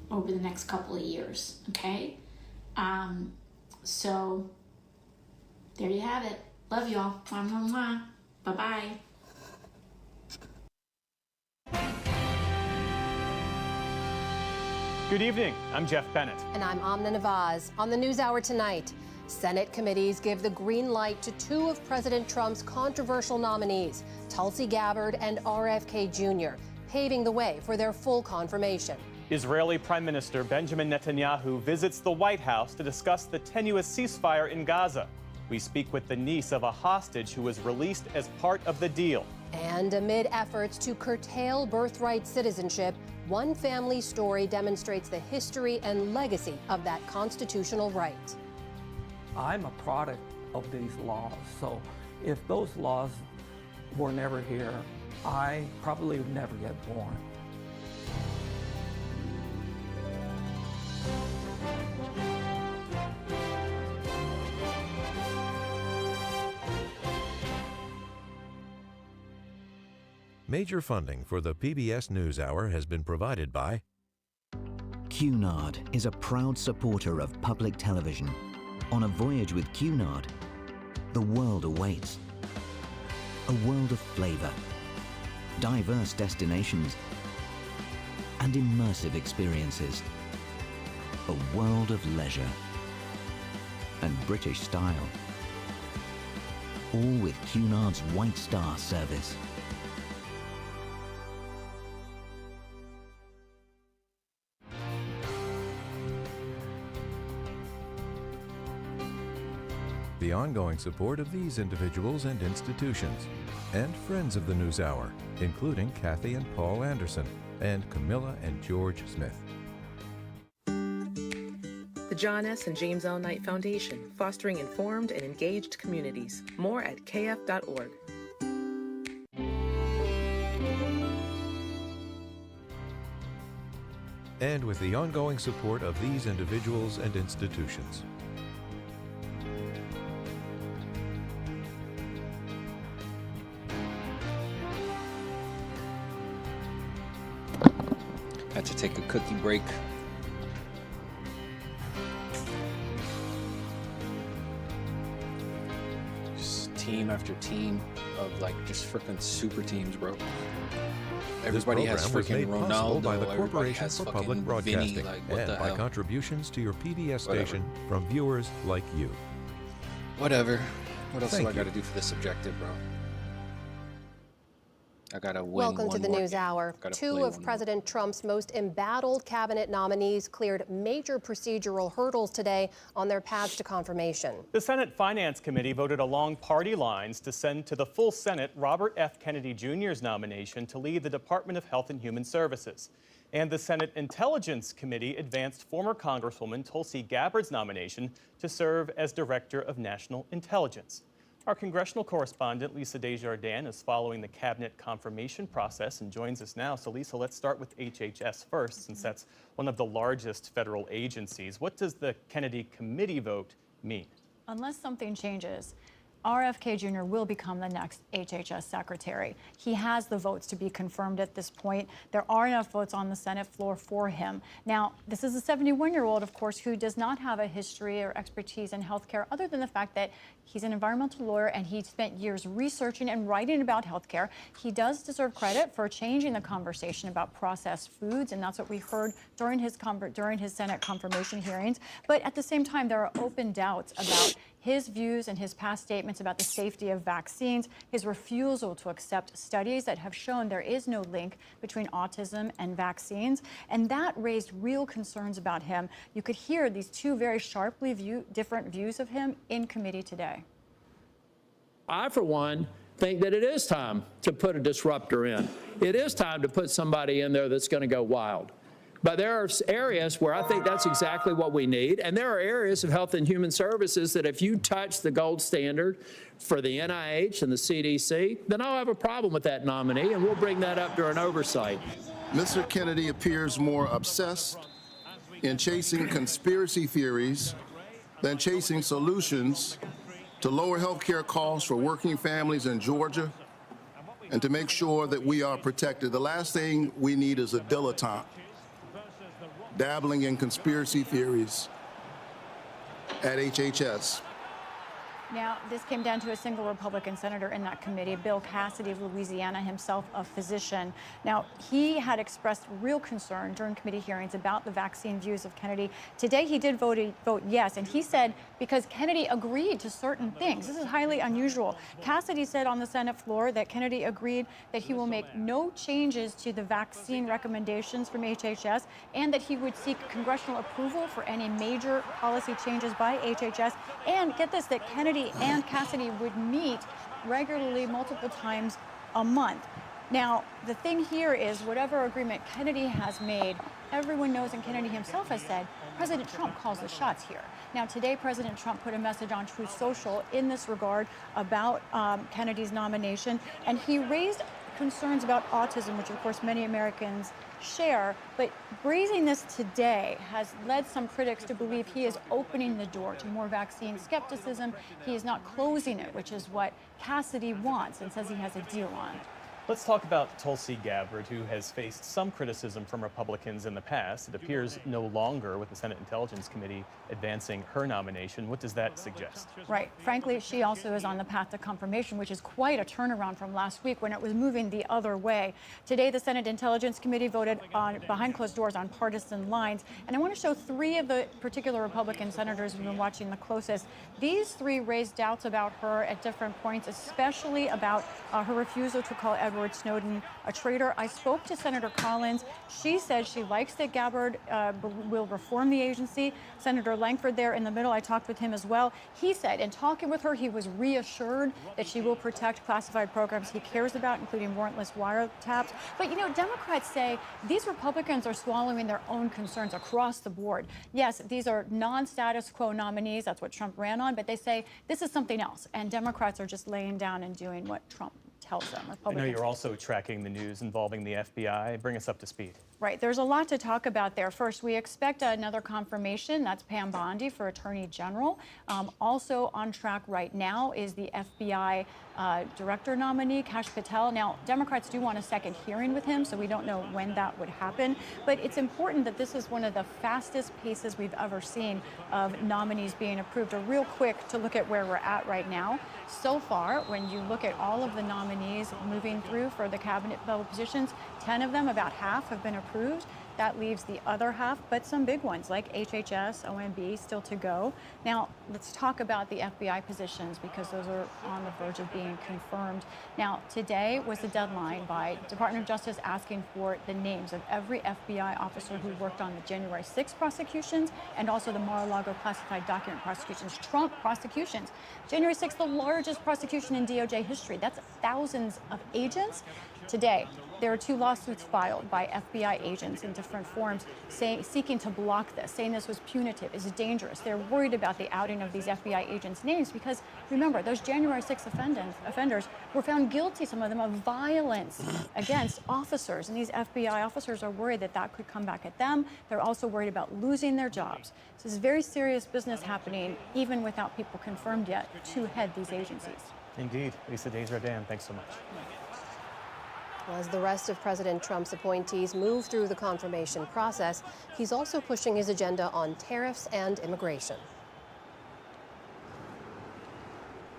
Speaker 12: over the next couple of years, okay? So there you have it. Love y'all. Mwah, mwah, mwah. Bye-bye.
Speaker 15: Good evening. I'm Jeff Bennett.
Speaker 16: And I'm Amna Nawaz. On the NewsHour tonight, Senate committees give the green light to two of President Trump's controversial nominees, Tulsi Gabbard and RFK Jr., paving the way for their full confirmation.
Speaker 15: Israeli Prime Minister Benjamin Netanyahu visits the White House to discuss the tenuous ceasefire in Gaza. We speak with the niece of a hostage who was released as part of the deal.
Speaker 16: And amid efforts to curtail birthright citizenship, one family story demonstrates the history and legacy of that constitutional right.
Speaker 17: I'm a product of these laws, so if those laws were never here, I probably would never get born.
Speaker 18: Major funding for the PBS NewsHour has been provided by
Speaker 19: Cunard is a proud supporter of public television. On a voyage with Cunard, the world awaits. A world of flavor, diverse destinations, and immersive experiences. A world of leisure and British style. All with Cunard's White Star service.
Speaker 18: the ongoing support of these individuals and institutions, and friends of the NewsHour, including Kathy and Paul Anderson, and Camilla and George Smith.
Speaker 26: The
Speaker 4: John S. and James L. Knight Foundation, fostering informed and engaged communities. More at kf.org.
Speaker 18: And with the ongoing support of these individuals and institutions.
Speaker 1: Had to take a cookie break. Just team after team of like just freaking super teams, bro. Everybody has freaking Ronaldo
Speaker 18: by the
Speaker 1: everybody
Speaker 18: Corporation
Speaker 1: has
Speaker 18: for
Speaker 1: fucking
Speaker 18: Public Broadcasting,
Speaker 1: Vinny, like, what
Speaker 18: and
Speaker 1: the
Speaker 18: by
Speaker 1: hell?
Speaker 18: contributions to your PBS station from viewers like you.
Speaker 1: Whatever. What else
Speaker 18: Thank
Speaker 1: do I
Speaker 18: you.
Speaker 1: got to do for this objective, bro? I gotta win.
Speaker 16: Welcome
Speaker 1: one
Speaker 16: to the
Speaker 1: more
Speaker 16: News
Speaker 1: game.
Speaker 16: Hour.
Speaker 1: Gotta
Speaker 16: Two
Speaker 1: play
Speaker 16: of
Speaker 1: one
Speaker 16: President Trump's most embattled cabinet nominees cleared major procedural hurdles today on their paths to confirmation.
Speaker 15: The Senate Finance Committee voted along party lines to send to the full Senate Robert F. Kennedy Jr.'s nomination to lead the Department of Health and Human Services. And the Senate Intelligence Committee advanced former Congresswoman Tulsi Gabbard's nomination to serve as Director of National Intelligence. Our congressional correspondent, Lisa Desjardins, is following the cabinet confirmation process and joins us now. So, Lisa, let's start with HHS first, since that's one of the largest federal agencies. What does the Kennedy Committee vote mean?
Speaker 9: Unless something changes, RFK Jr. will become the next HHS secretary. He has the votes to be confirmed at this point. There are enough votes on the Senate floor for him. Now, this is a 71-year-old, of course, who does not have a history or expertise in healthcare, other than the fact that he's an environmental lawyer and he spent years researching and writing about healthcare. He does deserve credit for changing the conversation about processed foods, and that's what we heard during his Senate confirmation hearings. But at the same time, there are open doubts about his views and his past statements about the safety of vaccines, his refusal to accept studies that have shown there is no link between autism and vaccines. And that raised real concerns about him. You could hear these two very sharply different views of him in committee today.
Speaker 13: I, for one, think that it is time to put a disruptor in. It is time to put somebody in there that's going to go wild. But there are areas where I think that's exactly what we need. And there are areas of health and human services that if you touch the gold standard for the NIH and the CDC, then I'll have a problem with that nominee, and we'll bring that up during oversight.
Speaker 20: Mr. Kennedy appears more obsessed in chasing conspiracy theories than chasing solutions to lower health care costs for working families in Georgia and to make sure that we are protected. The last thing we need is a dilettante dabbling in conspiracy theories at HHS.
Speaker 9: Now, this came down to a single Republican senator in that committee, Bill Cassidy of Louisiana, himself a physician. Now, he had expressed real concern during committee hearings about the vaccine views of Kennedy. Today, he did vote yes, and he said because Kennedy agreed to certain things. This is highly unusual. Cassidy said on the Senate floor that Kennedy agreed that he will make no changes to the vaccine recommendations from HHS and that he would seek congressional approval for any major policy changes by HHS. And get this, that Kennedy and Cassidy would meet regularly multiple times a month. Now, the thing here is whatever agreement Kennedy has made, everyone knows, and Kennedy himself has said, President Trump calls the shots here. Now, today, President Trump put a message on Truth Social in this regard about Kennedy's nomination, and he raised concerns about autism, which of course many Americans share, but raising this today has led some critics to believe he is opening the door to more vaccine skepticism. He is not closing it, which is what Cassidy wants and says he has a deal on.
Speaker 15: Let's talk about Tulsi Gabbard, who has faced some criticism from Republicans in the past. It appears no longer with the Senate Intelligence Committee advancing her nomination. What does that suggest?
Speaker 9: Right. Frankly, she also is on the path to confirmation, which is quite a turnaround from last week when it was moving the other way. Today, the Senate Intelligence Committee voted on behind closed doors on partisan lines. And I want to show three of the particular Republican senators who've been watching the closest. These three raised doubts about her at different points, especially about her refusal to call Edward Edward Snowden a traitor. I spoke to Senator Collins. She said she likes that Gabbard will reform the agency. Senator Langford there in the middle, I talked with him as well. He said in talking with her, he was reassured that she will protect classified programs he cares about, including warrantless wiretaps. But, you know, Democrats say these Republicans are swallowing their own concerns across the board. Yes, these are non-status quo nominees. That's what Trump ran on. But they say this is something else. And Democrats are just laying down and doing what Trump tells them.
Speaker 15: I know you're also tracking the news involving the FBI. Bring us up to speed.
Speaker 9: Right. There's a lot to talk about there. First, we expect another confirmation. That's Pam Bondi for Attorney General. Also on track right now is the FBI director nominee, Kash Patel. Now, Democrats do want a second hearing with him, so we don't know when that would happen. But it's important that this is one of the fastest paces we've ever seen of nominees being approved. Real quick to look at where we're at right now. So far, when you look at all of the nominees moving through for the cabinet level positions, 10 of them, about half, have been approved. That leaves the other half, but some big ones like HHS, OMB still to go. Now, let's talk about the FBI positions because those are on the verge of being confirmed. Now, today was the deadline by Department of Justice asking for the names of every FBI officer who worked on the January 6th prosecutions and also the Mar-a-Lago classified document prosecutions, Trump prosecutions. January 6th, the largest prosecution in DOJ history. That's thousands of agents. Today, there are 2 lawsuits filed by FBI agents in different forms seeking to block this, saying this was punitive, is dangerous. They're worried about the outing of these FBI agents' names because, remember, those January 6th offenders were found guilty, some of them, of violence against officers. And these FBI officers are worried that that could come back at them. They're also worried about losing their jobs. So this is very serious business happening, even without people confirmed yet to head these agencies.
Speaker 15: Indeed. Lisa Desjardins, thanks so much.
Speaker 16: As the rest of President Trump's appointees move through the confirmation process, he's also pushing his agenda on tariffs and immigration.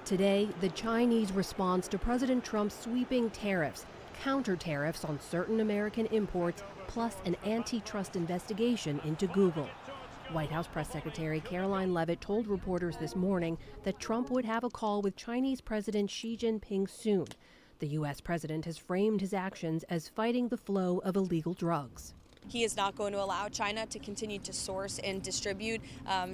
Speaker 16: Today, the Chinese response to President Trump's sweeping tariffs, counter tariffs on certain American imports, plus an antitrust investigation into Google. White House Press Secretary Caroline Leavitt told reporters this morning that Trump would have a call with Chinese President Xi Jinping soon. The U.S. president has framed his actions as fighting the flow of illegal drugs.
Speaker 3: He is not going to allow China to continue to source and distribute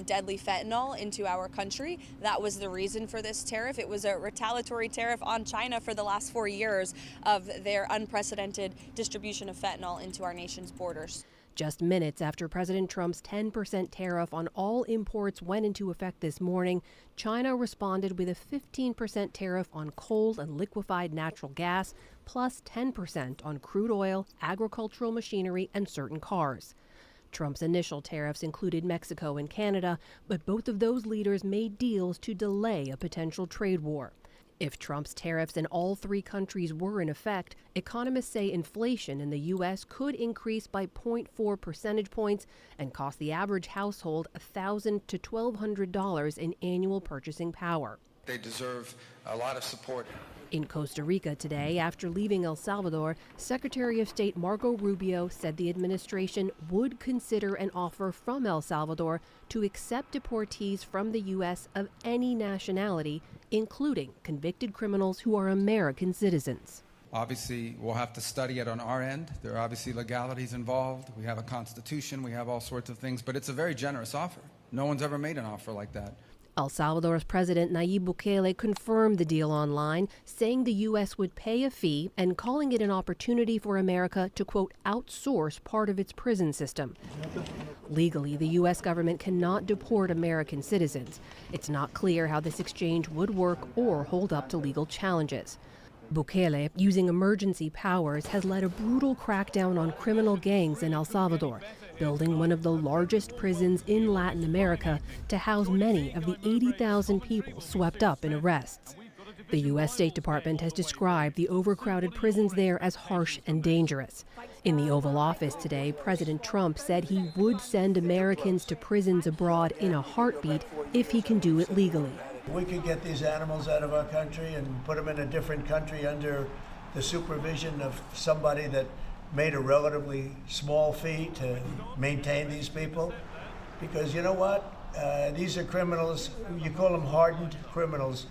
Speaker 3: deadly fentanyl into our country. That was the reason for this tariff. It was a retaliatory tariff on China for the last 4 years of their unprecedented distribution of fentanyl into our nation's borders.
Speaker 16: Just minutes after President Trump's 10% tariff on all imports went into effect this morning, China responded with a 15% tariff on coal and liquefied natural gas, plus 10% on crude oil, agricultural machinery, and certain cars. Trump's initial tariffs included Mexico and Canada, but both of those leaders made deals to delay a potential trade war. If Trump's tariffs in all 3 countries were in effect, economists say inflation in the U.S. could increase by 0.4 percentage points and cost the average household $1,000 to $1,200 in annual purchasing power.
Speaker 8: They deserve a lot of support.
Speaker 16: In Costa Rica today, after leaving El Salvador, Secretary of State Marco Rubio said the administration would consider an offer from El Salvador to accept deportees from the U.S. of any nationality, including convicted criminals who are American citizens.
Speaker 8: Obviously, we'll have to study it on our end. There are obviously legalities involved. We have a constitution. We have all sorts of things. But it's a very generous offer. No one's ever made an offer like that.
Speaker 16: El Salvador's President Nayib Bukele confirmed the deal online, saying the U.S. would pay a fee and calling it an opportunity for America to, quote, outsource part of its prison system. Legally, the U.S. government cannot deport American citizens. It's not clear how this exchange would work or hold up to legal challenges. Bukele, using emergency powers, has led a brutal crackdown on criminal gangs in El Salvador, building one of the largest prisons in Latin America to house many of the 80,000 people swept up in arrests. The U.S. State Department has described the overcrowded prisons there as harsh and dangerous. In the Oval Office today, President Trump said he would send Americans to prisons abroad in a heartbeat if he can do it legally.
Speaker 22: We could get these animals out of our country and put them in a different country under the supervision of somebody that made a relatively small fee to maintain these people. Because you know what? These are criminals. You call them hardened criminals.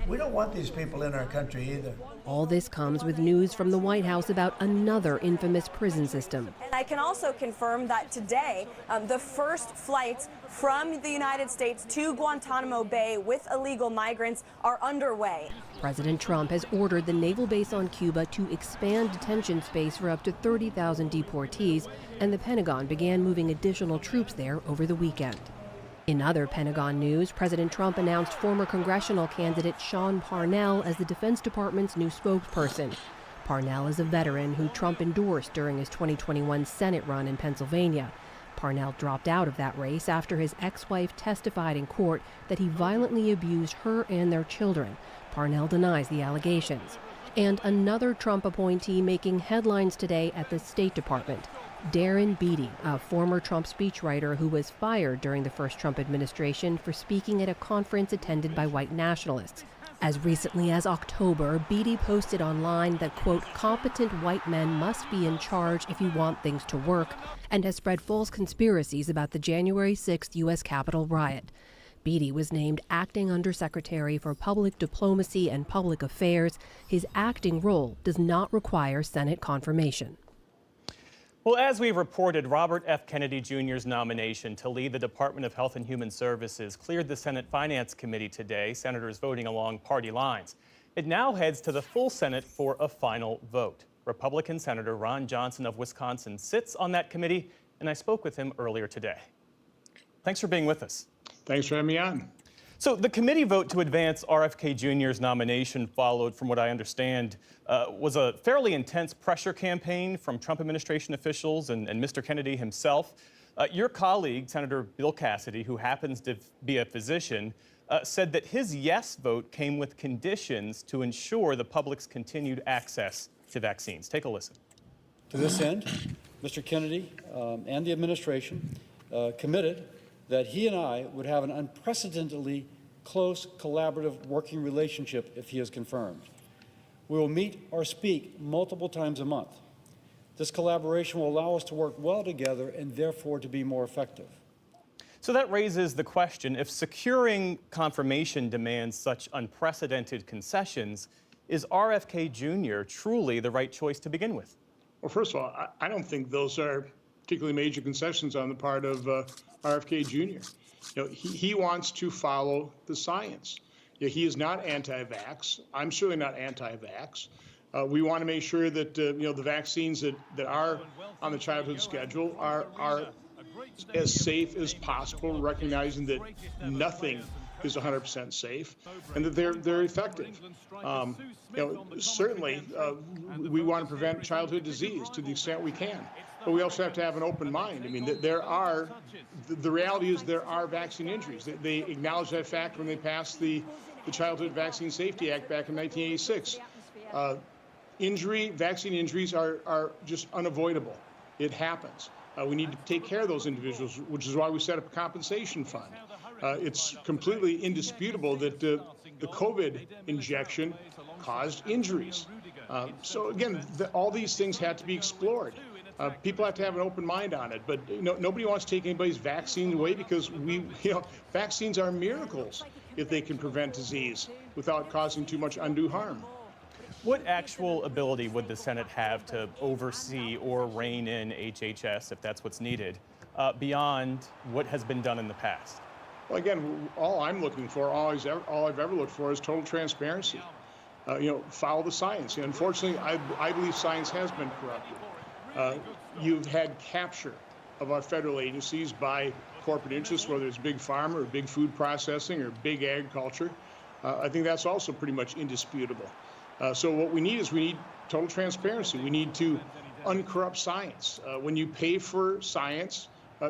Speaker 22: We don't want these people in our country either.
Speaker 16: All this comes with news from the White House about another infamous prison system.
Speaker 3: And I can also confirm that today, the first flights from the United States to Guantanamo Bay with illegal migrants are underway.
Speaker 16: President Trump has ordered the naval base on Cuba to expand detention space for up to 30,000 deportees, and the Pentagon began moving additional troops there over the weekend. In other Pentagon news, President Trump announced former congressional candidate Sean Parnell as the Defense Department's new spokesperson. Parnell is a veteran who Trump endorsed during his 2021 Senate run in Pennsylvania. Parnell dropped out of that race after his ex-wife testified in court that he violently abused her and their children. Parnell denies the allegations. And another Trump appointee making headlines today at the State Department. Darren Beattie, a former Trump speechwriter who was fired during the first Trump administration for speaking at a conference attended by white nationalists. As recently as October, Beattie posted online that, quote, competent white men must be in charge if you want things to work, and has spread false conspiracies about the January 6th U.S. Capitol riot. Beattie was named Acting Undersecretary for Public Diplomacy and Public Affairs. His acting role does not require Senate confirmation.
Speaker 15: Well, as we reported, Robert F. Kennedy Jr.'s nomination to lead the Department of Health and Human Services cleared the Senate Finance Committee today, senators voting along party lines. It now heads to the full Senate for a final vote. Republican Senator Ron Johnson of Wisconsin sits on that committee, and I spoke with him earlier today. Thanks for being with us.
Speaker 6: Thanks for having me on.
Speaker 15: So the committee vote to advance RFK Jr.'s nomination followed, from what I understand, was a fairly intense pressure campaign from Trump administration officials and Mr. Kennedy himself. Your colleague, Senator Bill Cassidy, who happens to be a physician, said that his yes vote came with conditions to ensure the public's continued access to vaccines. Take a listen.
Speaker 21: To this end, Mr. Kennedy and the administration committed that he and I would have an unprecedentedly close collaborative working relationship if he is confirmed. We will meet or speak multiple times a month. This collaboration will allow us to work well together and therefore to be more effective.
Speaker 15: So that raises the question, if securing confirmation demands such unprecedented concessions, is RFK Jr. truly the right choice to begin with?
Speaker 6: Well, first of all, I don't think those are particularly major concessions on the part of RFK Jr. You know, he wants to follow the science. You know, he is not anti-vax. I'm certainly not anti-vax. We want to make sure that you know, the vaccines that are on the childhood schedule are as safe as possible, recognizing that nothing is 100% safe, and that they're effective. You know, certainly we want to prevent childhood disease to the extent we can, but we also have to have an open mind. I mean, the reality is there are vaccine injuries. They acknowledged that fact when they passed the Childhood Vaccine Safety Act back in 1986. Vaccine injuries are just unavoidable. It happens. We need to take care of those individuals, which is why we set up a compensation fund. It's completely indisputable that the COVID injection caused injuries. So again, all these things had to be explored. People have to have an open mind on it, but you know, nobody wants to take anybody's vaccine away, because vaccines are miracles if they can prevent disease without causing too much undue harm.
Speaker 15: What actual ability would the Senate have to oversee or rein in HHS, if that's what's needed, beyond what has been done in the past?
Speaker 6: Well, again, all I'm looking for, all I've ever looked for, is total transparency. You know, follow the science. Unfortunately, I believe science has been corrupted. You've had capture of our federal agencies by corporate interests, whether it's big pharma or big food processing or big agriculture. I think that's also pretty much indisputable. So what we need is total transparency. We need to uncorrupt science. When you pay for science,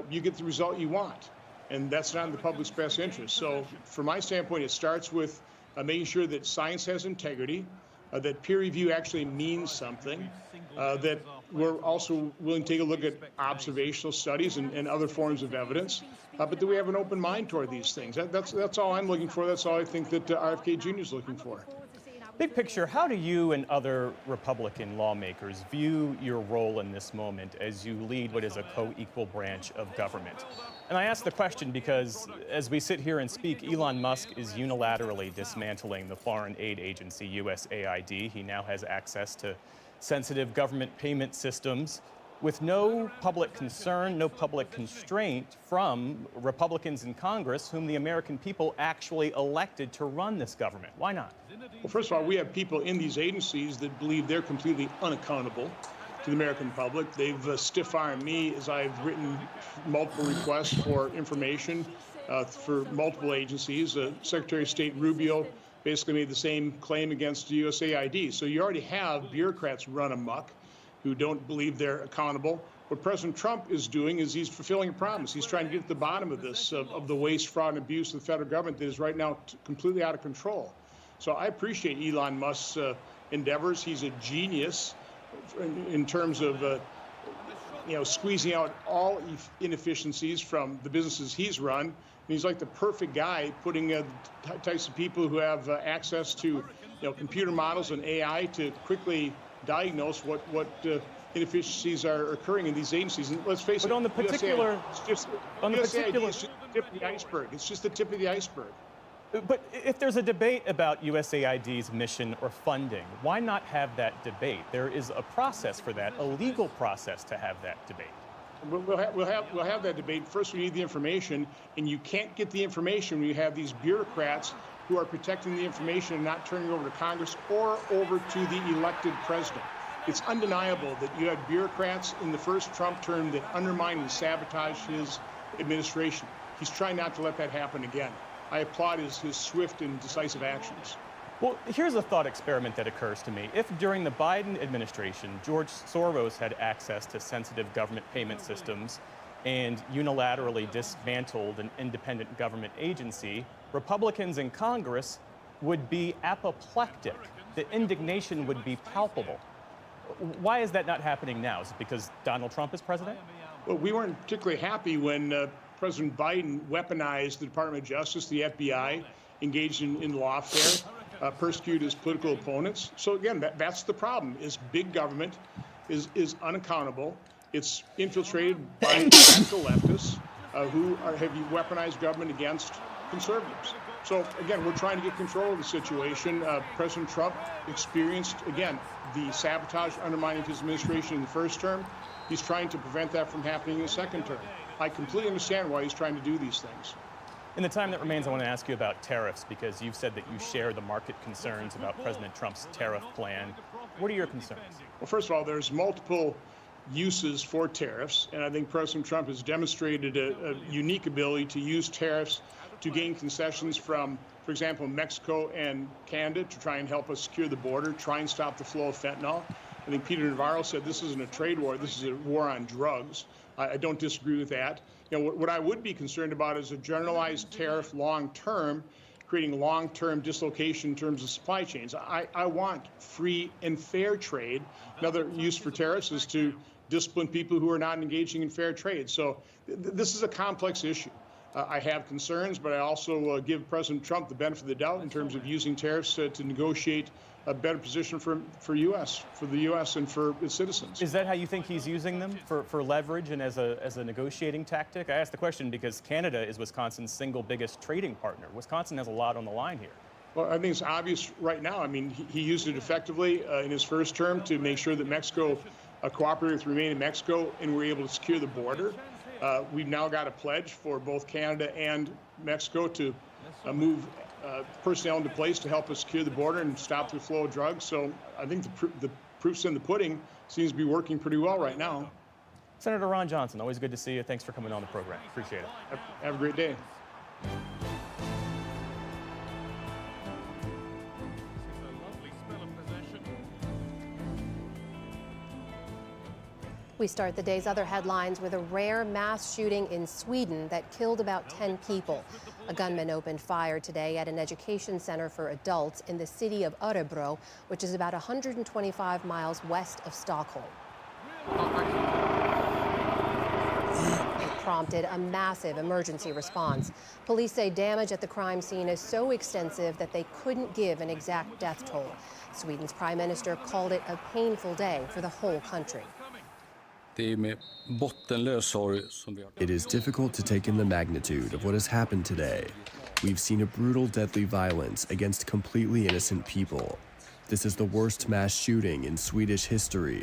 Speaker 6: you get the result you want, and that's not in the public's best interest. So from my standpoint, it starts with making sure that science has integrity, that peer review actually means something, that we're also willing to take a look at observational studies and other forms of evidence, but that we have an open mind toward these things. That's all I'm looking for. That's all I think that RFK Jr. is looking for.
Speaker 15: Big picture, how do you and other Republican lawmakers view your role in this moment as you lead what is a co-equal branch of government? And I ask the question because as we sit here and speak, Elon Musk is unilaterally dismantling the foreign aid agency USAID. He now has access to sensitive government payment systems with no public concern, no public constraint from Republicans in Congress whom the American people actually elected to run this government. Why not?
Speaker 6: Well, first of all, we have people in these agencies that believe they're completely unaccountable to the American public. They've stiff-armed me as I've written multiple requests for information for multiple agencies. Secretary of State Rubio basically made the same claim against USAID. So you already have bureaucrats run amok who don't believe they're accountable. What President Trump is doing is he's fulfilling a promise. He's trying to get to the bottom of this, of the waste, fraud, and abuse of the federal government that is right now completely out of control. So I appreciate Elon Musk's endeavors. He's a genius in terms of squeezing out all inefficiencies from the businesses he's run. And he's like the perfect guy putting types of people who have access to computer models and AI to quickly diagnose what inefficiencies are occurring in these agencies. And let's face it,
Speaker 15: on the particular,
Speaker 6: USAID is just the tip of the iceberg. It's just the tip of the iceberg.
Speaker 15: But if there's a debate about USAID's mission or funding, why not have that debate? There is a process for that, a legal process to have that debate.
Speaker 6: We'll have that debate. First, we need the information, and you can't get the information when you have these bureaucrats who are protecting the information and not turning it over to Congress or over to the elected president. It's undeniable that you had bureaucrats in the first Trump term that undermined and sabotaged his administration. He's trying not to let that happen again. I applaud his swift and decisive actions.
Speaker 15: Well, here's a thought experiment that occurs to me. If during the Biden administration, George Soros had access to sensitive government payment systems and unilaterally dismantled an independent government agency, Republicans in Congress would be apoplectic. The indignation would be palpable. Why is that not happening now? Is it because Donald Trump is president?
Speaker 6: Well, we weren't particularly happy when President Biden weaponized the Department of Justice, the FBI, engaged in lawfare, persecuted his political opponents. So again, that's the problem, is big government is unaccountable. It's infiltrated by radical leftists who have weaponized government against conservatives. So again, we're trying to get control of the situation. President Trump experienced, again, the sabotage undermining his administration in the first term. He's trying to prevent that from happening in the second term. I completely understand why he's trying to do these things.
Speaker 15: In the time that remains, I want to ask you about tariffs, because you've said that you share the market concerns about President Trump's tariff plan. What are your concerns?
Speaker 6: Well, first of all, there's multiple uses for tariffs, and I think President Trump has demonstrated a unique ability to use tariffs to gain concessions from, for example, Mexico and Canada to try and help us secure the border, try and stop the flow of fentanyl. I think Peter Navarro said this isn't a trade war, this is a war on drugs. I don't disagree with that. What I would be concerned about is a generalized tariff long-term, creating long-term dislocation in terms of supply chains. I want free and fair trade. Another use for tariffs is to discipline people who are not engaging in fair trade. So this is a complex issue. I have concerns, but I also give President Trump the benefit of the doubt in terms of using tariffs to negotiate a better position for the U.S. and for its citizens.
Speaker 15: Is that how you think he's using them, for leverage and as a negotiating tactic? I ask the question because Canada is Wisconsin's single biggest trading partner. Wisconsin has a lot on the line here.
Speaker 6: Well, I think it's obvious right now. I mean, he used it effectively in his first term to make sure that Mexico cooperated with Remain in Mexico and were able to secure the border. We've now got a pledge for both Canada and Mexico to move personnel into place to help us secure the border and stop the flow of drugs. So I think the proof's in the pudding. Seems to be working pretty well right now.
Speaker 15: Senator Ron Johnson, always good to see you. Thanks for coming on the program. Appreciate it.
Speaker 6: Have a great day.
Speaker 16: We start the day's other headlines with a rare mass shooting in Sweden that killed about 10 people. A gunman opened fire today at an education center for adults in the city of Örebro, which is about 125 miles west of Stockholm. A prompted a massive emergency response. Police say damage at the crime scene is so extensive that they couldn't give an exact death toll. Sweden's prime minister called it a painful day for the whole country.
Speaker 10: It is difficult to take in the magnitude of what has happened today. We've seen a brutal, deadly violence against completely innocent people. This is the worst mass shooting in Swedish history.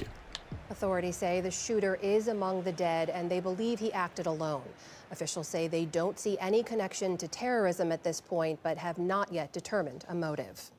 Speaker 16: Authorities say the shooter is among the dead and they believe he acted alone. Officials say they don't see any connection to terrorism at this point, but have not yet determined a motive.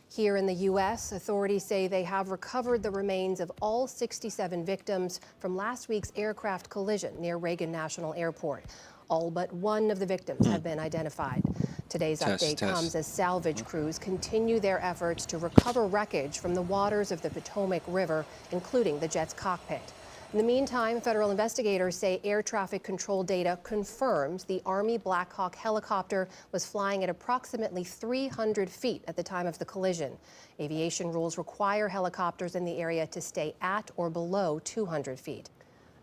Speaker 16: Here in the U.S., authorities say they have recovered the remains of all 67 victims from last week's aircraft collision near Reagan National Airport. All but one of the victims have been identified. Today's update comes as salvage crews continue their efforts to recover wreckage from the waters of the Potomac River, including the jet's cockpit. In the meantime, federal investigators say air traffic control data confirms the Army Black Hawk helicopter was flying at approximately 300 feet at the time of the collision. Aviation rules require helicopters in the area to stay at or below 200 feet.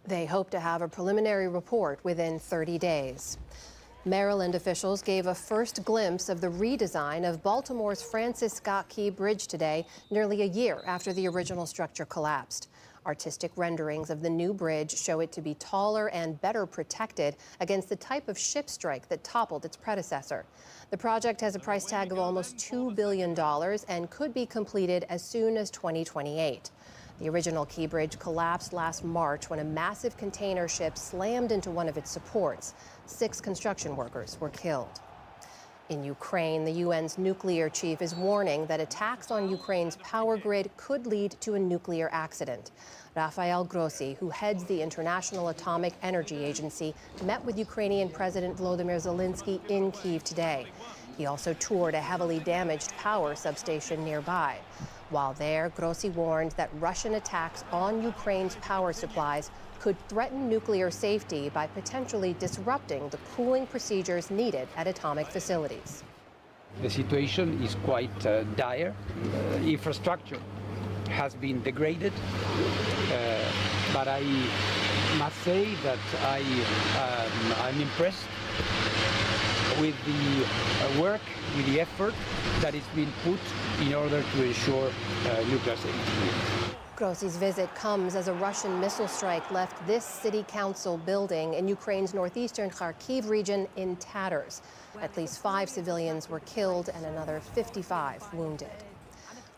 Speaker 16: They hope to have a preliminary report within 30 days. Maryland officials gave a first glimpse of the redesign of Baltimore's Francis Scott Key Bridge today, nearly a year after the original structure collapsed. Artistic renderings of the new bridge show it to be taller and better protected against the type of ship strike that toppled its predecessor. The project has a price tag of almost $2 billion and could be completed as soon as 2028. The original Key Bridge collapsed last March when a massive container ship slammed into one of its supports. 6 construction workers were killed. In Ukraine, the UN's nuclear chief is warning that attacks on Ukraine's power grid could lead to a nuclear accident. Rafael Grossi, who heads the International Atomic Energy Agency, met with Ukrainian President Volodymyr Zelensky in Kyiv today. He also toured a heavily damaged power substation nearby. While there, Grossi warned that Russian attacks on Ukraine's power supplies could threaten nuclear safety by potentially disrupting the cooling procedures needed at atomic facilities.
Speaker 11: The situation is quite dire. Infrastructure has been degraded, but I must say that I'm impressed with the work, with the effort that is being put in order to ensure nuclear safety.
Speaker 16: Grossi's visit comes as a Russian missile strike left this city council building in Ukraine's northeastern Kharkiv region in tatters. At least 5 civilians were killed and another 55 wounded.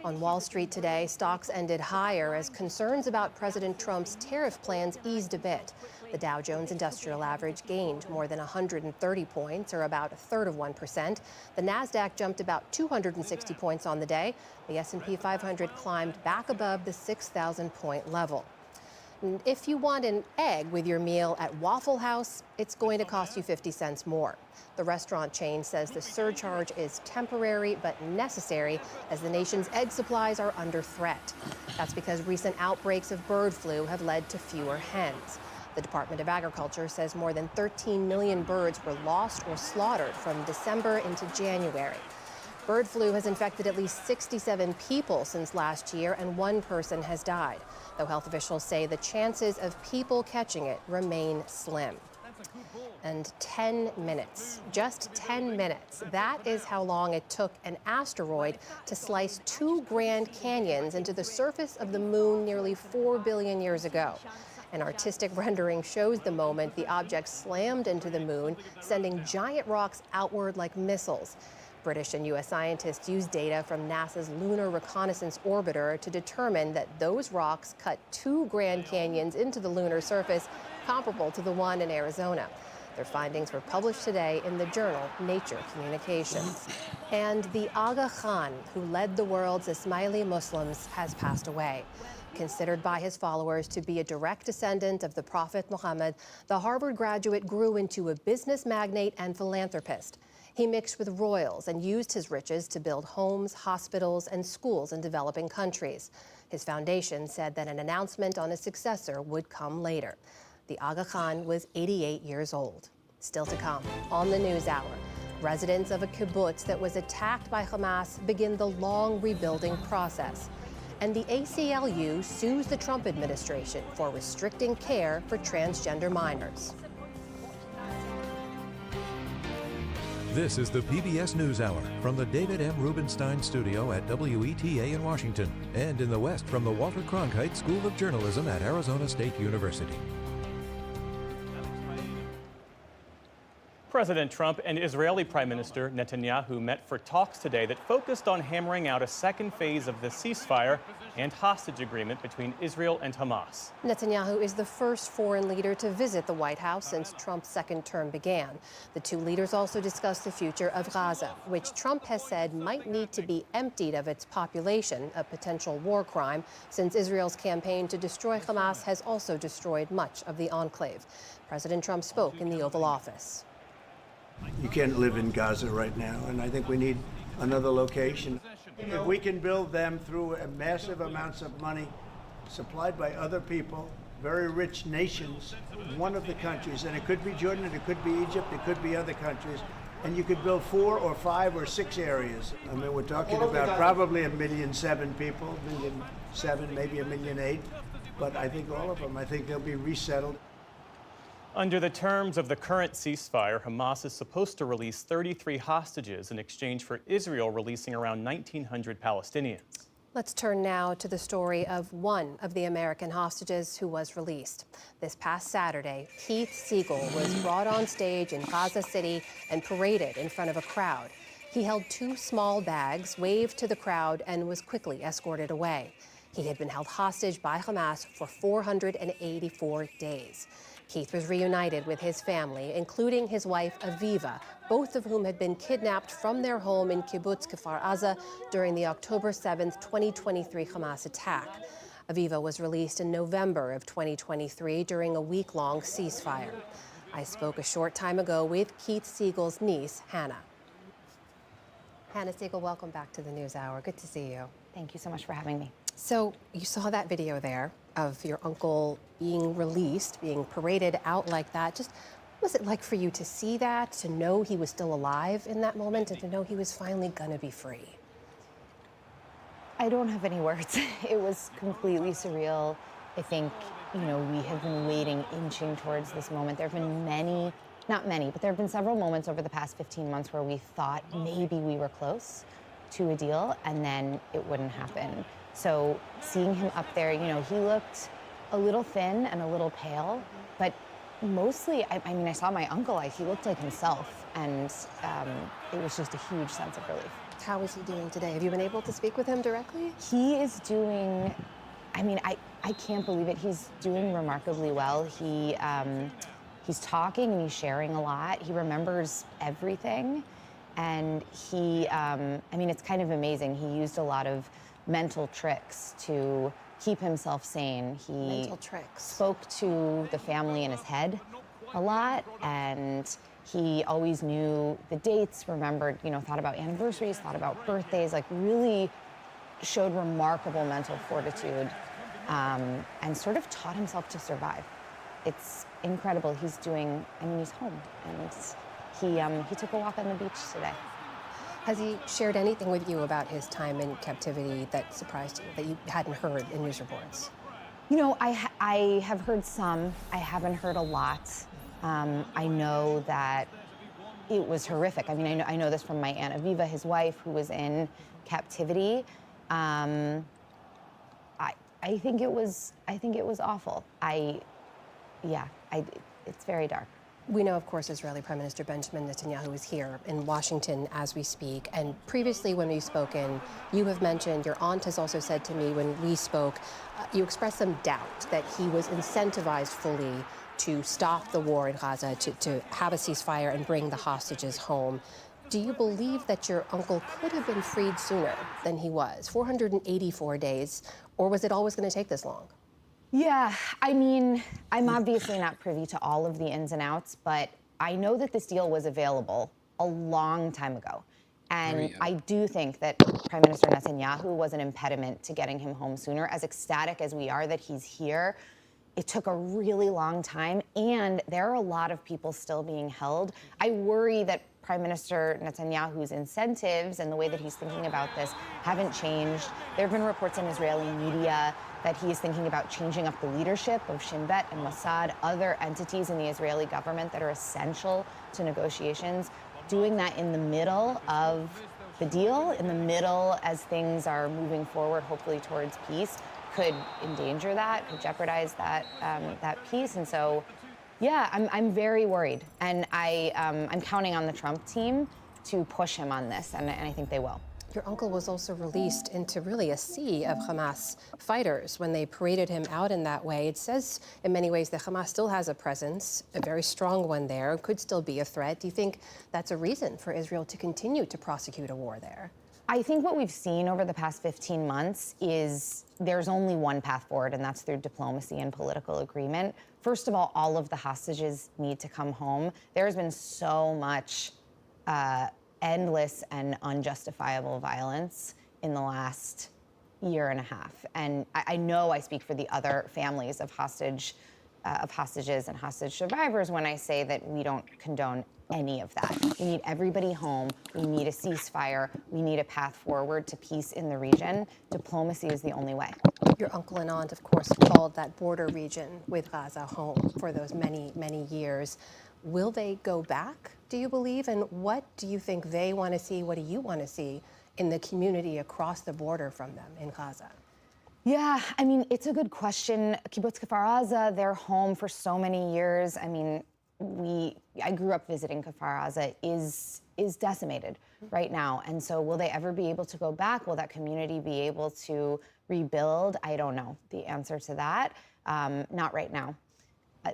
Speaker 16: On Wall Street today, stocks ended higher as concerns about President Trump's tariff plans eased a bit. The Dow Jones Industrial Average gained more than 130 points, or about 1/3%. The Nasdaq jumped about 260 points on the day. The S&P 500 climbed back above the 6,000-point level. And if you want an egg with your meal at Waffle House, it's going to cost you 50 cents more. The restaurant chain says the surcharge is temporary but necessary as the nation's egg supplies are under threat. That's because recent outbreaks of bird flu have led to fewer hens. The Department of Agriculture says more than 13 million birds were lost or slaughtered from December into January. Bird flu has infected at least 67 people since last year, and 1 person has died, though health officials say the chances of people catching it remain slim. And 10 minutes, just 10 minutes, that is how long it took an asteroid to slice 2 Grand Canyons into the surface of the moon nearly 4 billion years ago. An artistic rendering shows the moment the object slammed into the moon, sending giant rocks outward like missiles. British and U.S. scientists used data from NASA's Lunar Reconnaissance Orbiter to determine that those rocks cut 2 Grand Canyons into the lunar surface, comparable to the one in Arizona. Their findings were published today in the journal Nature Communications. And the Aga Khan, who led the world's Ismaili Muslims, has passed away. Considered by his followers to be a direct descendant of the Prophet Muhammad, the Harvard graduate grew into a business magnate and philanthropist. He mixed with royals and used his riches to build homes, hospitals, and schools in developing countries. His foundation said that an announcement on his successor would come later. The Aga Khan was 88 years old. Still to come on the NewsHour, residents of a kibbutz that was attacked by Hamas begin the long rebuilding process. And the ACLU sues the Trump administration for restricting care for transgender minors.
Speaker 18: This is the PBS NewsHour from the David M. Rubenstein Studio at WETA in Washington, and in the West from the Walter Cronkite School of Journalism at Arizona State University.
Speaker 15: President Trump and Israeli Prime Minister Netanyahu met for talks today that focused on hammering out a second phase of the ceasefire and hostage agreement between Israel and Hamas.
Speaker 16: Netanyahu is the first foreign leader to visit the White House since Trump's second term began. The two leaders also discussed the future of Gaza, which Trump has said might need to be emptied of its population, a potential war crime, since Israel's campaign to destroy Hamas has also destroyed much of the enclave. President Trump spoke in the Oval Office.
Speaker 22: You can't live in Gaza right now, and I think we need another location. If we can build them through massive amounts of money supplied by other people, very rich nations, one of the countries, and it could be Jordan, it could be Egypt, it could be other countries, and you could build 4 or 5 or 6 areas. I mean, we're talking about probably 1.7 million people, 1.7 million, maybe 1.8 million, but I think all of them, I think they'll be resettled.
Speaker 15: Under the terms of the current ceasefire, Hamas is supposed to release 33 hostages in exchange for Israel releasing around 1,900 Palestinians.
Speaker 16: Let's turn now to the story of one of the American hostages who was released. This past Saturday, Keith Siegel was brought on stage in Gaza City and paraded in front of a crowd. He held 2 small bags, waved to the crowd, and was quickly escorted away. He had been held hostage by Hamas for 484 days. Keith was reunited with his family, including his wife, Aviva, both of whom had been kidnapped from their home in Kibbutz Kfar Aza during the October 7, 2023 Hamas attack. Aviva was released in November of 2023 during a week-long ceasefire. I spoke a short time ago with Keith Siegel's niece, Hannah. Hannah Siegel, welcome back to the NewsHour. Good to see you.
Speaker 5: Thank you so much for having me.
Speaker 16: So you saw that video there of your uncle being released, being paraded out like that. Just what was it like for you to see that, to know he was still alive in that moment, and to know he was finally gonna be free?
Speaker 5: I don't have any words. It was completely surreal. I think, we have been waiting, inching towards this moment. There have been many, not many, but there have been several moments over the past 15 months where we thought maybe we were close to a deal and then it wouldn't happen. So seeing him up there, he looked a little thin and a little pale, but mostly, I saw my uncle, he looked like himself, and it was just a huge sense of relief.
Speaker 16: How is he doing today? Have you been able to speak with him directly?
Speaker 5: He is doing, I can't believe it. He's doing remarkably well. He's talking and he's sharing a lot. He remembers everything, and he, it's kind of amazing. He used a lot of mental tricks to keep himself sane. He
Speaker 16: mental tricks.
Speaker 5: Spoke to the family in his head a lot, and he always knew the dates, remembered, thought about anniversaries, thought about birthdays, really showed remarkable mental fortitude, and sort of taught himself to survive. It's incredible. He's doing, he's home, and he took a walk on the beach today.
Speaker 16: Has he shared anything with you about his time in captivity that surprised you, that you hadn't heard in news reports?
Speaker 5: I have heard some. I haven't heard a lot. I know that it was horrific. I know this from my Aunt Aviva, his wife, who was in captivity. I think it was awful. It's very dark.
Speaker 16: We know, of course, Israeli Prime Minister Benjamin Netanyahu is here in Washington as we speak. And previously when we've spoken, you have mentioned, your aunt has also said to me when we spoke, you expressed some doubt that he was incentivized fully to stop the war in Gaza, to have a ceasefire and bring the hostages home. Do you believe that your uncle could have been freed sooner than he was? 484 days, or was it always going to take this long?
Speaker 5: Yeah, I'm obviously not privy to all of the ins and outs, but I know that this deal was available a long time ago. And I do think that Prime Minister Netanyahu was an impediment to getting him home sooner. As ecstatic as we are that he's here, it took a really long time, and there are a lot of people still being held. I worry that Prime Minister Netanyahu's incentives and the way that he's thinking about this haven't changed. There have been reports in Israeli media that he is thinking about changing up the leadership of Shin Bet and Mossad, other entities in the Israeli government that are essential to negotiations. doing that in the middle of the deal, in the middle as things are moving forward, hopefully towards peace, could endanger that, could jeopardize that that peace. And so, yeah, I'm very worried, and I'm counting on the Trump team to push him on this, and I think they will.
Speaker 16: Your uncle was also released into really a sea of Hamas fighters when they paraded him out in that way. It says in many ways that Hamas still has a presence, a very strong one there, could still be a threat. Do you think that's a reason for Israel to continue to prosecute a war there?
Speaker 5: I think what we've seen over the past 15 months is there's only one path forward, and that's through diplomacy and political agreement. First of all of the hostages need to come home. There's been so much endless and unjustifiable violence in the last year and a half. And I know I speak for the other families of hostages and hostage survivors when I say that we don't condone any of that. We need everybody home. We need a ceasefire. We need a path forward to peace in the region. Diplomacy is the only way.
Speaker 16: Your uncle and aunt, of course, called that border region with Gaza home for those many, many years. Will they go back, do you believe? And what do you think they want to see? What do you want to see in the community across the border from them in Gaza?
Speaker 5: Yeah, I mean, it's a good question. Kibbutz Kfar Aza, their home for so many years. I mean, I grew up visiting Kfar Aza, is decimated right now. And so will they ever be able to go back? Will that community be able to rebuild? I don't know the answer to that. Not right now.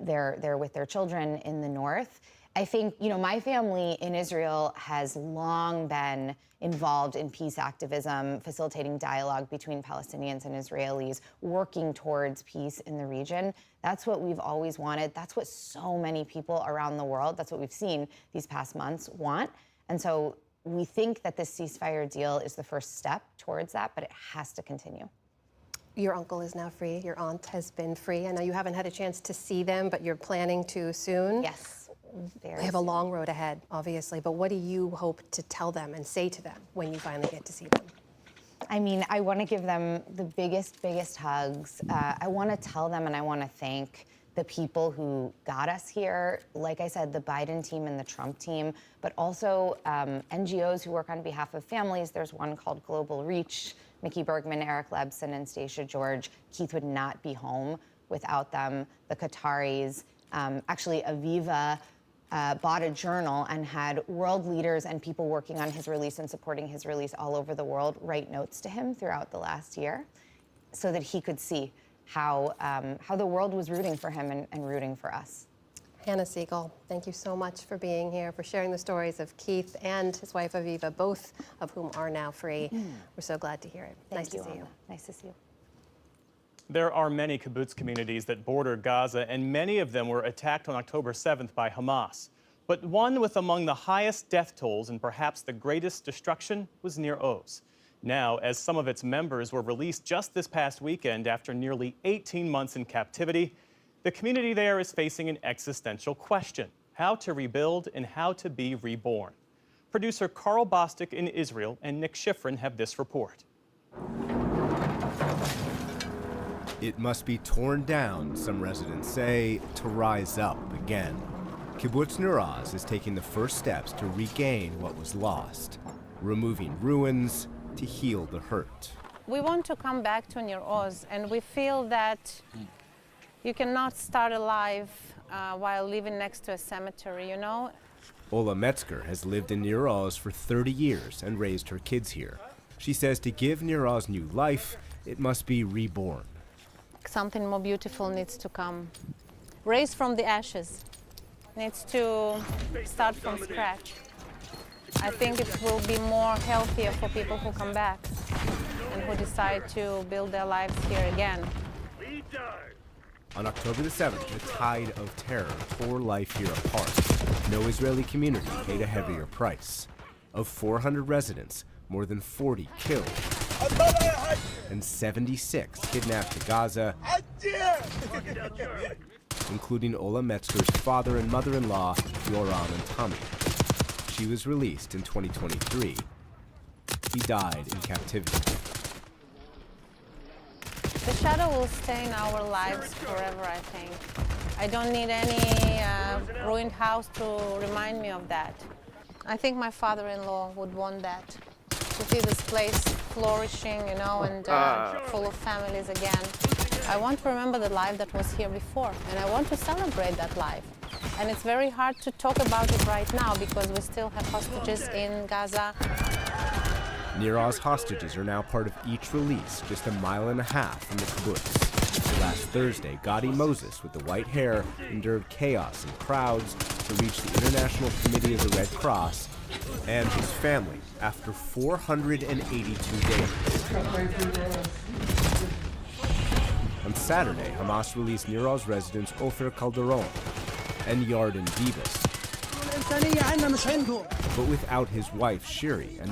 Speaker 5: They're with their children in the north. I think, my family in Israel has long been involved in peace activism, facilitating dialogue between Palestinians and Israelis, working towards peace in the region. That's what we've always wanted. That's what so many people around the world, that's what we've seen these past months, want. And so we think that this ceasefire deal is the first step towards that, but it has to continue.
Speaker 16: Your uncle is now free. Your aunt has been free. I know you haven't had a chance to see them, but you're planning to soon.
Speaker 5: Yes.
Speaker 16: They have a long road ahead, obviously, but what do you hope to tell them and say to them when you finally get to see them?
Speaker 5: I mean, I want to give them the biggest hugs. I want to tell them and I want to thank the people who got us here. Like I said, the Biden team and the Trump team, but also NGOs who work on behalf of families. There's one called Global Reach, Mickey Bergman, Eric Lebson, and Stacia George. Keith would not be home without them. The Qataris, actually Aviva bought a journal and had world leaders and people working on his release and supporting his release all over the world write notes to him throughout the last year so that he could see how the world was rooting for him and rooting for us.
Speaker 16: Hannah Siegel, thank you so much for being here, for sharing the stories of Keith and his wife Aviva, both of whom are now free. We're so glad to hear it. Nice to see you.
Speaker 5: Nice to see you.
Speaker 15: There are many kibbutz communities that border Gaza, and many of them were attacked on October 7th by Hamas. But one with among the highest death tolls and perhaps the greatest destruction was Nir Oz. Now, as some of its members were released just this past weekend after nearly 18 months in captivity, the community there is facing an existential question: how to rebuild and how to be reborn. Producer Carl Bostic in Israel and Nick Schifrin have this report.
Speaker 2: It must be torn down, some residents say, to rise up again. Kibbutz Nir Oz is taking the first steps to regain what was lost, removing ruins to heal the hurt.
Speaker 7: We want to come back to Nir Oz, and we feel that you cannot start a life while living next to a cemetery, you know?
Speaker 2: Ola Metzger has lived in Nir Oz for 30 years and raised her kids here. She says to give Nir Oz new life, it must be reborn.
Speaker 7: Something more beautiful needs to come. Raised from the ashes. Needs to start from scratch. I think it will be more healthier for people who come back and who decide to build their lives here again.
Speaker 2: On October the 7th, a tide of terror tore life here apart. No Israeli community paid a heavier price. Of 400 residents, more than 40 killed, and 76 kidnapped to Gaza, including Ola Metzger's father and mother-in-law, Yoram and Tommy. She was released in 2023. He died in captivity.
Speaker 7: The shadow will stay in our lives forever, I think. I don't need any ruined house to remind me of that. I think my father-in-law would want that, to see this place flourishing, you know, and full of families again. I want to remember the life that was here before, and I want to celebrate that life. And it's very hard to talk about it right now because we still have hostages in Gaza.
Speaker 2: Near-Oz hostages are now part of each release, just 1.5 miles from the kibbutz. Last Thursday, Gadi Moses, with the white hair, endured chaos and crowds to reach the International Committee of the Red Cross and his family after 482 days. On Saturday, Hamas released Near-Oz residents Ofer Calderon and Yarden Divas, but without his wife Shiri and their